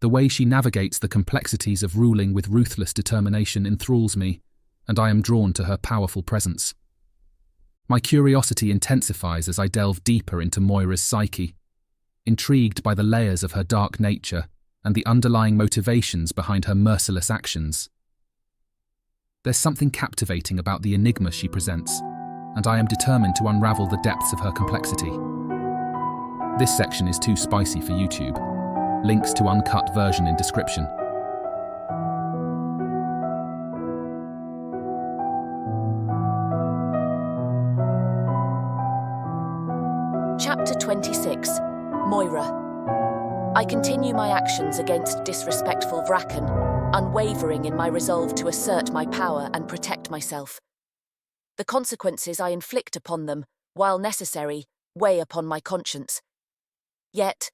The way she navigates the complexities of ruling with ruthless determination enthralls me, and I am drawn to her powerful presence. My curiosity intensifies as I delve deeper into Moira's psyche, intrigued by the layers of her dark nature and the underlying motivations behind her merciless actions. There's something captivating about the enigma she presents, and I am determined to unravel the depths of her complexity. This section is too spicy for YouTube. Links to uncut version in description. Chapter 26. Moira. I continue my actions against disrespectful vrakken, unwavering in my resolve to assert my power and protect myself. The consequences I inflict upon them, while necessary, weigh upon my conscience. Yet,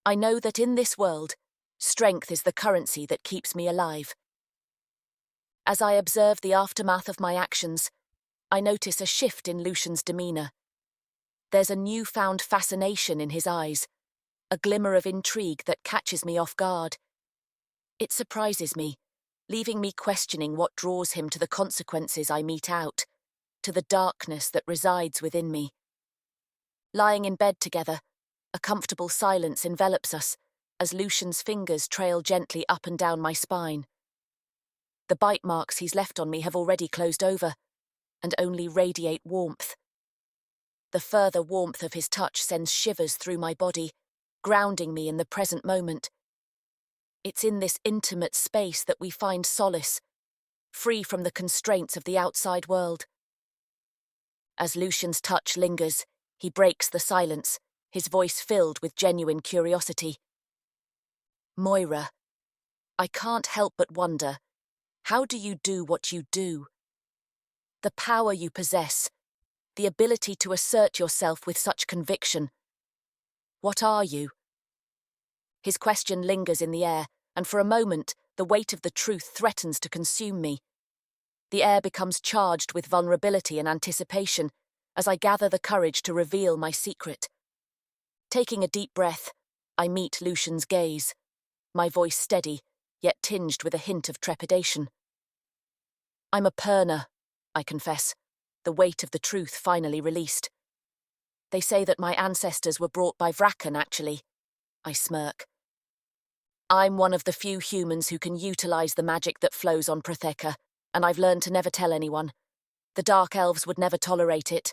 I know that in this world, strength is the currency that keeps me alive. As I observe the aftermath of my actions, I notice a shift in Lucian's demeanour. There's a newfound fascination in his eyes, a glimmer of intrigue that catches me off guard. It surprises me, leaving me questioning what draws him to the consequences I mete out, to the darkness that resides within me. Lying in bed together, a comfortable silence envelops us as Lucian's fingers trail gently up and down my spine. The bite marks he's left on me have already closed over, and only radiate warmth. The further warmth of his touch sends shivers through my body, grounding me in the present moment. It's in this intimate space that we find solace, free from the constraints of the outside world. As Lucian's touch lingers, he breaks the silence, his voice filled with genuine curiosity. Moira, I can't help but wonder, how do you do what you do? The power you possess, the ability to assert yourself with such conviction. What are you? His question lingers in the air, and for a moment, the weight of the truth threatens to consume me. The air becomes charged with vulnerability and anticipation as I gather the courage to reveal my secret. Taking a deep breath, I meet Lucian's gaze, my voice steady, yet tinged with a hint of trepidation. I'm a purner, I confess, the weight of the truth finally released. They say that my ancestors were brought by vrakken, actually. I smirk. I'm one of the few humans who can utilize the magic that flows on Protheka, and I've learned to never tell anyone. The Dark Elves would never tolerate it.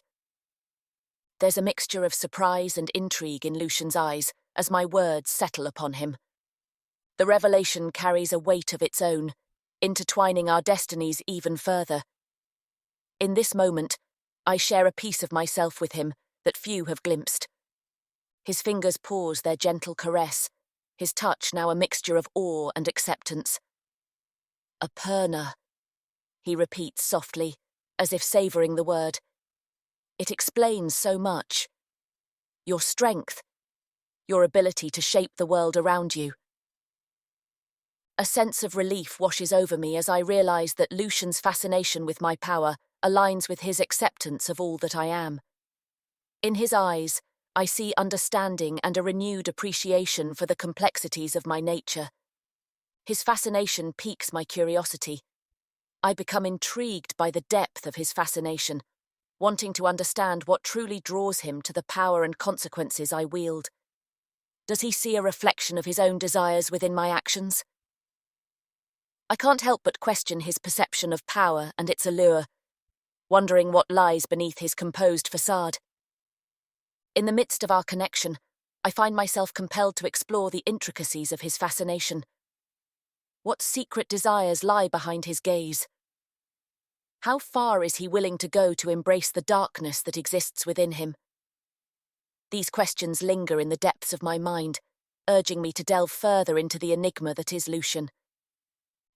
There's a mixture of surprise and intrigue in Lucian's eyes as my words settle upon him. The revelation carries a weight of its own, intertwining our destinies even further. In this moment, I share a piece of myself with him that few have glimpsed. His fingers pause their gentle caress, his touch now a mixture of awe and acceptance. A purner, he repeats softly, as if savouring the word. It explains so much. Your strength, your ability to shape the world around you. A sense of relief washes over me as I realise that Lucian's fascination with my power aligns with his acceptance of all that I am. In his eyes, I see understanding and a renewed appreciation for the complexities of my nature. His fascination piques my curiosity. I become intrigued by the depth of his fascination, wanting to understand what truly draws him to the power and consequences I wield. Does he see a reflection of his own desires within my actions? I can't help but question his perception of power and its allure, wondering what lies beneath his composed facade. In the midst of our connection, I find myself compelled to explore the intricacies of his fascination. What secret desires lie behind his gaze? How far is he willing to go to embrace the darkness that exists within him? These questions linger in the depths of my mind, urging me to delve further into the enigma that is Lucian.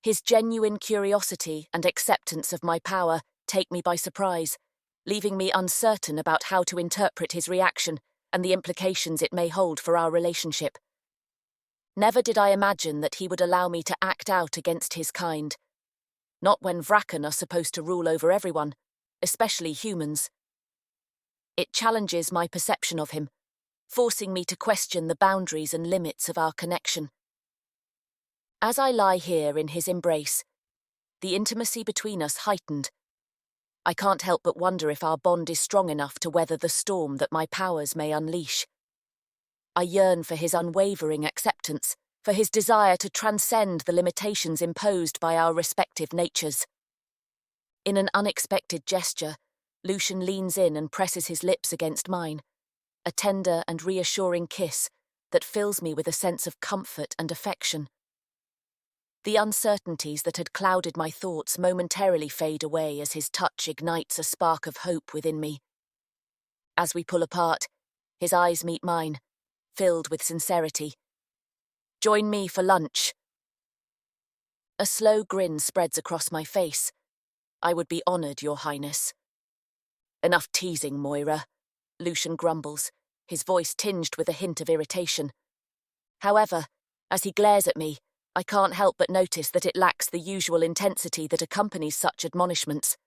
His genuine curiosity and acceptance of my power take me by surprise, leaving me uncertain about how to interpret his reaction and the implications it may hold for our relationship. Never did I imagine that he would allow me to act out against his kind. Not when vrakken are supposed to rule over everyone, especially humans. It challenges my perception of him, forcing me to question the boundaries and limits of our connection. As I lie here in his embrace, the intimacy between us heightened. I can't help but wonder if our bond is strong enough to weather the storm that my powers may unleash. I yearn for his unwavering acceptance, for his desire to transcend the limitations imposed by our respective natures. In an unexpected gesture, Lucian leans in and presses his lips against mine, a tender and reassuring kiss that fills me with a sense of comfort and affection. The uncertainties that had clouded my thoughts momentarily fade away as his touch ignites a spark of hope within me. As we pull apart, his eyes meet mine, filled with sincerity. "Join me for lunch." A slow grin spreads across my face. "I would be honored, Your Highness." "Enough teasing, Moira," Lucian grumbles, his voice tinged with a hint of irritation. However, as he glares at me, I can't help but notice that it lacks the usual intensity that accompanies such admonishments.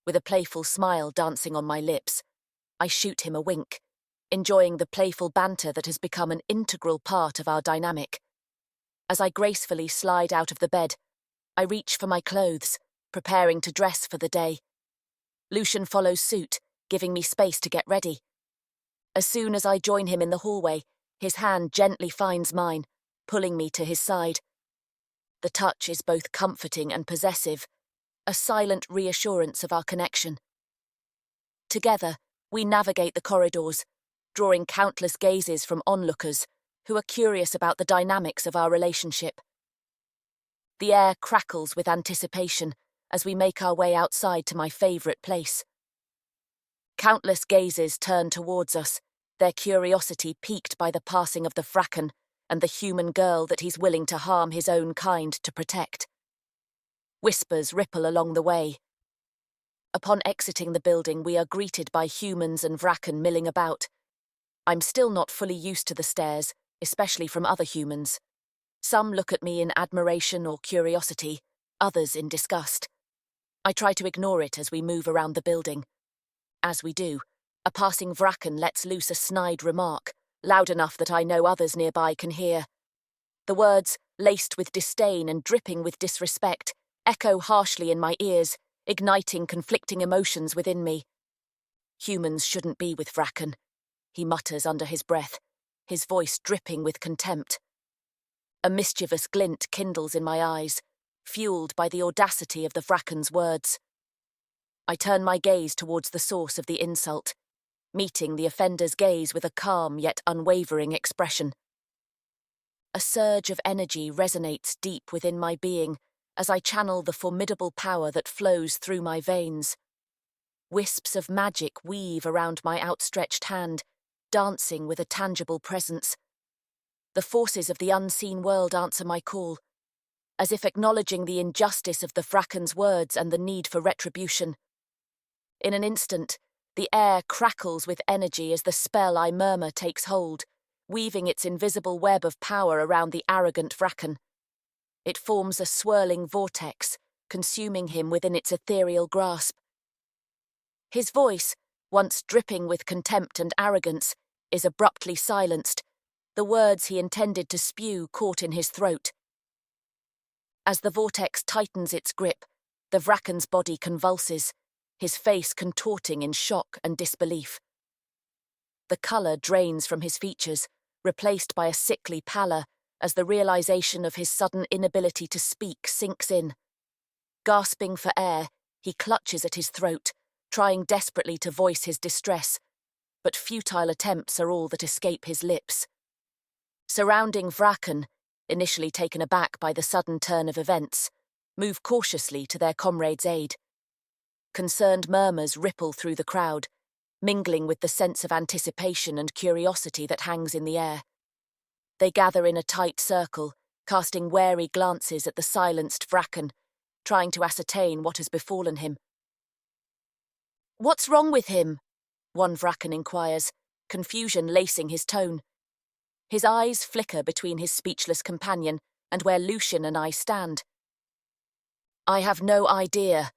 With a playful smile dancing on my lips, I shoot him a wink, enjoying the playful banter that has become an integral part of our dynamic. As I gracefully slide out of the bed, I reach for my clothes, preparing to dress for the day. Lucian follows suit, giving me space to get ready. As soon as I join him in the hallway, his hand gently finds mine, pulling me to his side. The touch is both comforting and possessive, a silent reassurance of our connection. Together, we navigate the corridors, drawing countless gazes from onlookers who are curious about the dynamics of our relationship. The air crackles with anticipation as we make our way outside to my favourite place. Countless gazes turn towards us, their curiosity piqued by the passing of the vrakken and the human girl that he's willing to harm his own kind to protect. Whispers ripple along the way. Upon exiting the building, we are greeted by humans and vrakken milling about. I'm still not fully used to the stares, especially from other humans. Some look at me in admiration or curiosity, others in disgust. I try to ignore it as we move around the building. As we do, a passing vrakken lets loose a snide remark, loud enough that I know others nearby can hear. The words, laced with disdain and dripping with disrespect, echo harshly in my ears, igniting conflicting emotions within me. "Humans shouldn't be with vrakken," he mutters under his breath, his voice dripping with contempt. A mischievous glint kindles in my eyes, fueled by the audacity of the vrakken's words. I turn my gaze towards the source of the insult, meeting the offender's gaze with a calm yet unwavering expression. A surge of energy resonates deep within my being as I channel the formidable power that flows through my veins. Wisps of magic weave around my outstretched hand, dancing with a tangible presence. The forces of the unseen world answer my call, as if acknowledging the injustice of the vrakken's words and the need for retribution. In an instant, the air crackles with energy as the spell I murmur takes hold, weaving its invisible web of power around the arrogant vrakken. It forms a swirling vortex, consuming him within its ethereal grasp. His voice, once dripping with contempt and arrogance, is abruptly silenced, the words he intended to spew caught in his throat. As the vortex tightens its grip, the vrakken's body convulses, his face contorting in shock and disbelief. The colour drains from his features, replaced by a sickly pallor, as the realization of his sudden inability to speak sinks in. Gasping for air, he clutches at his throat, trying desperately to voice his distress, but futile attempts are all that escape his lips. Surrounding vrakken, initially taken aback by the sudden turn of events, move cautiously to their comrade's aid. Concerned murmurs ripple through the crowd, mingling with the sense of anticipation and curiosity that hangs in the air. They gather in a tight circle, casting wary glances at the silenced vrakken, trying to ascertain what has befallen him. "What's wrong with him?" one vrakken inquires, confusion lacing his tone. His eyes flicker between his speechless companion and where Lucian and I stand. "I have no idea,"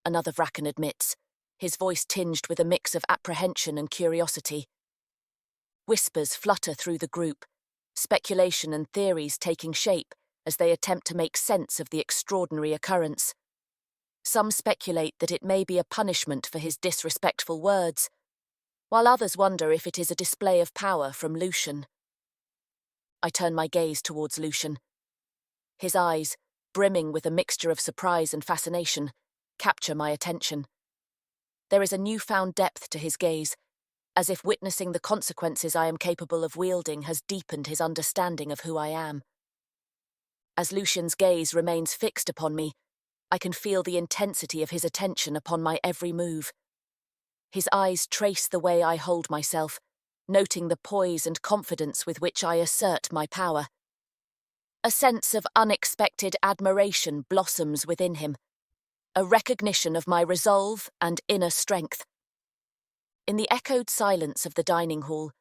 another vrakken admits, his voice tinged with a mix of apprehension and curiosity. Whispers flutter through the group, speculation and theories taking shape as they attempt to make sense of the extraordinary occurrence. Some speculate that it may be a punishment for his disrespectful words, while others wonder if it is a display of power from Lucian. I turn my gaze towards Lucian. His eyes, brimming with a mixture of surprise and fascination, capture my attention. There is a newfound depth to his gaze, as if witnessing the consequences I am capable of wielding has deepened his understanding of who I am. As Lucian's gaze remains fixed upon me, I can feel the intensity of his attention upon my every move. His eyes trace the way I hold myself, noting the poise and confidence with which I assert my power. A sense of unexpected admiration blossoms within him, a recognition of my resolve and inner strength. In the echoed silence of the dining hall,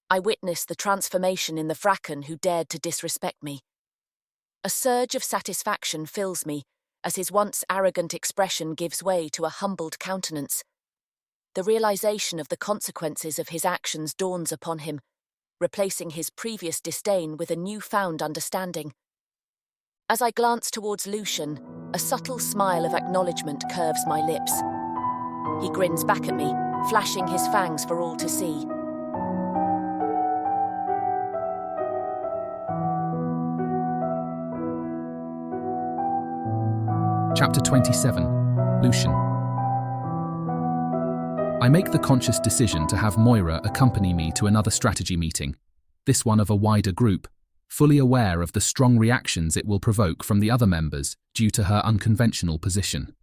I witness the transformation in the vrakken who dared to disrespect me. A surge of satisfaction fills me as his once arrogant expression gives way to a humbled countenance. The realization of the consequences of his actions dawns upon him, replacing his previous disdain with a newfound understanding. As I glance towards Lucian, a subtle smile of acknowledgement curves my lips. He grins back at me, flashing his fangs for all to see. Chapter 27, Lucian. I make the conscious decision to have Moira accompany me to another strategy meeting, this one of a wider group, fully aware of the strong reactions it will provoke from the other members due to her unconventional position.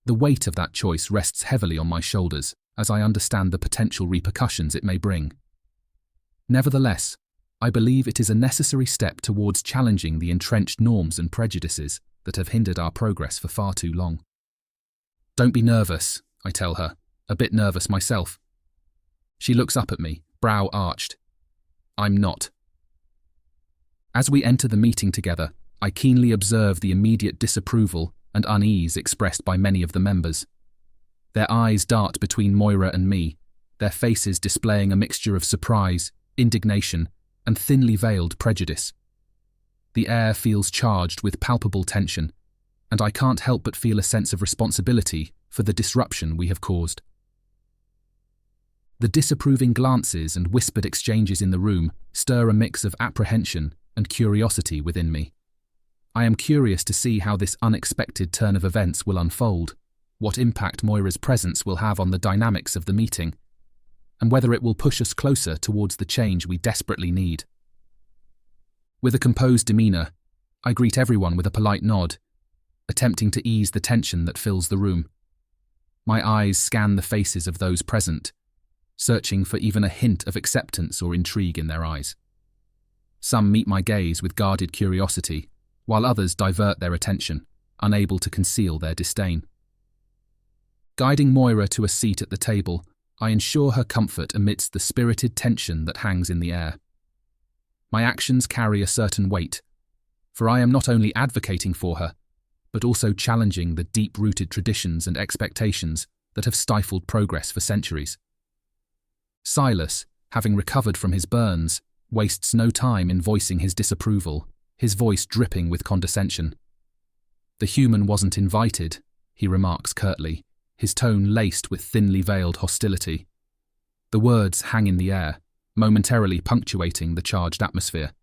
The weight of that choice rests heavily on my shoulders, as I understand the potential repercussions it may bring. Nevertheless, I believe it is a necessary step towards challenging the entrenched norms and prejudices that have hindered our progress for far too long. "Don't be nervous," I tell her, a bit nervous myself. She looks up at me, brow arched. I'm not. As we enter the meeting together, I keenly observe the immediate disapproval and unease expressed by many of the members. Their eyes dart between Moira and me, their faces displaying a mixture of surprise, indignation, and thinly veiled prejudice. The air feels charged with palpable tension, and I can't help but feel a sense of responsibility for the disruption we have caused. The disapproving glances and whispered exchanges in the room stir a mix of apprehension and curiosity within me. I am curious to see how this unexpected turn of events will unfold, what impact Moira's presence will have on the dynamics of the meeting, and whether it will push us closer towards the change we desperately need. With a composed demeanour, I greet everyone with a polite nod, attempting to ease the tension that fills the room. My eyes scan the faces of those present, searching for even a hint of acceptance or intrigue in their eyes. Some meet my gaze with guarded curiosity, while others divert their attention, unable to conceal their disdain. Guiding Moira to a seat at the table, I ensure her comfort amidst the spirited tension that hangs in the air. My actions carry a certain weight, for I am not only advocating for her, but also challenging the deep-rooted traditions and expectations that have stifled progress for centuries. Silas, having recovered from his burns, wastes no time in voicing his disapproval, his voice dripping with condescension. "The human wasn't invited," he remarks curtly, his tone laced with thinly veiled hostility. The words hang in the air, momentarily punctuating the charged atmosphere.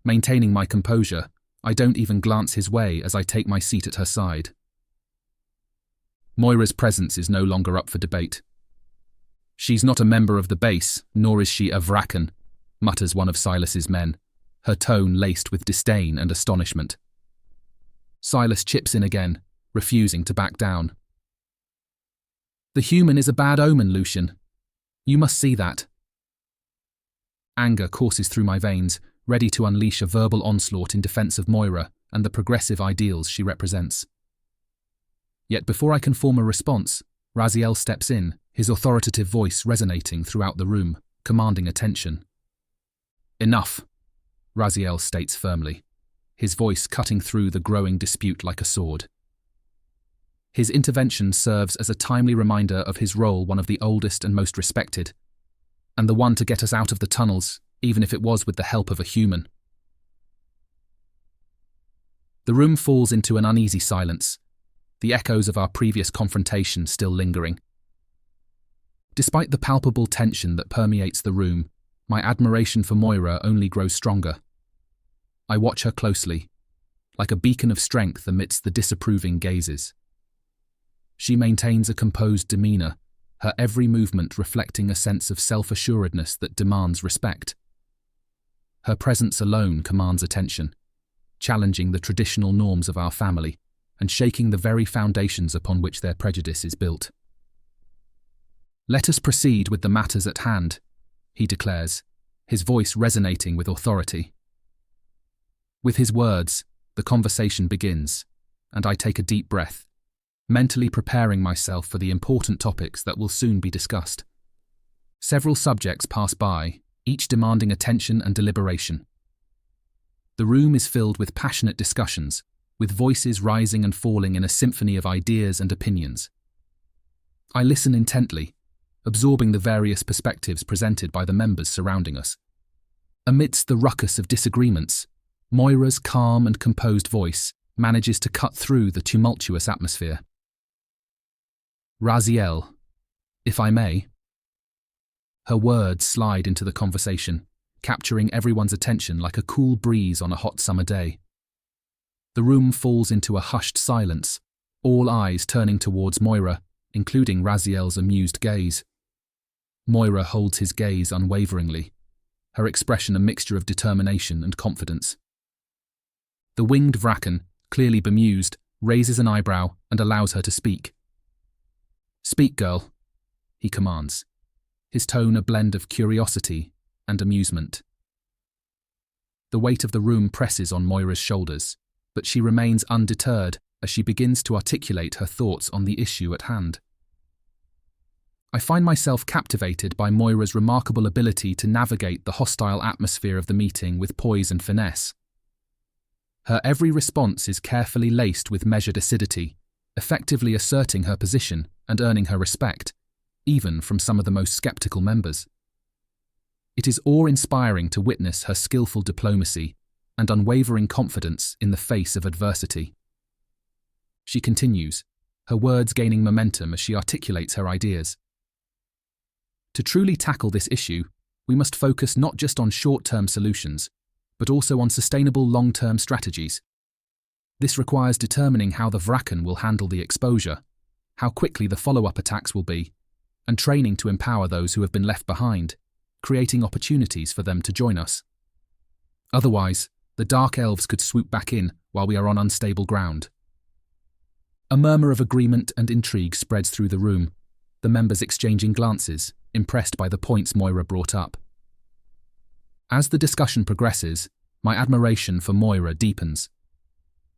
Maintaining my composure, I don't even glance his way as I take my seat at her side. Moira's presence is no longer up for debate. "She's not a member of the base, nor is she a vrakken," mutters one of Silas's men, her tone laced with disdain and astonishment. Silas chips in again, refusing to back down. "The human is a bad omen, Lucian. You must see that." Anger courses through my veins, ready to unleash a verbal onslaught in defense of Moira and the progressive ideals she represents. Yet before I can form a response, Raziel steps in, his authoritative voice resonating throughout the room, commanding attention. "Enough," Raziel states firmly, his voice cutting through the growing dispute like a sword. His intervention serves as a timely reminder of his role, one of the oldest and most respected, and the one to get us out of the tunnels, even if it was with the help of a human. The room falls into an uneasy silence, the echoes of our previous confrontation still lingering. Despite the palpable tension that permeates the room, my admiration for Moira only grows stronger. I watch her closely, like a beacon of strength amidst the disapproving gazes. She maintains a composed demeanor, her every movement reflecting a sense of self-assuredness that demands respect. Her presence alone commands attention, challenging the traditional norms of our family and shaking the very foundations upon which their prejudice is built. "Let us proceed with the matters at hand," he declares, his voice resonating with authority. With his words, the conversation begins, and I take a deep breath, mentally preparing myself for the important topics that will soon be discussed. Several subjects pass by, each demanding attention and deliberation. The room is filled with passionate discussions, with voices rising and falling in a symphony of ideas and opinions. I listen intently, absorbing the various perspectives presented by the members surrounding us. Amidst the ruckus of disagreements, Moira's calm and composed voice manages to cut through the tumultuous atmosphere. "Raziel, if I may." Her words slide into the conversation, capturing everyone's attention like a cool breeze on a hot summer day. The room falls into a hushed silence, all eyes turning towards Moira, including Raziel's amused gaze. Moira holds his gaze unwaveringly, her expression a mixture of determination and confidence. The winged vrakken, clearly bemused, raises an eyebrow and allows her to speak. "Speak, girl," he commands, his tone a blend of curiosity and amusement. The weight of the room presses on Moira's shoulders, but she remains undeterred as she begins to articulate her thoughts on the issue at hand. I find myself captivated by Moira's remarkable ability to navigate the hostile atmosphere of the meeting with poise and finesse. Her every response is carefully laced with measured acidity, effectively asserting her position and earning her respect, even from some of the most skeptical members. It is awe-inspiring to witness her skillful diplomacy and unwavering confidence in the face of adversity. She continues, her words gaining momentum as she articulates her ideas. To truly tackle this issue, we must focus not just on short-term solutions, but also on sustainable long-term strategies. This requires determining how the vrakken will handle the exposure, how quickly the follow-up attacks will be, and training to empower those who have been left behind, creating opportunities for them to join us. Otherwise, the Dark Elves could swoop back in while we are on unstable ground. A murmur of agreement and intrigue spreads through the room, the members exchanging glances, impressed by the points Moira brought up. As the discussion progresses, my admiration for Moira deepens.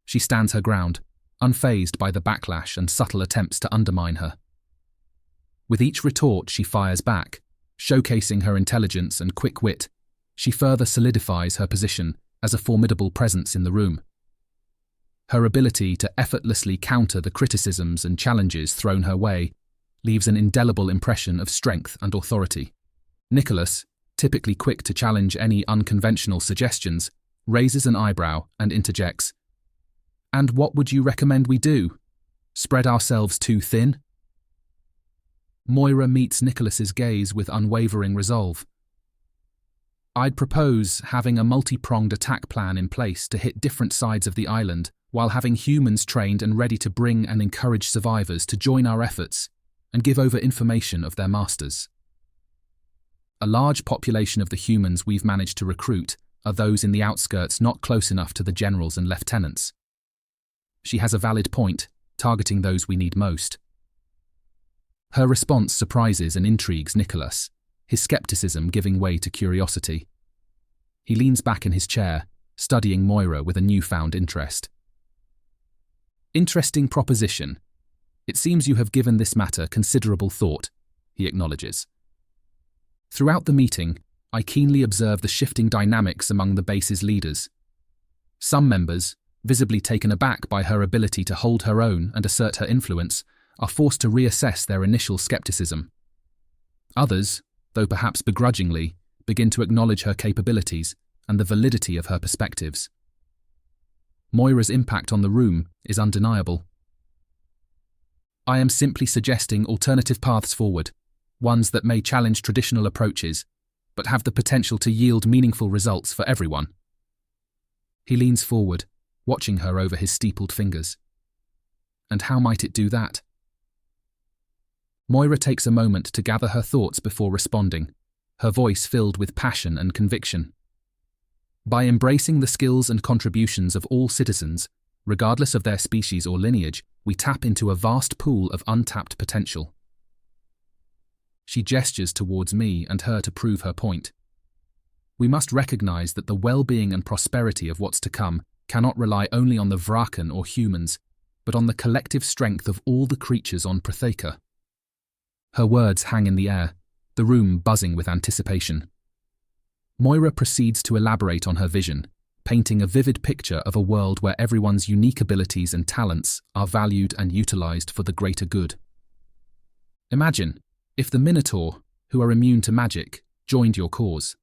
She stands her ground, unfazed by the backlash and subtle attempts to undermine her. With each retort she fires back, showcasing her intelligence and quick wit, she further solidifies her position as a formidable presence in the room. Her ability to effortlessly counter the criticisms and challenges thrown her way leaves an indelible impression of strength and authority. Nicholas, typically quick to challenge any unconventional suggestions, raises an eyebrow and interjects, "And what would you recommend we do? Spread ourselves too thin?" Moira meets Nicholas's gaze with unwavering resolve. "I'd propose having a multi-pronged attack plan in place to hit different sides of the island, while having humans trained and ready to bring and encourage survivors to join our efforts and give over information of their masters. A large population of the humans we've managed to recruit are those in the outskirts not close enough to the generals and lieutenants. She has a valid point, targeting those we need most." Her response surprises and intrigues Nicholas, his skepticism giving way to curiosity. He leans back in his chair, studying Moira with a newfound interest. "Interesting proposition. It seems you have given this matter considerable thought," he acknowledges. Throughout the meeting, I keenly observe the shifting dynamics among the base's leaders. Some members, visibly taken aback by her ability to hold her own and assert her influence, are forced to reassess their initial skepticism. Others, though perhaps begrudgingly, begin to acknowledge her capabilities and the validity of her perspectives. Moira's impact on the room is undeniable. I am simply suggesting alternative paths forward, ones that may challenge traditional approaches, but have the potential to yield meaningful results for everyone. He leans forward, watching her over his steepled fingers. And how might it do that? Moira takes a moment to gather her thoughts before responding, her voice filled with passion and conviction. By embracing the skills and contributions of all citizens, regardless of their species or lineage, we tap into a vast pool of untapped potential. She gestures towards me and her to prove her point. We must recognize that the well-being and prosperity of what's to come cannot rely only on the vrakken or humans, but on the collective strength of all the creatures on Protheka. Her words hang in the air, the room buzzing with anticipation. Moira proceeds to elaborate on her vision, painting a vivid picture of a world where everyone's unique abilities and talents are valued and utilized for the greater good. Imagine if the Minotaur, who are immune to magic, joined your cause.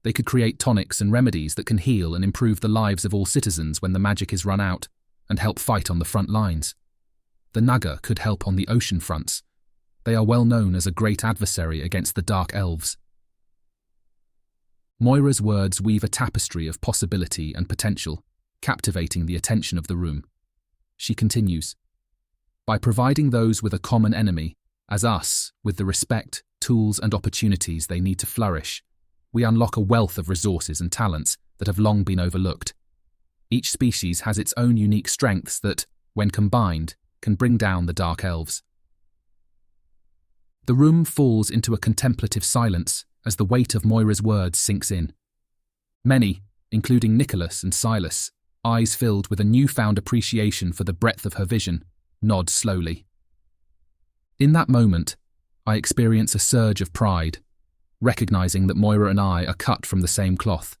They could create tonics and remedies that can heal and improve the lives of all citizens when the magic is run out, and help fight on the front lines. The Naga could help on the ocean fronts. They are well known as a great adversary against the Dark Elves. Moira's words weave a tapestry of possibility and potential, captivating the attention of the room. She continues, by providing those with a common enemy, as us, with the respect, tools and opportunities they need to flourish, we unlock a wealth of resources and talents that have long been overlooked. Each species has its own unique strengths that, when combined, can bring down the Dark Elves. The room falls into a contemplative silence as the weight of Moira's words sinks in. Many, including Nicholas and Silas, eyes filled with a newfound appreciation for the breadth of her vision, nod slowly. In that moment, I experience a surge of pride, recognizing that Moira and I are cut from the same cloth.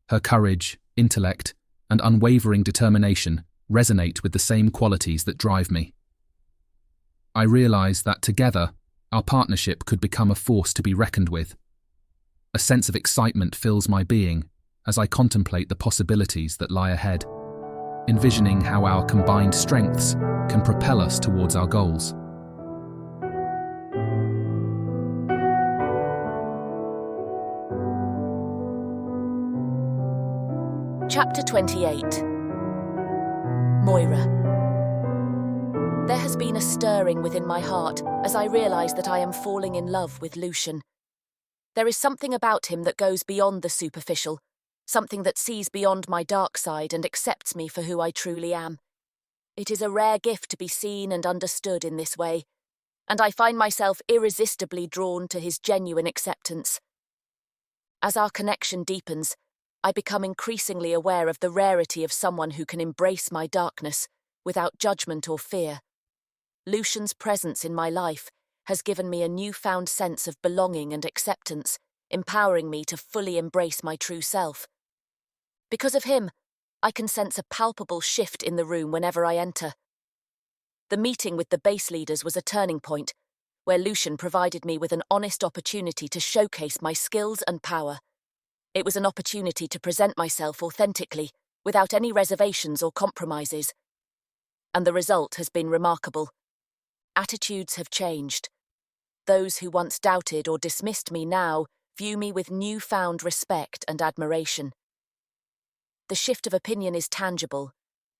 Her courage, intellect, and unwavering determination resonate with the same qualities that drive me. I realize that together, our partnership could become a force to be reckoned with. A sense of excitement fills my being as I contemplate the possibilities that lie ahead, envisioning how our combined strengths can propel us towards our goals. Chapter 28. Moira. There has been a stirring within my heart as I realise that I am falling in love with Lucian. There is something about him that goes beyond the superficial, something that sees beyond my dark side and accepts me for who I truly am. It is a rare gift to be seen and understood in this way, and I find myself irresistibly drawn to his genuine acceptance. As our connection deepens, I become increasingly aware of the rarity of someone who can embrace my darkness without judgment or fear. Lucian's presence in my life has given me a newfound sense of belonging and acceptance, empowering me to fully embrace my true self. Because of him, I can sense a palpable shift in the room whenever I enter. The meeting with the base leaders was a turning point, where Lucian provided me with an honest opportunity to showcase my skills and power. It was an opportunity to present myself authentically, without any reservations or compromises. And the result has been remarkable. Attitudes have changed. Those who once doubted or dismissed me now view me with newfound respect and admiration. The shift of opinion is tangible,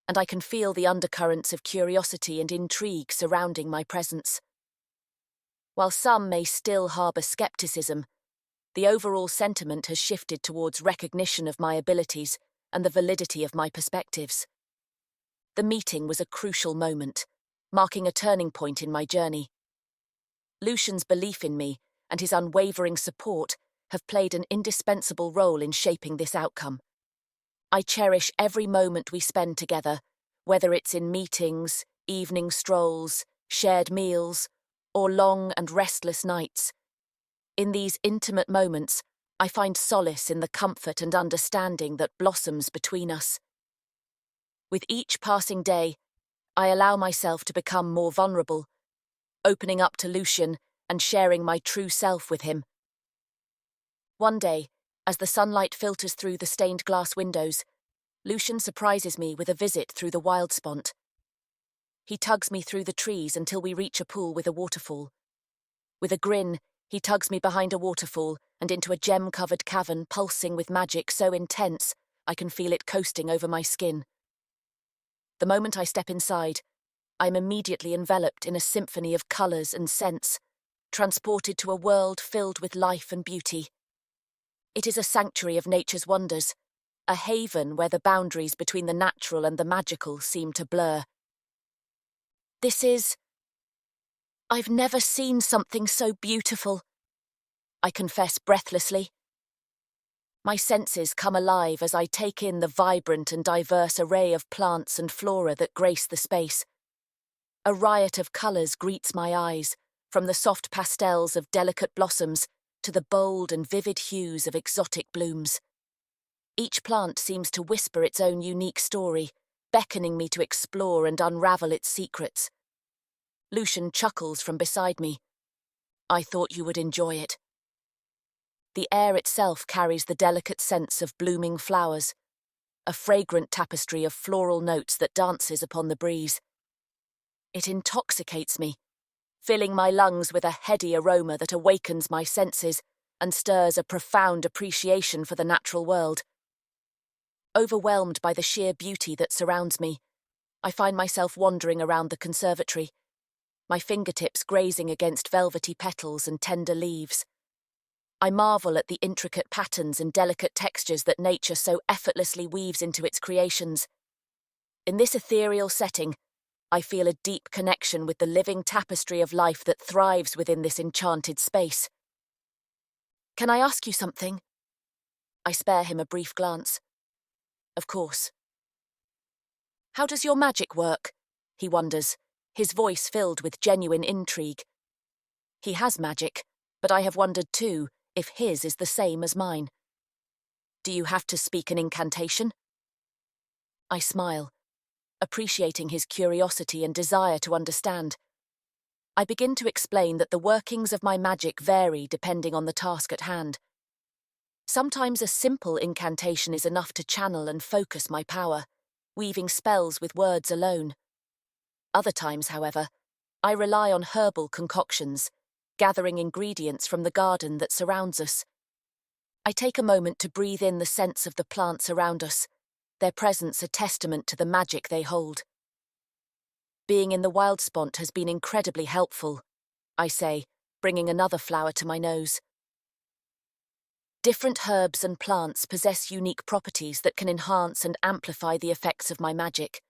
and I can feel the undercurrents of curiosity and intrigue surrounding my presence. While some may still harbour skepticism, the overall sentiment has shifted towards recognition of my abilities and the validity of my perspectives. The meeting was a crucial moment, marking a turning point in my journey. Lucian's belief in me and his unwavering support have played an indispensable role in shaping this outcome. I cherish every moment we spend together, whether it's in meetings, evening strolls, shared meals, or long and restless nights. In these intimate moments, I find solace in the comfort and understanding that blossoms between us. With each passing day, I allow myself to become more vulnerable, opening up to Lucian and sharing my true self with him. One day, as the sunlight filters through the stained glass windows, Lucian surprises me with a visit through the wild spot. He tugs me through the trees until we reach a pool with a waterfall. With a grin, he tugs me behind a waterfall and into a gem-covered cavern pulsing with magic so intense, I can feel it coasting over my skin. The moment I step inside, I'm immediately enveloped in a symphony of colours and scents, transported to a world filled with life and beauty. It is a sanctuary of nature's wonders, a haven where the boundaries between the natural and the magical seem to blur. I've never seen something so beautiful, I confess breathlessly. My senses come alive as I take in the vibrant and diverse array of plants and flora that grace the space. A riot of colours greets my eyes, from the soft pastels of delicate blossoms to the bold and vivid hues of exotic blooms. Each plant seems to whisper its own unique story, beckoning me to explore and unravel its secrets. Lucian chuckles from beside me. I thought you would enjoy it. The air itself carries the delicate scents of blooming flowers, a fragrant tapestry of floral notes that dances upon the breeze. It intoxicates me, filling my lungs with a heady aroma that awakens my senses and stirs a profound appreciation for the natural world. Overwhelmed by the sheer beauty that surrounds me, I find myself wandering around the conservatory, my fingertips grazing against velvety petals and tender leaves. I marvel at the intricate patterns and delicate textures that nature so effortlessly weaves into its creations. In this ethereal setting, I feel a deep connection with the living tapestry of life that thrives within this enchanted space. Can I ask you something? I spare him a brief glance. Of course. How does your magic work? He wonders, his voice filled with genuine intrigue. He has magic, but I have wondered too if his is the same as mine. Do you have to speak an incantation? I smile, appreciating his curiosity and desire to understand. I begin to explain that the workings of my magic vary depending on the task at hand. Sometimes a simple incantation is enough to channel and focus my power, weaving spells with words alone. Other times, however, I rely on herbal concoctions, gathering ingredients from the garden that surrounds us. I take a moment to breathe in the scents of the plants around us, their presence a testament to the magic they hold. Being in the wild spot has been incredibly helpful, I say, bringing another flower to my nose. Different herbs and plants possess unique properties that can enhance and amplify the effects of my magic.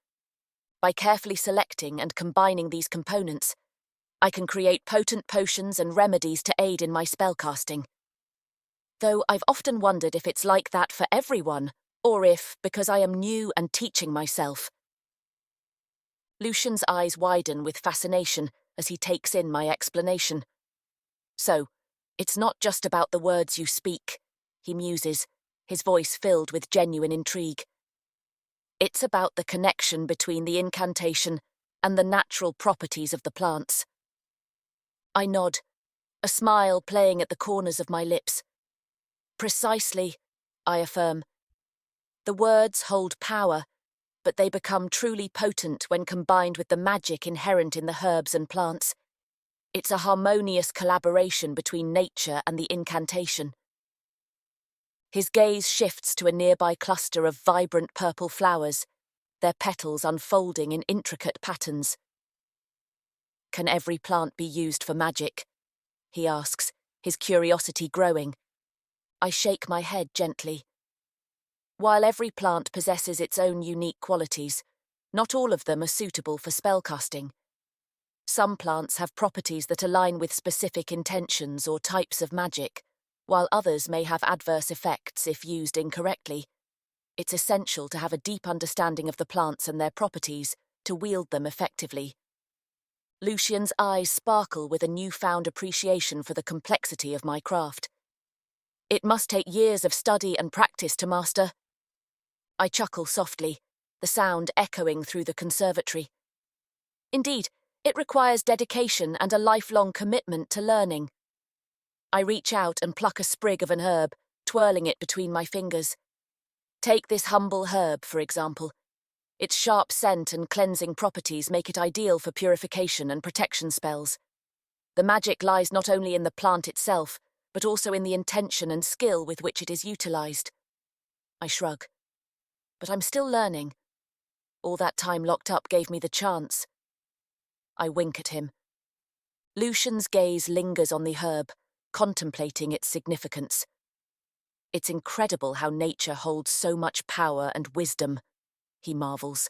By carefully selecting and combining these components, I can create potent potions and remedies to aid in my spellcasting. Though I've often wondered if it's like that for everyone, or if, because I am new and teaching myself. Lucian's eyes widen with fascination as he takes in my explanation. So, it's not just about the words you speak, he muses, his voice filled with genuine intrigue. It's about the connection between the incantation and the natural properties of the plants. I nod, a smile playing at the corners of my lips. Precisely, I affirm. The words hold power, but they become truly potent when combined with the magic inherent in the herbs and plants. It's a harmonious collaboration between nature and the incantation. His gaze shifts to a nearby cluster of vibrant purple flowers, their petals unfolding in intricate patterns. Can every plant be used for magic? He asks, his curiosity growing. I shake my head gently. While every plant possesses its own unique qualities, not all of them are suitable for spellcasting. Some plants have properties that align with specific intentions or types of magic, while others may have adverse effects if used incorrectly. It's essential to have a deep understanding of the plants and their properties to wield them effectively. Lucian's eyes sparkle with a newfound appreciation for the complexity of my craft. It must take years of study and practice to master. I chuckle softly, the sound echoing through the conservatory. Indeed, it requires dedication and a lifelong commitment to learning. I reach out and pluck a sprig of an herb, twirling it between my fingers. Take this humble herb, for example. Its sharp scent and cleansing properties make it ideal for purification and protection spells. The magic lies not only in the plant itself, but also in the intention and skill with which it is utilized. I shrug. but I'm still learning. All that time locked up gave me the chance. I wink at him. Lucian's gaze lingers on the herb, contemplating its significance. It's incredible how nature holds so much power and wisdom, he marvels.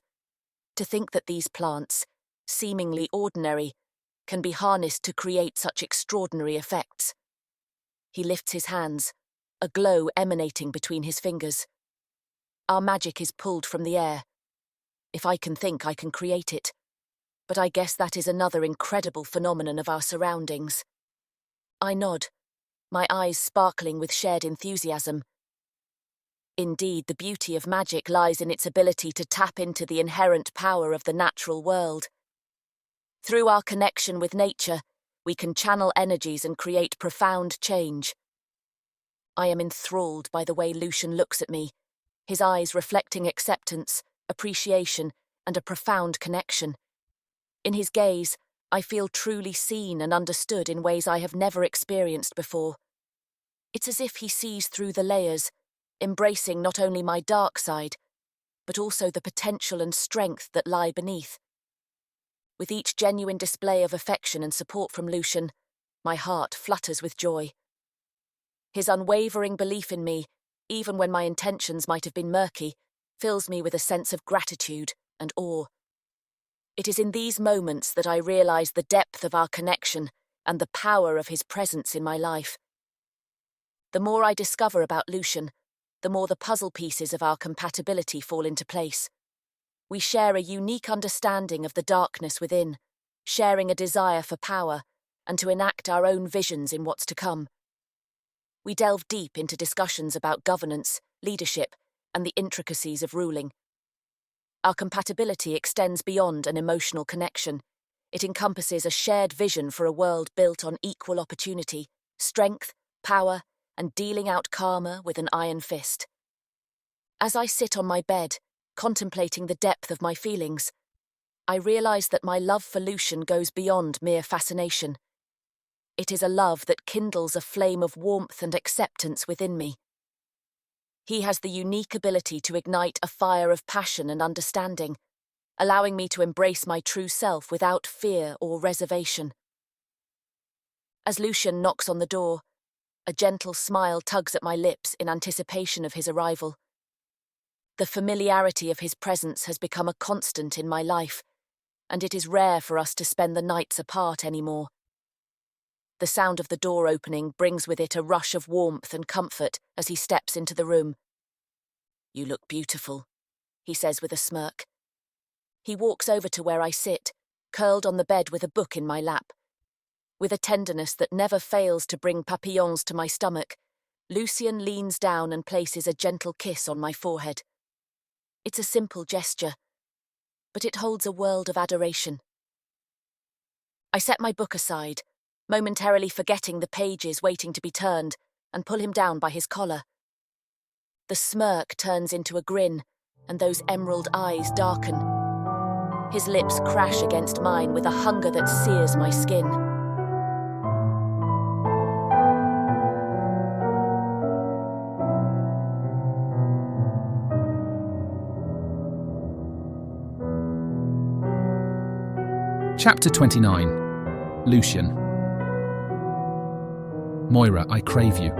To think that these plants, seemingly ordinary, can be harnessed to create such extraordinary effects. He lifts his hands, a glow emanating between his fingers. Our magic is pulled from the air. If I can think, I can create it. But I guess that is another incredible phenomenon of our surroundings. I nod, my eyes sparkling with shared enthusiasm. Indeed, the beauty of magic lies in its ability to tap into the inherent power of the natural world. Through our connection with nature, we can channel energies and create profound change. I am enthralled by the way Lucian looks at me, his eyes reflecting acceptance, appreciation, and a profound connection. In his gaze, I feel truly seen and understood in ways I have never experienced before. It's as if he sees through the layers, embracing not only my dark side, but also the potential and strength that lie beneath. With each genuine display of affection and support from Lucian, my heart flutters with joy. His unwavering belief in me, even when my intentions might have been murky, fills me with a sense of gratitude and awe. It is in these moments that I realize the depth of our connection and the power of his presence in my life. The more I discover about Lucian, the more the puzzle pieces of our compatibility fall into place. We share a unique understanding of the darkness within, sharing a desire for power and to enact our own visions in what's to come. We delve deep into discussions about governance, leadership, and the intricacies of ruling. Our compatibility extends beyond an emotional connection. It encompasses a shared vision for a world built on equal opportunity, strength, power, and dealing out karma with an iron fist. As I sit on my bed, contemplating the depth of my feelings, I realize that my love for Lucian goes beyond mere fascination. It is a love that kindles a flame of warmth and acceptance within me. He has the unique ability to ignite a fire of passion and understanding, allowing me to embrace my true self without fear or reservation. As Lucian knocks on the door, a gentle smile tugs at my lips in anticipation of his arrival. The familiarity of his presence has become a constant in my life, and it is rare for us to spend the nights apart anymore. The sound of the door opening brings with it a rush of warmth and comfort as he steps into the room. "You look beautiful," he says with a smirk. He walks over to where I sit, curled on the bed with a book in my lap. With a tenderness that never fails to bring papillons to my stomach, Lucian leans down and places a gentle kiss on my forehead. It's a simple gesture, but it holds a world of adoration. I set my book aside, momentarily forgetting the pages waiting to be turned, and pull him down by his collar. The smirk turns into a grin, and those emerald eyes darken. His lips crash against mine with a hunger that sears my skin. Chapter 29. Lucian. Moira, I crave you.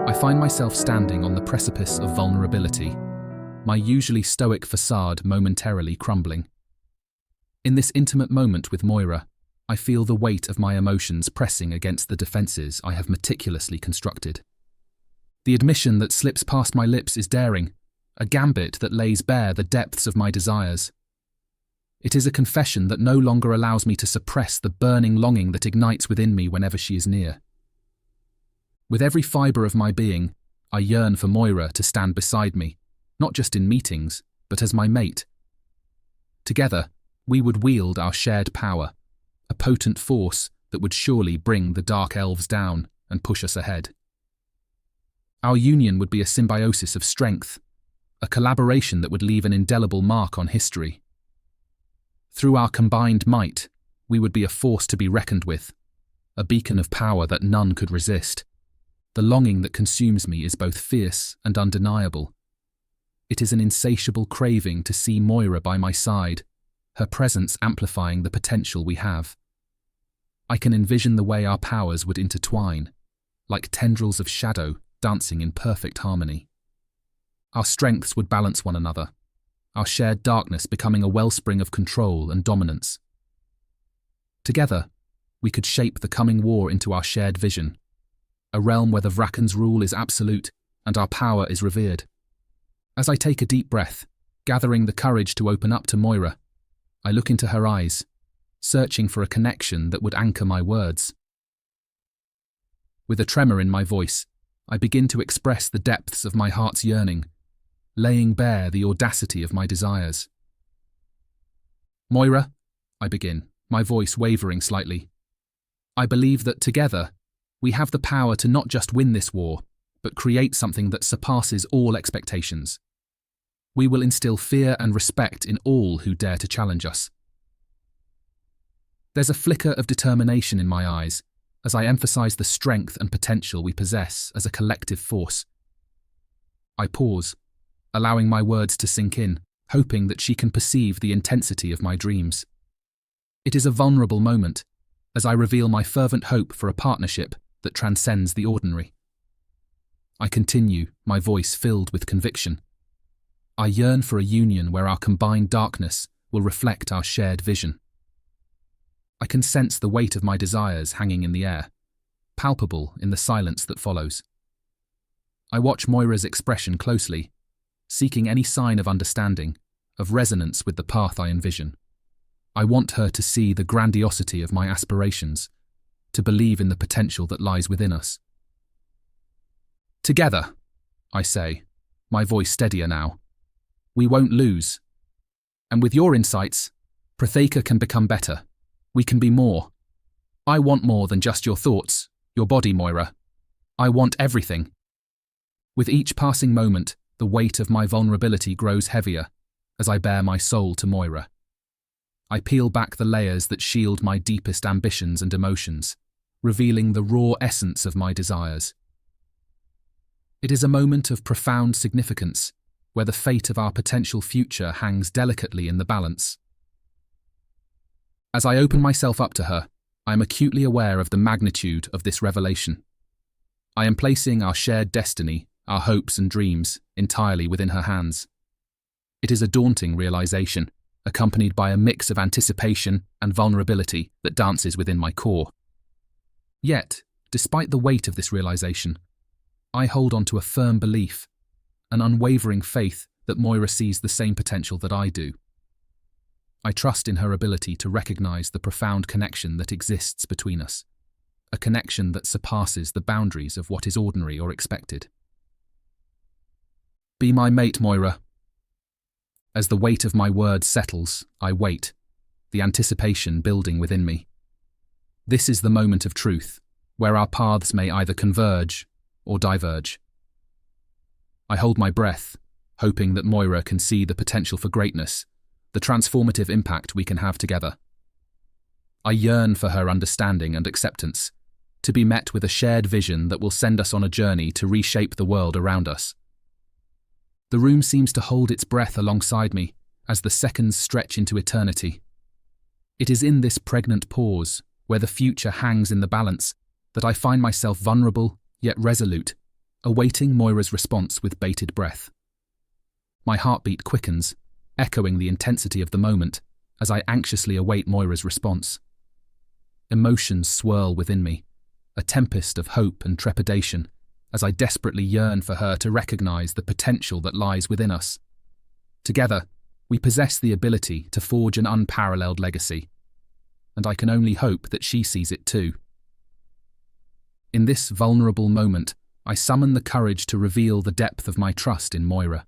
I find myself standing on the precipice of vulnerability, my usually stoic facade momentarily crumbling. In this intimate moment with Moira, I feel the weight of my emotions pressing against the defences I have meticulously constructed. The admission that slips past my lips is daring, a gambit that lays bare the depths of my desires. It is a confession that no longer allows me to suppress the burning longing that ignites within me whenever she is near. With every fibre of my being, I yearn for Moira to stand beside me, not just in meetings, but as my mate. Together, we would wield our shared power, a potent force that would surely bring the dark elves down and push us ahead. Our union would be a symbiosis of strength, a collaboration that would leave an indelible mark on history. Through our combined might, we would be a force to be reckoned with, a beacon of power that none could resist. The longing that consumes me is both fierce and undeniable. It is an insatiable craving to see Moira by my side, her presence amplifying the potential we have. I can envision the way our powers would intertwine, like tendrils of shadow dancing in perfect harmony. Our strengths would balance one another, our shared darkness becoming a wellspring of control and dominance. Together, we could shape the coming war into our shared vision, a realm where the Vrakken's rule is absolute and our power is revered. As I take a deep breath, gathering the courage to open up to Moira, I look into her eyes, searching for a connection that would anchor my words. With a tremor in my voice, I begin to express the depths of my heart's yearning, laying bare the audacity of my desires. Moira, I begin, my voice wavering slightly. I believe that together, we have the power to not just win this war, but create something that surpasses all expectations. We will instill fear and respect in all who dare to challenge us. There's a flicker of determination in my eyes as I emphasize the strength and potential we possess as a collective force. I pause, allowing my words to sink in, hoping that she can perceive the intensity of my dreams. It is a vulnerable moment, as I reveal my fervent hope for a partnership that transcends the ordinary. I continue, my voice filled with conviction. I yearn for a union where our combined darkness will reflect our shared vision. I can sense the weight of my desires hanging in the air, palpable in the silence that follows. I watch Moira's expression closely, seeking any sign of understanding, of resonance with the path I envision. I want her to see the grandiosity of my aspirations, to believe in the potential that lies within us. Together, I say, my voice steadier now. We won't lose. And with your insights, Protheka can become better. We can be more. I want more than just your thoughts, your body, Moira. I want everything. With each passing moment, the weight of my vulnerability grows heavier as I bare my soul to Moira. I peel back the layers that shield my deepest ambitions and emotions, revealing the raw essence of my desires. It is a moment of profound significance, where the fate of our potential future hangs delicately in the balance. As I open myself up to her, I am acutely aware of the magnitude of this revelation. I am placing our shared destiny, our hopes and dreams, entirely within her hands. It is a daunting realization, accompanied by a mix of anticipation and vulnerability that dances within my core. Yet, despite the weight of this realization, I hold on to a firm belief, an unwavering faith that Moira sees the same potential that I do. I trust in her ability to recognize the profound connection that exists between us, a connection that surpasses the boundaries of what is ordinary or expected. Be my mate, Moira. As the weight of my words settles, I wait, the anticipation building within me. This is the moment of truth, where our paths may either converge or diverge. I hold my breath, hoping that Moira can see the potential for greatness, the transformative impact we can have together. I yearn for her understanding and acceptance, to be met with a shared vision that will send us on a journey to reshape the world around us. The room seems to hold its breath alongside me as the seconds stretch into eternity. It is in this pregnant pause, where the future hangs in the balance, that I find myself vulnerable yet resolute, awaiting Moira's response with bated breath. My heartbeat quickens, echoing the intensity of the moment as I anxiously await Moira's response. Emotions swirl within me, a tempest of hope and trepidation, as I desperately yearn for her to recognize the potential that lies within us. Together, we possess the ability to forge an unparalleled legacy, and I can only hope that she sees it too. In this vulnerable moment, I summon the courage to reveal the depth of my trust in Moira.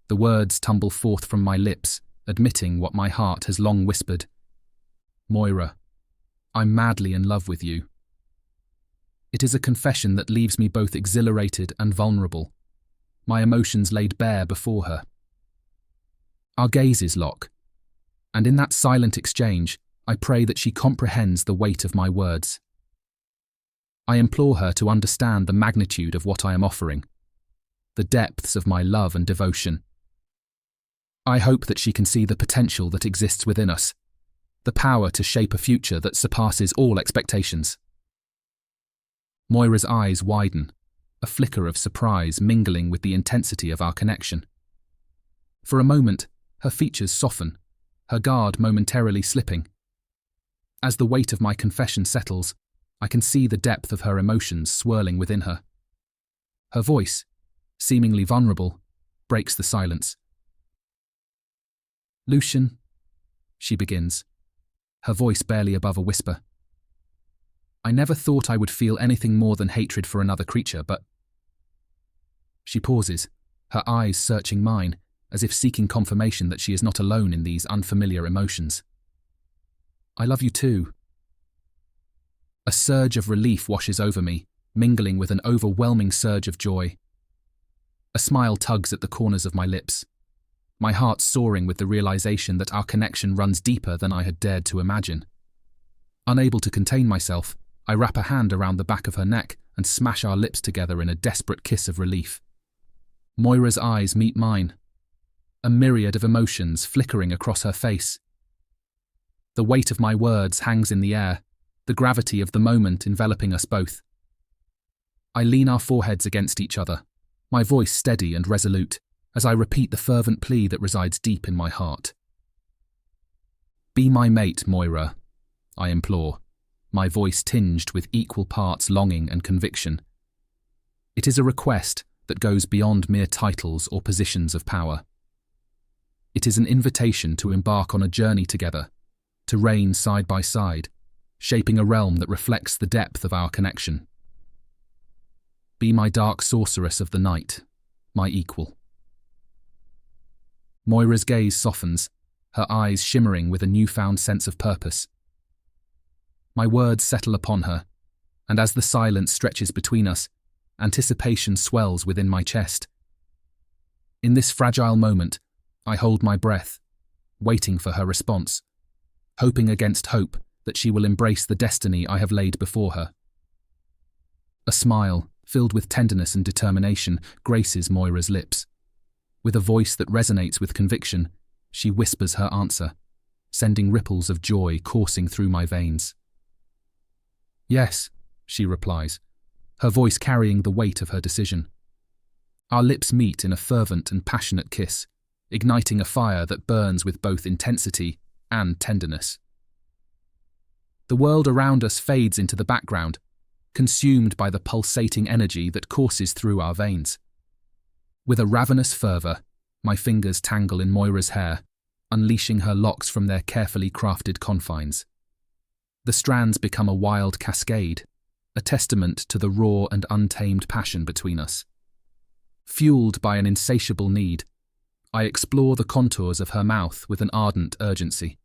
The words tumble forth from my lips, admitting what my heart has long whispered. Moira, I'm madly in love with you. It is a confession that leaves me both exhilarated and vulnerable, my emotions laid bare before her. Our gazes lock, and in that silent exchange, I pray that she comprehends the weight of my words. I implore her to understand the magnitude of what I am offering. the depths of my love and devotion. I hope that she can see the potential that exists within us, the power to shape a future that surpasses all expectations. Moira's eyes widen, a flicker of surprise mingling with the intensity of our connection. For a moment, her features soften, her guard momentarily slipping. As the weight of my confession settles, I can see the depth of her emotions swirling within her. Her voice, seemingly vulnerable, breaks the silence. "Lucian," she begins, her voice barely above a whisper. "I never thought I would feel anything more than hatred for another creature, but..." She pauses, her eyes searching mine, as if seeking confirmation that she is not alone in these unfamiliar emotions. "I love you too." A surge of relief washes over me, mingling with an overwhelming surge of joy. A smile tugs at the corners of my lips, my heart soaring with the realization that our connection runs deeper than I had dared to imagine. Unable to contain myself, I wrap a hand around the back of her neck and smash our lips together in a desperate kiss of relief. Moira's eyes meet mine, a myriad of emotions flickering across her face. The weight of my words hangs in the air, the gravity of the moment enveloping us both. I lean our foreheads against each other, my voice steady and resolute, as I repeat the fervent plea that resides deep in my heart. "Be my mate, Moira," I implore, my voice tinged with equal parts longing and conviction. It is a request that goes beyond mere titles or positions of power. It is an invitation to embark on a journey together, to reign side by side, shaping a realm that reflects the depth of our connection. Be my dark sorceress of the night, my equal. Moira's gaze softens, her eyes shimmering with a newfound sense of purpose. My words settle upon her, and as the silence stretches between us, anticipation swells within my chest. In this fragile moment, I hold my breath, waiting for her response, hoping against hope that she will embrace the destiny I have laid before her. A smile, filled with tenderness and determination, graces Moira's lips. With a voice that resonates with conviction, she whispers her answer, sending ripples of joy coursing through my veins. "Yes," she replies, her voice carrying the weight of her decision. Our lips meet in a fervent and passionate kiss, igniting a fire that burns with both intensity and tenderness. The world around us fades into the background, consumed by the pulsating energy that courses through our veins. With a ravenous fervour, my fingers tangle in Moira's hair, unleashing her locks from their carefully crafted confines. The strands become a wild cascade, a testament to the raw and untamed passion between us. Fueled by an insatiable need, I explore the contours of her mouth with an ardent urgency.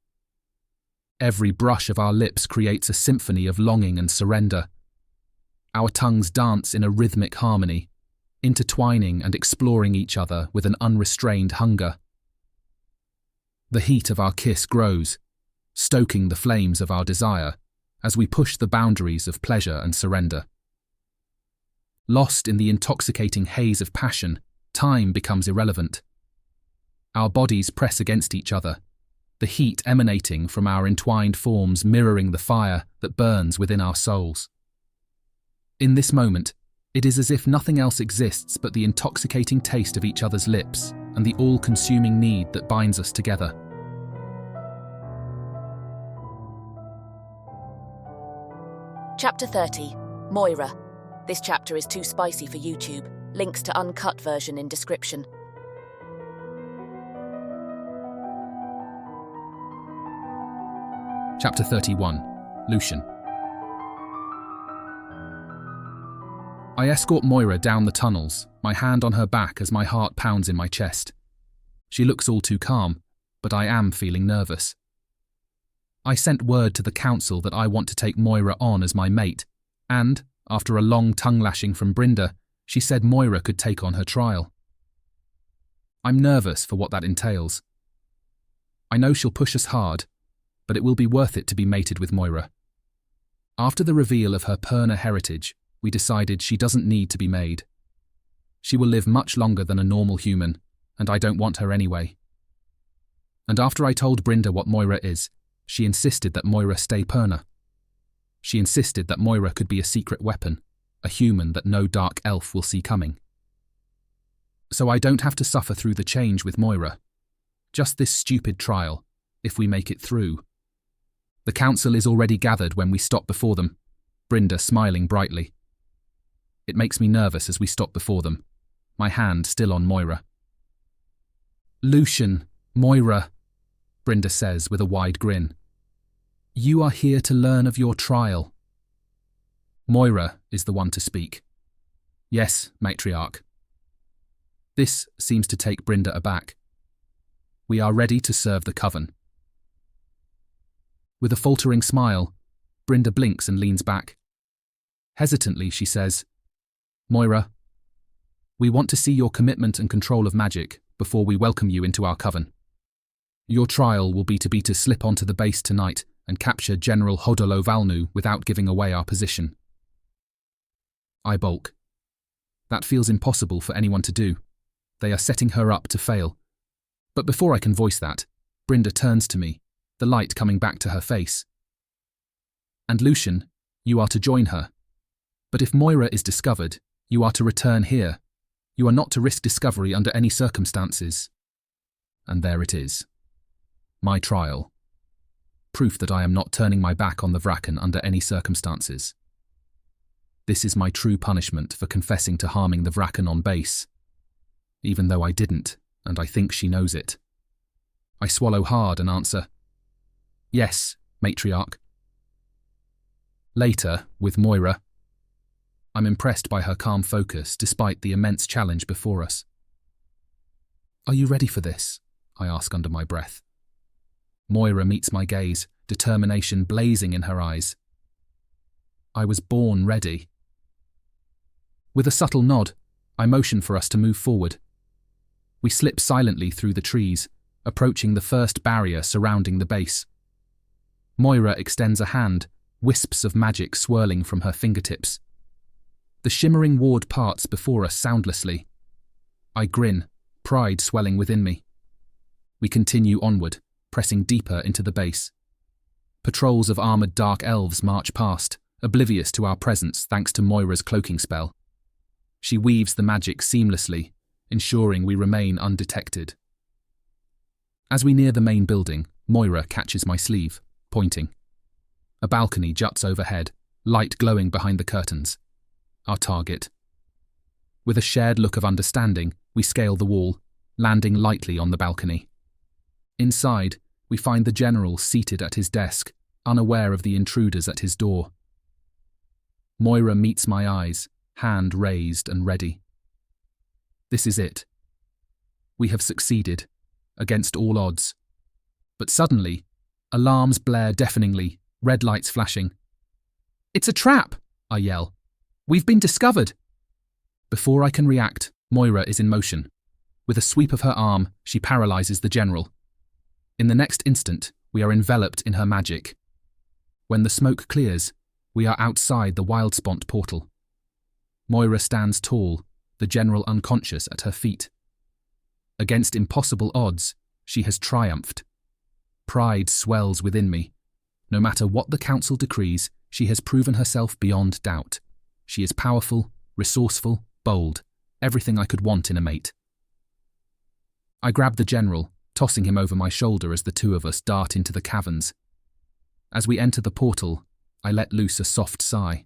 Every brush of our lips creates a symphony of longing and surrender. Our tongues dance in a rhythmic harmony, intertwining and exploring each other with an unrestrained hunger. The heat of our kiss grows, stoking the flames of our desire as we push the boundaries of pleasure and surrender. Lost in the intoxicating haze of passion, time becomes irrelevant. Our bodies press against each other, the heat emanating from our entwined forms mirroring the fire that burns within our souls. In this moment, it is as if nothing else exists but the intoxicating taste of each other's lips and the all-consuming need that binds us together. Chapter 30. Moira. This chapter is too spicy for YouTube. Links to uncut version in description. Chapter 31. Lucian. I escort Moira down the tunnels, my hand on her back as my heart pounds in my chest. She looks all too calm, but I am feeling nervous. I sent word to the council that I want to take Moira on as my mate, and, after a long tongue-lashing from Brynda, she said Moira could take on her trial. I'm nervous for what that entails. I know she'll push us hard, but it will be worth it to be mated with Moira. After the reveal of her Perna heritage, we decided she doesn't need to be made. She will live much longer than a normal human, and I don't want her anyway. And after I told Brinda what Moira is, she insisted that Moira stay perna. She insisted that Moira could be a secret weapon, a human that no dark elf will see coming. So I don't have to suffer through the change with Moira. Just this stupid trial, if we make it through. The council is already gathered when we stop before them, Brinda smiling brightly. It makes me nervous as we stop before them, my hand still on Moira. Lucian, Moira, Brinda says with a wide grin. You are here to learn of your trial. Moira is the one to speak. Yes, matriarch. This seems to take Brinda aback. We are ready to serve the coven. With a faltering smile, Brinda blinks and leans back. Hesitantly, she says, Moira, we want to see your commitment and control of magic before we welcome you into our coven. Your trial will be to slip onto the base tonight and capture General Hodolo Valnu without giving away our position. I balk. That feels impossible for anyone to do. They are setting her up to fail. But before I can voice that, Brinda turns to me, the light coming back to her face. And Lucian, you are to join her. But if Moira is discovered, you are to return here. You are not to risk discovery under any circumstances. And there it is. My trial. Proof that I am not turning my back on the vrakken under any circumstances. This is my true punishment for confessing to harming the vrakken on base. Even though I didn't, and I think she knows it. I swallow hard and answer, yes, matriarch. Later, with Moira, I'm impressed by her calm focus despite the immense challenge before us. Are you ready for this? I ask under my breath. Moira meets my gaze, determination blazing in her eyes. I was born ready. With a subtle nod, I motion for us to move forward. We slip silently through the trees, approaching the first barrier surrounding the base. Moira extends a hand, wisps of magic swirling from her fingertips. The shimmering ward parts before us soundlessly. I grin, pride swelling within me. We continue onward, pressing deeper into the base. Patrols of armoured dark elves march past, oblivious to our presence thanks to Moira's cloaking spell. She weaves the magic seamlessly, ensuring we remain undetected. As we near the main building, Moira catches my sleeve, pointing. A balcony juts overhead, light glowing behind the curtains. Our target. With a shared look of understanding, we scale the wall, landing lightly on the balcony. Inside, we find the general seated at his desk, unaware of the intruders at his door. Moira meets my eyes, hand raised and ready. This is it. We have succeeded, against all odds. But suddenly, alarms blare deafeningly, red lights flashing. It's a trap, I yell. We've been discovered. Before I can react, Moira is in motion. With a sweep of her arm, she paralyzes the general. In the next instant, we are enveloped in her magic. When the smoke clears, we are outside the Wildspont portal. Moira stands tall, the general unconscious at her feet. Against impossible odds, she has triumphed. Pride swells within me. No matter what the council decrees, she has proven herself beyond doubt. She is powerful, resourceful, bold, everything I could want in a mate. I grab the general, tossing him over my shoulder as the two of us dart into the caverns. As we enter the portal, I let loose a soft sigh.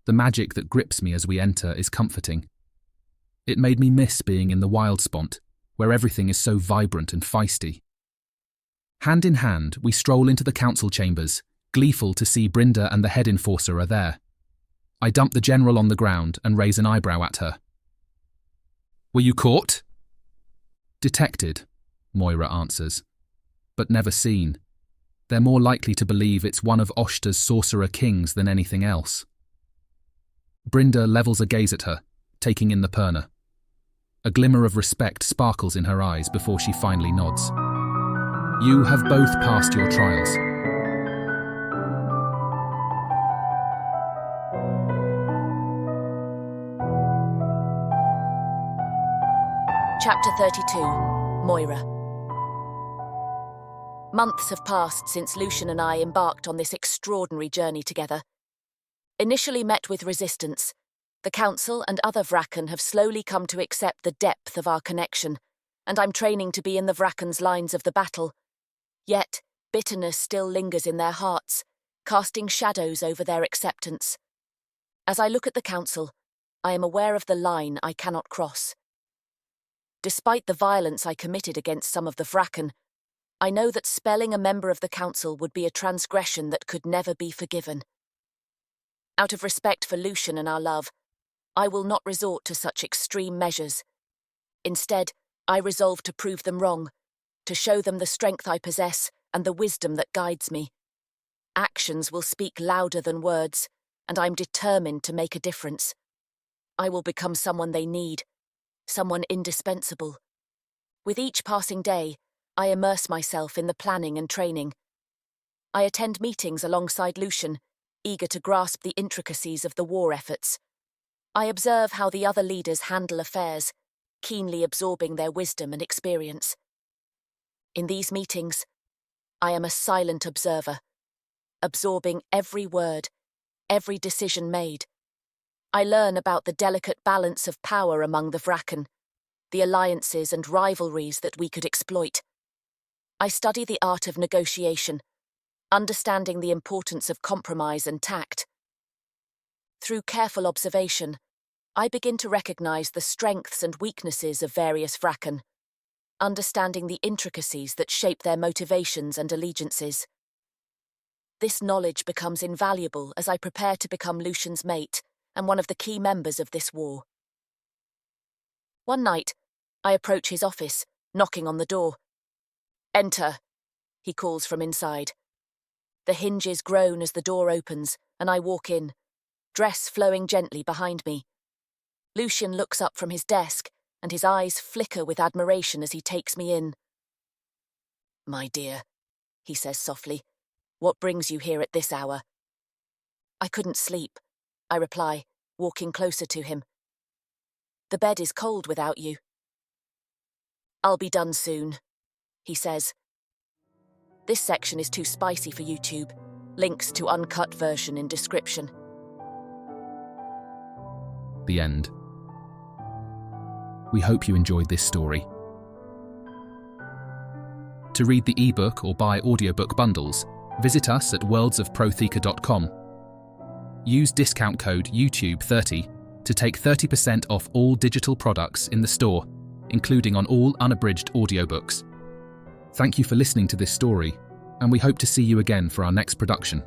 The magic that grips me as we enter is comforting. It made me miss being in the Wildspont, where everything is so vibrant and feisty. Hand in hand, we stroll into the council chambers, gleeful to see Brinda and the head enforcer are there. I dump the general on the ground and raise an eyebrow at her. Were you caught? Detected, Moira answers, but never seen. They're more likely to believe it's one of Oshta's sorcerer kings than anything else. Brinda levels a gaze at her, taking in the perna. A glimmer of respect sparkles in her eyes before she finally nods. You have both passed your trials. Chapter 32. Moira. Months have passed since Lucian and I embarked on this extraordinary journey together. Initially met with resistance, the Council and other vrakken have slowly come to accept the depth of our connection, and I'm training to be in the vrakken's lines of the battle. Yet, bitterness still lingers in their hearts, casting shadows over their acceptance. As I look at the Council, I am aware of the line I cannot cross. Despite the violence I committed against some of the vrakken, I know that spelling a member of the Council would be a transgression that could never be forgiven. Out of respect for Lucian and our love, I will not resort to such extreme measures. Instead, I resolve to prove them wrong, to show them the strength I possess and the wisdom that guides me. Actions will speak louder than words, and I'm determined to make a difference. I will become someone they need, someone indispensable. With each passing day, I immerse myself in the planning and training. I attend meetings alongside Lucian, eager to grasp the intricacies of the war efforts. I observe how the other leaders handle affairs, keenly absorbing their wisdom and experience. In these meetings, I am a silent observer, absorbing every word, every decision made. I learn about the delicate balance of power among the vrakken, the alliances and rivalries that we could exploit. I study the art of negotiation, understanding the importance of compromise and tact. Through careful observation, I begin to recognize the strengths and weaknesses of various vrakken, understanding the intricacies that shape their motivations and allegiances. This knowledge becomes invaluable as I prepare to become Lucian's mate and one of the key members of this war. One night, I approach his office, knocking on the door. "Enter," he calls from inside. The hinges groan as the door opens, and I walk in, dress flowing gently behind me. Lucian looks up from his desk, and his eyes flicker with admiration as he takes me in. "My dear," he says softly, "what brings you here at this hour?" "I couldn't sleep," I reply, walking closer to him. "The bed is cold without you." "I'll be done soon," he says. This section is too spicy for YouTube. Links to uncut version in description. The end. We hope you enjoyed this story. To read the ebook or buy audiobook bundles, visit us at worldsofprotheka.com. Use discount code YouTube30 to take 30% off all digital products in the store, including on all unabridged audiobooks. Thank you for listening to this story, and we hope to see you again for our next production.